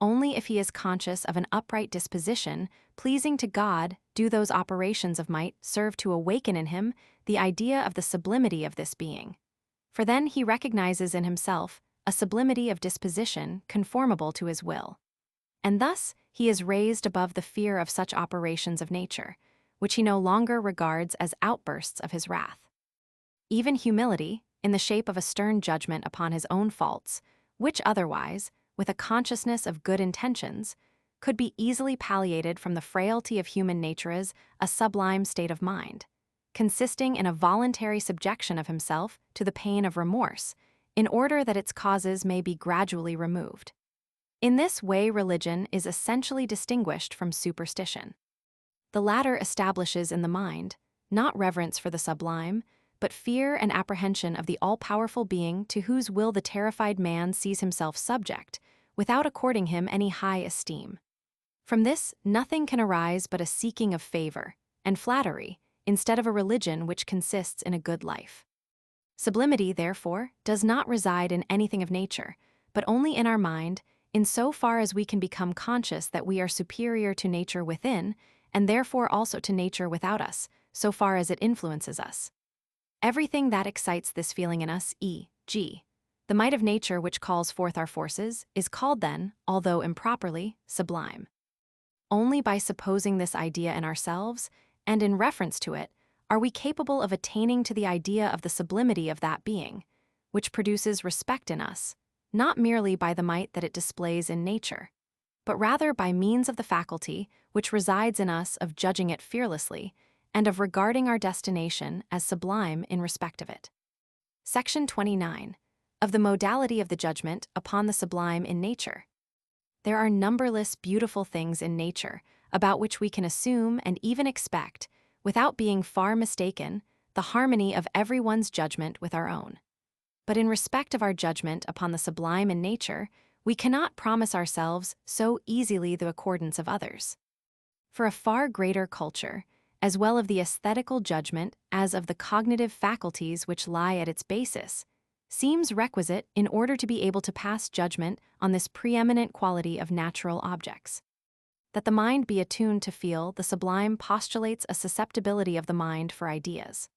Only if he is conscious of an upright disposition, pleasing to God, do those operations of might serve to awaken in him the idea of the sublimity of this being. For then he recognizes in himself a sublimity of disposition conformable to his will. And thus he is raised above the fear of such operations of nature, which he no longer regards as outbursts of his wrath. Even humility, in the shape of a stern judgment upon his own faults, which otherwise, with a consciousness of good intentions, could be easily palliated from the frailty of human nature as a sublime state of mind, consisting in a voluntary subjection of himself to the pain of remorse, in order that its causes may be gradually removed. In this way, religion is essentially distinguished from superstition. The latter establishes in the mind, not reverence for the sublime, but fear and apprehension of the all-powerful being to whose will the terrified man sees himself subject, without according him any high esteem. From this, nothing can arise but a seeking of favor and flattery, instead of a religion which consists in a good life. Sublimity, therefore, does not reside in anything of nature, but only in our mind, in so far as we can become conscious that we are superior to nature within, and therefore also to nature without us, so far as it influences us. Everything that excites this feeling in us, e.g., the might of nature which calls forth our forces, is called then, although improperly, sublime. Only by supposing this idea in ourselves, and in reference to it, are we capable of attaining to the idea of the sublimity of that being, which produces respect in us, not merely by the might that it displays in nature, but rather by means of the faculty which resides in us of judging it fearlessly, and of regarding our destination as sublime in respect of it. Section 29. Of the modality of the judgment upon the sublime in nature. There are numberless beautiful things in nature about which we can assume and even expect, without being far mistaken, the harmony of everyone's judgment with our own. But in respect of our judgment upon the sublime in nature, we cannot promise ourselves so easily the accordance of others. For a far greater culture, as well of the aesthetical judgment as of the cognitive faculties which lie at its basis, seems requisite in order to be able to pass judgment on this preeminent quality of natural objects. That the mind be attuned to feel the sublime postulates a susceptibility of the mind for ideas.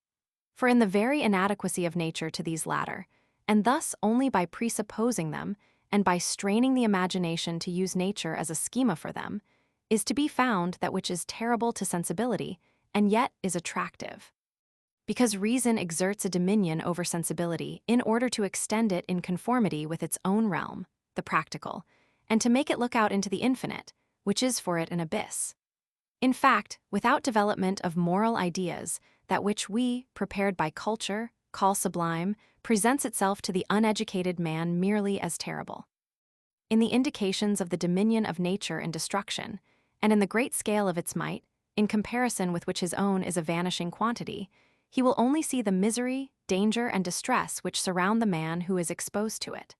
For in the very inadequacy of nature to these latter, and thus only by presupposing them, and by straining the imagination to use nature as a schema for them, is to be found that which is terrible to sensibility, and yet is attractive. Because reason exerts a dominion over sensibility in order to extend it in conformity with its own realm, the practical, and to make it look out into the infinite, which is for it an abyss. In fact, without development of moral ideas, that which we, prepared by culture, call sublime, presents itself to the uneducated man merely as terrible. In the indications of the dominion of nature in destruction, and in the great scale of its might, in comparison with which his own is a vanishing quantity, he will only see the misery, danger, and distress which surround the man who is exposed to it.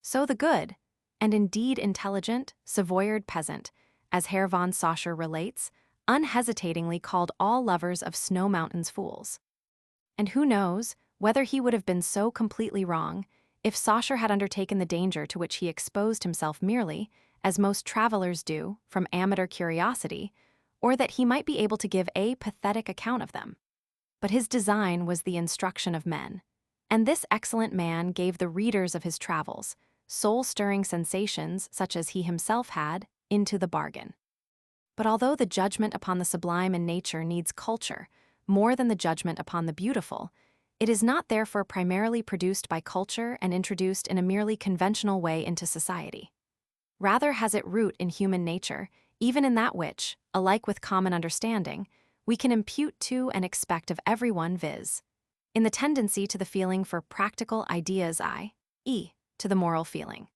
So the good, and indeed intelligent, Savoyard peasant, as Herr von Saussure relates, unhesitatingly called all lovers of snow mountains fools. And who knows whether he would have been so completely wrong if Saussure had undertaken the danger to which he exposed himself merely, as most travelers do, from amateur curiosity, or that he might be able to give a pathetic account of them. But his design was the instruction of men, and this excellent man gave the readers of his travels soul-stirring sensations such as he himself had, into the bargain. But although the judgment upon the sublime in nature needs culture more than the judgment upon the beautiful, It is not therefore primarily produced by culture and introduced in a merely conventional way into society. Rather has it root in human nature, even in that which, alike with common understanding, we can impute to and expect of everyone, viz. In the tendency to the feeling for practical ideas, i.e., to the moral feeling.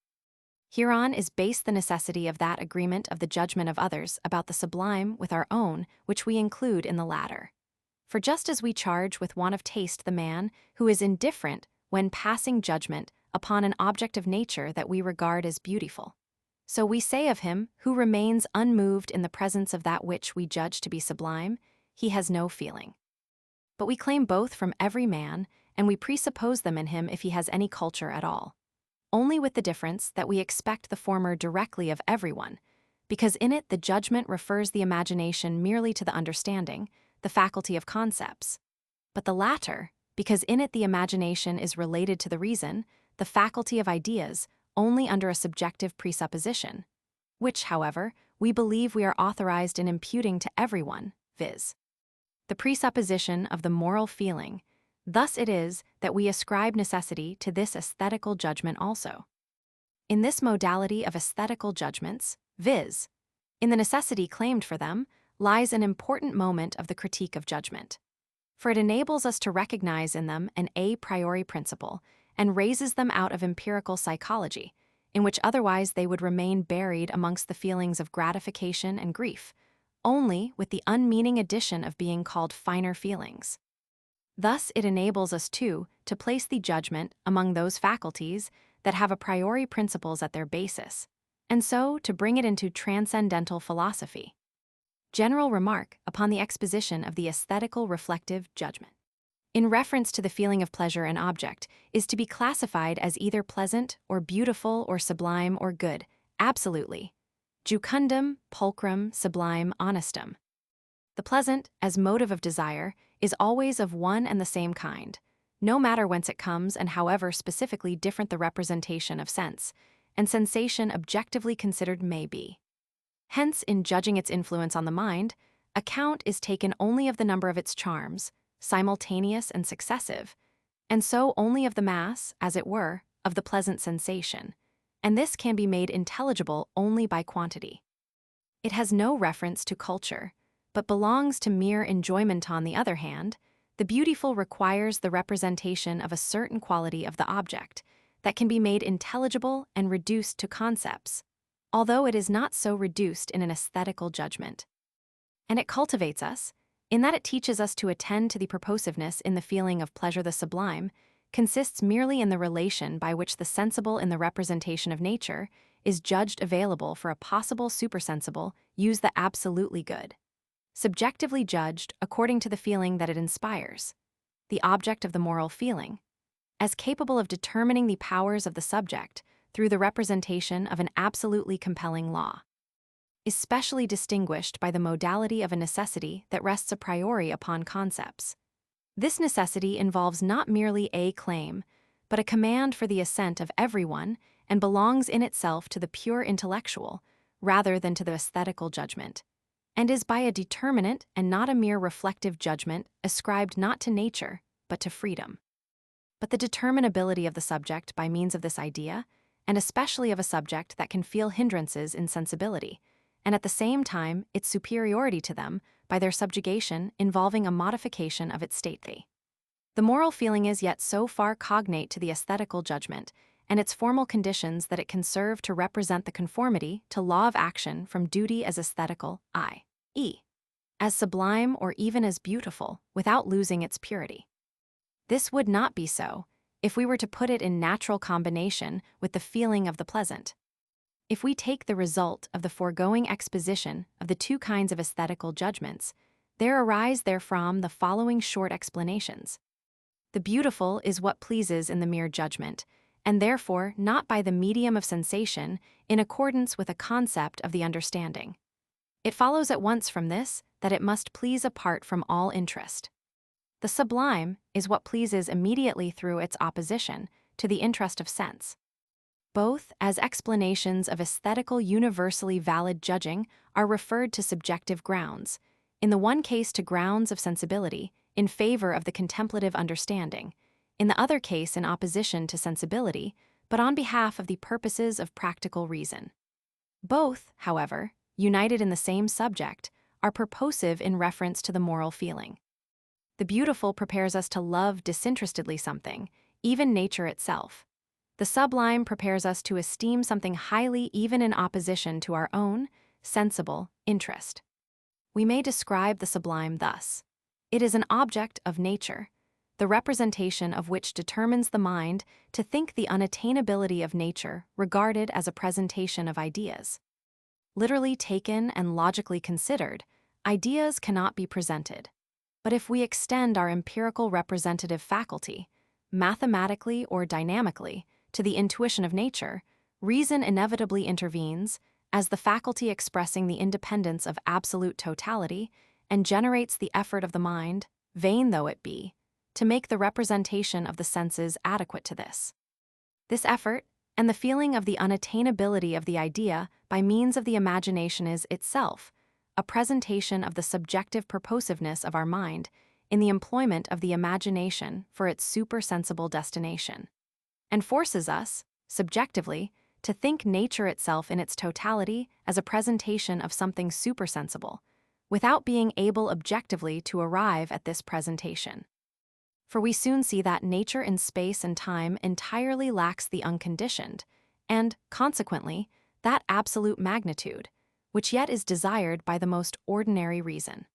Hereon is based the necessity of that agreement of the judgment of others about the sublime with our own, which we include in the latter. For just as we charge with want of taste the man who is indifferent when passing judgment upon an object of nature that we regard as beautiful, so we say of him who remains unmoved in the presence of that which we judge to be sublime, he has no feeling. But we claim both from every man, and we presuppose them in him if he has any culture at all. Only with the difference that we expect the former directly of everyone, because in it the judgment refers the imagination merely to the understanding, the faculty of concepts, but the latter, because in it the imagination is related to the reason, the faculty of ideas, only under a subjective presupposition, which, however, we believe we are authorized in imputing to everyone, viz. the presupposition of the moral feeling. Thus it is that we ascribe necessity to this aesthetical judgment also. In this modality of aesthetical judgments, viz., in the necessity claimed for them, lies an important moment of the critique of judgment. For it enables us to recognize in them an a priori principle and raises them out of empirical psychology, in which otherwise they would remain buried amongst the feelings of gratification and grief, only with the unmeaning addition of being called finer feelings. Thus it enables us, too, to place the judgment among those faculties that have a priori principles at their basis, and so to bring it into transcendental philosophy. General remark upon the exposition of the aesthetical reflective judgment, in reference to the feeling of pleasure in object, is to be classified as either pleasant or beautiful or sublime or good, absolutely. Jucundum, pulchrum, sublime, honestum. The pleasant, as motive of desire, is always of one and the same kind, no matter whence it comes and however specifically different the representation of sense, and sensation objectively considered may be. Hence, in judging its influence on the mind, account is taken only of the number of its charms, simultaneous and successive, and so only of the mass, as it were, of the pleasant sensation, and this can be made intelligible only by quantity. It has no reference to culture, but belongs to mere enjoyment. On the other hand, the beautiful requires the representation of a certain quality of the object that can be made intelligible and reduced to concepts, although it is not so reduced in an aesthetical judgment. And it cultivates us, in that it teaches us to attend to the purposiveness in the feeling of pleasure. The sublime consists merely in the relation by which the sensible in the representation of nature is judged available for a possible supersensible use the absolutely good, subjectively judged according to the feeling that it inspires, the object of the moral feeling, as capable of determining the powers of the subject through the representation of an absolutely compelling law, is specially distinguished by the modality of a necessity that rests a priori upon concepts. This necessity involves not merely a claim, but a command for the assent of everyone and belongs in itself to the pure intellectual rather than to the aesthetical judgment, and is by a determinate and not a mere reflective judgment ascribed not to nature, but to freedom. But the determinability of the subject by means of this idea, and especially of a subject that can feel hindrances in sensibility, and at the same time its superiority to them by their subjugation involving a modification of its state. The moral feeling is yet so far cognate to the aesthetical judgment and its formal conditions that it can serve to represent the conformity to law of action from duty as aesthetical, i.e., as sublime or even as beautiful, without losing its purity. This would not be so if we were to put it in natural combination with the feeling of the pleasant. If we take the result of the foregoing exposition of the two kinds of aesthetical judgments, there arise therefrom the following short explanations. The beautiful is what pleases in the mere judgment, and therefore not by the medium of sensation in accordance with a concept of the understanding. It follows at once from this that it must please apart from all interest. The sublime is what pleases immediately through its opposition to the interest of sense. Both, as explanations of aesthetical universally valid judging, are referred to subjective grounds, in the one case to grounds of sensibility, in favor of the contemplative understanding, in the other case in opposition to sensibility, but on behalf of the purposes of practical reason. Both, however, united in the same subject, are purposive in reference to the moral feeling. The beautiful prepares us to love disinterestedly something, even nature itself. The sublime prepares us to esteem something highly even in opposition to our own, sensible, interest. We may describe the sublime thus. It is an object of nature, the representation of which determines the mind to think the unattainability of nature regarded as a presentation of ideas. Literally taken and logically considered, ideas cannot be presented. But if we extend our empirical representative faculty, mathematically or dynamically, to the intuition of nature, reason inevitably intervenes as the faculty expressing the independence of absolute totality and generates the effort of the mind, vain though it be, to make the representation of the senses adequate to this. This effort, and the feeling of the unattainability of the idea by means of the imagination is itself a presentation of the subjective purposiveness of our mind in the employment of the imagination for its supersensible destination, and forces us, subjectively, to think nature itself in its totality as a presentation of something supersensible, without being able objectively to arrive at this presentation. For we soon see that nature in space and time entirely lacks the unconditioned, and, consequently, that absolute magnitude, which yet is desired by the most ordinary reason.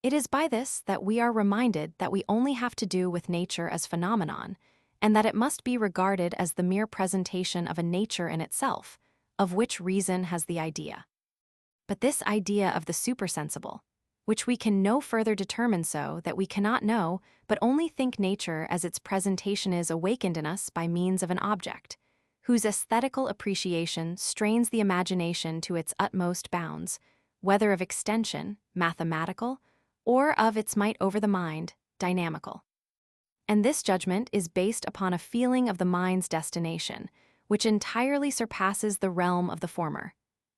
It is by this that we are reminded that we only have to do with nature as phenomenon, and that it must be regarded as the mere presentation of a nature in itself, of which reason has the idea. But this idea of the supersensible, which we can no further determine so that we cannot know but only think nature as its presentation is awakened in us by means of an object, whose aesthetical appreciation strains the imagination to its utmost bounds, whether of extension, mathematical, or of its might over the mind, dynamical. And this judgment is based upon a feeling of the mind's destination, which entirely surpasses the realm of the former,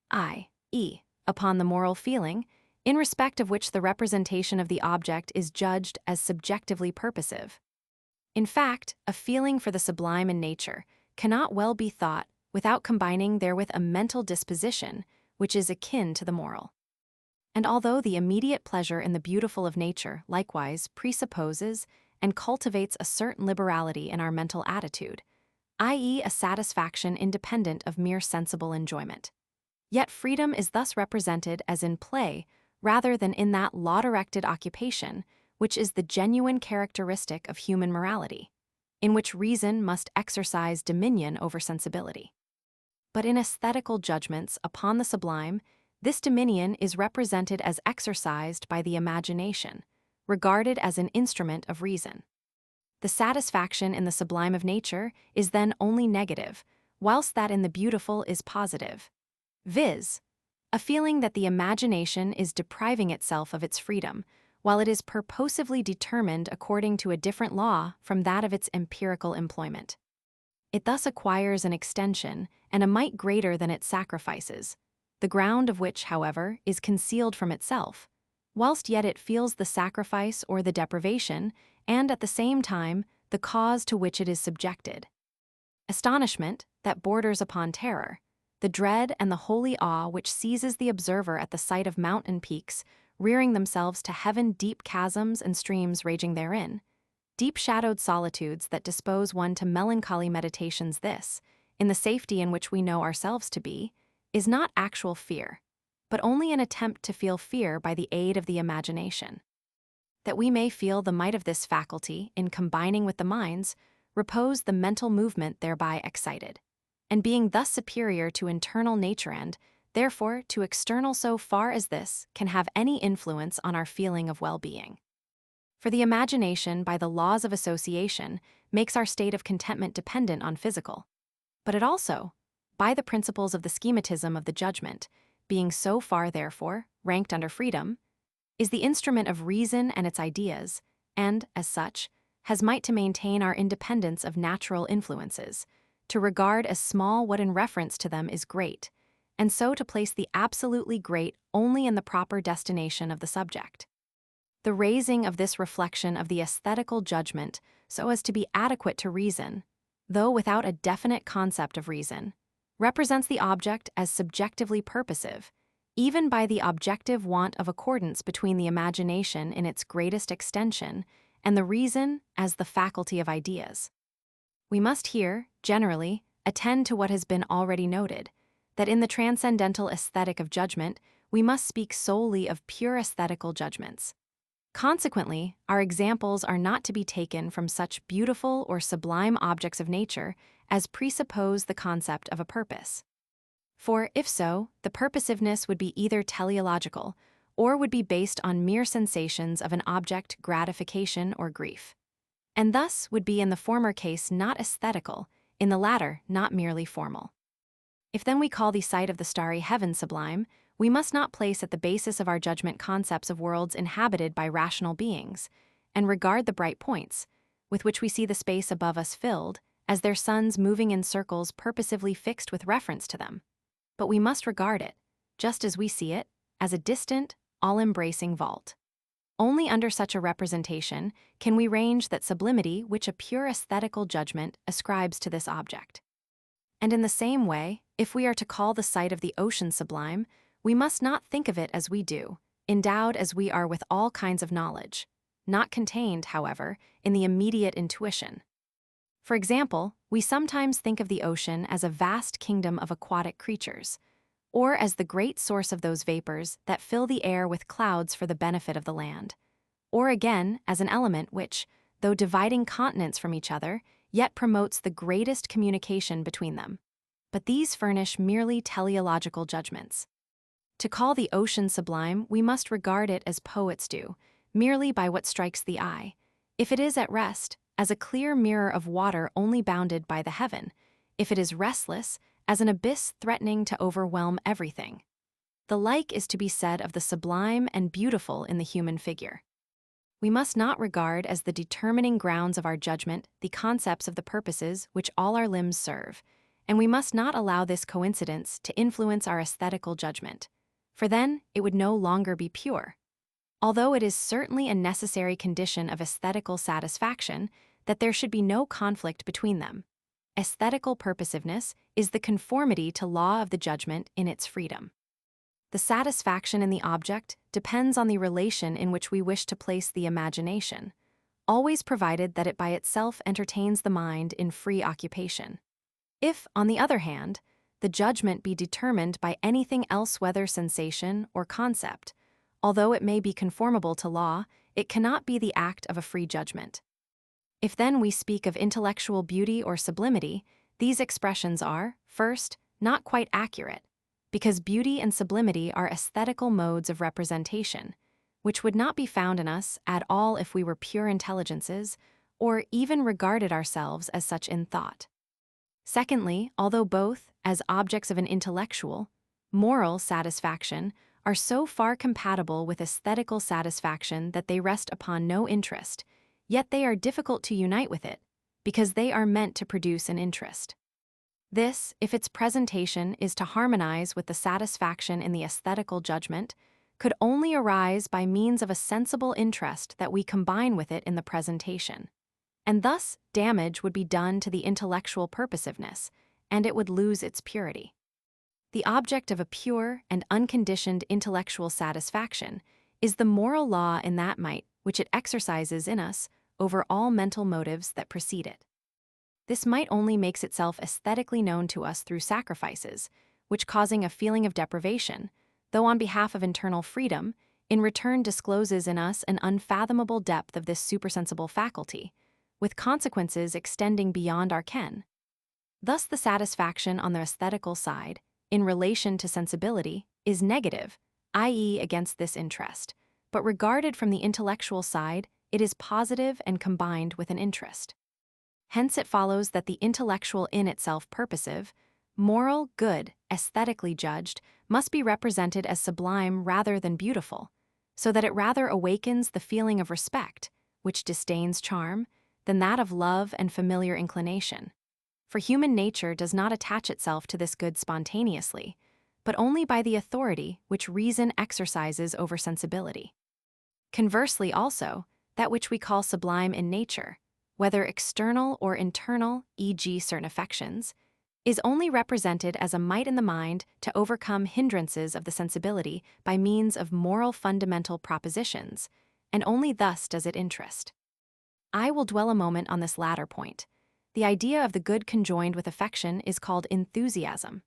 i.e., upon the moral feeling, in respect of which the representation of the object is judged as subjectively purposive. In fact, a feeling for the sublime in nature cannot well be thought without combining therewith a mental disposition which is akin to the moral. And although the immediate pleasure in the beautiful of nature likewise presupposes and cultivates a certain liberality in our mental attitude, i.e., a satisfaction independent of mere sensible enjoyment, yet freedom is thus represented as in play rather than in that law-directed occupation which is the genuine characteristic of human morality, in which reason must exercise dominion over sensibility. But in aesthetical judgments upon the sublime, this dominion is represented as exercised by the imagination, regarded as an instrument of reason. The satisfaction in the sublime of nature is then only negative, whilst that in the beautiful is positive, viz., a feeling that the imagination is depriving itself of its freedom, while it is purposively determined according to a different law from that of its empirical employment. It thus acquires an extension and a might greater than it sacrifices, the ground of which, however, is concealed from itself, whilst yet it feels the sacrifice or the deprivation, and at the same time the cause to which it is subjected. Astonishment, that borders upon terror, the dread and the holy awe which seizes the observer at the sight of mountain peaks rearing themselves to heaven, deep chasms and streams raging therein, deep-shadowed solitudes that dispose one to melancholy meditations, this, in the safety in which we know ourselves to be, is not actual fear, but only an attempt to feel fear by the aid of the imagination. That we may feel the might of this faculty in combining with the mind's, repose the mental movement thereby excited, and being thus superior to internal nature and, therefore, to external so far as this can have any influence on our feeling of well-being. For the imagination, by the laws of association, makes our state of contentment dependent on physical, but it also, by the principles of the schematism of the judgment, being so far, therefore, ranked under freedom, is the instrument of reason and its ideas, and, as such, has might to maintain our independence of natural influences, to regard as small what in reference to them is great, and so to place the absolutely great only in the proper destination of the subject. The raising of this reflection of the aesthetical judgment so as to be adequate to reason, though without a definite concept of reason, represents the object as subjectively purposive, even by the objective want of accordance between the imagination in its greatest extension and the reason as the faculty of ideas. We must here, generally, attend to what has been already noted, that in the transcendental aesthetic of judgment, we must speak solely of pure aesthetical judgments. Consequently, our examples are not to be taken from such beautiful or sublime objects of nature as presuppose the concept of a purpose. For, if so, the purposiveness would be either teleological or would be based on mere sensations of an object, gratification, or grief, and thus would be in the former case not aesthetical, in the latter not merely formal. If then we call the sight of the starry heaven sublime, we must not place at the basis of our judgment concepts of worlds inhabited by rational beings, and regard the bright points, with which we see the space above us filled, as their suns moving in circles purposively fixed with reference to them. But we must regard it, just as we see it, as a distant, all-embracing vault. Only under such a representation can we range that sublimity which a pure aesthetical judgment ascribes to this object. And in the same way, if we are to call the sight of the ocean sublime, we must not think of it as we do, endowed as we are with all kinds of knowledge, not contained, however, in the immediate intuition. For example, we sometimes think of the ocean as a vast kingdom of aquatic creatures, or as the great source of those vapors that fill the air with clouds for the benefit of the land, or again as an element which, though dividing continents from each other, yet promotes the greatest communication between them. But these furnish merely teleological judgments. To call the ocean sublime, we must regard it as poets do, merely by what strikes the eye, if it is at rest, as a clear mirror of water only bounded by the heaven, if it is restless, as an abyss threatening to overwhelm everything. The like is to be said of the sublime and beautiful in the human figure. We must not regard as the determining grounds of our judgment the concepts of the purposes which all our limbs serve, and we must not allow this coincidence to influence our aesthetical judgment, for then it would no longer be pure. Although it is certainly a necessary condition of aesthetical satisfaction that there should be no conflict between them, aesthetical purposiveness is the conformity to law of the judgment in its freedom. The satisfaction in the object depends on the relation in which we wish to place the imagination, always provided that it by itself entertains the mind in free occupation. If, on the other hand, the judgment be determined by anything else, whether sensation or concept, although it may be conformable to law, it cannot be the act of a free judgment. If then we speak of intellectual beauty or sublimity, these expressions are, first, not quite accurate, because beauty and sublimity are aesthetical modes of representation, which would not be found in us at all if we were pure intelligences, or even regarded ourselves as such in thought. Secondly, although both, as objects of an intellectual, moral satisfaction, are so far compatible with aesthetical satisfaction that they rest upon no interest, yet they are difficult to unite with it, because they are meant to produce an interest. This, if its presentation is to harmonize with the satisfaction in the aesthetical judgment, could only arise by means of a sensible interest that we combine with it in the presentation. And thus damage would be done to the intellectual purposiveness, and it would lose its purity. The object of a pure and unconditioned intellectual satisfaction is the moral law in that might which it exercises in us over all mental motives that precede it. This might only makes itself aesthetically known to us through sacrifices, which causing a feeling of deprivation, though on behalf of internal freedom, in return discloses in us an unfathomable depth of this supersensible faculty, with consequences extending beyond our ken. Thus the satisfaction on the aesthetical side, in relation to sensibility, is negative, i.e. against this interest, but regarded from the intellectual side, it is positive and combined with an interest. Hence it follows that the intellectual in itself purposive, moral, good, aesthetically judged, must be represented as sublime rather than beautiful, so that it rather awakens the feeling of respect, which disdains charm, than that of love and familiar inclination. For human nature does not attach itself to this good spontaneously, but only by the authority which reason exercises over sensibility. Conversely also, that which we call sublime in nature, whether external or internal, e.g., certain affections, is only represented as a might in the mind to overcome hindrances of the sensibility by means of moral fundamental propositions, and only thus does it interest. I will dwell a moment on this latter point. The idea of the good conjoined with affection is called enthusiasm.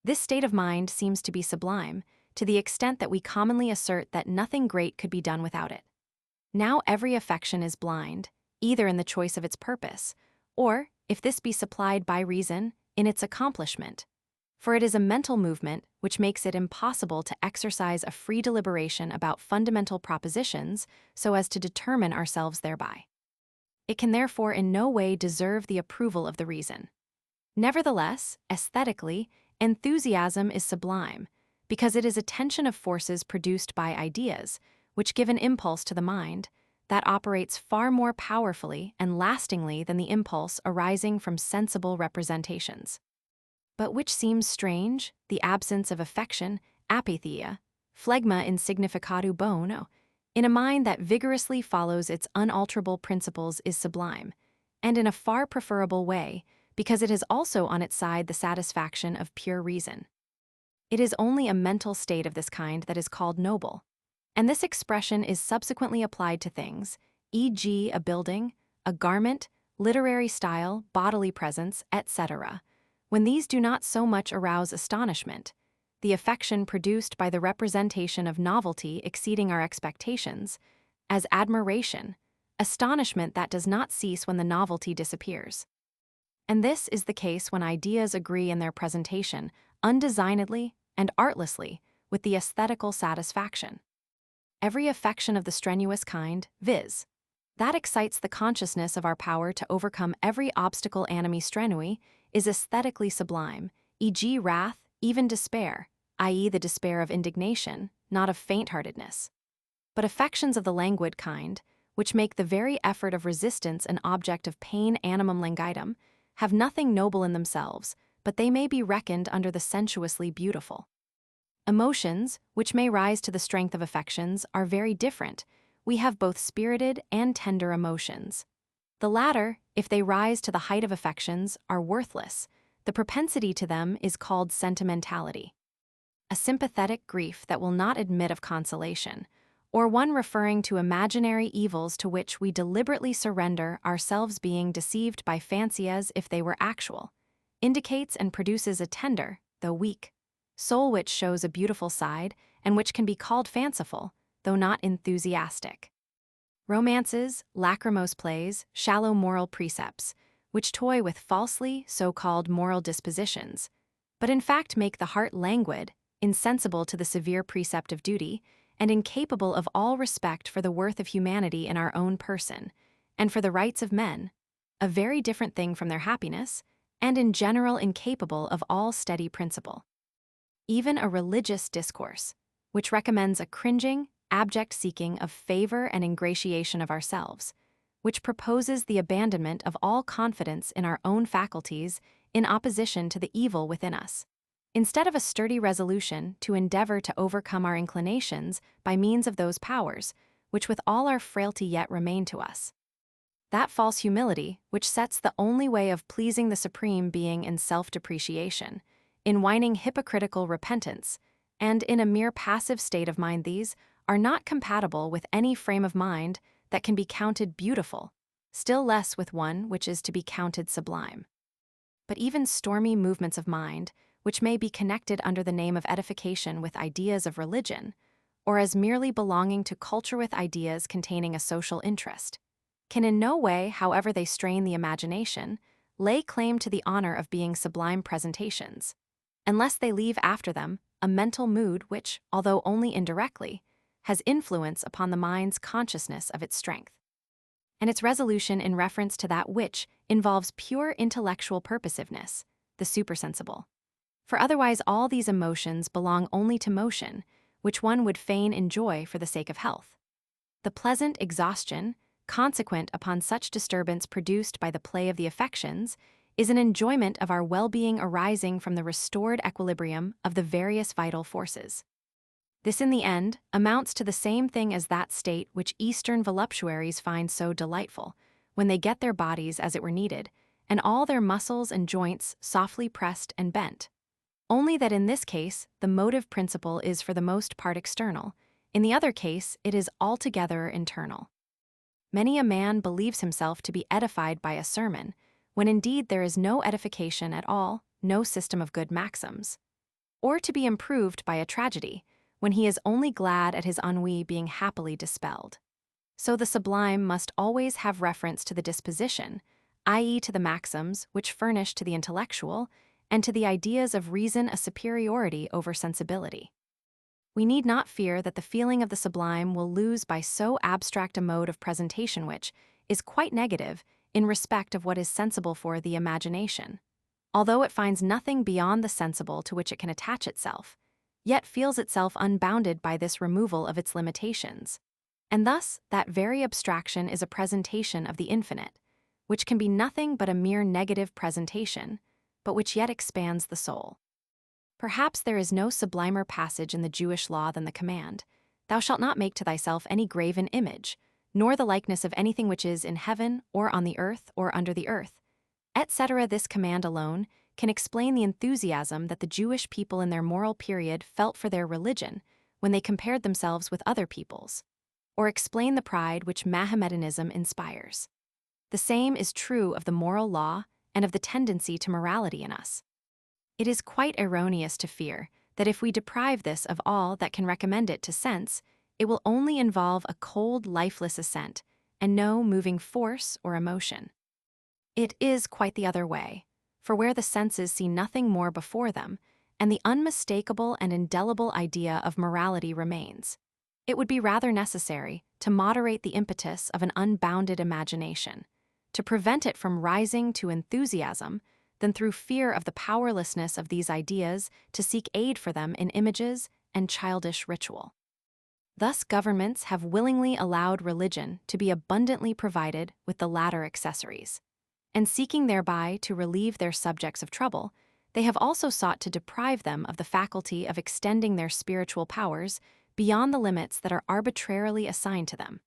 This state of mind seems to be sublime, to the extent that we commonly assert that nothing great could be done without it. Now every affection is blind, either in the choice of its purpose, or, if this be supplied by reason, in its accomplishment. For it is a mental movement which makes it impossible to exercise a free deliberation about fundamental propositions so as to determine ourselves thereby. It can therefore in no way deserve the approval of the reason. Nevertheless, aesthetically, enthusiasm is sublime, because it is a tension of forces produced by ideas, which give an impulse to the mind, that operates far more powerfully and lastingly than the impulse arising from sensible representations. But which seems strange, the absence of affection, apatheia, phlegma insignificatu bono, in a mind that vigorously follows its unalterable principles is sublime, and in a far preferable way, because it has also on its side the satisfaction of pure reason. It is only a mental state of this kind that is called noble, and this expression is subsequently applied to things, e.g., a building, a garment, literary style, bodily presence, etc., when these do not so much arouse astonishment, the affection produced by the representation of novelty exceeding our expectations, as admiration, astonishment that does not cease when the novelty disappears. And this is the case when ideas agree in their presentation, undesignedly and artlessly, with the aesthetical satisfaction. Every affection of the strenuous kind, viz., that excites the consciousness of our power to overcome every obstacle animi strenui, is aesthetically sublime, e.g., wrath, even despair, i.e., the despair of indignation, not of faint-heartedness. But affections of the languid kind, which make the very effort of resistance an object of pain animum languidum, have nothing noble in themselves, but they may be reckoned under the sensuously beautiful. Emotions, which may rise to the strength of affections, are very different. We have both spirited and tender emotions. The latter, if they rise to the height of affections, are worthless. The propensity to them is called sentimentality. A sympathetic grief that will not admit of consolation, or one referring to imaginary evils to which we deliberately surrender ourselves being deceived by fancy as if they were actual, indicates and produces a tender, though weak, soul which shows a beautiful side and which can be called fanciful, though not enthusiastic. Romances, lachrymose plays, shallow moral precepts, which toy with falsely so-called moral dispositions, but in fact make the heart languid, insensible to the severe precept of duty, and incapable of all respect for the worth of humanity in our own person, and for the rights of men, a very different thing from their happiness, and in general incapable of all steady principle. Even a religious discourse, which recommends a cringing, abject seeking of favor and ingratiation of ourselves, which proposes the abandonment of all confidence in our own faculties in opposition to the evil within us, instead of a sturdy resolution to endeavor to overcome our inclinations by means of those powers, which with all our frailty yet remain to us. That false humility, which sets the only way of pleasing the Supreme Being in self-depreciation, in whining hypocritical repentance, and in a mere passive state of mind, these are not compatible with any frame of mind that can be counted beautiful, still less with one which is to be counted sublime. But even stormy movements of mind, which may be connected under the name of edification with ideas of religion, or as merely belonging to culture with ideas containing a social interest, can in no way, however they strain the imagination, lay claim to the honor of being sublime presentations, unless they leave after them a mental mood which, although only indirectly, has influence upon the mind's consciousness of its strength, and its resolution in reference to that which involves pure intellectual purposiveness, the supersensible. For otherwise all these emotions belong only to motion, which one would fain enjoy for the sake of health. The pleasant exhaustion, consequent upon such disturbance produced by the play of the affections, is an enjoyment of our well-being arising from the restored equilibrium of the various vital forces. This in the end amounts to the same thing as that state which Eastern voluptuaries find so delightful, when they get their bodies as it were kneaded, and all their muscles and joints softly pressed and bent. Only that in this case, the motive principle is for the most part external. In the other case, it is altogether internal. Many a man believes himself to be edified by a sermon, when indeed there is no edification at all, no system of good maxims. Or to be improved by a tragedy, when he is only glad at his ennui being happily dispelled. So the sublime must always have reference to the disposition, i.e. to the maxims which furnish to the intellectual, and to the ideas of reason a superiority over sensibility. We need not fear that the feeling of the sublime will lose by so abstract a mode of presentation which is quite negative in respect of what is sensible for the imagination. Although it finds nothing beyond the sensible to which it can attach itself, yet feels itself unbounded by this removal of its limitations. And thus, that very abstraction is a presentation of the infinite, which can be nothing but a mere negative presentation, but which yet expands the soul. Perhaps there is no sublimer passage in the Jewish law than the command, "Thou shalt not make to thyself any graven image, nor the likeness of anything which is in heaven, or on the earth, or under the earth," etc. This command alone can explain the enthusiasm that the Jewish people in their moral period felt for their religion when they compared themselves with other peoples, or explain the pride which Mohammedanism inspires. The same is true of the moral law and of the tendency to morality in us. It is quite erroneous to fear that if we deprive this of all that can recommend it to sense, it will only involve a cold, lifeless assent, and no moving force or emotion. It is quite the other way, for where the senses see nothing more before them, and the unmistakable and indelible idea of morality remains, it would be rather necessary to moderate the impetus of an unbounded imagination, to prevent it from rising to enthusiasm, than through fear of the powerlessness of these ideas to seek aid for them in images and childish ritual. Thus governments have willingly allowed religion to be abundantly provided with the latter accessories, and seeking thereby to relieve their subjects of trouble, they have also sought to deprive them of the faculty of extending their spiritual powers beyond the limits that are arbitrarily assigned to them,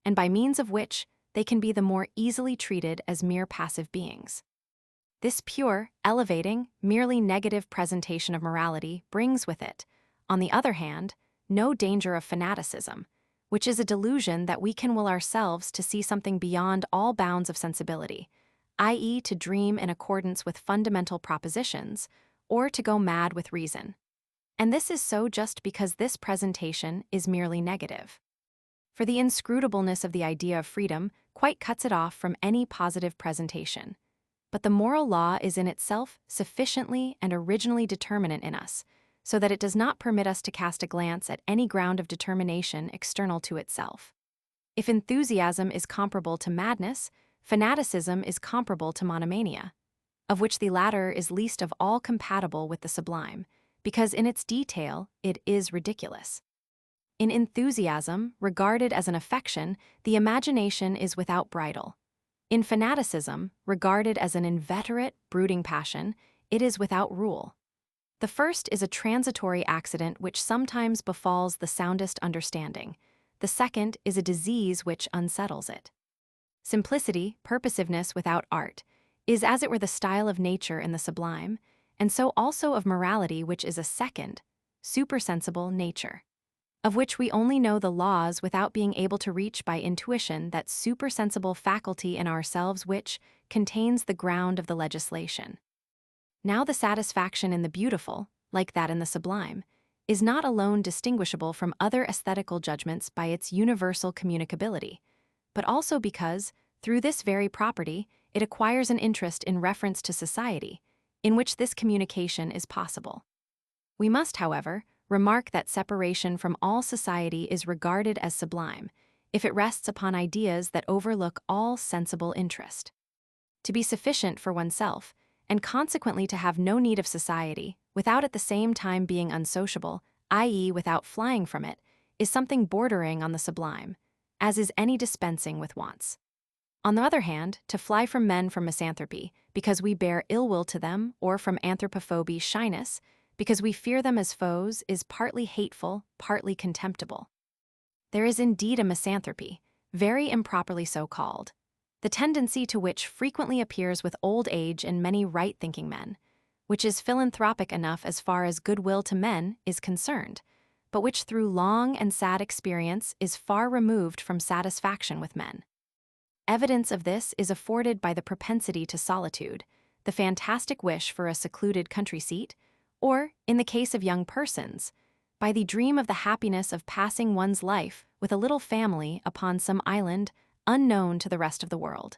and by means of which they can be the more easily treated as mere passive beings. This pure, elevating, merely negative presentation of morality brings with it, on the other hand, no danger of fanaticism, which is a delusion that we can will ourselves to see something beyond all bounds of sensibility, i.e. to dream in accordance with fundamental propositions, or to go mad with reason. And this is so just because this presentation is merely negative. For the inscrutableness of the idea of freedom quite cuts it off from any positive presentation. But the moral law is in itself sufficiently and originally determinate in us, so that it does not permit us to cast a glance at any ground of determination external to itself. If enthusiasm is comparable to madness, fanaticism is comparable to monomania, of which the latter is least of all compatible with the sublime, because in its detail it is ridiculous. In enthusiasm, regarded as an affection, the imagination is without bridle. In fanaticism, regarded as an inveterate, brooding passion, it is without rule. The first is a transitory accident which sometimes befalls the soundest understanding. The second is a disease which unsettles it. Simplicity, purposiveness without art, is as it were the style of nature in the sublime, and so also of morality, which is a second, supersensible nature, of which we only know the laws without being able to reach by intuition that supersensible faculty in ourselves which contains the ground of the legislation. Now the satisfaction in the beautiful, like that in the sublime, is not alone distinguishable from other aesthetical judgments by its universal communicability, but also because, through this very property, it acquires an interest in reference to society, in which this communication is possible. We must, however, remark that separation from all society is regarded as sublime, if it rests upon ideas that overlook all sensible interest. To be sufficient for oneself, and consequently to have no need of society, without at the same time being unsociable, i.e. without flying from it, is something bordering on the sublime, as is any dispensing with wants. On the other hand, to fly from men from misanthropy, because we bear ill will to them, or from anthropophobia shyness, because we fear them as foes, is partly hateful, partly contemptible. There is indeed a misanthropy, very improperly so called, the tendency to which frequently appears with old age in many right-thinking men, which is philanthropic enough as far as goodwill to men is concerned, but which through long and sad experience is far removed from satisfaction with men. Evidence of this is afforded by the propensity to solitude, the fantastic wish for a secluded country seat, or, in the case of young persons, by the dream of the happiness of passing one's life with a little family upon some island unknown to the rest of the world.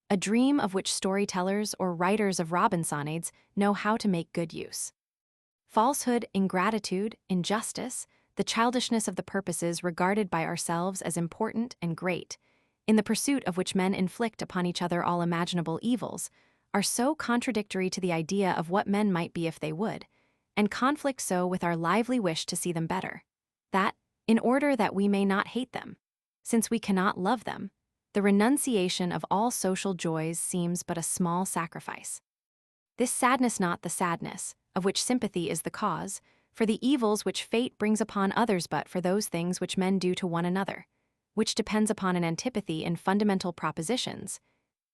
A dream of which storytellers or writers of Robinsonades know how to make good use. Falsehood, ingratitude, injustice, the childishness of the purposes regarded by ourselves as important and great, in the pursuit of which men inflict upon each other all imaginable evils, are so contradictory to the idea of what men might be if they would, and conflict so with our lively wish to see them better, that, in order that we may not hate them, since we cannot love them, the renunciation of all social joys seems but a small sacrifice. This sadness not the sadness, of which sympathy is the cause, for the evils which fate brings upon others but for those things which men do to one another, which depends upon an antipathy in fundamental propositions,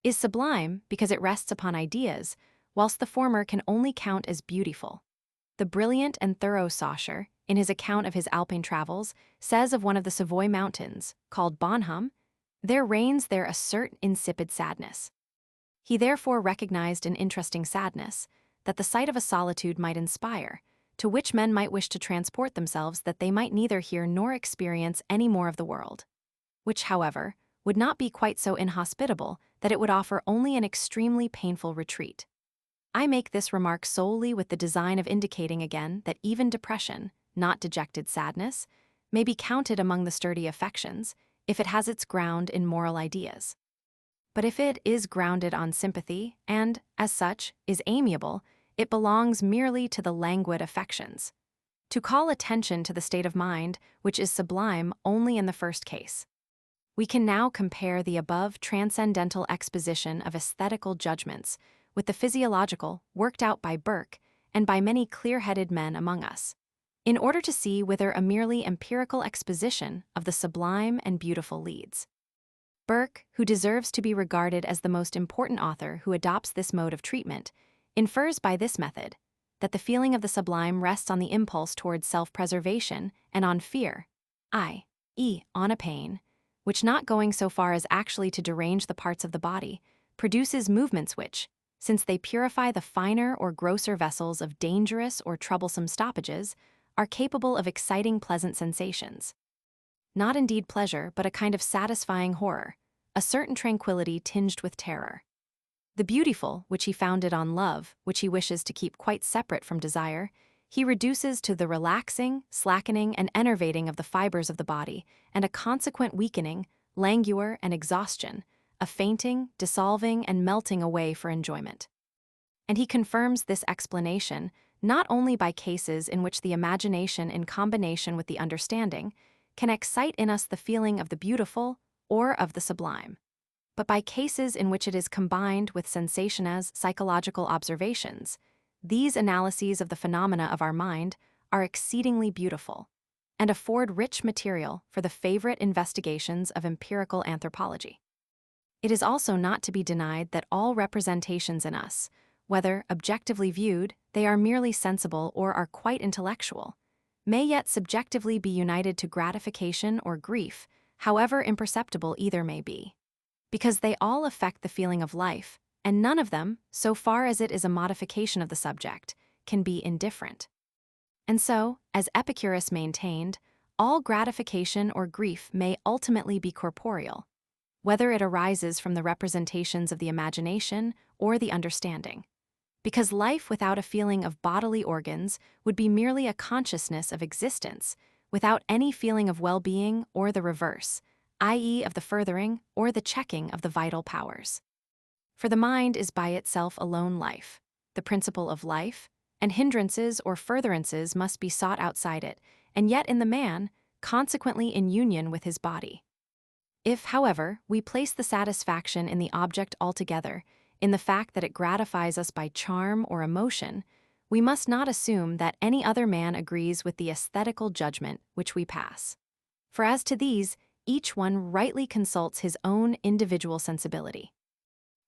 is sublime because it rests upon ideas, whilst the former can only count as beautiful. The brilliant and thorough Saussure, in his account of his Alpine travels, says of one of the Savoy mountains, called Bonhomme, "There reigns there a certain insipid sadness." He therefore recognized an interesting sadness, that the sight of a solitude might inspire, to which men might wish to transport themselves that they might neither hear nor experience any more of the world, which, however, would not be quite so inhospitable that it would offer only an extremely painful retreat. I make this remark solely with the design of indicating again that even depression, not dejected sadness, may be counted among the sturdy affections, if it has its ground in moral ideas. But if it is grounded on sympathy, and, as such, is amiable, it belongs merely to the languid affections. To call attention to the state of mind, which is sublime only in the first case. We can now compare the above transcendental exposition of aesthetical judgments with the physiological worked out by Burke and by many clear-headed men among us, in order to see whither a merely empirical exposition of the sublime and beautiful leads. Burke, who deserves to be regarded as the most important author who adopts this mode of treatment, infers by this method that the feeling of the sublime rests on the impulse towards self-preservation and on fear, i.e., on a pain, which, not going so far as actually to derange the parts of the body, produces movements which, since they purify the finer or grosser vessels of dangerous or troublesome stoppages, are capable of exciting pleasant sensations. Not indeed pleasure, but a kind of satisfying horror, a certain tranquility tinged with terror. The beautiful, which he founded on love, which he wishes to keep quite separate from desire, he reduces to the relaxing, slackening, and enervating of the fibers of the body, and a consequent weakening, languor, and exhaustion, a fainting, dissolving, and melting away for enjoyment. And he confirms this explanation not only by cases in which the imagination in combination with the understanding can excite in us the feeling of the beautiful or of the sublime, but by cases in which it is combined with sensation as psychological observations. These analyses of the phenomena of our mind are exceedingly beautiful and afford rich material for the favorite investigations of empirical anthropology. It is also not to be denied that all representations in us, whether objectively viewed they are merely sensible or are quite intellectual, may yet subjectively be united to gratification or grief, however imperceptible either may be, because they all affect the feeling of life, and none of them, so far as it is a modification of the subject, can be indifferent. And so, as Epicurus maintained, all gratification or grief may ultimately be corporeal, whether it arises from the representations of the imagination or the understanding, because life without a feeling of bodily organs would be merely a consciousness of existence, without any feeling of well-being or the reverse, i.e. of the furthering or the checking of the vital powers. For the mind is by itself alone life, the principle of life, and hindrances or furtherances must be sought outside it, and yet in the man, consequently in union with his body. If, however, we place the satisfaction in the object altogether, in the fact that it gratifies us by charm or emotion, we must not assume that any other man agrees with the aesthetical judgment which we pass. For as to these, each one rightly consults his own individual sensibility.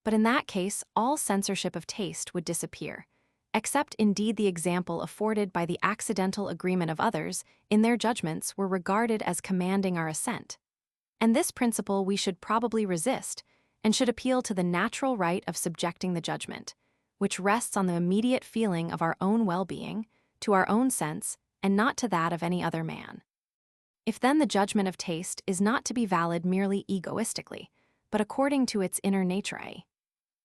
But in that case, all censorship of taste would disappear, except indeed the example afforded by the accidental agreement of others in their judgments were regarded as commanding our assent. And this principle we should probably resist, and should appeal to the natural right of subjecting the judgment, which rests on the immediate feeling of our own well-being, to our own sense, and not to that of any other man. If then the judgment of taste is not to be valid merely egoistically, but according to its inner nature,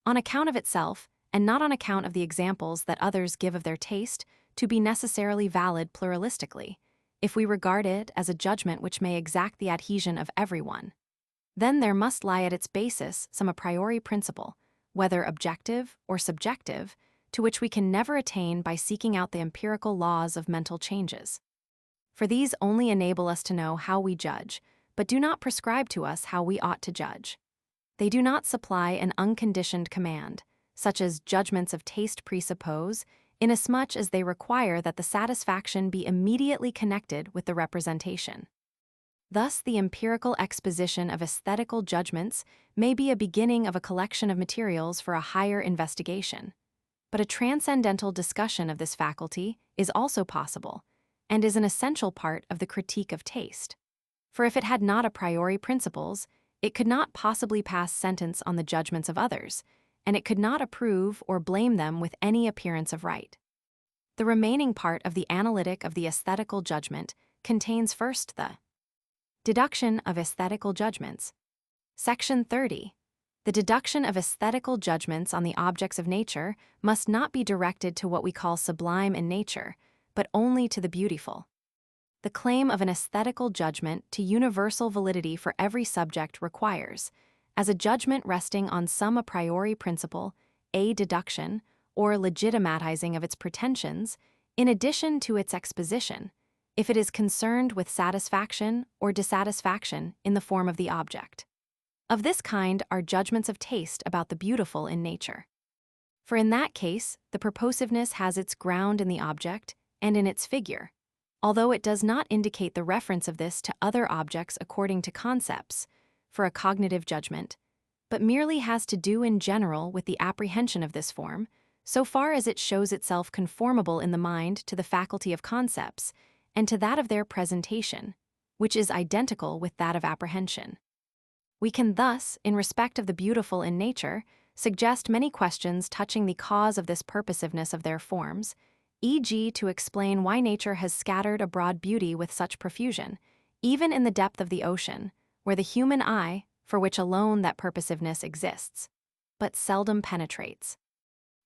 on account of itself, and not on account of the examples that others give of their taste, to be necessarily valid pluralistically, if we regard it as a judgment which may exact the adhesion of everyone, then there must lie at its basis some a priori principle, whether objective or subjective, to which we can never attain by seeking out the empirical laws of mental changes. For these only enable us to know how we judge, but do not prescribe to us how we ought to judge. They do not supply an unconditioned command, such as judgments of taste presuppose, inasmuch as they require that the satisfaction be immediately connected with the representation. Thus, the empirical exposition of aesthetical judgments may be a beginning of a collection of materials for a higher investigation. But a transcendental discussion of this faculty is also possible, and is an essential part of the critique of taste. For if it had not a priori principles, it could not possibly pass sentence on the judgments of others, and it could not approve or blame them with any appearance of right. The remaining part of the analytic of the aesthetical judgment contains first the deduction of aesthetical judgments. Section 30. The deduction of aesthetical judgments on the objects of nature must not be directed to what we call sublime in nature, but only to the beautiful. The claim of an aesthetical judgment to universal validity for every subject requires, as a judgment resting on some a priori principle, a deduction, or legitimatizing of its pretensions, in addition to its exposition, if it is concerned with satisfaction or dissatisfaction in the form of the object. Of this kind are judgments of taste about the beautiful in nature. For in that case, the purposiveness has its ground in the object and in its figure, although it does not indicate the reference of this to other objects according to concepts, for a cognitive judgment, but merely has to do in general with the apprehension of this form, so far as it shows itself conformable in the mind to the faculty of concepts, and to that of their presentation, which is identical with that of apprehension. We can thus, in respect of the beautiful in nature, suggest many questions touching the cause of this purposiveness of their forms, e.g. to explain why nature has scattered abroad beauty with such profusion, even in the depth of the ocean, where the human eye, for which alone that purposiveness exists, but seldom penetrates.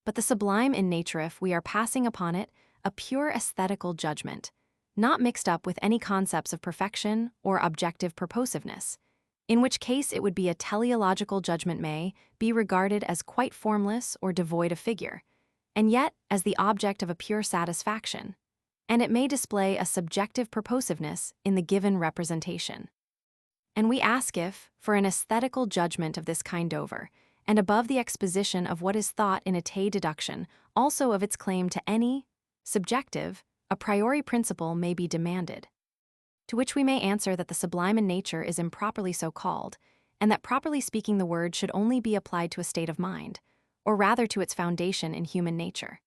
But the sublime in nature, if we are passing upon it a pure aesthetical judgment, not mixed up with any concepts of perfection or objective purposiveness, in which case it would be a teleological judgment, may be regarded as quite formless or devoid of figure, and yet as the object of a pure satisfaction, and it may display a subjective purposiveness in the given representation. And we ask if, for an aesthetical judgment of this kind over, and above the exposition of what is thought in a te deduction, also of its claim to any subjective, a priori principle may be demanded. To which we may answer that the sublime in nature is improperly so called, and that properly speaking the word should only be applied to a state of mind, or rather to its foundation in human nature.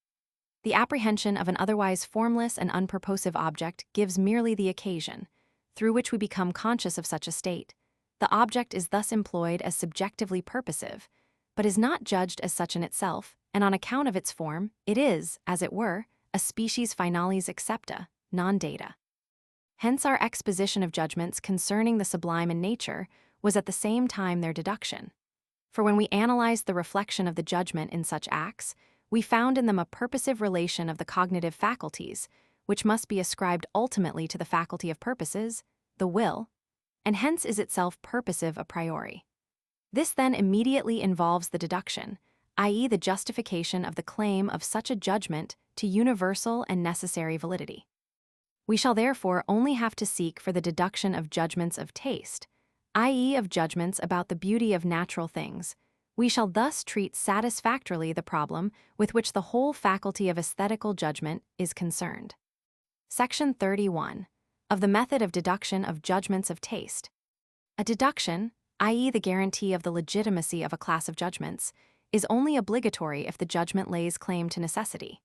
The apprehension of an otherwise formless and unpurposive object gives merely the occasion, through which we become conscious of such a state. The object is thus employed as subjectively purposive, but is not judged as such in itself, and on account of its form, it is, as it were, a species finalis accepta, non data. Hence our exposition of judgments concerning the sublime in nature was at the same time their deduction. For when we analyzed the reflection of the judgment in such acts, we found in them a purposive relation of the cognitive faculties, which must be ascribed ultimately to the faculty of purposes, the will, and hence is itself purposive a priori. This then immediately involves the deduction, i.e. the justification of the claim of such a judgment to universal and necessary validity. We shall therefore only have to seek for the deduction of judgments of taste, i.e. of judgments about the beauty of natural things. We shall thus treat satisfactorily the problem with which the whole faculty of aesthetical judgment is concerned. Section 31. Of the method of deduction of judgments of taste. A deduction, i.e. the guarantee of the legitimacy of a class of judgments, is only obligatory if the judgment lays claim to necessity.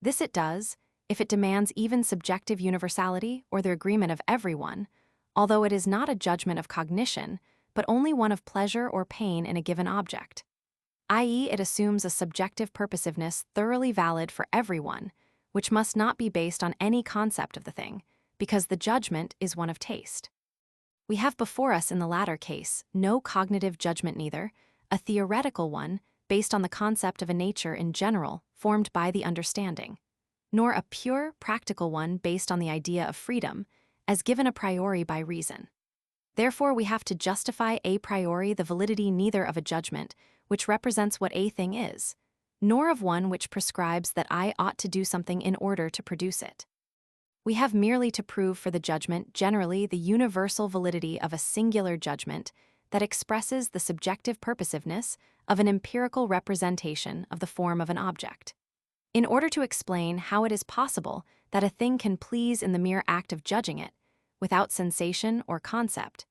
This it does if it demands even subjective universality or the agreement of everyone, although it is not a judgment of cognition, but only one of pleasure or pain in a given object, i.e. it assumes a subjective purposiveness thoroughly valid for everyone, which must not be based on any concept of the thing, because the judgment is one of taste. We have before us in the latter case no cognitive judgment neither, a theoretical one based on the concept of a nature in general formed by the understanding, nor a pure, practical one based on the idea of freedom, as given a priori by reason. Therefore, we have to justify a priori the validity neither of a judgment, which represents what a thing is, nor of one which prescribes that I ought to do something in order to produce it. We have merely to prove for the judgment generally the universal validity of a singular judgment that expresses the subjective purposiveness of an empirical representation of the form of an object. In order to explain how it is possible that a thing can please in the mere act of judging it, without sensation or concept,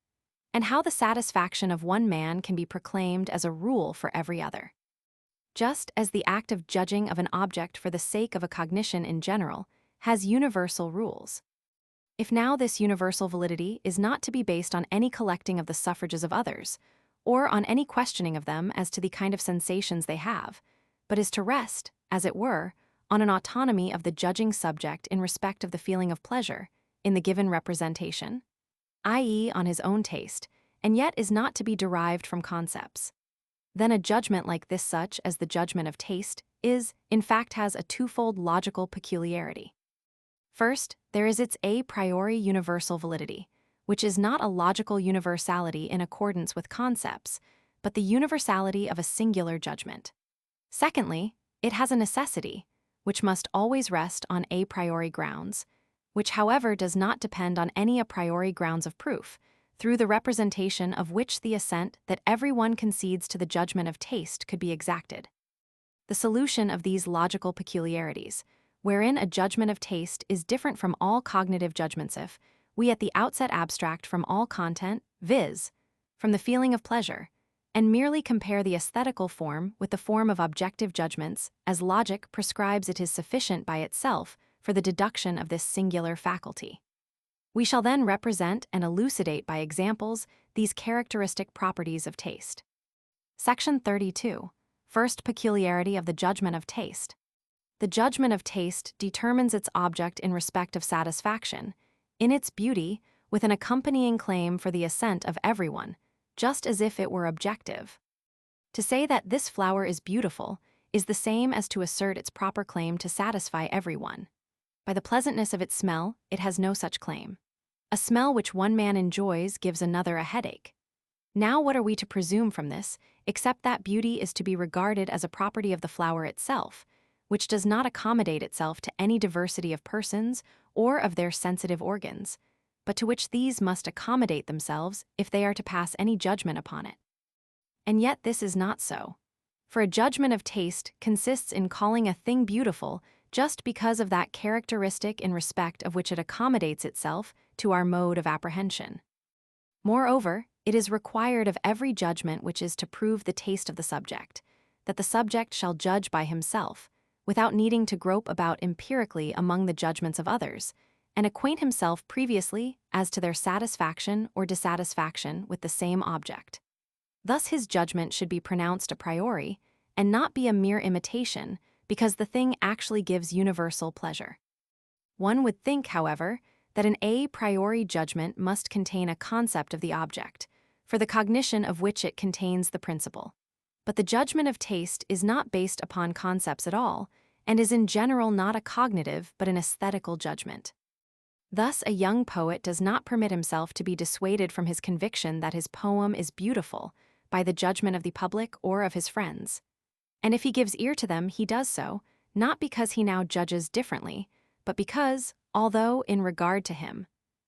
and how the satisfaction of one man can be proclaimed as a rule for every other. Just as the act of judging of an object for the sake of a cognition in general has universal rules. If now this universal validity is not to be based on any collecting of the suffrages of others, or on any questioning of them as to the kind of sensations they have, but is to rest, as it were, on an autonomy of the judging subject in respect of the feeling of pleasure in the given representation, i.e. on his own taste, and yet is not to be derived from concepts, then a judgment like this, such as the judgment of taste, in fact has a twofold logical peculiarity. First, there is its a priori universal validity, which is not a logical universality in accordance with concepts, but the universality of a singular judgment. Secondly, it has a necessity, which must always rest on a priori grounds, which however does not depend on any a priori grounds of proof, through the representation of which the assent that everyone concedes to the judgment of taste could be exacted. The solution of these logical peculiarities, wherein a judgment of taste is different from all cognitive judgments if we at the outset abstract from all content, viz., from the feeling of pleasure, and merely compare the aesthetical form with the form of objective judgments, as logic prescribes it is sufficient by itself for the deduction of this singular faculty. We shall then represent and elucidate by examples these characteristic properties of taste. Section 32. First peculiarity of the judgment of taste. The judgment of taste determines its object in respect of satisfaction, in its beauty, with an accompanying claim for the assent of everyone, just as if it were objective. To say that this flower is beautiful is the same as to assert its proper claim to satisfy everyone. By the pleasantness of its smell, it has no such claim. A smell which one man enjoys gives another a headache. Now what are we to presume from this, except that beauty is to be regarded as a property of the flower itself, which does not accommodate itself to any diversity of persons or of their sensitive organs, but to which these must accommodate themselves if they are to pass any judgment upon it. And yet this is not so. For a judgment of taste consists in calling a thing beautiful just because of that characteristic in respect of which it accommodates itself to our mode of apprehension. Moreover, it is required of every judgment which is to prove the taste of the subject, that the subject shall judge by himself, without needing to grope about empirically among the judgments of others, and acquaint himself previously as to their satisfaction or dissatisfaction with the same object. Thus his judgment should be pronounced a priori, and not be a mere imitation, because the thing actually gives universal pleasure. One would think, however, that an a priori judgment must contain a concept of the object, for the cognition of which it contains the principle. But the judgment of taste is not based upon concepts at all, and is in general not a cognitive but an aesthetical judgment. Thus a young poet does not permit himself to be dissuaded from his conviction that his poem is beautiful by the judgment of the public or of his friends. And if he gives ear to them, he does so, not because he now judges differently, but because, although, in regard to him,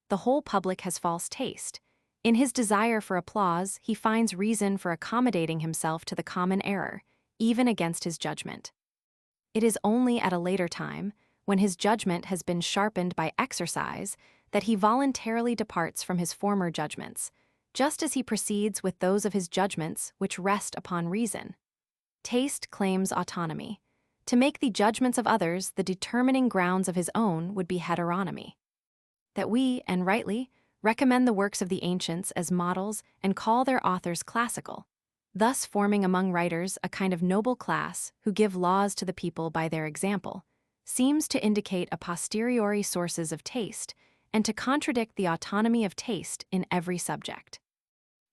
the whole public has false taste, in his desire for applause he finds reason for accommodating himself to the common error, even against his judgment. It is only at a later time, when his judgment has been sharpened by exercise, that he voluntarily departs from his former judgments, just as he proceeds with those of his judgments which rest upon reason. Taste claims autonomy. To make the judgments of others the determining grounds of his own would be heteronomy. That we, and rightly, recommend the works of the ancients as models and call their authors classical, thus forming among writers a kind of noble class who give laws to the people by their example, seems to indicate a posteriori sources of taste and to contradict the autonomy of taste in every subject.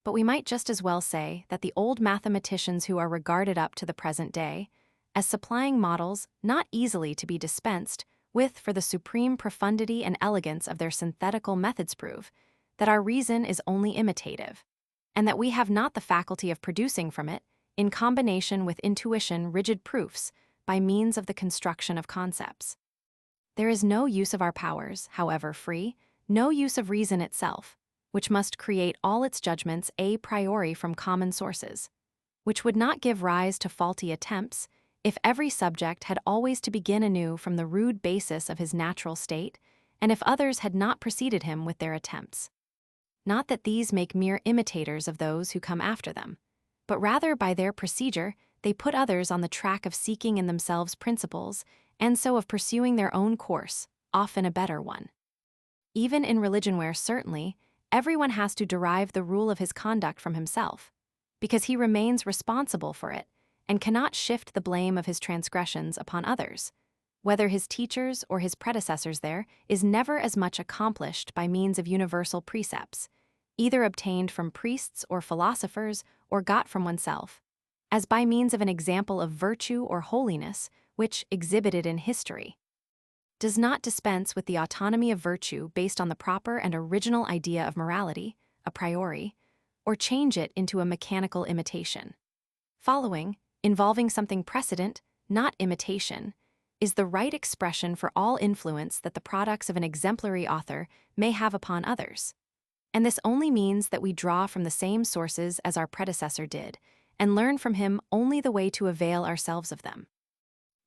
But we might just as well say that the old mathematicians who are regarded up to the present day as supplying models not easily to be dispensed with for the supreme profundity and elegance of their synthetical methods prove that our reason is only imitative, and that we have not the faculty of producing from it, in combination with intuition, rigid proofs by means of the construction of concepts. There is no use of our powers, however free, no use of reason itself, which must create all its judgments a priori from common sources, which would not give rise to faulty attempts if every subject had always to begin anew from the rude basis of his natural state, and if others had not preceded him with their attempts. Not that these make mere imitators of those who come after them, but rather by their procedure they put others on the track of seeking in themselves principles, and so of pursuing their own course, often a better one. Even in religion where, certainly, everyone has to derive the rule of his conduct from himself, because he remains responsible for it, and cannot shift the blame of his transgressions upon others, whether his teachers or his predecessors there is never as much accomplished by means of universal precepts, either obtained from priests or philosophers or got from oneself, as by means of an example of virtue or holiness which, exhibited in history, does not dispense with the autonomy of virtue based on the proper and original idea of morality, a priori, or change it into a mechanical imitation. Following, involving something precedent, not imitation, is the right expression for all influence that the products of an exemplary author may have upon others. And this only means that we draw from the same sources as our predecessor did, and learn from him only the way to avail ourselves of them.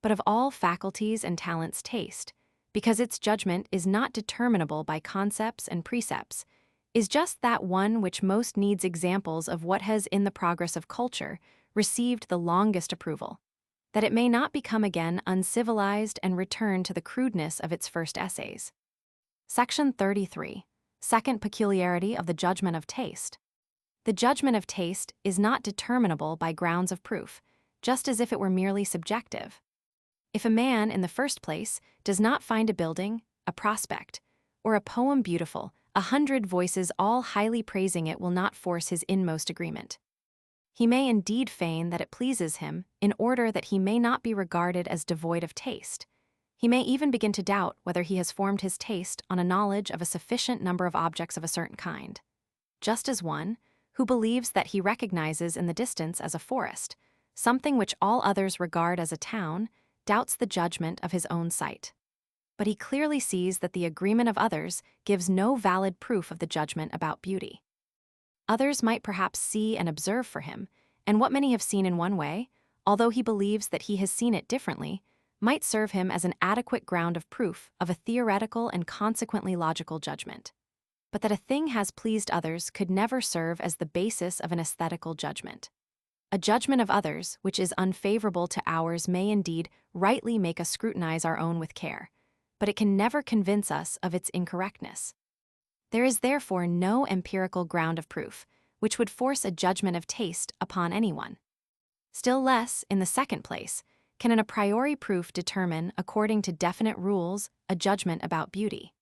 But of all faculties and talents, taste, because its judgment is not determinable by concepts and precepts, is just that one which most needs examples of what has in the progress of culture received the longest approval, that it may not become again uncivilized and return to the crudeness of its first essays. Section 33. Second peculiarity of the judgment of taste. The judgment of taste is not determinable by grounds of proof, just as if it were merely subjective. If a man, in the first place, does not find a building, a prospect, or a poem beautiful, 100 voices all highly praising it will not force his inmost agreement. He may indeed feign that it pleases him, in order that he may not be regarded as devoid of taste. He may even begin to doubt whether he has formed his taste on a knowledge of a sufficient number of objects of a certain kind, just as one, who believes that he recognizes in the distance as a forest, something which all others regard as a town, doubts the judgment of his own sight. But he clearly sees that the agreement of others gives no valid proof of the judgment about beauty. Others might perhaps see and observe for him, and what many have seen in one way, although he believes that he has seen it differently, might serve him as an adequate ground of proof of a theoretical and consequently logical judgment. But that a thing has pleased others could never serve as the basis of an aesthetical judgment. A judgment of others which is unfavorable to ours may indeed rightly make us scrutinize our own with care, but it can never convince us of its incorrectness. There is therefore no empirical ground of proof which would force a judgment of taste upon anyone. Still less, in the second place, can an a priori proof determine, according to definite rules, a judgment about beauty.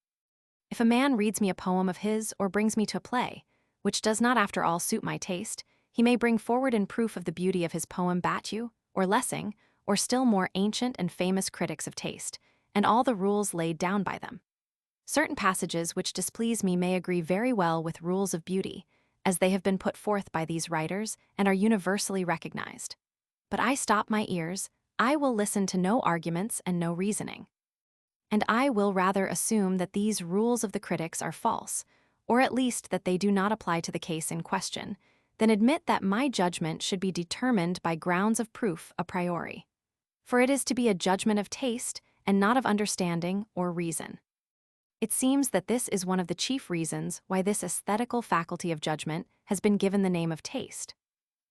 If a man reads me a poem of his or brings me to a play, which does not after all suit my taste, he may bring forward in proof of the beauty of his poem Battu, or Lessing, or still more ancient and famous critics of taste, and all the rules laid down by them. Certain passages which displease me may agree very well with rules of beauty, as they have been put forth by these writers and are universally recognized. But I stop my ears, I will listen to no arguments and no reasoning. And I will rather assume that these rules of the critics are false, or at least that they do not apply to the case in question, than admit that my judgment should be determined by grounds of proof a priori. For it is to be a judgment of taste and not of understanding or reason. It seems that this is one of the chief reasons why this aesthetical faculty of judgment has been given the name of taste.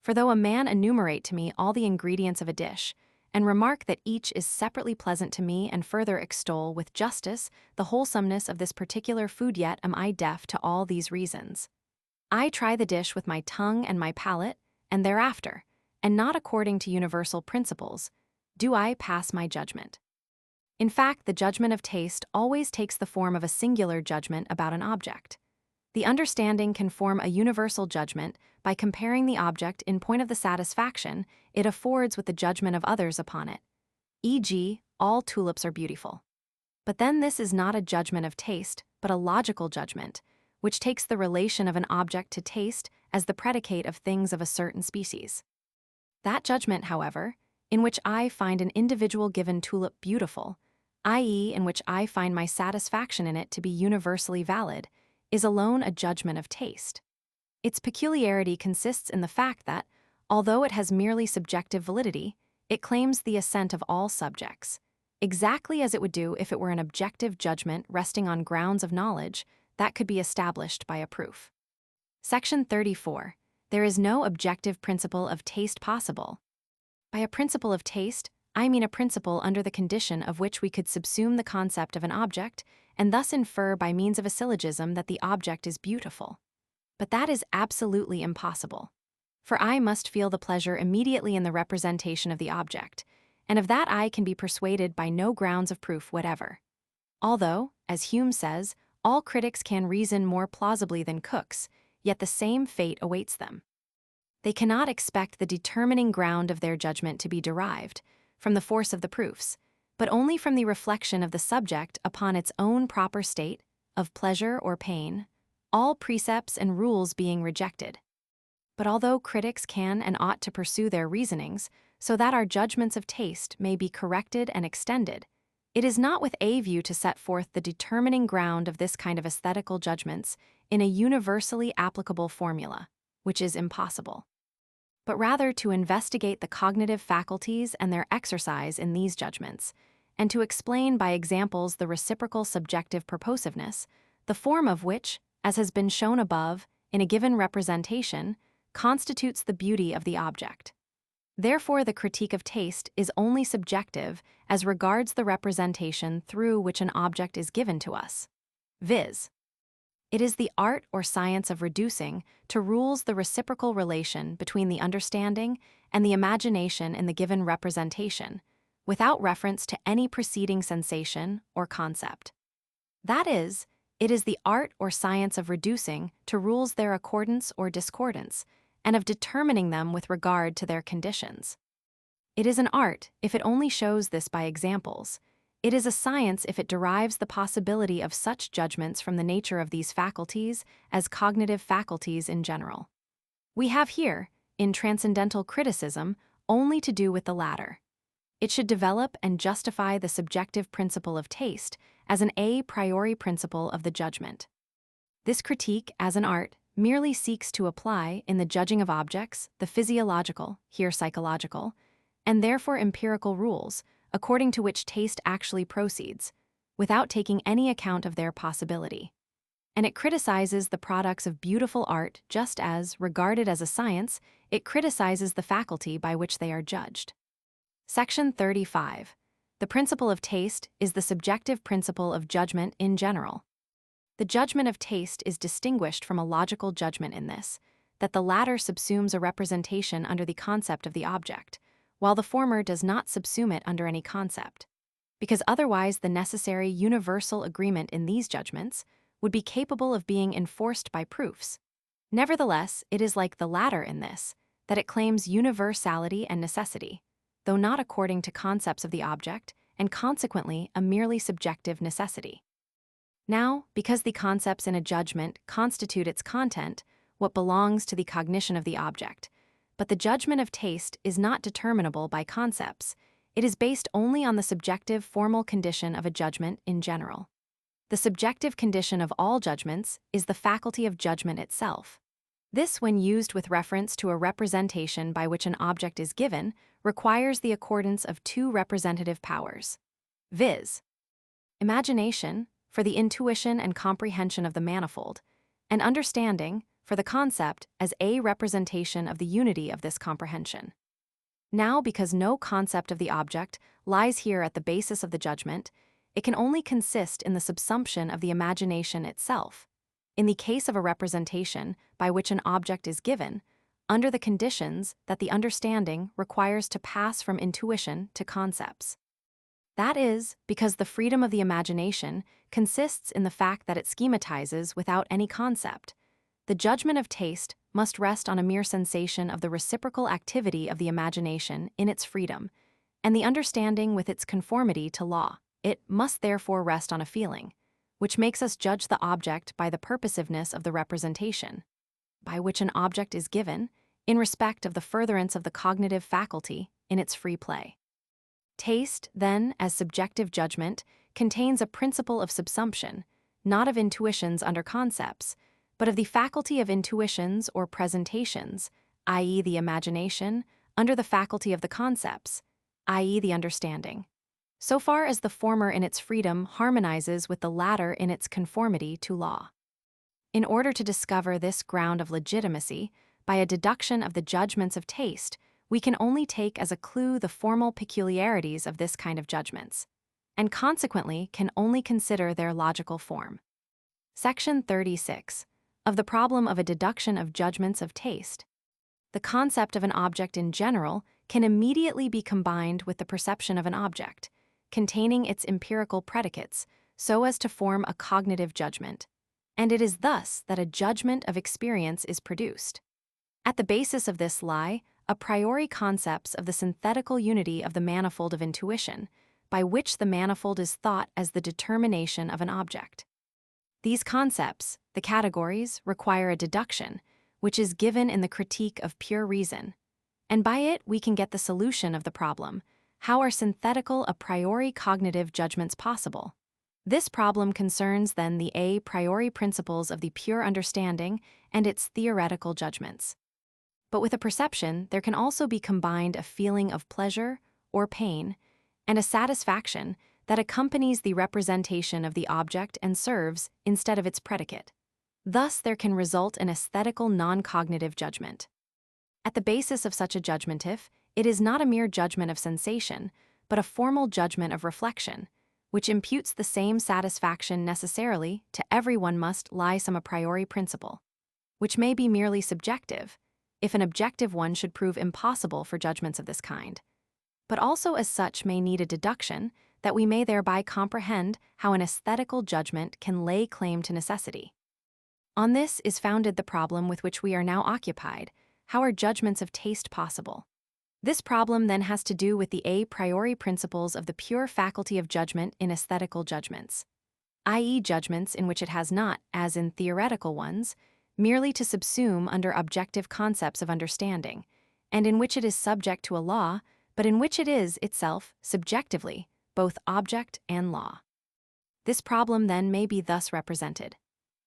For though a man enumerate to me all the ingredients of a dish, and remark that each is separately pleasant to me, and further extol with justice the wholesomeness of this particular food, yet am I deaf to all these reasons. I try the dish with my tongue and my palate, and thereafter, and not according to universal principles, do I pass my judgment. In fact, the judgment of taste always takes the form of a singular judgment about an object. The understanding can form a universal judgment by comparing the object in point of the satisfaction it affords with the judgment of others upon it. E.g., all tulips are beautiful. But then this is not a judgment of taste, but a logical judgment, which takes the relation of an object to taste as the predicate of things of a certain species. That judgment, however, in which I find an individual given tulip beautiful, i.e., in which I find my satisfaction in it to be universally valid, is alone a judgment of taste. Its peculiarity consists in the fact that, although it has merely subjective validity, it claims the assent of all subjects, exactly as it would do if it were an objective judgment resting on grounds of knowledge that could be established by a proof. Section 34. There is no objective principle of taste possible. By a principle of taste, I mean a principle under the condition of which we could subsume the concept of an object and thus infer by means of a syllogism that the object is beautiful. But that is absolutely impossible. For I must feel the pleasure immediately in the representation of the object, and of that I can be persuaded by no grounds of proof whatever. Although, as Hume says, all critics can reason more plausibly than cooks, yet the same fate awaits them. They cannot expect the determining ground of their judgment to be derived from the force of the proofs, but only from the reflection of the subject upon its own proper state of pleasure or pain, all precepts and rules being rejected. But although critics can and ought to pursue their reasonings so that our judgments of taste may be corrected and extended, it is not with a view to set forth the determining ground of this kind of aesthetical judgments in a universally applicable formula, which is impossible, but rather to investigate the cognitive faculties and their exercise in these judgments, and to explain by examples the reciprocal subjective purposiveness, the form of which, as has been shown above, in a given representation, constitutes the beauty of the object. Therefore, the critique of taste is only subjective as regards the representation through which an object is given to us, viz. It is the art or science of reducing to rules the reciprocal relation between the understanding and the imagination in the given representation, without reference to any preceding sensation or concept. That is, it is the art or science of reducing to rules their accordance or discordance, and of determining them with regard to their conditions. It is an art if it only shows this by examples. It is a science if it derives the possibility of such judgments from the nature of these faculties as cognitive faculties in general. We have here, in transcendental criticism, only to do with the latter. It should develop and justify the subjective principle of taste as an a priori principle of the judgment. This critique, as an art, merely seeks to apply, in the judging of objects, the physiological, here psychological, and therefore empirical rules, according to which taste actually proceeds, without taking any account of their possibility. And it criticizes the products of beautiful art just as, regarded as a science, it criticizes the faculty by which they are judged. Section 35. The principle of taste is the subjective principle of judgment in general. The judgment of taste is distinguished from a logical judgment in this, that the latter subsumes a representation under the concept of the object, while the former does not subsume it under any concept, because otherwise the necessary universal agreement in these judgments would be capable of being enforced by proofs. Nevertheless, it is like the latter in this, that it claims universality and necessity, though not according to concepts of the object, and consequently a merely subjective necessity. Now, because the concepts in a judgment constitute its content, what belongs to the cognition of the object, but the judgment of taste is not determinable by concepts, it is based only on the subjective formal condition of a judgment in general. The subjective condition of all judgments is the faculty of judgment itself. This, when used with reference to a representation by which an object is given, requires the accordance of two representative powers, viz. Imagination, for the intuition and comprehension of the manifold, and understanding for the concept as a representation of the unity of this comprehension. Now, because no concept of the object lies here at the basis of the judgment, it can only consist in the subsumption of the imagination itself, in the case of a representation by which an object is given, under the conditions that the understanding requires to pass from intuition to concepts. That is, because the freedom of the imagination consists in the fact that it schematizes without any concept. The judgment of taste must rest on a mere sensation of the reciprocal activity of the imagination in its freedom, and the understanding with its conformity to law. It must therefore rest on a feeling, which makes us judge the object by the purposiveness of the representation, by which an object is given, in respect of the furtherance of the cognitive faculty in its free play. Taste, then, as subjective judgment, contains a principle of subsumption, not of intuitions under concepts, but of the faculty of intuitions or presentations, i.e. the imagination, under the faculty of the concepts, i.e. the understanding, so far as the former in its freedom harmonizes with the latter in its conformity to law. In order to discover this ground of legitimacy, by a deduction of the judgments of taste, we can only take as a clue the formal peculiarities of this kind of judgments, and consequently can only consider their logical form. Section 36. Of the problem of a deduction of judgments of taste. The concept of an object in general can immediately be combined with the perception of an object, containing its empirical predicates, so as to form a cognitive judgment, and it is thus that a judgment of experience is produced. At the basis of this lie a priori concepts of the synthetical unity of the manifold of intuition, by which the manifold is thought as the determination of an object. These concepts, the categories, require a deduction, which is given in the Critique of Pure Reason, and by it we can get the solution of the problem: how are synthetical a priori cognitive judgments possible? This problem concerns then the a priori principles of the pure understanding and its theoretical judgments. But with a perception, there can also be combined a feeling of pleasure or pain and a satisfaction that accompanies the representation of the object and serves instead of its predicate. Thus, there can result an aesthetical non-cognitive judgment. At the basis of such a judgmentif, it is not a mere judgment of sensation, but a formal judgment of reflection, which imputes the same satisfaction necessarily to everyone must lie some a priori principle, which may be merely subjective, if an objective one should prove impossible for judgments of this kind, but also as such may need a deduction that we may thereby comprehend how an aesthetical judgment can lay claim to necessity. On this is founded the problem with which we are now occupied: how are judgments of taste possible? This problem then has to do with the a priori principles of the pure faculty of judgment in aesthetical judgments, i.e. judgments in which it has not, as in theoretical ones, merely to subsume under objective concepts of understanding, and in which it is subject to a law, but in which it is itself, subjectively, both object and law. This problem then may be thus represented: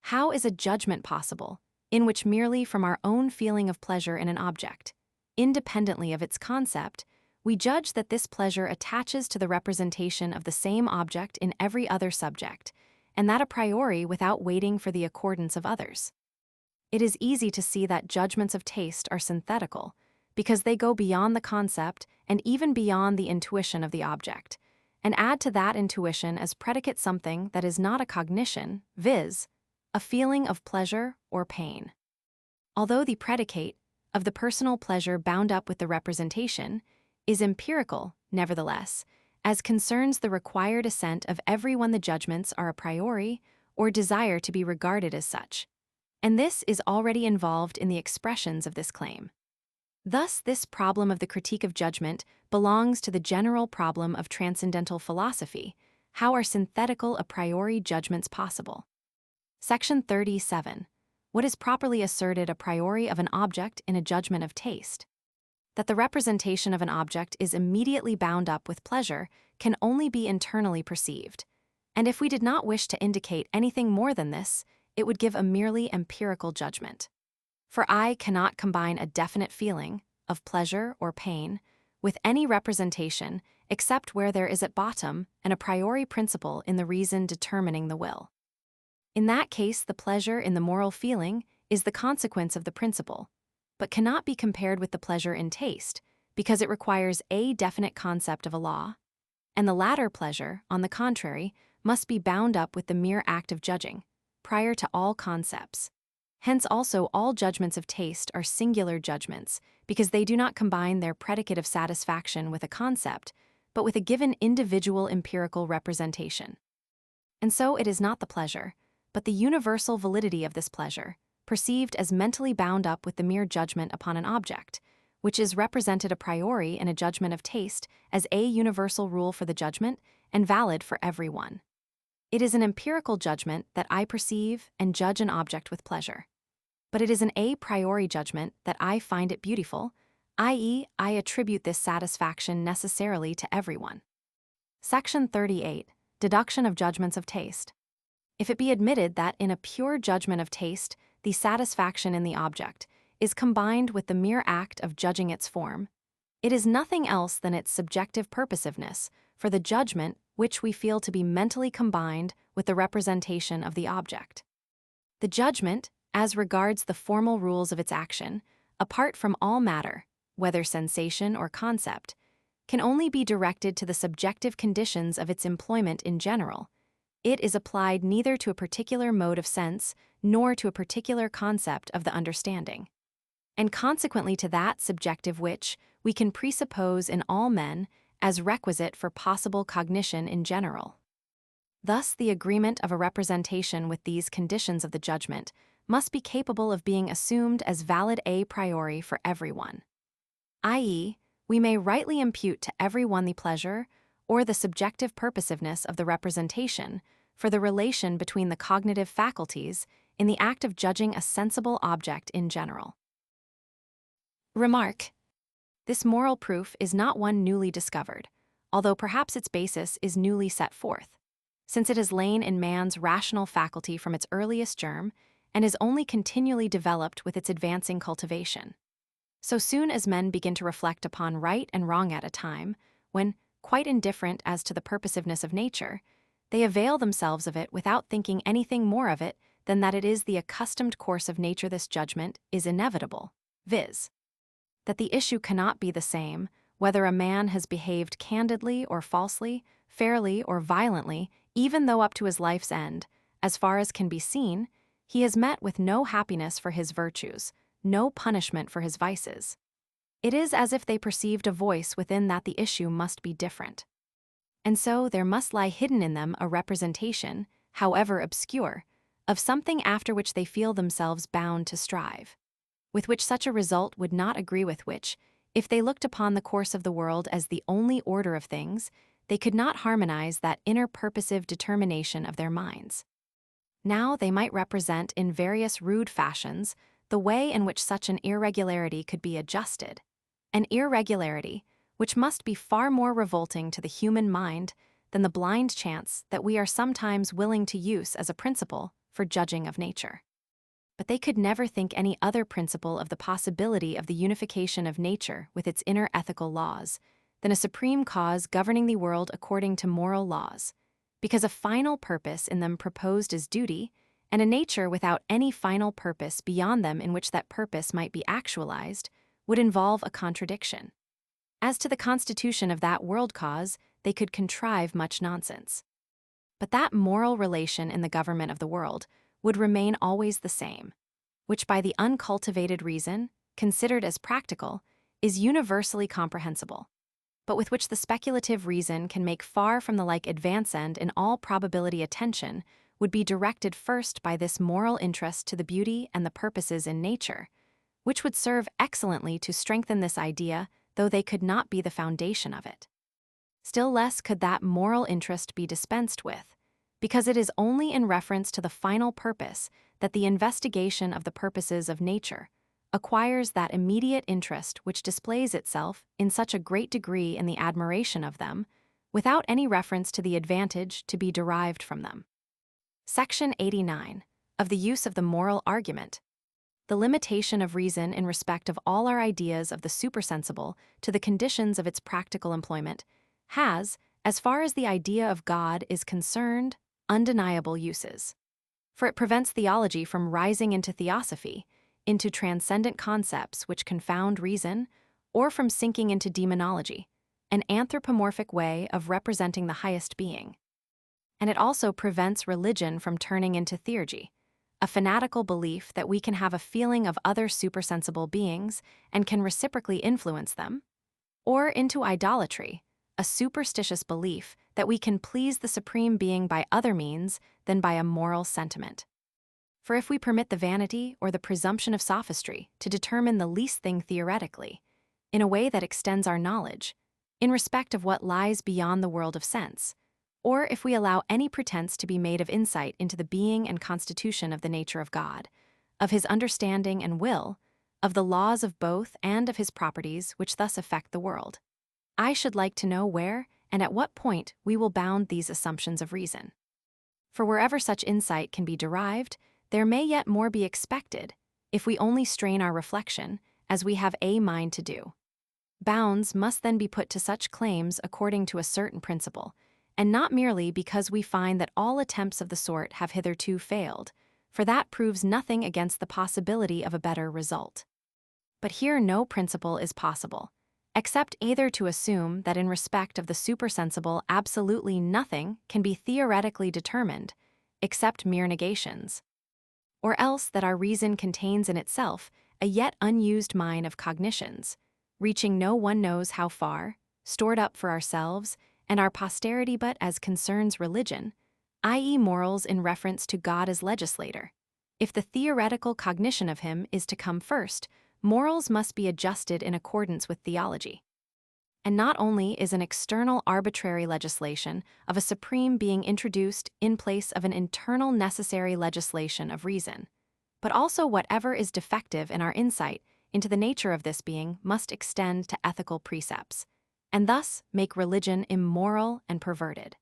how is a judgment possible, in which merely from our own feeling of pleasure in an object, independently of its concept, we judge that this pleasure attaches to the representation of the same object in every other subject, and that a priori without waiting for the accordance of others? It is easy to see that judgments of taste are synthetical, because they go beyond the concept and even beyond the intuition of the object, and add to that intuition as predicate something that is not a cognition, viz., a feeling of pleasure or pain. Although the predicate of the personal pleasure bound up with the representation is empirical, nevertheless, as concerns the required assent of everyone, the judgments are a priori or desire to be regarded as such, and this is already involved in the expressions of this claim. Thus, this problem of the critique of judgment belongs to the general problem of transcendental philosophy: how are synthetical a priori judgments possible? Section 37. What is properly asserted a priori of an object in a judgment of taste? That the representation of an object is immediately bound up with pleasure can only be internally perceived, and if we did not wish to indicate anything more than this, it would give a merely empirical judgment. For I cannot combine a definite feeling of pleasure or pain with any representation except where there is at bottom an a priori principle in the reason determining the will. In that case, the pleasure in the moral feeling is the consequence of the principle, but cannot be compared with the pleasure in taste, because it requires a definite concept of a law, and the latter pleasure, on the contrary, must be bound up with the mere act of judging, prior to all concepts. Hence also all judgments of taste are singular judgments, because they do not combine their predicate of satisfaction with a concept, but with a given individual empirical representation. And so it is not the pleasure, but the universal validity of this pleasure, perceived as mentally bound up with the mere judgment upon an object, which is represented a priori in a judgment of taste as a universal rule for the judgment and valid for everyone. It is an empirical judgment that I perceive and judge an object with pleasure. But it is an a priori judgment that I find it beautiful, i.e., I attribute this satisfaction necessarily to everyone. Section 38. Deduction of judgments of taste. If it be admitted that in a pure judgment of taste, the satisfaction in the object is combined with the mere act of judging its form, it is nothing else than its subjective purposiveness for the judgment which we feel to be mentally combined with the representation of the object. The judgment, as regards the formal rules of its action, apart from all matter, whether sensation or concept, can only be directed to the subjective conditions of its employment in general. It is applied neither to a particular mode of sense nor to a particular concept of the understanding, and consequently to that subjective which we can presuppose in all men as requisite for possible cognition in general. Thus, the agreement of a representation with these conditions of the judgment must be capable of being assumed as valid a priori for everyone, i.e., we may rightly impute to everyone the pleasure or the subjective purposiveness of the representation for the relation between the cognitive faculties in the act of judging a sensible object in general. Remark: this moral proof is not one newly discovered, although perhaps its basis is newly set forth, since it has lain in man's rational faculty from its earliest germ and is only continually developed with its advancing cultivation. So soon as men begin to reflect upon right and wrong at a time, when, quite indifferent as to the purposiveness of nature, they avail themselves of it without thinking anything more of it than that it is the accustomed course of nature, this judgment is inevitable, viz., that the issue cannot be the same, whether a man has behaved candidly or falsely, fairly or violently, even though up to his life's end, as far as can be seen, he has met with no happiness for his virtues, no punishment for his vices. It is as if they perceived a voice within that the issue must be different. And so there must lie hidden in them a representation, however obscure, of something after which they feel themselves bound to strive, with which such a result would not agree, with which, if they looked upon the course of the world as the only order of things, they could not harmonize that inner purposive determination of their minds. Now they might represent in various rude fashions the way in which such an irregularity could be adjusted, an irregularity which must be far more revolting to the human mind than the blind chance that we are sometimes willing to use as a principle for judging of nature. But they could never think any other principle of the possibility of the unification of nature with its inner ethical laws than a supreme cause governing the world according to moral laws, because a final purpose in them proposed as duty, and a nature without any final purpose beyond them in which that purpose might be actualized, would involve a contradiction. As to the constitution of that world cause, they could contrive much nonsense. But that moral relation in the government of the world would remain always the same, which by the uncultivated reason, considered as practical, is universally comprehensible, but with which the speculative reason can make far from the like advance, and in all probability attention would be directed first by this moral interest to the beauty and the purposes in nature, which would serve excellently to strengthen this idea, though they could not be the foundation of it. Still less could that moral interest be dispensed with, because it is only in reference to the final purpose that the investigation of the purposes of nature acquires that immediate interest which displays itself in such a great degree in the admiration of them, without any reference to the advantage to be derived from them. Section 89. Of the use of the moral argument. The limitation of reason in respect of all our ideas of the supersensible to the conditions of its practical employment has, as far as the idea of God is concerned, undeniable uses. For it prevents theology from rising into theosophy, into transcendent concepts which confound reason, or from sinking into demonology, an anthropomorphic way of representing the highest being. And it also prevents religion from turning into theurgy, a fanatical belief that we can have a feeling of other supersensible beings and can reciprocally influence them, or into idolatry, a superstitious belief that we can please the supreme being by other means than by a moral sentiment. For if we permit the vanity or the presumption of sophistry to determine the least thing theoretically, in a way that extends our knowledge, in respect of what lies beyond the world of sense, or if we allow any pretense to be made of insight into the being and constitution of the nature of God, of his understanding and will, of the laws of both and of his properties which thus affect the world, I should like to know where and at what point we will bound these assumptions of reason. For wherever such insight can be derived, there may yet more be expected, if we only strain our reflection, as we have a mind to do. Bounds must then be put to such claims according to a certain principle, and not merely because we find that all attempts of the sort have hitherto failed, for that proves nothing against the possibility of a better result. But here no principle is possible, except either to assume that in respect of the supersensible absolutely nothing can be theoretically determined, except mere negations, or else that our reason contains in itself a yet unused mine of cognitions, reaching no one knows how far, stored up for ourselves and our posterity but as concerns religion, i.e. morals in reference to God as legislator. If the theoretical cognition of him is to come first, morals must be adjusted in accordance with theology. And not only is an external arbitrary legislation of a supreme being introduced in place of an internal necessary legislation of reason, but also whatever is defective in our insight into the nature of this being must extend to ethical precepts, and thus make religion immoral and perverted.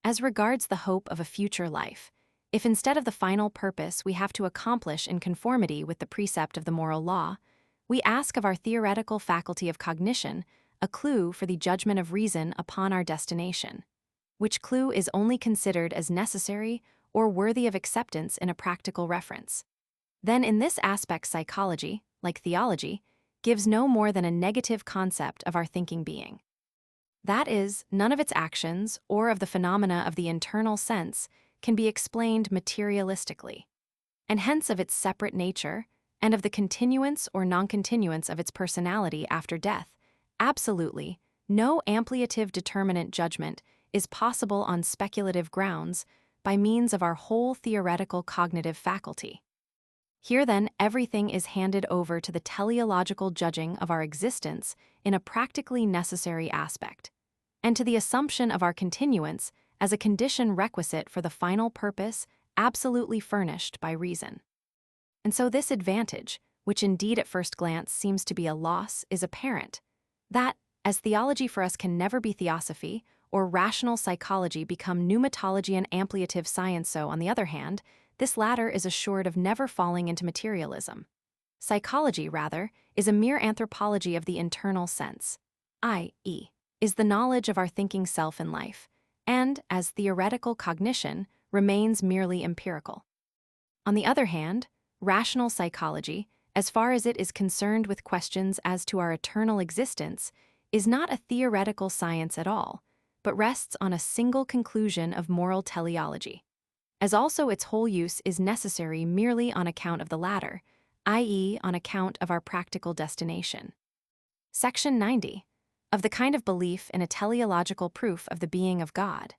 As regards the hope of a future life, if instead of the final purpose we have to accomplish in conformity with the precept of the moral law, we ask of our theoretical faculty of cognition a clue for the judgment of reason upon our destination, which clue is only considered as necessary or worthy of acceptance in a practical reference, then in this aspect psychology, like theology, gives no more than a negative concept of our thinking being. That is, none of its actions or of the phenomena of the internal sense can be explained materialistically, and hence of its separate nature and of the continuance or non-continuance of its personality after death, absolutely, no ampliative determinate judgment is possible on speculative grounds by means of our whole theoretical cognitive faculty. Here then everything is handed over to the teleological judging of our existence in a practically necessary aspect, and to the assumption of our continuance as a condition requisite for the final purpose absolutely furnished by reason. And so this advantage, which indeed at first glance seems to be a loss, is apparent, that, as theology for us can never be theosophy, or rational psychology become pneumatology and ampliative science so, on the other hand, this latter is assured of never falling into materialism. Psychology, rather, is a mere anthropology of the internal sense, i.e., is the knowledge of our thinking self in life, and, as theoretical cognition, remains merely empirical. On the other hand, rational psychology, as far as it is concerned with questions as to our eternal existence, is not a theoretical science at all, but rests on a single conclusion of moral teleology, as also its whole use is necessary merely on account of the latter, i.e., on account of our practical destination. Section 90. Of the kind of belief in a teleological proof of the being of God.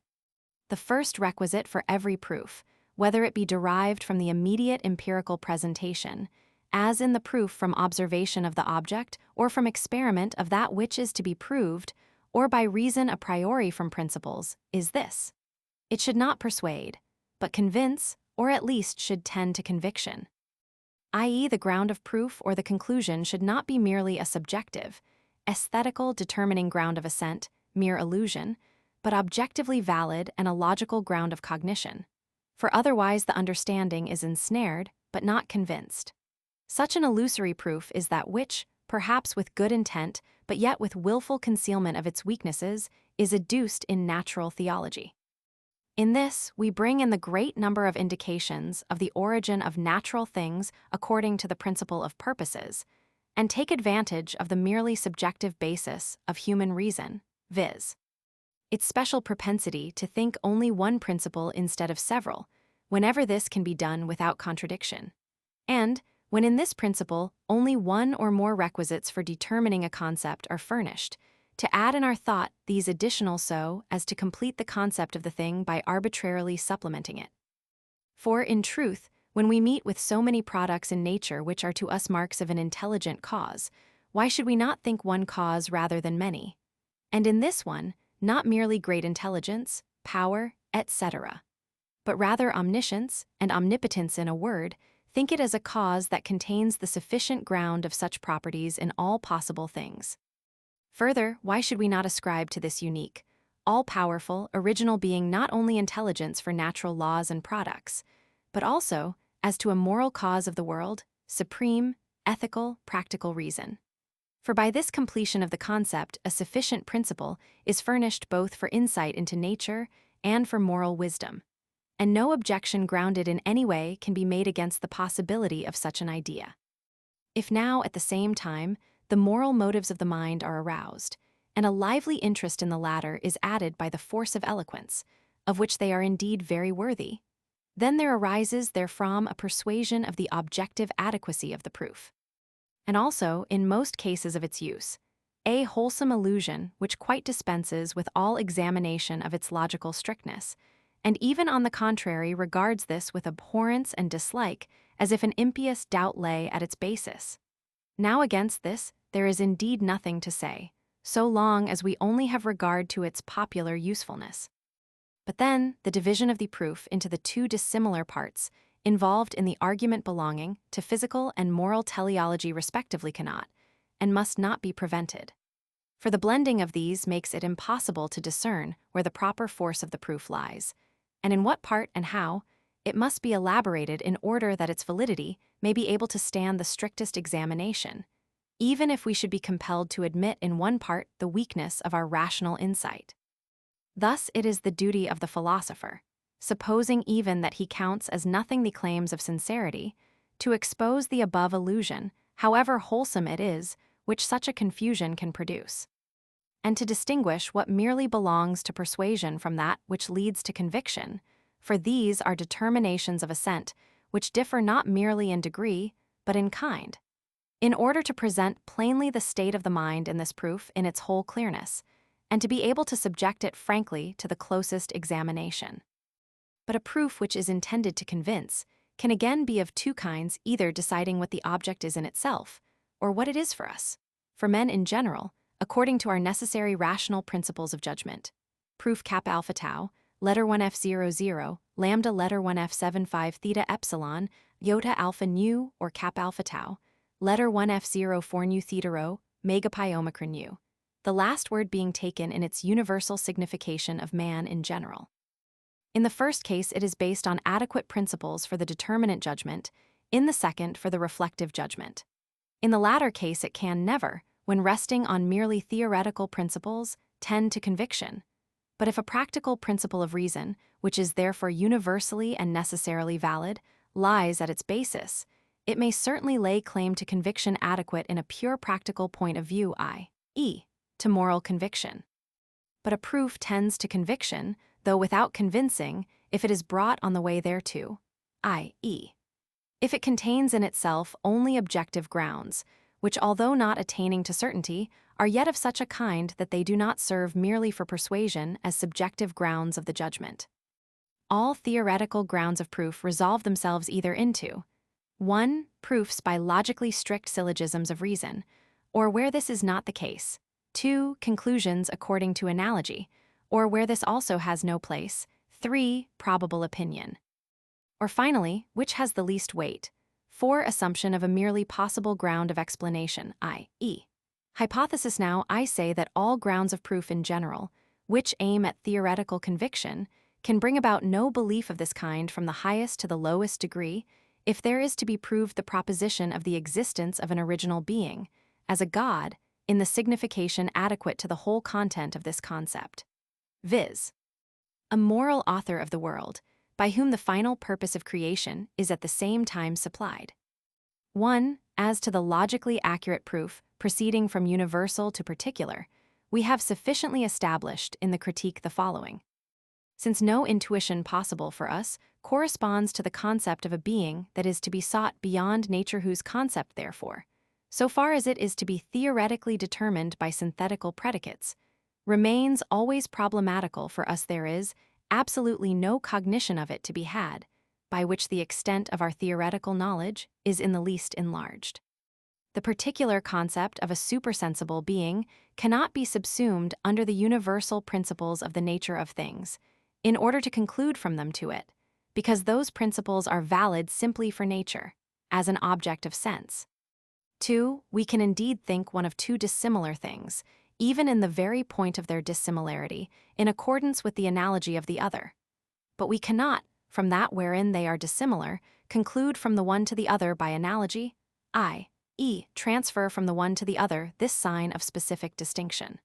The first requisite for every proof, whether it be derived from the immediate empirical presentation, as in the proof from observation of the object or from experiment of that which is to be proved, or by reason a priori from principles, is this: it should not persuade, but convince, or at least should tend to conviction. I.e., the ground of proof or the conclusion should not be merely a subjective, aesthetical determining ground of assent, mere illusion, but objectively valid and a logical ground of cognition. For otherwise the understanding is ensnared, but not convinced. Such an illusory proof is that which, perhaps with good intent, but yet with willful concealment of its weaknesses, is adduced in natural theology. In this, we bring in the great number of indications of the origin of natural things according to the principle of purposes, and take advantage of the merely subjective basis of human reason, viz. its special propensity to think only one principle instead of several, whenever this can be done without contradiction, and when in this principle only one or more requisites for determining a concept are furnished, to add in our thought these additional so as to complete the concept of the thing by arbitrarily supplementing it. For, in truth, when we meet with so many products in nature which are to us marks of an intelligent cause, why should we not think one cause rather than many? And in this one, not merely great intelligence, power, etc., but rather omniscience and omnipotence in a word, think it as a cause that contains the sufficient ground of such properties in all possible things. Further, why should we not ascribe to this unique, all-powerful, original being not only intelligence for natural laws and products, but also, as to a moral cause of the world, supreme, ethical, practical reason? For by this completion of the concept, a sufficient principle is furnished both for insight into nature and for moral wisdom, and no objection grounded in any way can be made against the possibility of such an idea. If now, at the same time, the moral motives of the mind are aroused, and a lively interest in the latter is added by the force of eloquence, of which they are indeed very worthy, then there arises therefrom a persuasion of the objective adequacy of the proof, and also, in most cases of its use, a wholesome illusion which quite dispenses with all examination of its logical strictness, and even on the contrary regards this with abhorrence and dislike, as if an impious doubt lay at its basis. Now against this, there is indeed nothing to say, so long as we only have regard to its popular usefulness. But then, the division of the proof into the two dissimilar parts, involved in the argument belonging to physical and moral teleology respectively cannot, and must not be prevented. For the blending of these makes it impossible to discern where the proper force of the proof lies, and in what part and how, it must be elaborated in order that its validity may be able to stand the strictest examination, even if we should be compelled to admit in one part the weakness of our rational insight. Thus it is the duty of the philosopher, supposing even that he counts as nothing the claims of sincerity, to expose the above illusion, however wholesome it is, which such a confusion can produce, and to distinguish what merely belongs to persuasion from that which leads to conviction, for these are determinations of assent which differ not merely in degree, but in kind, in order to present plainly the state of the mind in this proof in its whole clearness, and to be able to subject it frankly to the closest examination. But a proof which is intended to convince can again be of two kinds, either deciding what the object is in itself, or what it is for us, for men in general, according to our necessary rational principles of judgment. Proof cap alpha tau, letter 1f00, lambda letter 1f75 theta epsilon, iota alpha nu or cap alpha tau, letter 1f04 nu theta rho, mega pi omicron nu, the last word being taken in its universal signification of man in general. In the first case, it is based on adequate principles for the determinate judgment, in the second for the reflective judgment. In the latter case, it can never, when resting on merely theoretical principles, tend to conviction. But if a practical principle of reason, which is therefore universally and necessarily valid, lies at its basis, it may certainly lay claim to conviction adequate in a pure practical point of view, i.e., to moral conviction. But a proof tends to conviction, though without convincing, if it is brought on the way thereto, i.e., if it contains in itself only objective grounds, which although not attaining to certainty, are yet of such a kind that they do not serve merely for persuasion as subjective grounds of the judgment. All theoretical grounds of proof resolve themselves either into 1. Proofs by logically strict syllogisms of reason, or where this is not the case, 2. Conclusions according to analogy, or where this also has no place, 3. Probable opinion. Or finally, which has the least weight, 4. Assumption of a merely possible ground of explanation, i.e., hypothesis. Now, I say that all grounds of proof in general, which aim at theoretical conviction, can bring about no belief of this kind from the highest to the lowest degree, if there is to be proved the proposition of the existence of an original being, as a God, in the signification adequate to the whole content of this concept, viz. A moral author of the world, by whom the final purpose of creation is at the same time supplied. 1. As to the logically accurate proof proceeding from universal to particular, we have sufficiently established in the critique the following. Since no intuition possible for us corresponds to the concept of a being that is to be sought beyond nature, whose concept, therefore, so far as it is to be theoretically determined by synthetical predicates, remains always problematical for us, there is absolutely no cognition of it to be had, by which the extent of our theoretical knowledge is in the least enlarged. The particular concept of a supersensible being cannot be subsumed under the universal principles of the nature of things, in order to conclude from them to it, because those principles are valid simply for nature, as an object of sense. 2. We can indeed think one of two dissimilar things, even in the very point of their dissimilarity, in accordance with the analogy of the other. But we cannot, from that wherein they are dissimilar, conclude from the one to the other by analogy, i.e., transfer from the one to the other this sign of specific distinction.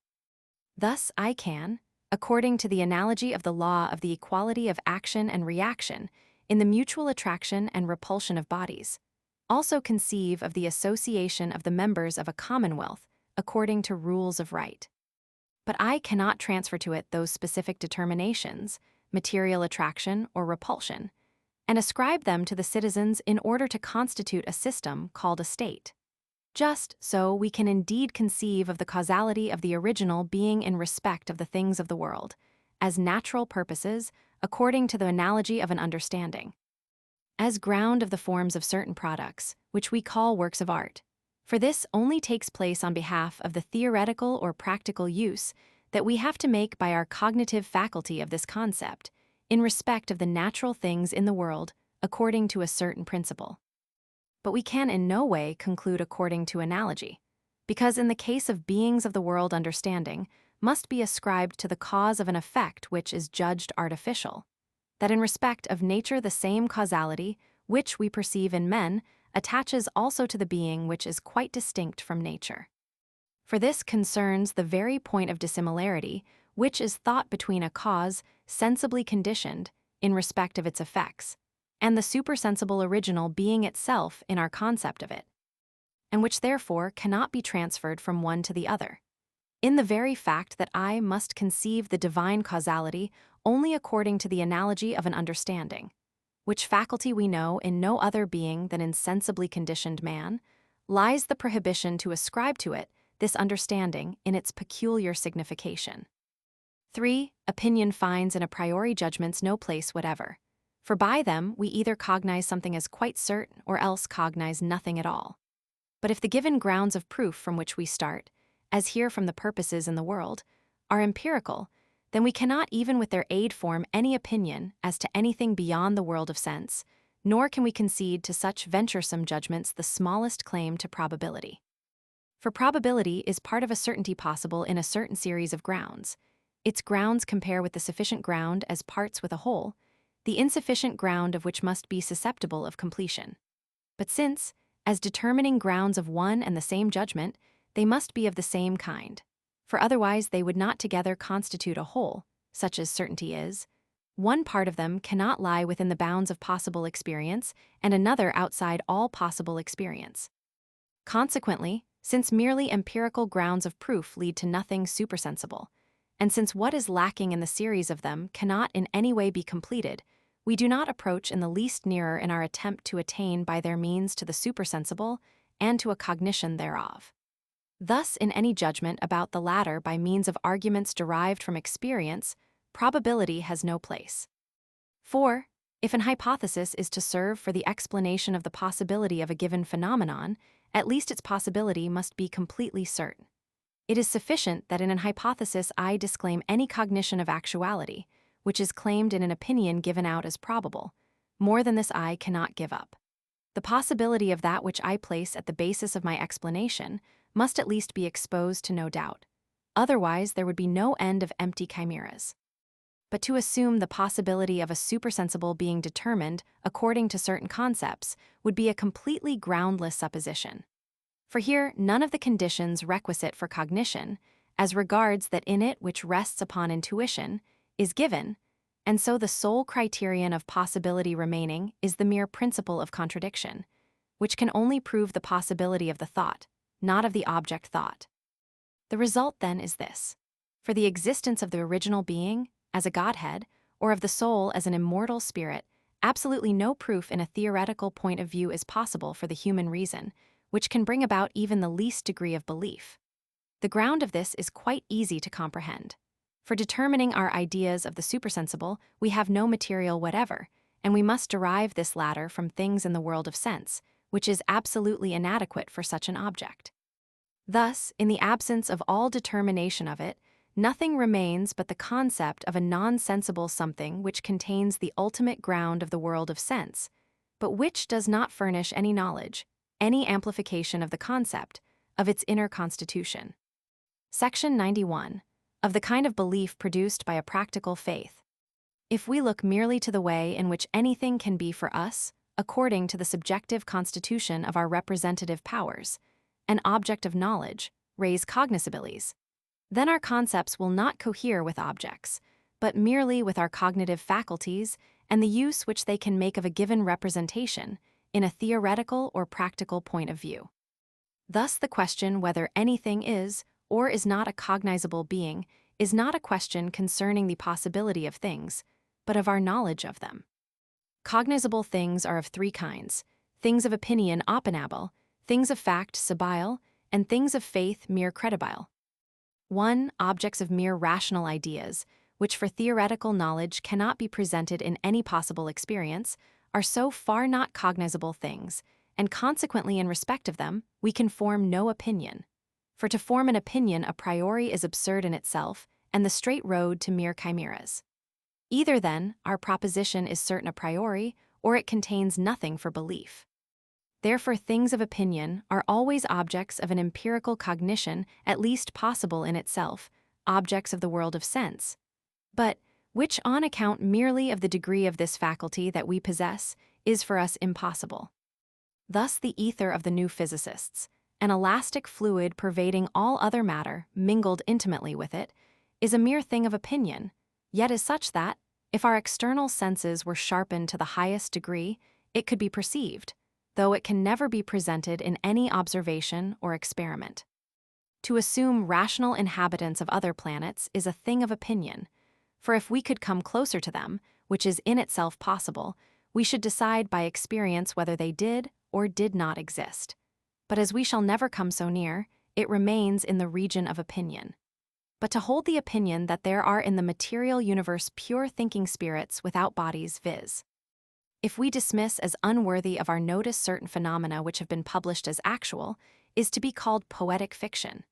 Thus I can, according to the analogy of the law of the equality of action and reaction in the mutual attraction and repulsion of bodies, also conceive of the association of the members of a commonwealth according to rules of right. But I cannot transfer to it those specific determinations, material attraction or repulsion, and ascribe them to the citizens in order to constitute a system called a state. Just so we can indeed conceive of the causality of the original being in respect of the things of the world, as natural purposes according to the analogy of an understanding, as ground of the forms of certain products, which we call works of art. For this only takes place on behalf of the theoretical or practical use that we have to make by our cognitive faculty of this concept, in respect of the natural things in the world, according to a certain principle. But we can in no way conclude according to analogy, because in the case of beings of the world understanding must be ascribed to the cause of an effect which is judged artificial, that in respect of nature the same causality which we perceive in men attaches also to the being which is quite distinct from nature. For this concerns the very point of dissimilarity which is thought between a cause sensibly conditioned in respect of its effects, and the supersensible original being itself in our concept of it, and which therefore cannot be transferred from one to the other, in the very fact that I must conceive the divine causality only according to the analogy of an understanding, which faculty we know in no other being than in sensibly conditioned man, lies the prohibition to ascribe to it this understanding in its peculiar signification. 3. Opinion finds in a priori judgments no place whatever, for by them we either cognize something as quite certain or else cognize nothing at all. But if the given grounds of proof from which we start, as here from the purposes in the world, are empirical, then we cannot even with their aid form any opinion as to anything beyond the world of sense, nor can we concede to such venturesome judgments the smallest claim to probability. For probability is part of a certainty possible in a certain series of grounds. Its grounds compare with the sufficient ground as parts with a whole, the insufficient ground of which must be susceptible of completion. But since, as determining grounds of one and the same judgment, they must be of the same kind, for otherwise they would not together constitute a whole, such as certainty is, one part of them cannot lie within the bounds of possible experience and another outside all possible experience. Consequently, since merely empirical grounds of proof lead to nothing supersensible, and since what is lacking in the series of them cannot in any way be completed, we do not approach in the least nearer in our attempt to attain by their means to the supersensible and to a cognition thereof. Thus, in any judgment about the latter by means of arguments derived from experience, probability has no place. 4. If an hypothesis is to serve for the explanation of the possibility of a given phenomenon, at least its possibility must be completely certain. It is sufficient that in an hypothesis I disclaim any cognition of actuality, which is claimed in an opinion given out as probable. More than this I cannot give up. The possibility of that which I place at the basis of my explanation must at least be exposed to no doubt. Otherwise, there would be no end of empty chimeras. But to assume the possibility of a supersensible being determined according to certain concepts would be a completely groundless supposition. For here, none of the conditions requisite for cognition, as regards that in it which rests upon intuition, is given, and so the sole criterion of possibility remaining is the mere principle of contradiction, which can only prove the possibility of the thought, not of the object thought. The result, then, is this. For the existence of the original being, as a Godhead, or of the soul as an immortal spirit, absolutely no proof in a theoretical point of view is possible for the human reason, which can bring about even the least degree of belief. The ground of this is quite easy to comprehend. For determining our ideas of the supersensible, we have no material whatever, and we must derive this latter from things in the world of sense, which is absolutely inadequate for such an object. Thus, in the absence of all determination of it, nothing remains but the concept of a non-sensible something which contains the ultimate ground of the world of sense, but which does not furnish any knowledge, any amplification of the concept, of its inner constitution. Section 91. Of the kind of belief produced by a practical faith. If we look merely to the way in which anything can be for us, according to the subjective constitution of our representative powers, an object of knowledge, res cognoscibilis, then our concepts will not cohere with objects, but merely with our cognitive faculties and the use which they can make of a given representation in a theoretical or practical point of view. Thus the question whether anything is or is not a cognizable being is not a question concerning the possibility of things, but of our knowledge of them. Cognizable things are of three kinds: things of opinion opinable, things of fact subile, and things of faith mere credibile. 1. Objects of mere rational ideas, which for theoretical knowledge cannot be presented in any possible experience, are so far not cognizable things, and consequently in respect of them, we can form no opinion. For to form an opinion a priori is absurd in itself, and the straight road to mere chimeras. Either then, our proposition is certain a priori, or it contains nothing for belief. Therefore things of opinion are always objects of an empirical cognition at least possible in itself, objects of the world of sense, but which on account merely of the degree of this faculty that we possess, is for us impossible. Thus the ether of the new physicists, an elastic fluid pervading all other matter, mingled intimately with it, is a mere thing of opinion, yet is such that, if our external senses were sharpened to the highest degree, it could be perceived, though it can never be presented in any observation or experiment. To assume rational inhabitants of other planets is a thing of opinion, for if we could come closer to them, which is in itself possible, we should decide by experience whether they did or did not exist. But as we shall never come so near, it remains in the region of opinion. But to hold the opinion that there are in the material universe pure thinking spirits without bodies, viz. If we dismiss as unworthy of our notice certain phenomena which have been published as actual, is to be called poetic fiction.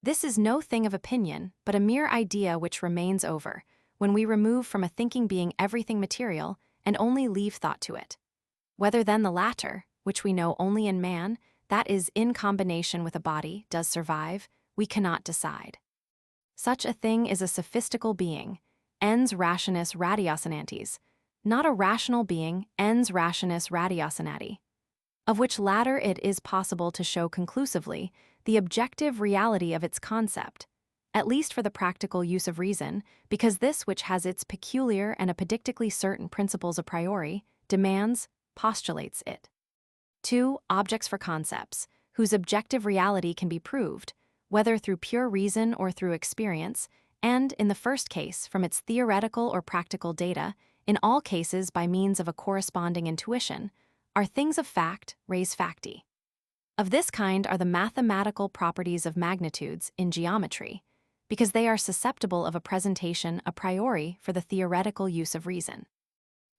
This is no thing of opinion, but a mere idea which remains over, when we remove from a thinking being everything material, and only leave thought to it. Whether then the latter, which we know only in man, that is in combination with a body, does survive, we cannot decide. Such a thing is a sophistical being, ens rationis ratiocinantes, not a rational being, ens rationis ratiocinati, of which latter it is possible to show conclusively the objective reality of its concept, at least for the practical use of reason, because this which has its peculiar and apodictically certain principles a priori, demands, postulates it. 2. Objects for concepts, whose objective reality can be proved, whether through pure reason or through experience, and, in the first case, from its theoretical or practical data, in all cases by means of a corresponding intuition, are things of fact, res facti. Of this kind are the mathematical properties of magnitudes in geometry, because they are susceptible of a presentation a priori for the theoretical use of reason.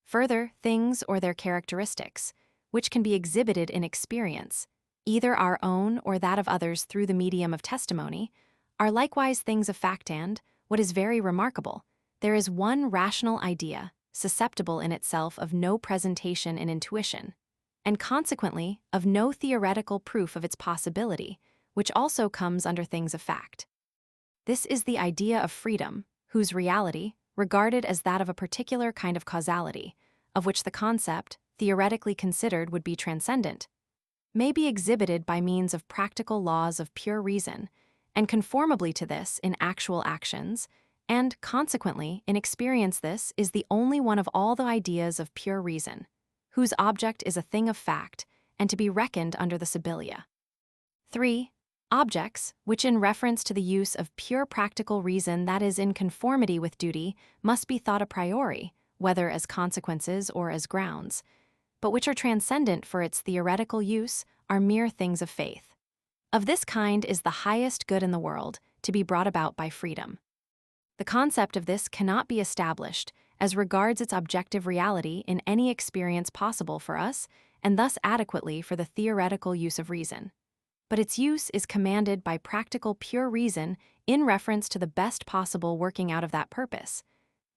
Further, things or their characteristics, which can be exhibited in experience, either our own or that of others through the medium of testimony, are likewise things of fact and, what is very remarkable, there is one rational idea, susceptible in itself of no presentation in intuition, and consequently of no theoretical proof of its possibility, which also comes under things of fact. This is the idea of freedom, whose reality, regarded as that of a particular kind of causality, of which the concept, theoretically considered, would be transcendent, may be exhibited by means of practical laws of pure reason, and conformably to this in actual actions, and, consequently, in experience this is the only one of all the ideas of pure reason, whose object is a thing of fact, and to be reckoned under the Sibylla. 3. Objects, which in reference to the use of pure practical reason that is in conformity with duty, must be thought a priori, whether as consequences or as grounds, but which are transcendent for its theoretical use, are mere things of faith. Of this kind is the highest good in the world, to be brought about by freedom. The concept of this cannot be established as regards its objective reality in any experience possible for us, and thus adequately for the theoretical use of reason. But its use is commanded by practical pure reason in reference to the best possible working out of that purpose,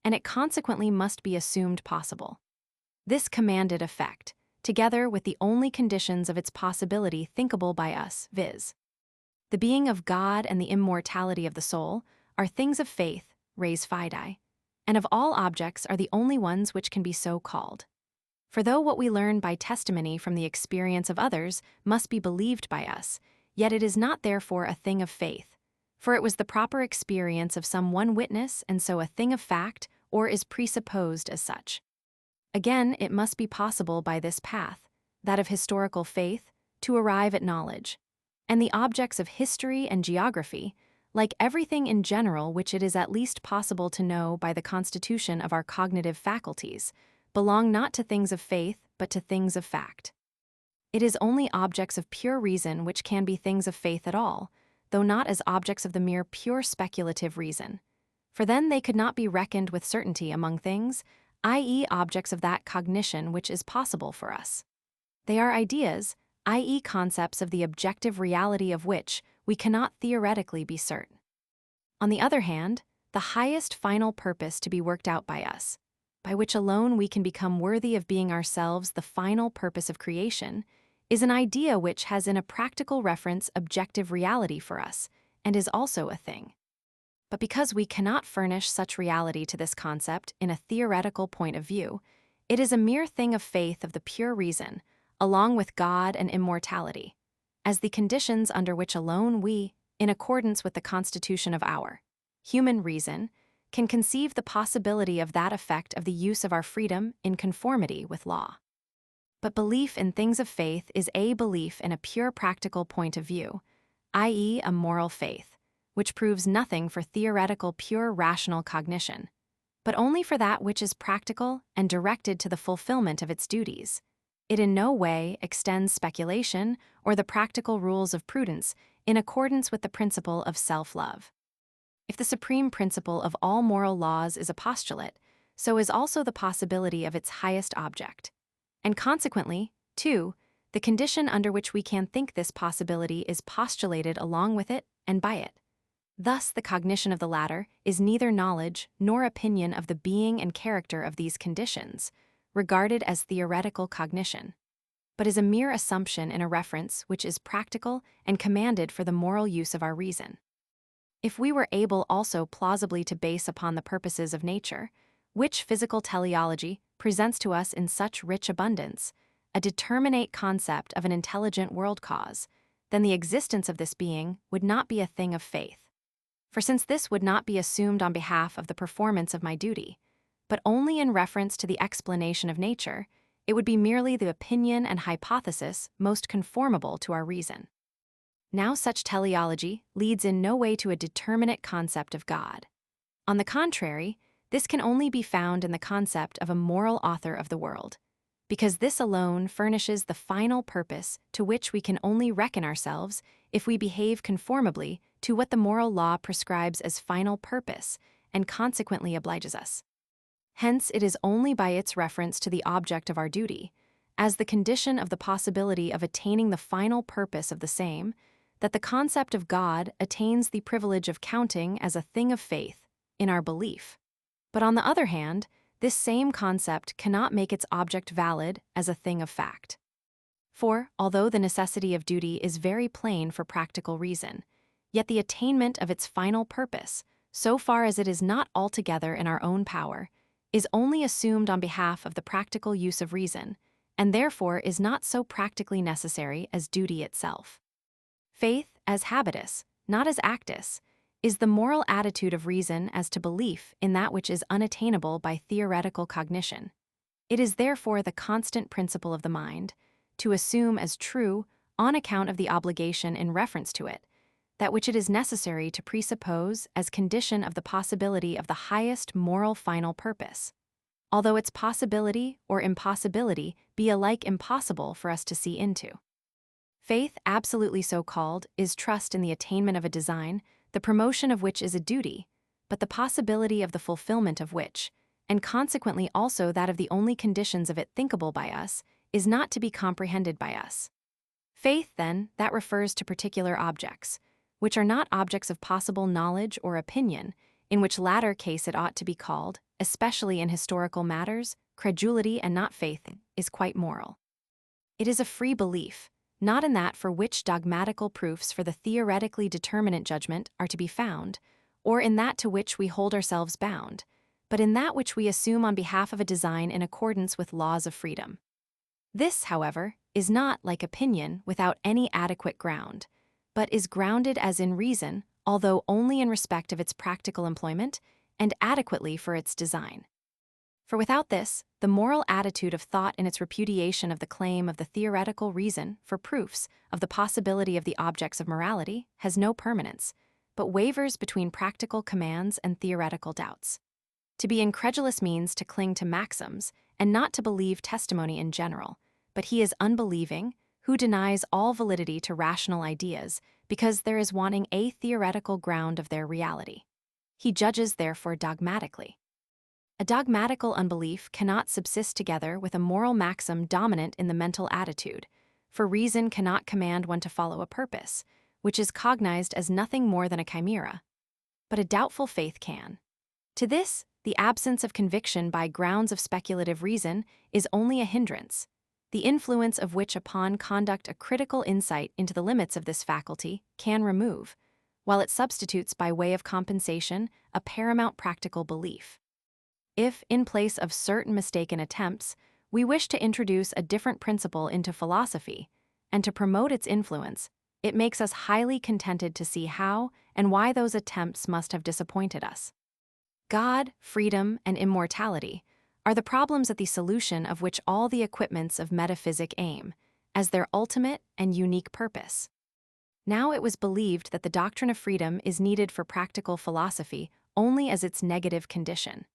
and it consequently must be assumed possible. This commanded effect, together with the only conditions of its possibility thinkable by us, viz. the being of God and the immortality of the soul, are things of faith, res fidei, and of all objects are the only ones which can be so called. For though what we learn by testimony from the experience of others must be believed by us, yet it is not therefore a thing of faith, for it was the proper experience of some one witness and so a thing of fact, or is presupposed as such. Again, it must be possible by this path, that of historical faith, to arrive at knowledge, and the objects of history and geography, like everything in general which it is at least possible to know by the constitution of our cognitive faculties, belong not to things of faith but to things of fact. It is only objects of pure reason which can be things of faith at all, though not as objects of the mere pure speculative reason, for then they could not be reckoned with certainty among things, i.e., objects of that cognition which is possible for us. They are ideas, i.e., concepts of the objective reality of which we cannot theoretically be certain. On the other hand, the highest final purpose to be worked out by us, by which alone we can become worthy of being ourselves the final purpose of creation, is an idea which has in a practical reference objective reality for us, and is also a thing. But because we cannot furnish such reality to this concept in a theoretical point of view, it is a mere thing of faith of the pure reason, along with God and immortality, as the conditions under which alone we, in accordance with the constitution of our human reason, can conceive the possibility of that effect of the use of our freedom in conformity with law. But belief in things of faith is a belief in a pure practical point of view, i.e., a moral faith, which proves nothing for theoretical pure rational cognition, but only for that which is practical and directed to the fulfillment of its duties. It in no way extends speculation or the practical rules of prudence in accordance with the principle of self-love. If the supreme principle of all moral laws is a postulate, so is also the possibility of its highest object. And consequently, too, the condition under which we can think this possibility is postulated along with it and by it. Thus, the cognition of the latter is neither knowledge nor opinion of the being and character of these conditions, regarded as theoretical cognition, but is a mere assumption in a reference which is practical and commanded for the moral use of our reason. If we were able also plausibly to base upon the purposes of nature, which physical teleology presents to us in such rich abundance, a determinate concept of an intelligent world cause, then the existence of this being would not be a thing of faith. For since this would not be assumed on behalf of the performance of my duty, but only in reference to the explanation of nature, it would be merely the opinion and hypothesis most conformable to our reason. Now such teleology leads in no way to a determinate concept of God. On the contrary, this can only be found in the concept of a moral author of the world, because this alone furnishes the final purpose to which we can only reckon ourselves if we behave conformably to what the moral law prescribes as final purpose and consequently obliges us. Hence, it is only by its reference to the object of our duty, as the condition of the possibility of attaining the final purpose of the same, that the concept of God attains the privilege of counting as a thing of faith in our belief. But on the other hand, this same concept cannot make its object valid as a thing of fact. For, although the necessity of duty is very plain for practical reason, yet the attainment of its final purpose, so far as it is not altogether in our own power, is only assumed on behalf of the practical use of reason, and therefore is not so practically necessary as duty itself. Faith, as habitus, not as actus, is the moral attitude of reason as to belief in that which is unattainable by theoretical cognition. It is therefore the constant principle of the mind, to assume as true, on account of the obligation in reference to it, that which it is necessary to presuppose as condition of the possibility of the highest moral final purpose, although its possibility or impossibility be alike impossible for us to see into. Faith, absolutely so called, is trust in the attainment of a design, the promotion of which is a duty, but the possibility of the fulfillment of which, and consequently also that of the only conditions of it thinkable by us, is not to be comprehended by us. Faith, then, that refers to particular objects, which are not objects of possible knowledge or opinion, in which latter case it ought to be called, especially in historical matters, credulity and not faith, is quite moral. It is a free belief, not in that for which dogmatical proofs for the theoretically determinate judgment are to be found, or in that to which we hold ourselves bound, but in that which we assume on behalf of a design in accordance with laws of freedom. This, however, is not, like opinion, without any adequate ground, but is grounded as in reason, although only in respect of its practical employment, and adequately for its design. For without this, the moral attitude of thought in its repudiation of the claim of the theoretical reason for proofs of the possibility of the objects of morality has no permanence, but wavers between practical commands and theoretical doubts. To be incredulous means to cling to maxims and not to believe testimony in general, but he is unbelieving who denies all validity to rational ideas because there is wanting a theoretical ground of their reality. He judges therefore dogmatically. A dogmatical unbelief cannot subsist together with a moral maxim dominant in the mental attitude, for reason cannot command one to follow a purpose, which is cognized as nothing more than a chimera. But a doubtful faith can. To this, the absence of conviction by grounds of speculative reason is only a hindrance, the influence of which upon conduct a critical insight into the limits of this faculty can remove, while it substitutes by way of compensation a paramount practical belief. If, in place of certain mistaken attempts, we wish to introduce a different principle into philosophy, and to promote its influence, it makes us highly contented to see how and why those attempts must have disappointed us. God, freedom, and immortality are the problems at the solution of which all the equipments of metaphysic aim, as their ultimate and unique purpose. Now it was believed that the doctrine of freedom is needed for practical philosophy only as its negative condition,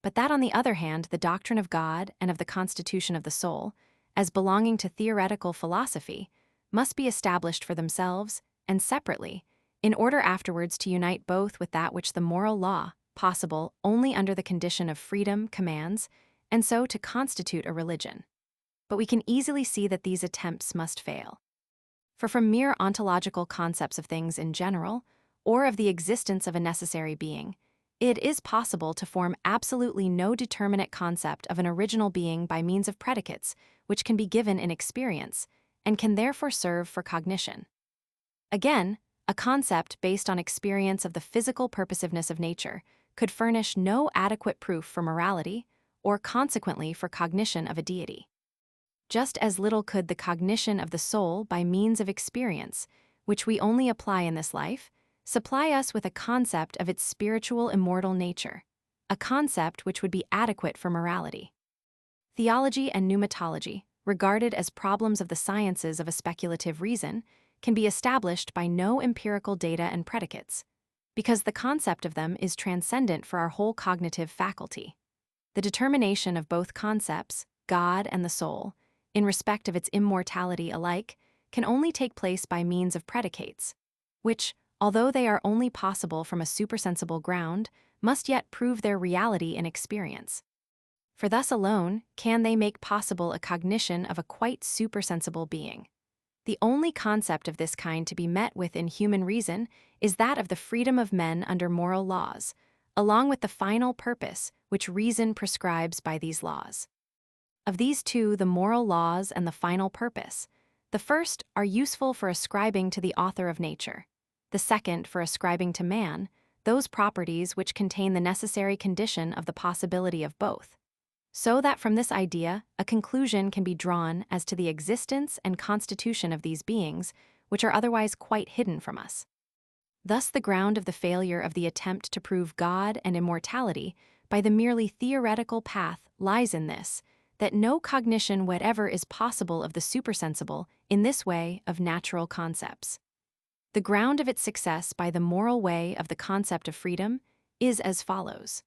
but that on the other hand the doctrine of God and of the constitution of the soul, as belonging to theoretical philosophy, must be established for themselves and separately, in order afterwards to unite both with that which the moral law, possible only under the condition of freedom, commands, and so to constitute a religion. But we can easily see that these attempts must fail. For from mere ontological concepts of things in general, or of the existence of a necessary being, it is possible to form absolutely no determinate concept of an original being by means of predicates which can be given in experience, and can therefore serve for cognition. Again, a concept based on experience of the physical purposiveness of nature could furnish no adequate proof for morality, or consequently for cognition of a deity. Just as little could the cognition of the soul by means of experience, which we only apply in this life, supply us with a concept of its spiritual immortal nature, a concept which would be adequate for morality. Theology and pneumatology, regarded as problems of the sciences of a speculative reason, can be established by no empirical data and predicates, because the concept of them is transcendent for our whole cognitive faculty. The determination of both concepts, God and the soul, in respect of its immortality alike, can only take place by means of predicates, which, although they are only possible from a supersensible ground, must yet prove their reality in experience. For thus alone can they make possible a cognition of a quite supersensible being. The only concept of this kind to be met with in human reason is that of the freedom of men under moral laws, along with the final purpose which reason prescribes by these laws. Of these two, the moral laws and the final purpose, the first are useful for ascribing to the author of nature, the second for ascribing to man those properties which contain the necessary condition of the possibility of both. so that from this idea, a conclusion can be drawn as to the existence and constitution of these beings, which are otherwise quite hidden from us. Thus, the ground of the failure of the attempt to prove God and immortality by the merely theoretical path lies in this, that no cognition whatever is possible of the supersensible in this way of natural concepts. The ground of its success by the moral way of the concept of freedom is as follows.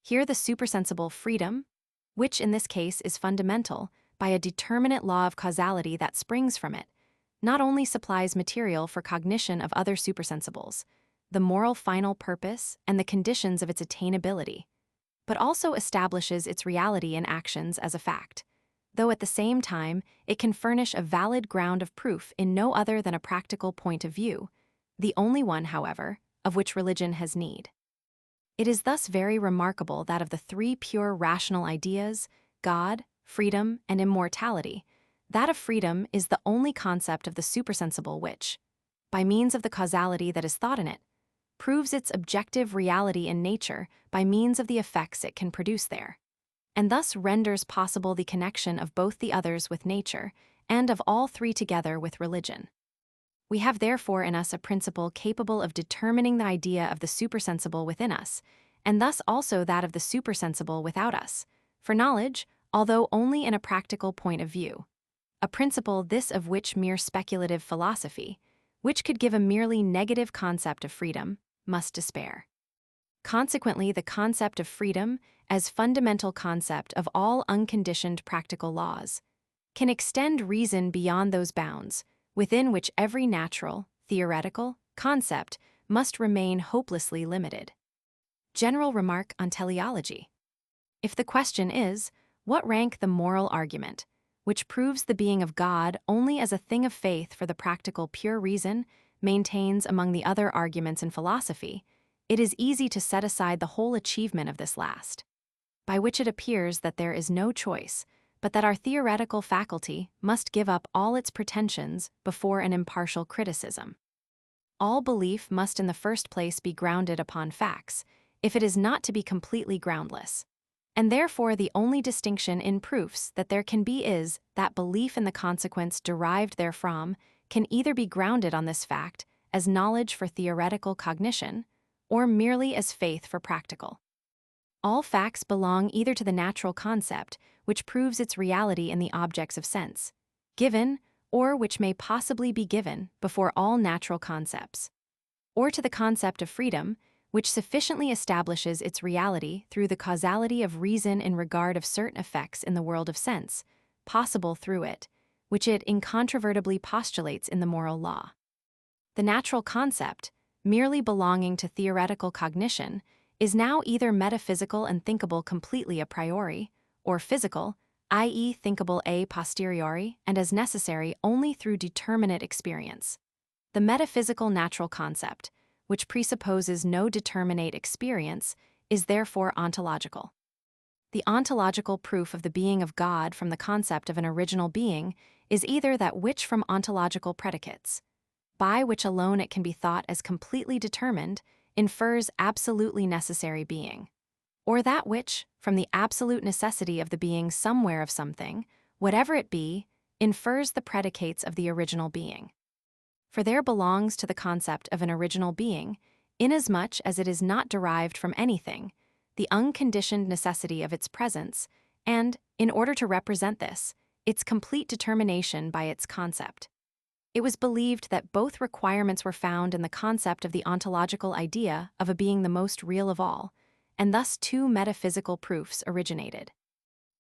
Here the supersensible freedom, which in this case is fundamental by a determinate law of causality that springs from it, not only supplies material for cognition of other supersensibles, the moral final purpose and the conditions of its attainability, but also establishes its reality in actions as a fact, though at the same time it can furnish a valid ground of proof in no other than a practical point of view, the only one, however, of which religion has need. It is thus very remarkable that of the three pure rational ideas, God, freedom, and immortality, that of freedom is the only concept of the supersensible which, by means of the causality that is thought in it, proves its objective reality in nature by means of the effects it can produce there, and thus renders possible the connection of both the others with nature and of all three together with religion. We have therefore in us a principle capable of determining the idea of the supersensible within us, and thus also that of the supersensible without us, for knowledge, although only in a practical point of view. A principle this of which mere speculative philosophy, which could give a merely negative concept of freedom, must despair. Consequently, the concept of freedom, as fundamental concept of all unconditioned practical laws, can extend reason beyond those bounds within which every natural, theoretical concept must remain hopelessly limited. General remark on teleology. If the question is, what rank the moral argument, which proves the being of God only as a thing of faith for the practical pure reason, maintains among the other arguments in philosophy, it is easy to set aside the whole achievement of this last, by which it appears that there is no choice, but that our theoretical faculty must give up all its pretensions before an impartial criticism. All belief must in the first place be grounded upon facts, if it is not to be completely groundless. And therefore the only distinction in proofs that there can be is that belief in the consequence derived therefrom can either be grounded on this fact as knowledge for theoretical cognition, or merely as faith for practical. All facts belong either to the natural concept, which proves its reality in the objects of sense, given, or which may possibly be given before all natural concepts, or to the concept of freedom, which sufficiently establishes its reality through the causality of reason in regard of certain effects in the world of sense, possible through it, which it incontrovertibly postulates in the moral law. The natural concept, merely belonging to theoretical cognition, is now either metaphysical and thinkable completely a priori, or physical, i.e. thinkable a posteriori and as necessary only through determinate experience. The metaphysical natural concept, which presupposes no determinate experience, is therefore ontological. The ontological proof of the being of God from the concept of an original being is either that which from ontological predicates, by which alone it can be thought as completely determined, infers absolutely necessary being, or that which, from the absolute necessity of the being somewhere of something, whatever it be, infers the predicates of the original being. For there belongs to the concept of an original being, inasmuch as it is not derived from anything, the unconditioned necessity of its presence, and, in order to represent this, its complete determination by its concept. It was believed that both requirements were found in the concept of the ontological idea of a being the most real of all, and thus two metaphysical proofs originated.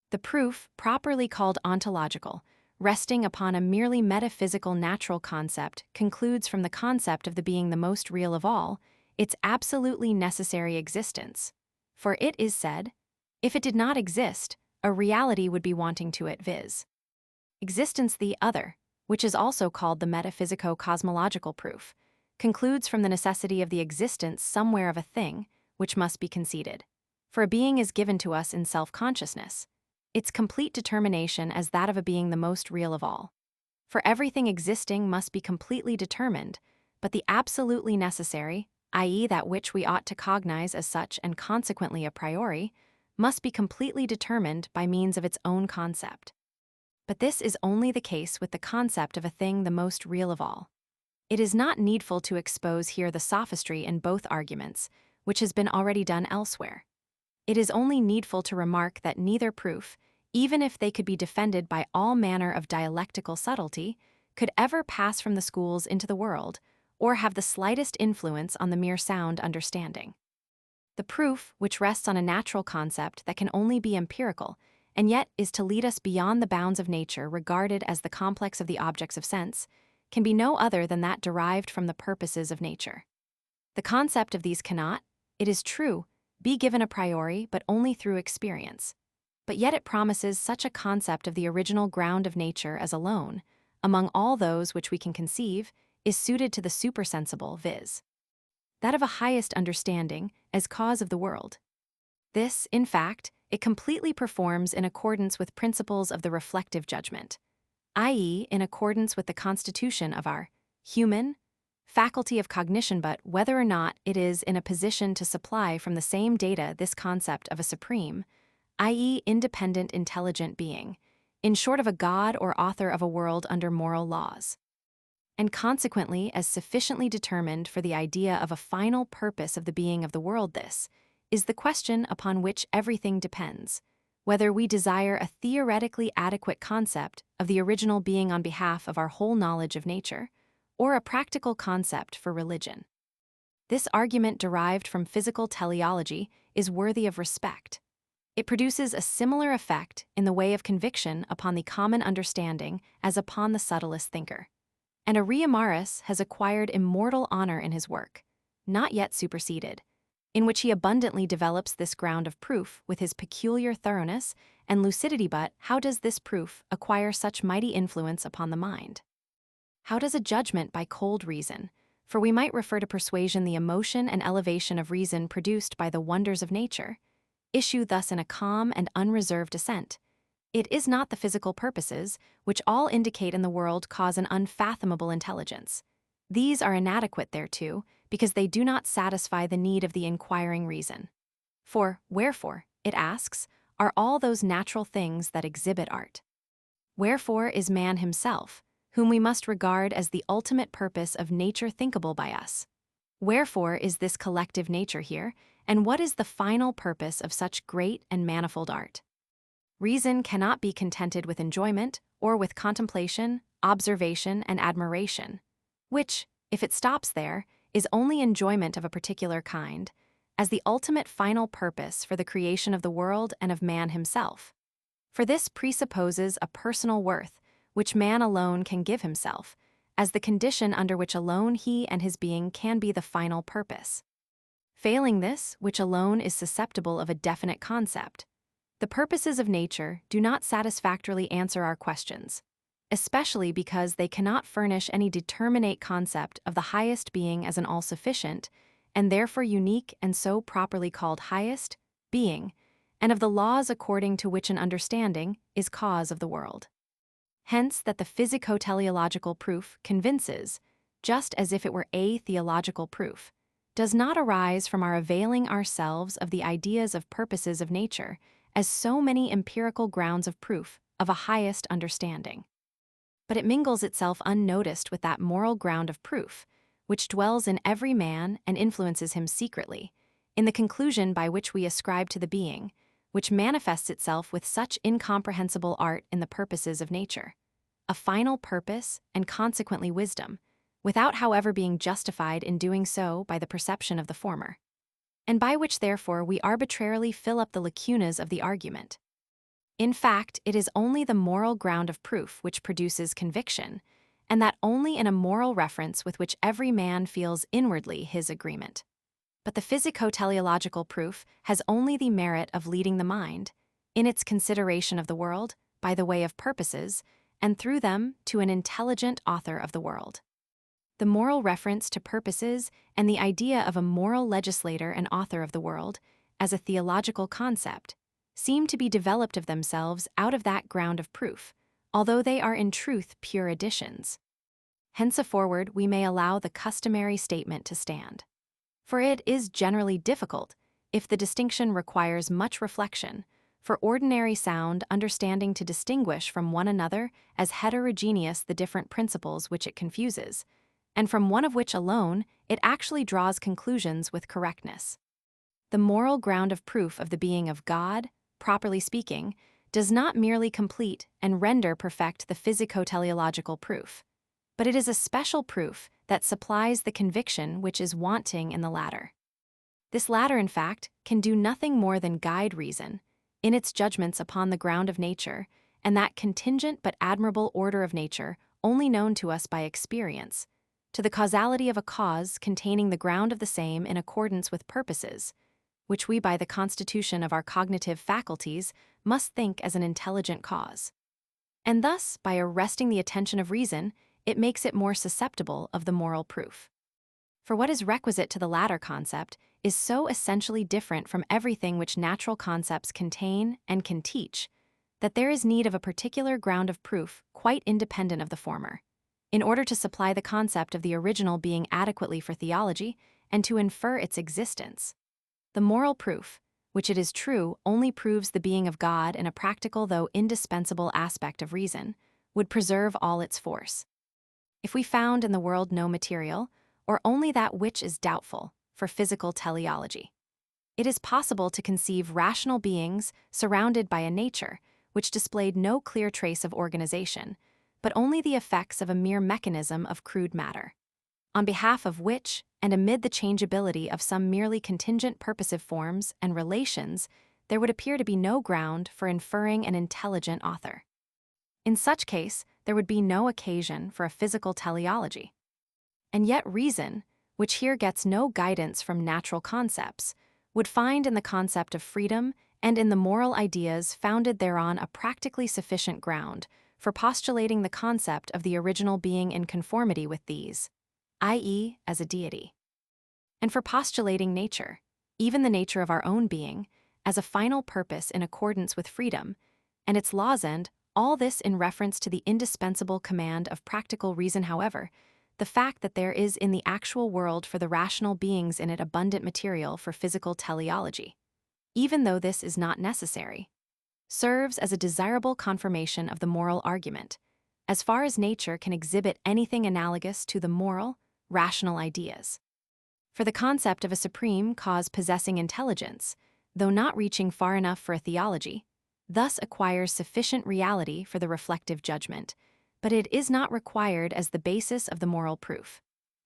The proof, properly called ontological, resting upon a merely metaphysical natural concept, concludes from the concept of the being the most real of all, its absolutely necessary existence. For it is said, if it did not exist, a reality would be wanting to it, viz. Existence. The other, which is also called the metaphysico-cosmological proof, concludes from the necessity of the existence somewhere of a thing, which must be conceded. For a being is given to us in self-consciousness, its complete determination as that of a being the most real of all. For everything existing must be completely determined, but the absolutely necessary, i.e. that which we ought to cognize as such and consequently a priori, must be completely determined by means of its own concept. But this is only the case with the concept of a thing the most real of all. It is not needful to expose here the sophistry in both arguments, which has been already done elsewhere. It is only needful to remark that neither proof, even if they could be defended by all manner of dialectical subtlety, could ever pass from the schools into the world, or have the slightest influence on the mere sound understanding. The proof, which rests on a natural concept that can only be empirical, and yet is to lead us beyond the bounds of nature regarded as the complex of the objects of sense, can be no other than that derived from the purposes of nature. The concept of these cannot, it is true, be given a priori but only through experience. But yet it promises such a concept of the original ground of nature as alone, among all those which we can conceive, is suited to the supersensible, viz. That of a highest understanding, as cause of the world. This, in fact, it completely performs in accordance with principles of the reflective judgment, i.e., in accordance with the constitution of our human faculty of cognition, but whether or not it is in a position to supply from the same data this concept of a supreme, i.e., independent intelligent being, in short of a God or author of a world under moral laws, and consequently as sufficiently determined for the idea of a final purpose of the being of the world. This is the question upon which everything depends, whether we desire a theoretically adequate concept of the original being on behalf of our whole knowledge of nature, or a practical concept for religion. This argument derived from physical teleology is worthy of respect. It produces a similar effect in the way of conviction upon the common understanding as upon the subtlest thinker. And Ariamaris has acquired immortal honor in his work, not yet superseded, in which he abundantly develops this ground of proof with his peculiar thoroughness and lucidity. But how does this proof acquire such mighty influence upon the mind? How does a judgment by cold reason, for we might refer to persuasion the emotion and elevation of reason produced by the wonders of nature, issue thus in a calm and unreserved assent? It is not the physical purposes, which all indicate in the world cause an unfathomable intelligence. These are inadequate thereto, because they do not satisfy the need of the inquiring reason. For, wherefore, it asks, are all those natural things that exhibit art? Wherefore is man himself, whom we must regard as the ultimate purpose of nature thinkable by us? Wherefore is this collective nature here, and what is the final purpose of such great and manifold art? Reason cannot be contented with enjoyment, or with contemplation, observation, and admiration, which, if it stops there, is only enjoyment of a particular kind, as the ultimate final purpose for the creation of the world and of man himself. For this presupposes a personal worth, which man alone can give himself, as the condition under which alone he and his being can be the final purpose. Failing this, which alone is susceptible of a definite concept, the purposes of nature do not satisfactorily answer our questions, especially because they cannot furnish any determinate concept of the highest being as an all-sufficient, and therefore unique and so properly called highest, being, and of the laws according to which an understanding is cause of the world. Hence that the physico-teleological proof convinces, just as if it were a theological proof, does not arise from our availing ourselves of the ideas of purposes of nature as so many empirical grounds of proof of a highest understanding. But it mingles itself unnoticed with that moral ground of proof, which dwells in every man and influences him secretly, in the conclusion by which we ascribe to the being, which manifests itself with such incomprehensible art in the purposes of nature, a final purpose and consequently wisdom, without however being justified in doing so by the perception of the former, and by which therefore we arbitrarily fill up the lacunas of the argument. In fact, it is only the moral ground of proof which produces conviction, and that only in a moral reference with which every man feels inwardly his agreement. But the physico-teleological proof has only the merit of leading the mind, in its consideration of the world, by the way of purposes, and through them to an intelligent author of the world. The moral reference to purposes and the idea of a moral legislator and author of the world, as a theological concept, seem to be developed of themselves out of that ground of proof, although they are in truth pure additions. Henceforward we may allow the customary statement to stand. For it is generally difficult, if the distinction requires much reflection, for ordinary sound understanding to distinguish from one another as heterogeneous the different principles which it confuses, and from one of which alone it actually draws conclusions with correctness. The moral ground of proof of the being of God, properly speaking, does not merely complete and render perfect the physico-teleological proof, but it is a special proof that supplies the conviction which is wanting in the latter. This latter, in fact, can do nothing more than guide reason, in its judgments upon the ground of nature, and that contingent but admirable order of nature only known to us by experience, to the causality of a cause containing the ground of the same in accordance with purposes, which we by the constitution of our cognitive faculties must think as an intelligent cause. And thus, by arresting the attention of reason, it makes it more susceptible of the moral proof. For what is requisite to the latter concept is so essentially different from everything which natural concepts contain and can teach, that there is need of a particular ground of proof quite independent of the former, in order to supply the concept of the original being adequately for theology and to infer its existence. The moral proof, which it is true only proves the being of God in a practical though indispensable aspect of reason, would preserve all its force. If we found in the world no material, or only that which is doubtful, for physical teleology, it is possible to conceive rational beings surrounded by a nature which displayed no clear trace of organization, but only the effects of a mere mechanism of crude matter, on behalf of which, and amid the changeability of some merely contingent purposive forms and relations, there would appear to be no ground for inferring an intelligent author. In such case, there would be no occasion for a physical teleology. And yet reason, which here gets no guidance from natural concepts, would find in the concept of freedom and in the moral ideas founded thereon a practically sufficient ground for postulating the concept of the original being in conformity with these, i.e., as a deity, and for postulating nature, even the nature of our own being, as a final purpose in accordance with freedom, and its law's end, all this in reference to the indispensable command of practical reason. However, the fact that there is in the actual world for the rational beings in it abundant material for physical teleology, even though this is not necessary, serves as a desirable confirmation of the moral argument, as far as nature can exhibit anything analogous to the moral, rational ideas. For the concept of a supreme cause possessing intelligence, though not reaching far enough for a theology, thus acquires sufficient reality for the reflective judgment, but it is not required as the basis of the moral proof.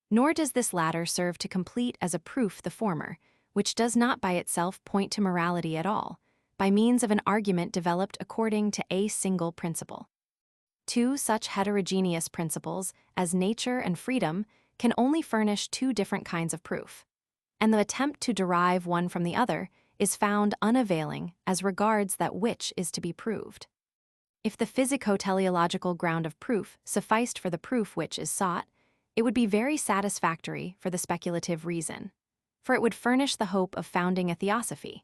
Nor does this latter serve to complete as a proof the former, which does not by itself point to morality at all, by means of an argument developed according to a single principle. Two such heterogeneous principles as nature and freedom can only furnish two different kinds of proof, and the attempt to derive one from the other is found unavailing as regards that which is to be proved. If the physico-teleological ground of proof sufficed for the proof which is sought, it would be very satisfactory for the speculative reason, for it would furnish the hope of founding a theosophy.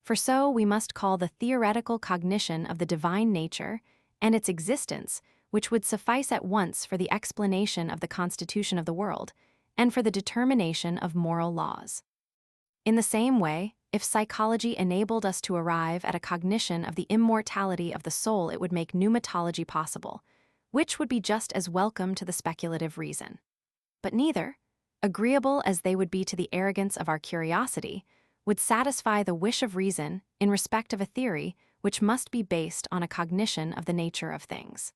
For so we must call the theoretical cognition of the divine nature and its existence, which would suffice at once for the explanation of the constitution of the world and for the determination of moral laws. In the same way, if psychology enabled us to arrive at a cognition of the immortality of the soul, it would make pneumatology possible, which would be just as welcome to the speculative reason. But neither, agreeable as they would be to the arrogance of our curiosity, would satisfy the wish of reason in respect of a theory which must be based on a cognition of the nature of things.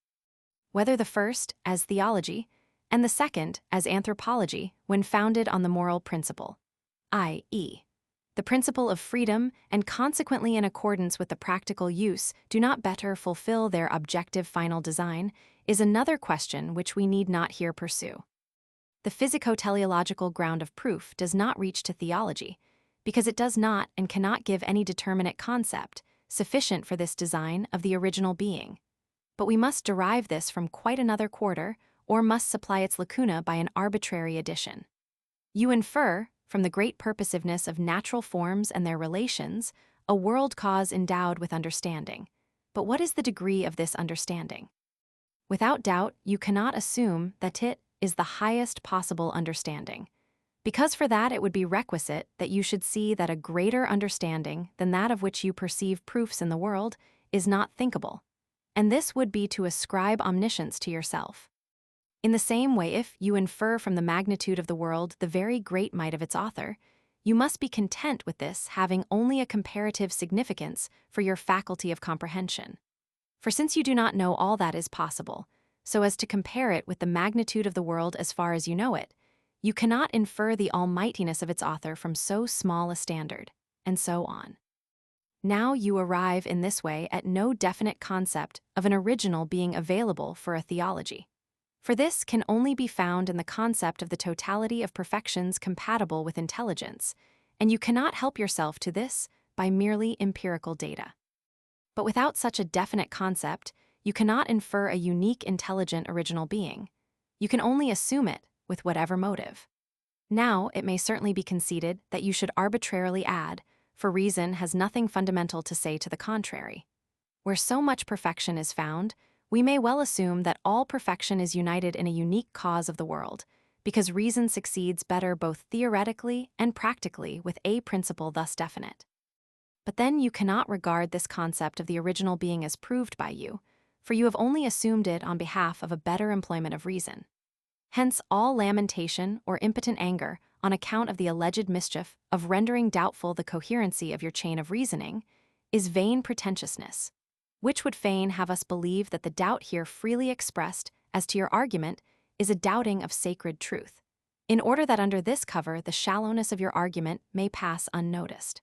Whether the first as theology, and the second as anthropology, when founded on the moral principle, i.e., the principle of freedom, and consequently in accordance with the practical use, do not better fulfill their objective final design, is another question which we need not here pursue. The physico-teleological ground of proof does not reach to theology, because it does not and cannot give any determinate concept sufficient for this design of the original being. But we must derive this from quite another quarter, or must supply its lacuna by an arbitrary addition. You infer, from the great purposiveness of natural forms and their relations, a world cause endowed with understanding. But what is the degree of this understanding? Without doubt, you cannot assume that it is the highest possible understanding, because for that it would be requisite that you should see that a greater understanding than that of which you perceive proofs in the world is not thinkable, and this would be to ascribe omniscience to yourself. In the same way, if you infer from the magnitude of the world the very great might of its author, you must be content with this having only a comparative significance for your faculty of comprehension. For since you do not know all that is possible, so as to compare it with the magnitude of the world as far as you know it, you cannot infer the almightiness of its author from so small a standard, and so on. Now you arrive in this way at no definite concept of an original being available for a theology. For this can only be found in the concept of the totality of perfections compatible with intelligence, and you cannot help yourself to this by merely empirical data. But without such a definite concept, you cannot infer a unique intelligent original being. You can only assume it with whatever motive. Now, it may certainly be conceded that you should arbitrarily add, for reason has nothing fundamental to say to the contrary. Where so much perfection is found, we may well assume that all perfection is united in a unique cause of the world, because reason succeeds better both theoretically and practically with a principle thus definite. But then you cannot regard this concept of the original being as proved by you, for you have only assumed it on behalf of a better employment of reason. Hence all lamentation or impotent anger on account of the alleged mischief of rendering doubtful the coherency of your chain of reasoning is vain pretentiousness, which would fain have us believe that the doubt here freely expressed as to your argument is a doubting of sacred truth, in order that under this cover the shallowness of your argument may pass unnoticed.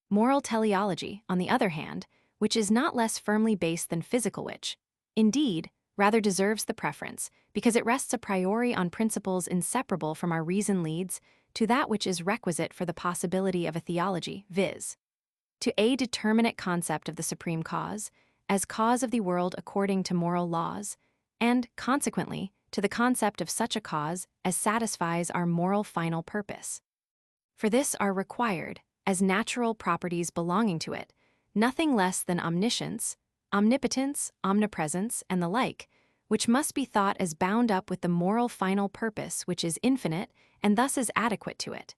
Moral teleology, on the other hand, which is not less firmly based than physical, which, indeed, rather deserves the preference, because it rests a priori on principles inseparable from our reason, leads to that which is requisite for the possibility of a theology, viz., to a determinate concept of the supreme cause, as cause of the world according to moral laws, and, consequently, to the concept of such a cause as satisfies our moral final purpose. For this are required, as natural properties belonging to it, nothing less than omniscience, omnipotence, omnipresence, and the like, which must be thought as bound up with the moral final purpose which is infinite and thus is adequate to it.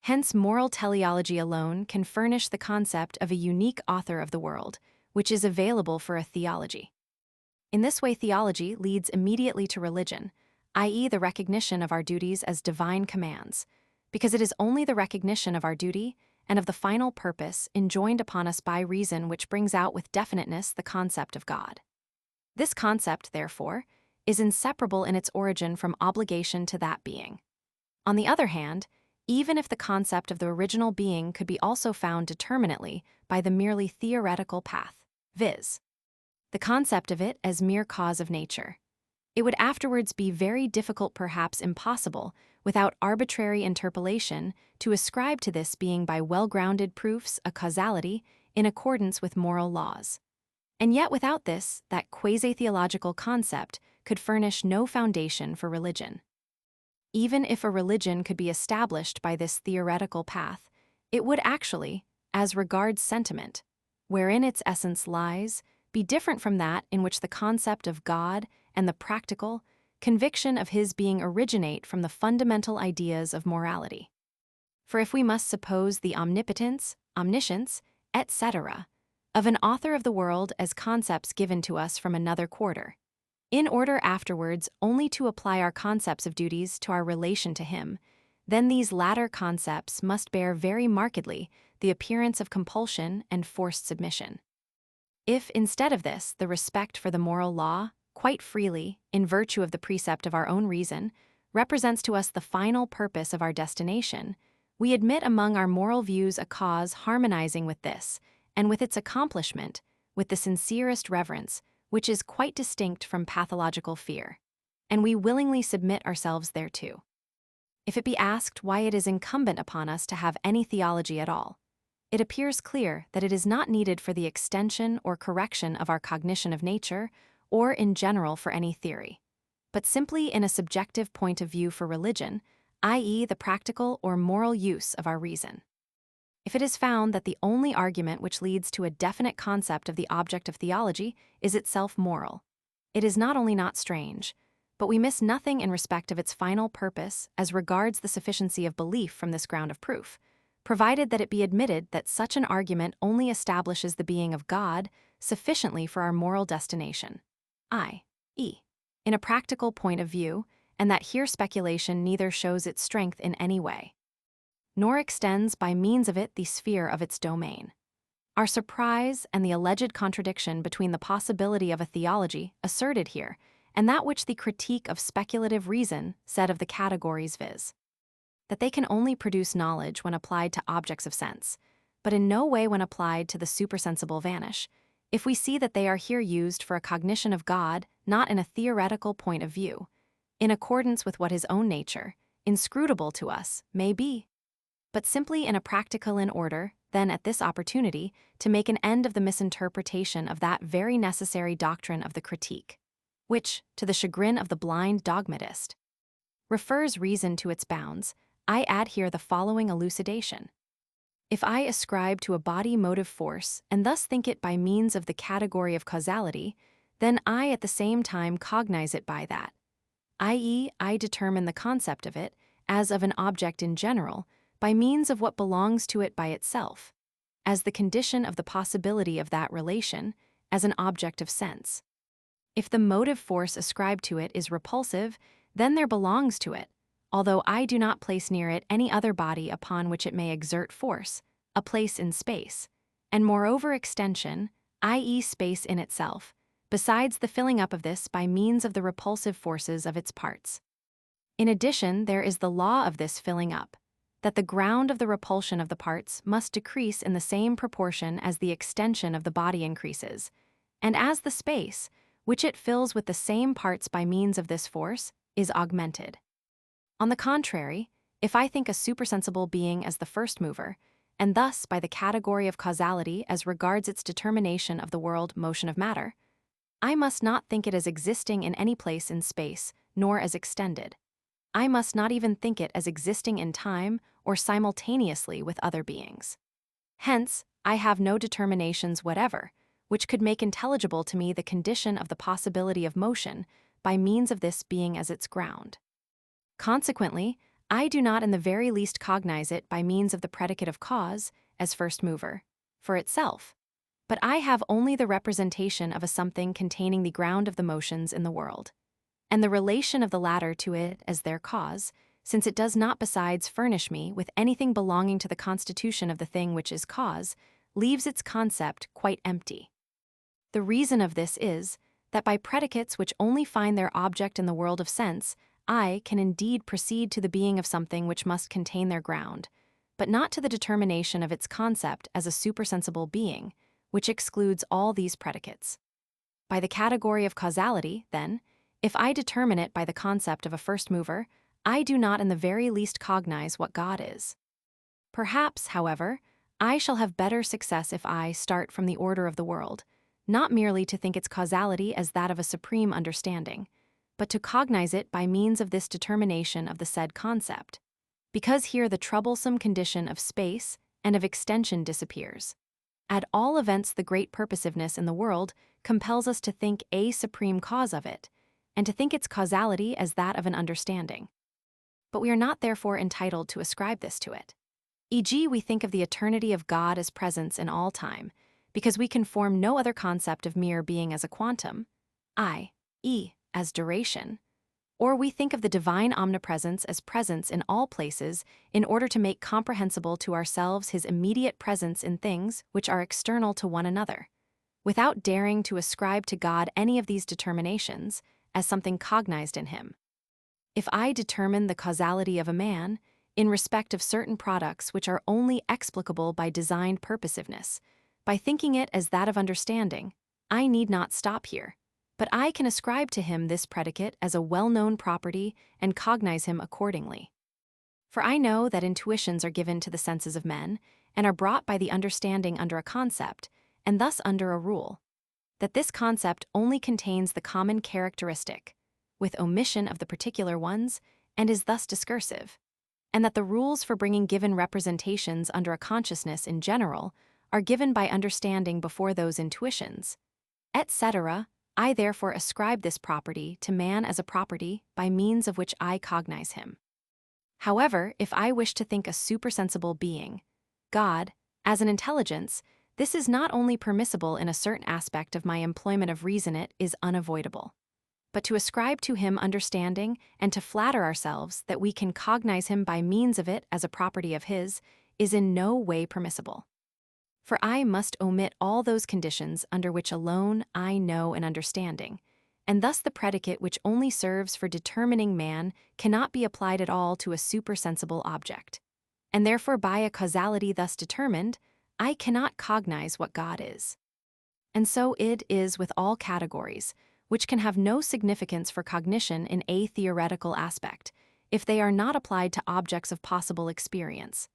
Hence moral teleology alone can furnish the concept of a unique author of the world, which is available for a theology. In this way theology leads immediately to religion, i.e. the recognition of our duties as divine commands, because it is only the recognition of our duty and of the final purpose enjoined upon us by reason which brings out with definiteness the concept of God. This concept, therefore, is inseparable in its origin from obligation to that being. On the other hand, even if the concept of the original being could be also found determinately by the merely theoretical path, viz., the concept of it as mere cause of nature, it would afterwards be very difficult, perhaps impossible, without arbitrary interpolation, to ascribe to this being by well-grounded proofs a causality in accordance with moral laws. And yet without this, that quasi-theological concept could furnish no foundation for religion. Even if a religion could be established by this theoretical path, it would actually, as regards sentiment, wherein its essence lies, be different from that in which the concept of God and the practical conviction of his being originate from the fundamental ideas of morality. For if we must suppose the omnipotence, omniscience, etc., of an author of the world as concepts given to us from another quarter, in order afterwards only to apply our concepts of duties to our relation to him, then these latter concepts must bear very markedly the appearance of compulsion and forced submission. If, instead of this, the respect for the moral law, quite freely, in virtue of the precept of our own reason, represents to us the final purpose of our destination, we admit among our moral views a cause harmonizing with this, and with its accomplishment, with the sincerest reverence, which is quite distinct from pathological fear, and we willingly submit ourselves thereto. If it be asked why it is incumbent upon us to have any theology at all, it appears clear that it is not needed for the extension or correction of our cognition of nature, or in general for any theory, but simply in a subjective point of view for religion, i.e. the practical or moral use of our reason. If it is found that the only argument which leads to a definite concept of the object of theology is itself moral, it is not only not strange, but we miss nothing in respect of its final purpose as regards the sufficiency of belief from this ground of proof, provided that it be admitted that such an argument only establishes the being of God sufficiently for our moral destination, i.e., in a practical point of view, and that here speculation neither shows its strength in any way, nor extends by means of it the sphere of its domain. Our surprise and the alleged contradiction between the possibility of a theology asserted here and that which the critique of speculative reason said of the categories, viz., that they can only produce knowledge when applied to objects of sense, but in no way when applied to the supersensible vanish, if we see that they are here used for a cognition of God not in a theoretical point of view, in accordance with what his own nature, inscrutable to us, may be, but simply in a practical in order, then at this opportunity, to make an end of the misinterpretation of that very necessary doctrine of the critique, which, to the chagrin of the blind dogmatist, refers reason to its bounds. I add here the following elucidation. If I ascribe to a body motive force and thus think it by means of the category of causality, then I at the same time cognize it by that, i.e., I determine the concept of it as of an object in general by means of what belongs to it by itself, as the condition of the possibility of that relation, as an object of sense. If the motive force ascribed to it is repulsive, then there belongs to it, although I do not place near it any other body upon which it may exert force, a place in space, and moreover extension, i.e. space in itself, besides the filling up of this by means of the repulsive forces of its parts. In addition, there is the law of this filling up, that the ground of the repulsion of the parts must decrease in the same proportion as the extension of the body increases, and as the space, which it fills with the same parts by means of this force, is augmented. On the contrary, if I think a supersensible being as the first mover, and thus by the category of causality as regards its determination of the world motion of matter, I must not think it as existing in any place in space, nor as extended. I must not even think it as existing in time or simultaneously with other beings. Hence, I have no determinations whatever, which could make intelligible to me the condition of the possibility of motion by means of this being as its ground. Consequently, I do not in the very least cognize it by means of the predicate of cause, as first mover, for itself, but I have only the representation of a something containing the ground of the motions in the world, and the relation of the latter to it as their cause, since it does not besides furnish me with anything belonging to the constitution of the thing which is cause, leaves its concept quite empty. The reason of this is, that by predicates which only find their object in the world of sense, I can indeed proceed to the being of something which must contain their ground, but not to the determination of its concept as a supersensible being, which excludes all these predicates. By the category of causality, then, if I determine it by the concept of a first mover, I do not in the very least cognize what God is. Perhaps, however, I shall have better success if I start from the order of the world, not merely to think its causality as that of a supreme understanding, but to cognize it by means of this determination of the said concept, because here the troublesome condition of space and of extension disappears. At all events, the great purposiveness in the world compels us to think a supreme cause of it, and to think its causality as that of an understanding. But we are not therefore entitled to ascribe this to it. E.g., we think of the eternity of God as presence in all time, because we can form no other concept of mere being as a quantum, i.e., as duration, or we think of the divine omnipresence as presence in all places in order to make comprehensible to ourselves his immediate presence in things which are external to one another, without daring to ascribe to God any of these determinations as something cognized in him. If I determine the causality of a man in respect of certain products which are only explicable by designed purposiveness, by thinking it as that of understanding, I need not stop here, but I can ascribe to him this predicate as a well-known property and cognize him accordingly. For I know that intuitions are given to the senses of men and are brought by the understanding under a concept, and thus under a rule, that this concept only contains the common characteristic, with omission of the particular ones, and is thus discursive, and that the rules for bringing given representations under a consciousness in general are given by understanding before those intuitions, etc., I therefore ascribe this property to man as a property by means of which I cognize him. However, if I wish to think a supersensible being, God, as an intelligence, this is not only permissible in a certain aspect of my employment of reason, it is unavoidable. But to ascribe to him understanding and to flatter ourselves that we can cognize him by means of it as a property of his is in no way permissible. For I must omit all those conditions under which alone I know an understanding, and thus the predicate which only serves for determining man cannot be applied at all to a supersensible object. And therefore by a causality thus determined, I cannot cognize what God is. And so it is with all categories, which can have no significance for cognition in a theoretical aspect, if they are not applied to objects of possible experience.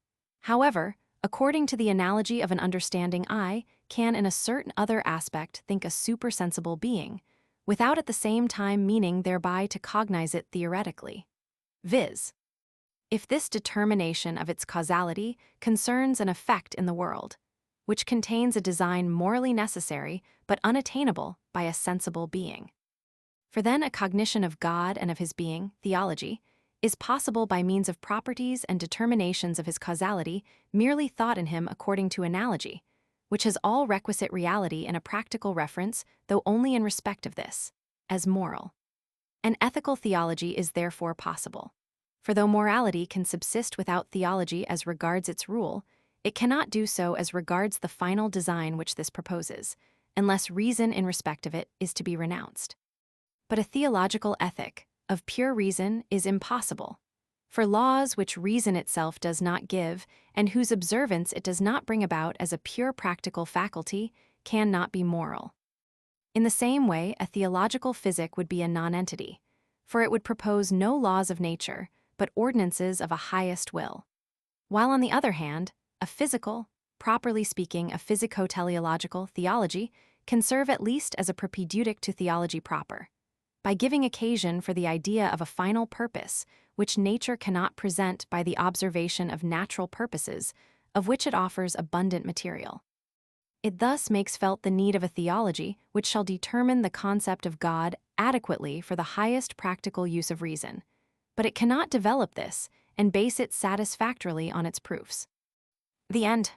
However, according to the analogy of an understanding, I can in a certain other aspect think a supersensible being, without at the same time meaning thereby to cognize it theoretically. Viz. If this determination of its causality concerns an effect in the world, which contains a design morally necessary but unattainable by a sensible being. For then a cognition of God and of his being, theology, is possible by means of properties and determinations of his causality merely thought in him according to analogy, which has all requisite reality in a practical reference, though only in respect of this, as moral. An ethical theology is therefore possible. For though morality can subsist without theology as regards its rule, it cannot do so as regards the final design which this proposes, unless reason in respect of it is to be renounced. But a theological ethic, of pure reason, is impossible. For laws which reason itself does not give, and whose observance it does not bring about as a pure practical faculty, cannot be moral. In the same way, a theological physic would be a nonentity, for it would propose no laws of nature, but ordinances of a highest will. While on the other hand, a physical, properly speaking a physico-teleological theology, can serve at least as a propedeutic to theology proper, by giving occasion for the idea of a final purpose, which nature cannot present by the observation of natural purposes, of which it offers abundant material. It thus makes felt the need of a theology which shall determine the concept of God adequately for the highest practical use of reason, but it cannot develop this and base it satisfactorily on its proofs. The End.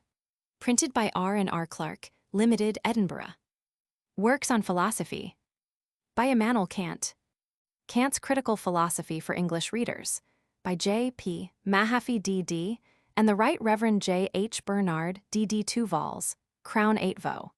Printed by R. and R. Clark, Limited, Edinburgh. Works on Philosophy. By Immanuel Kant. Kant's Critical Philosophy for English Readers. By J. P. Mahaffey, D.D., and the Right Reverend J. H. Bernard, D.D. 2 vols, Crown 8 vo.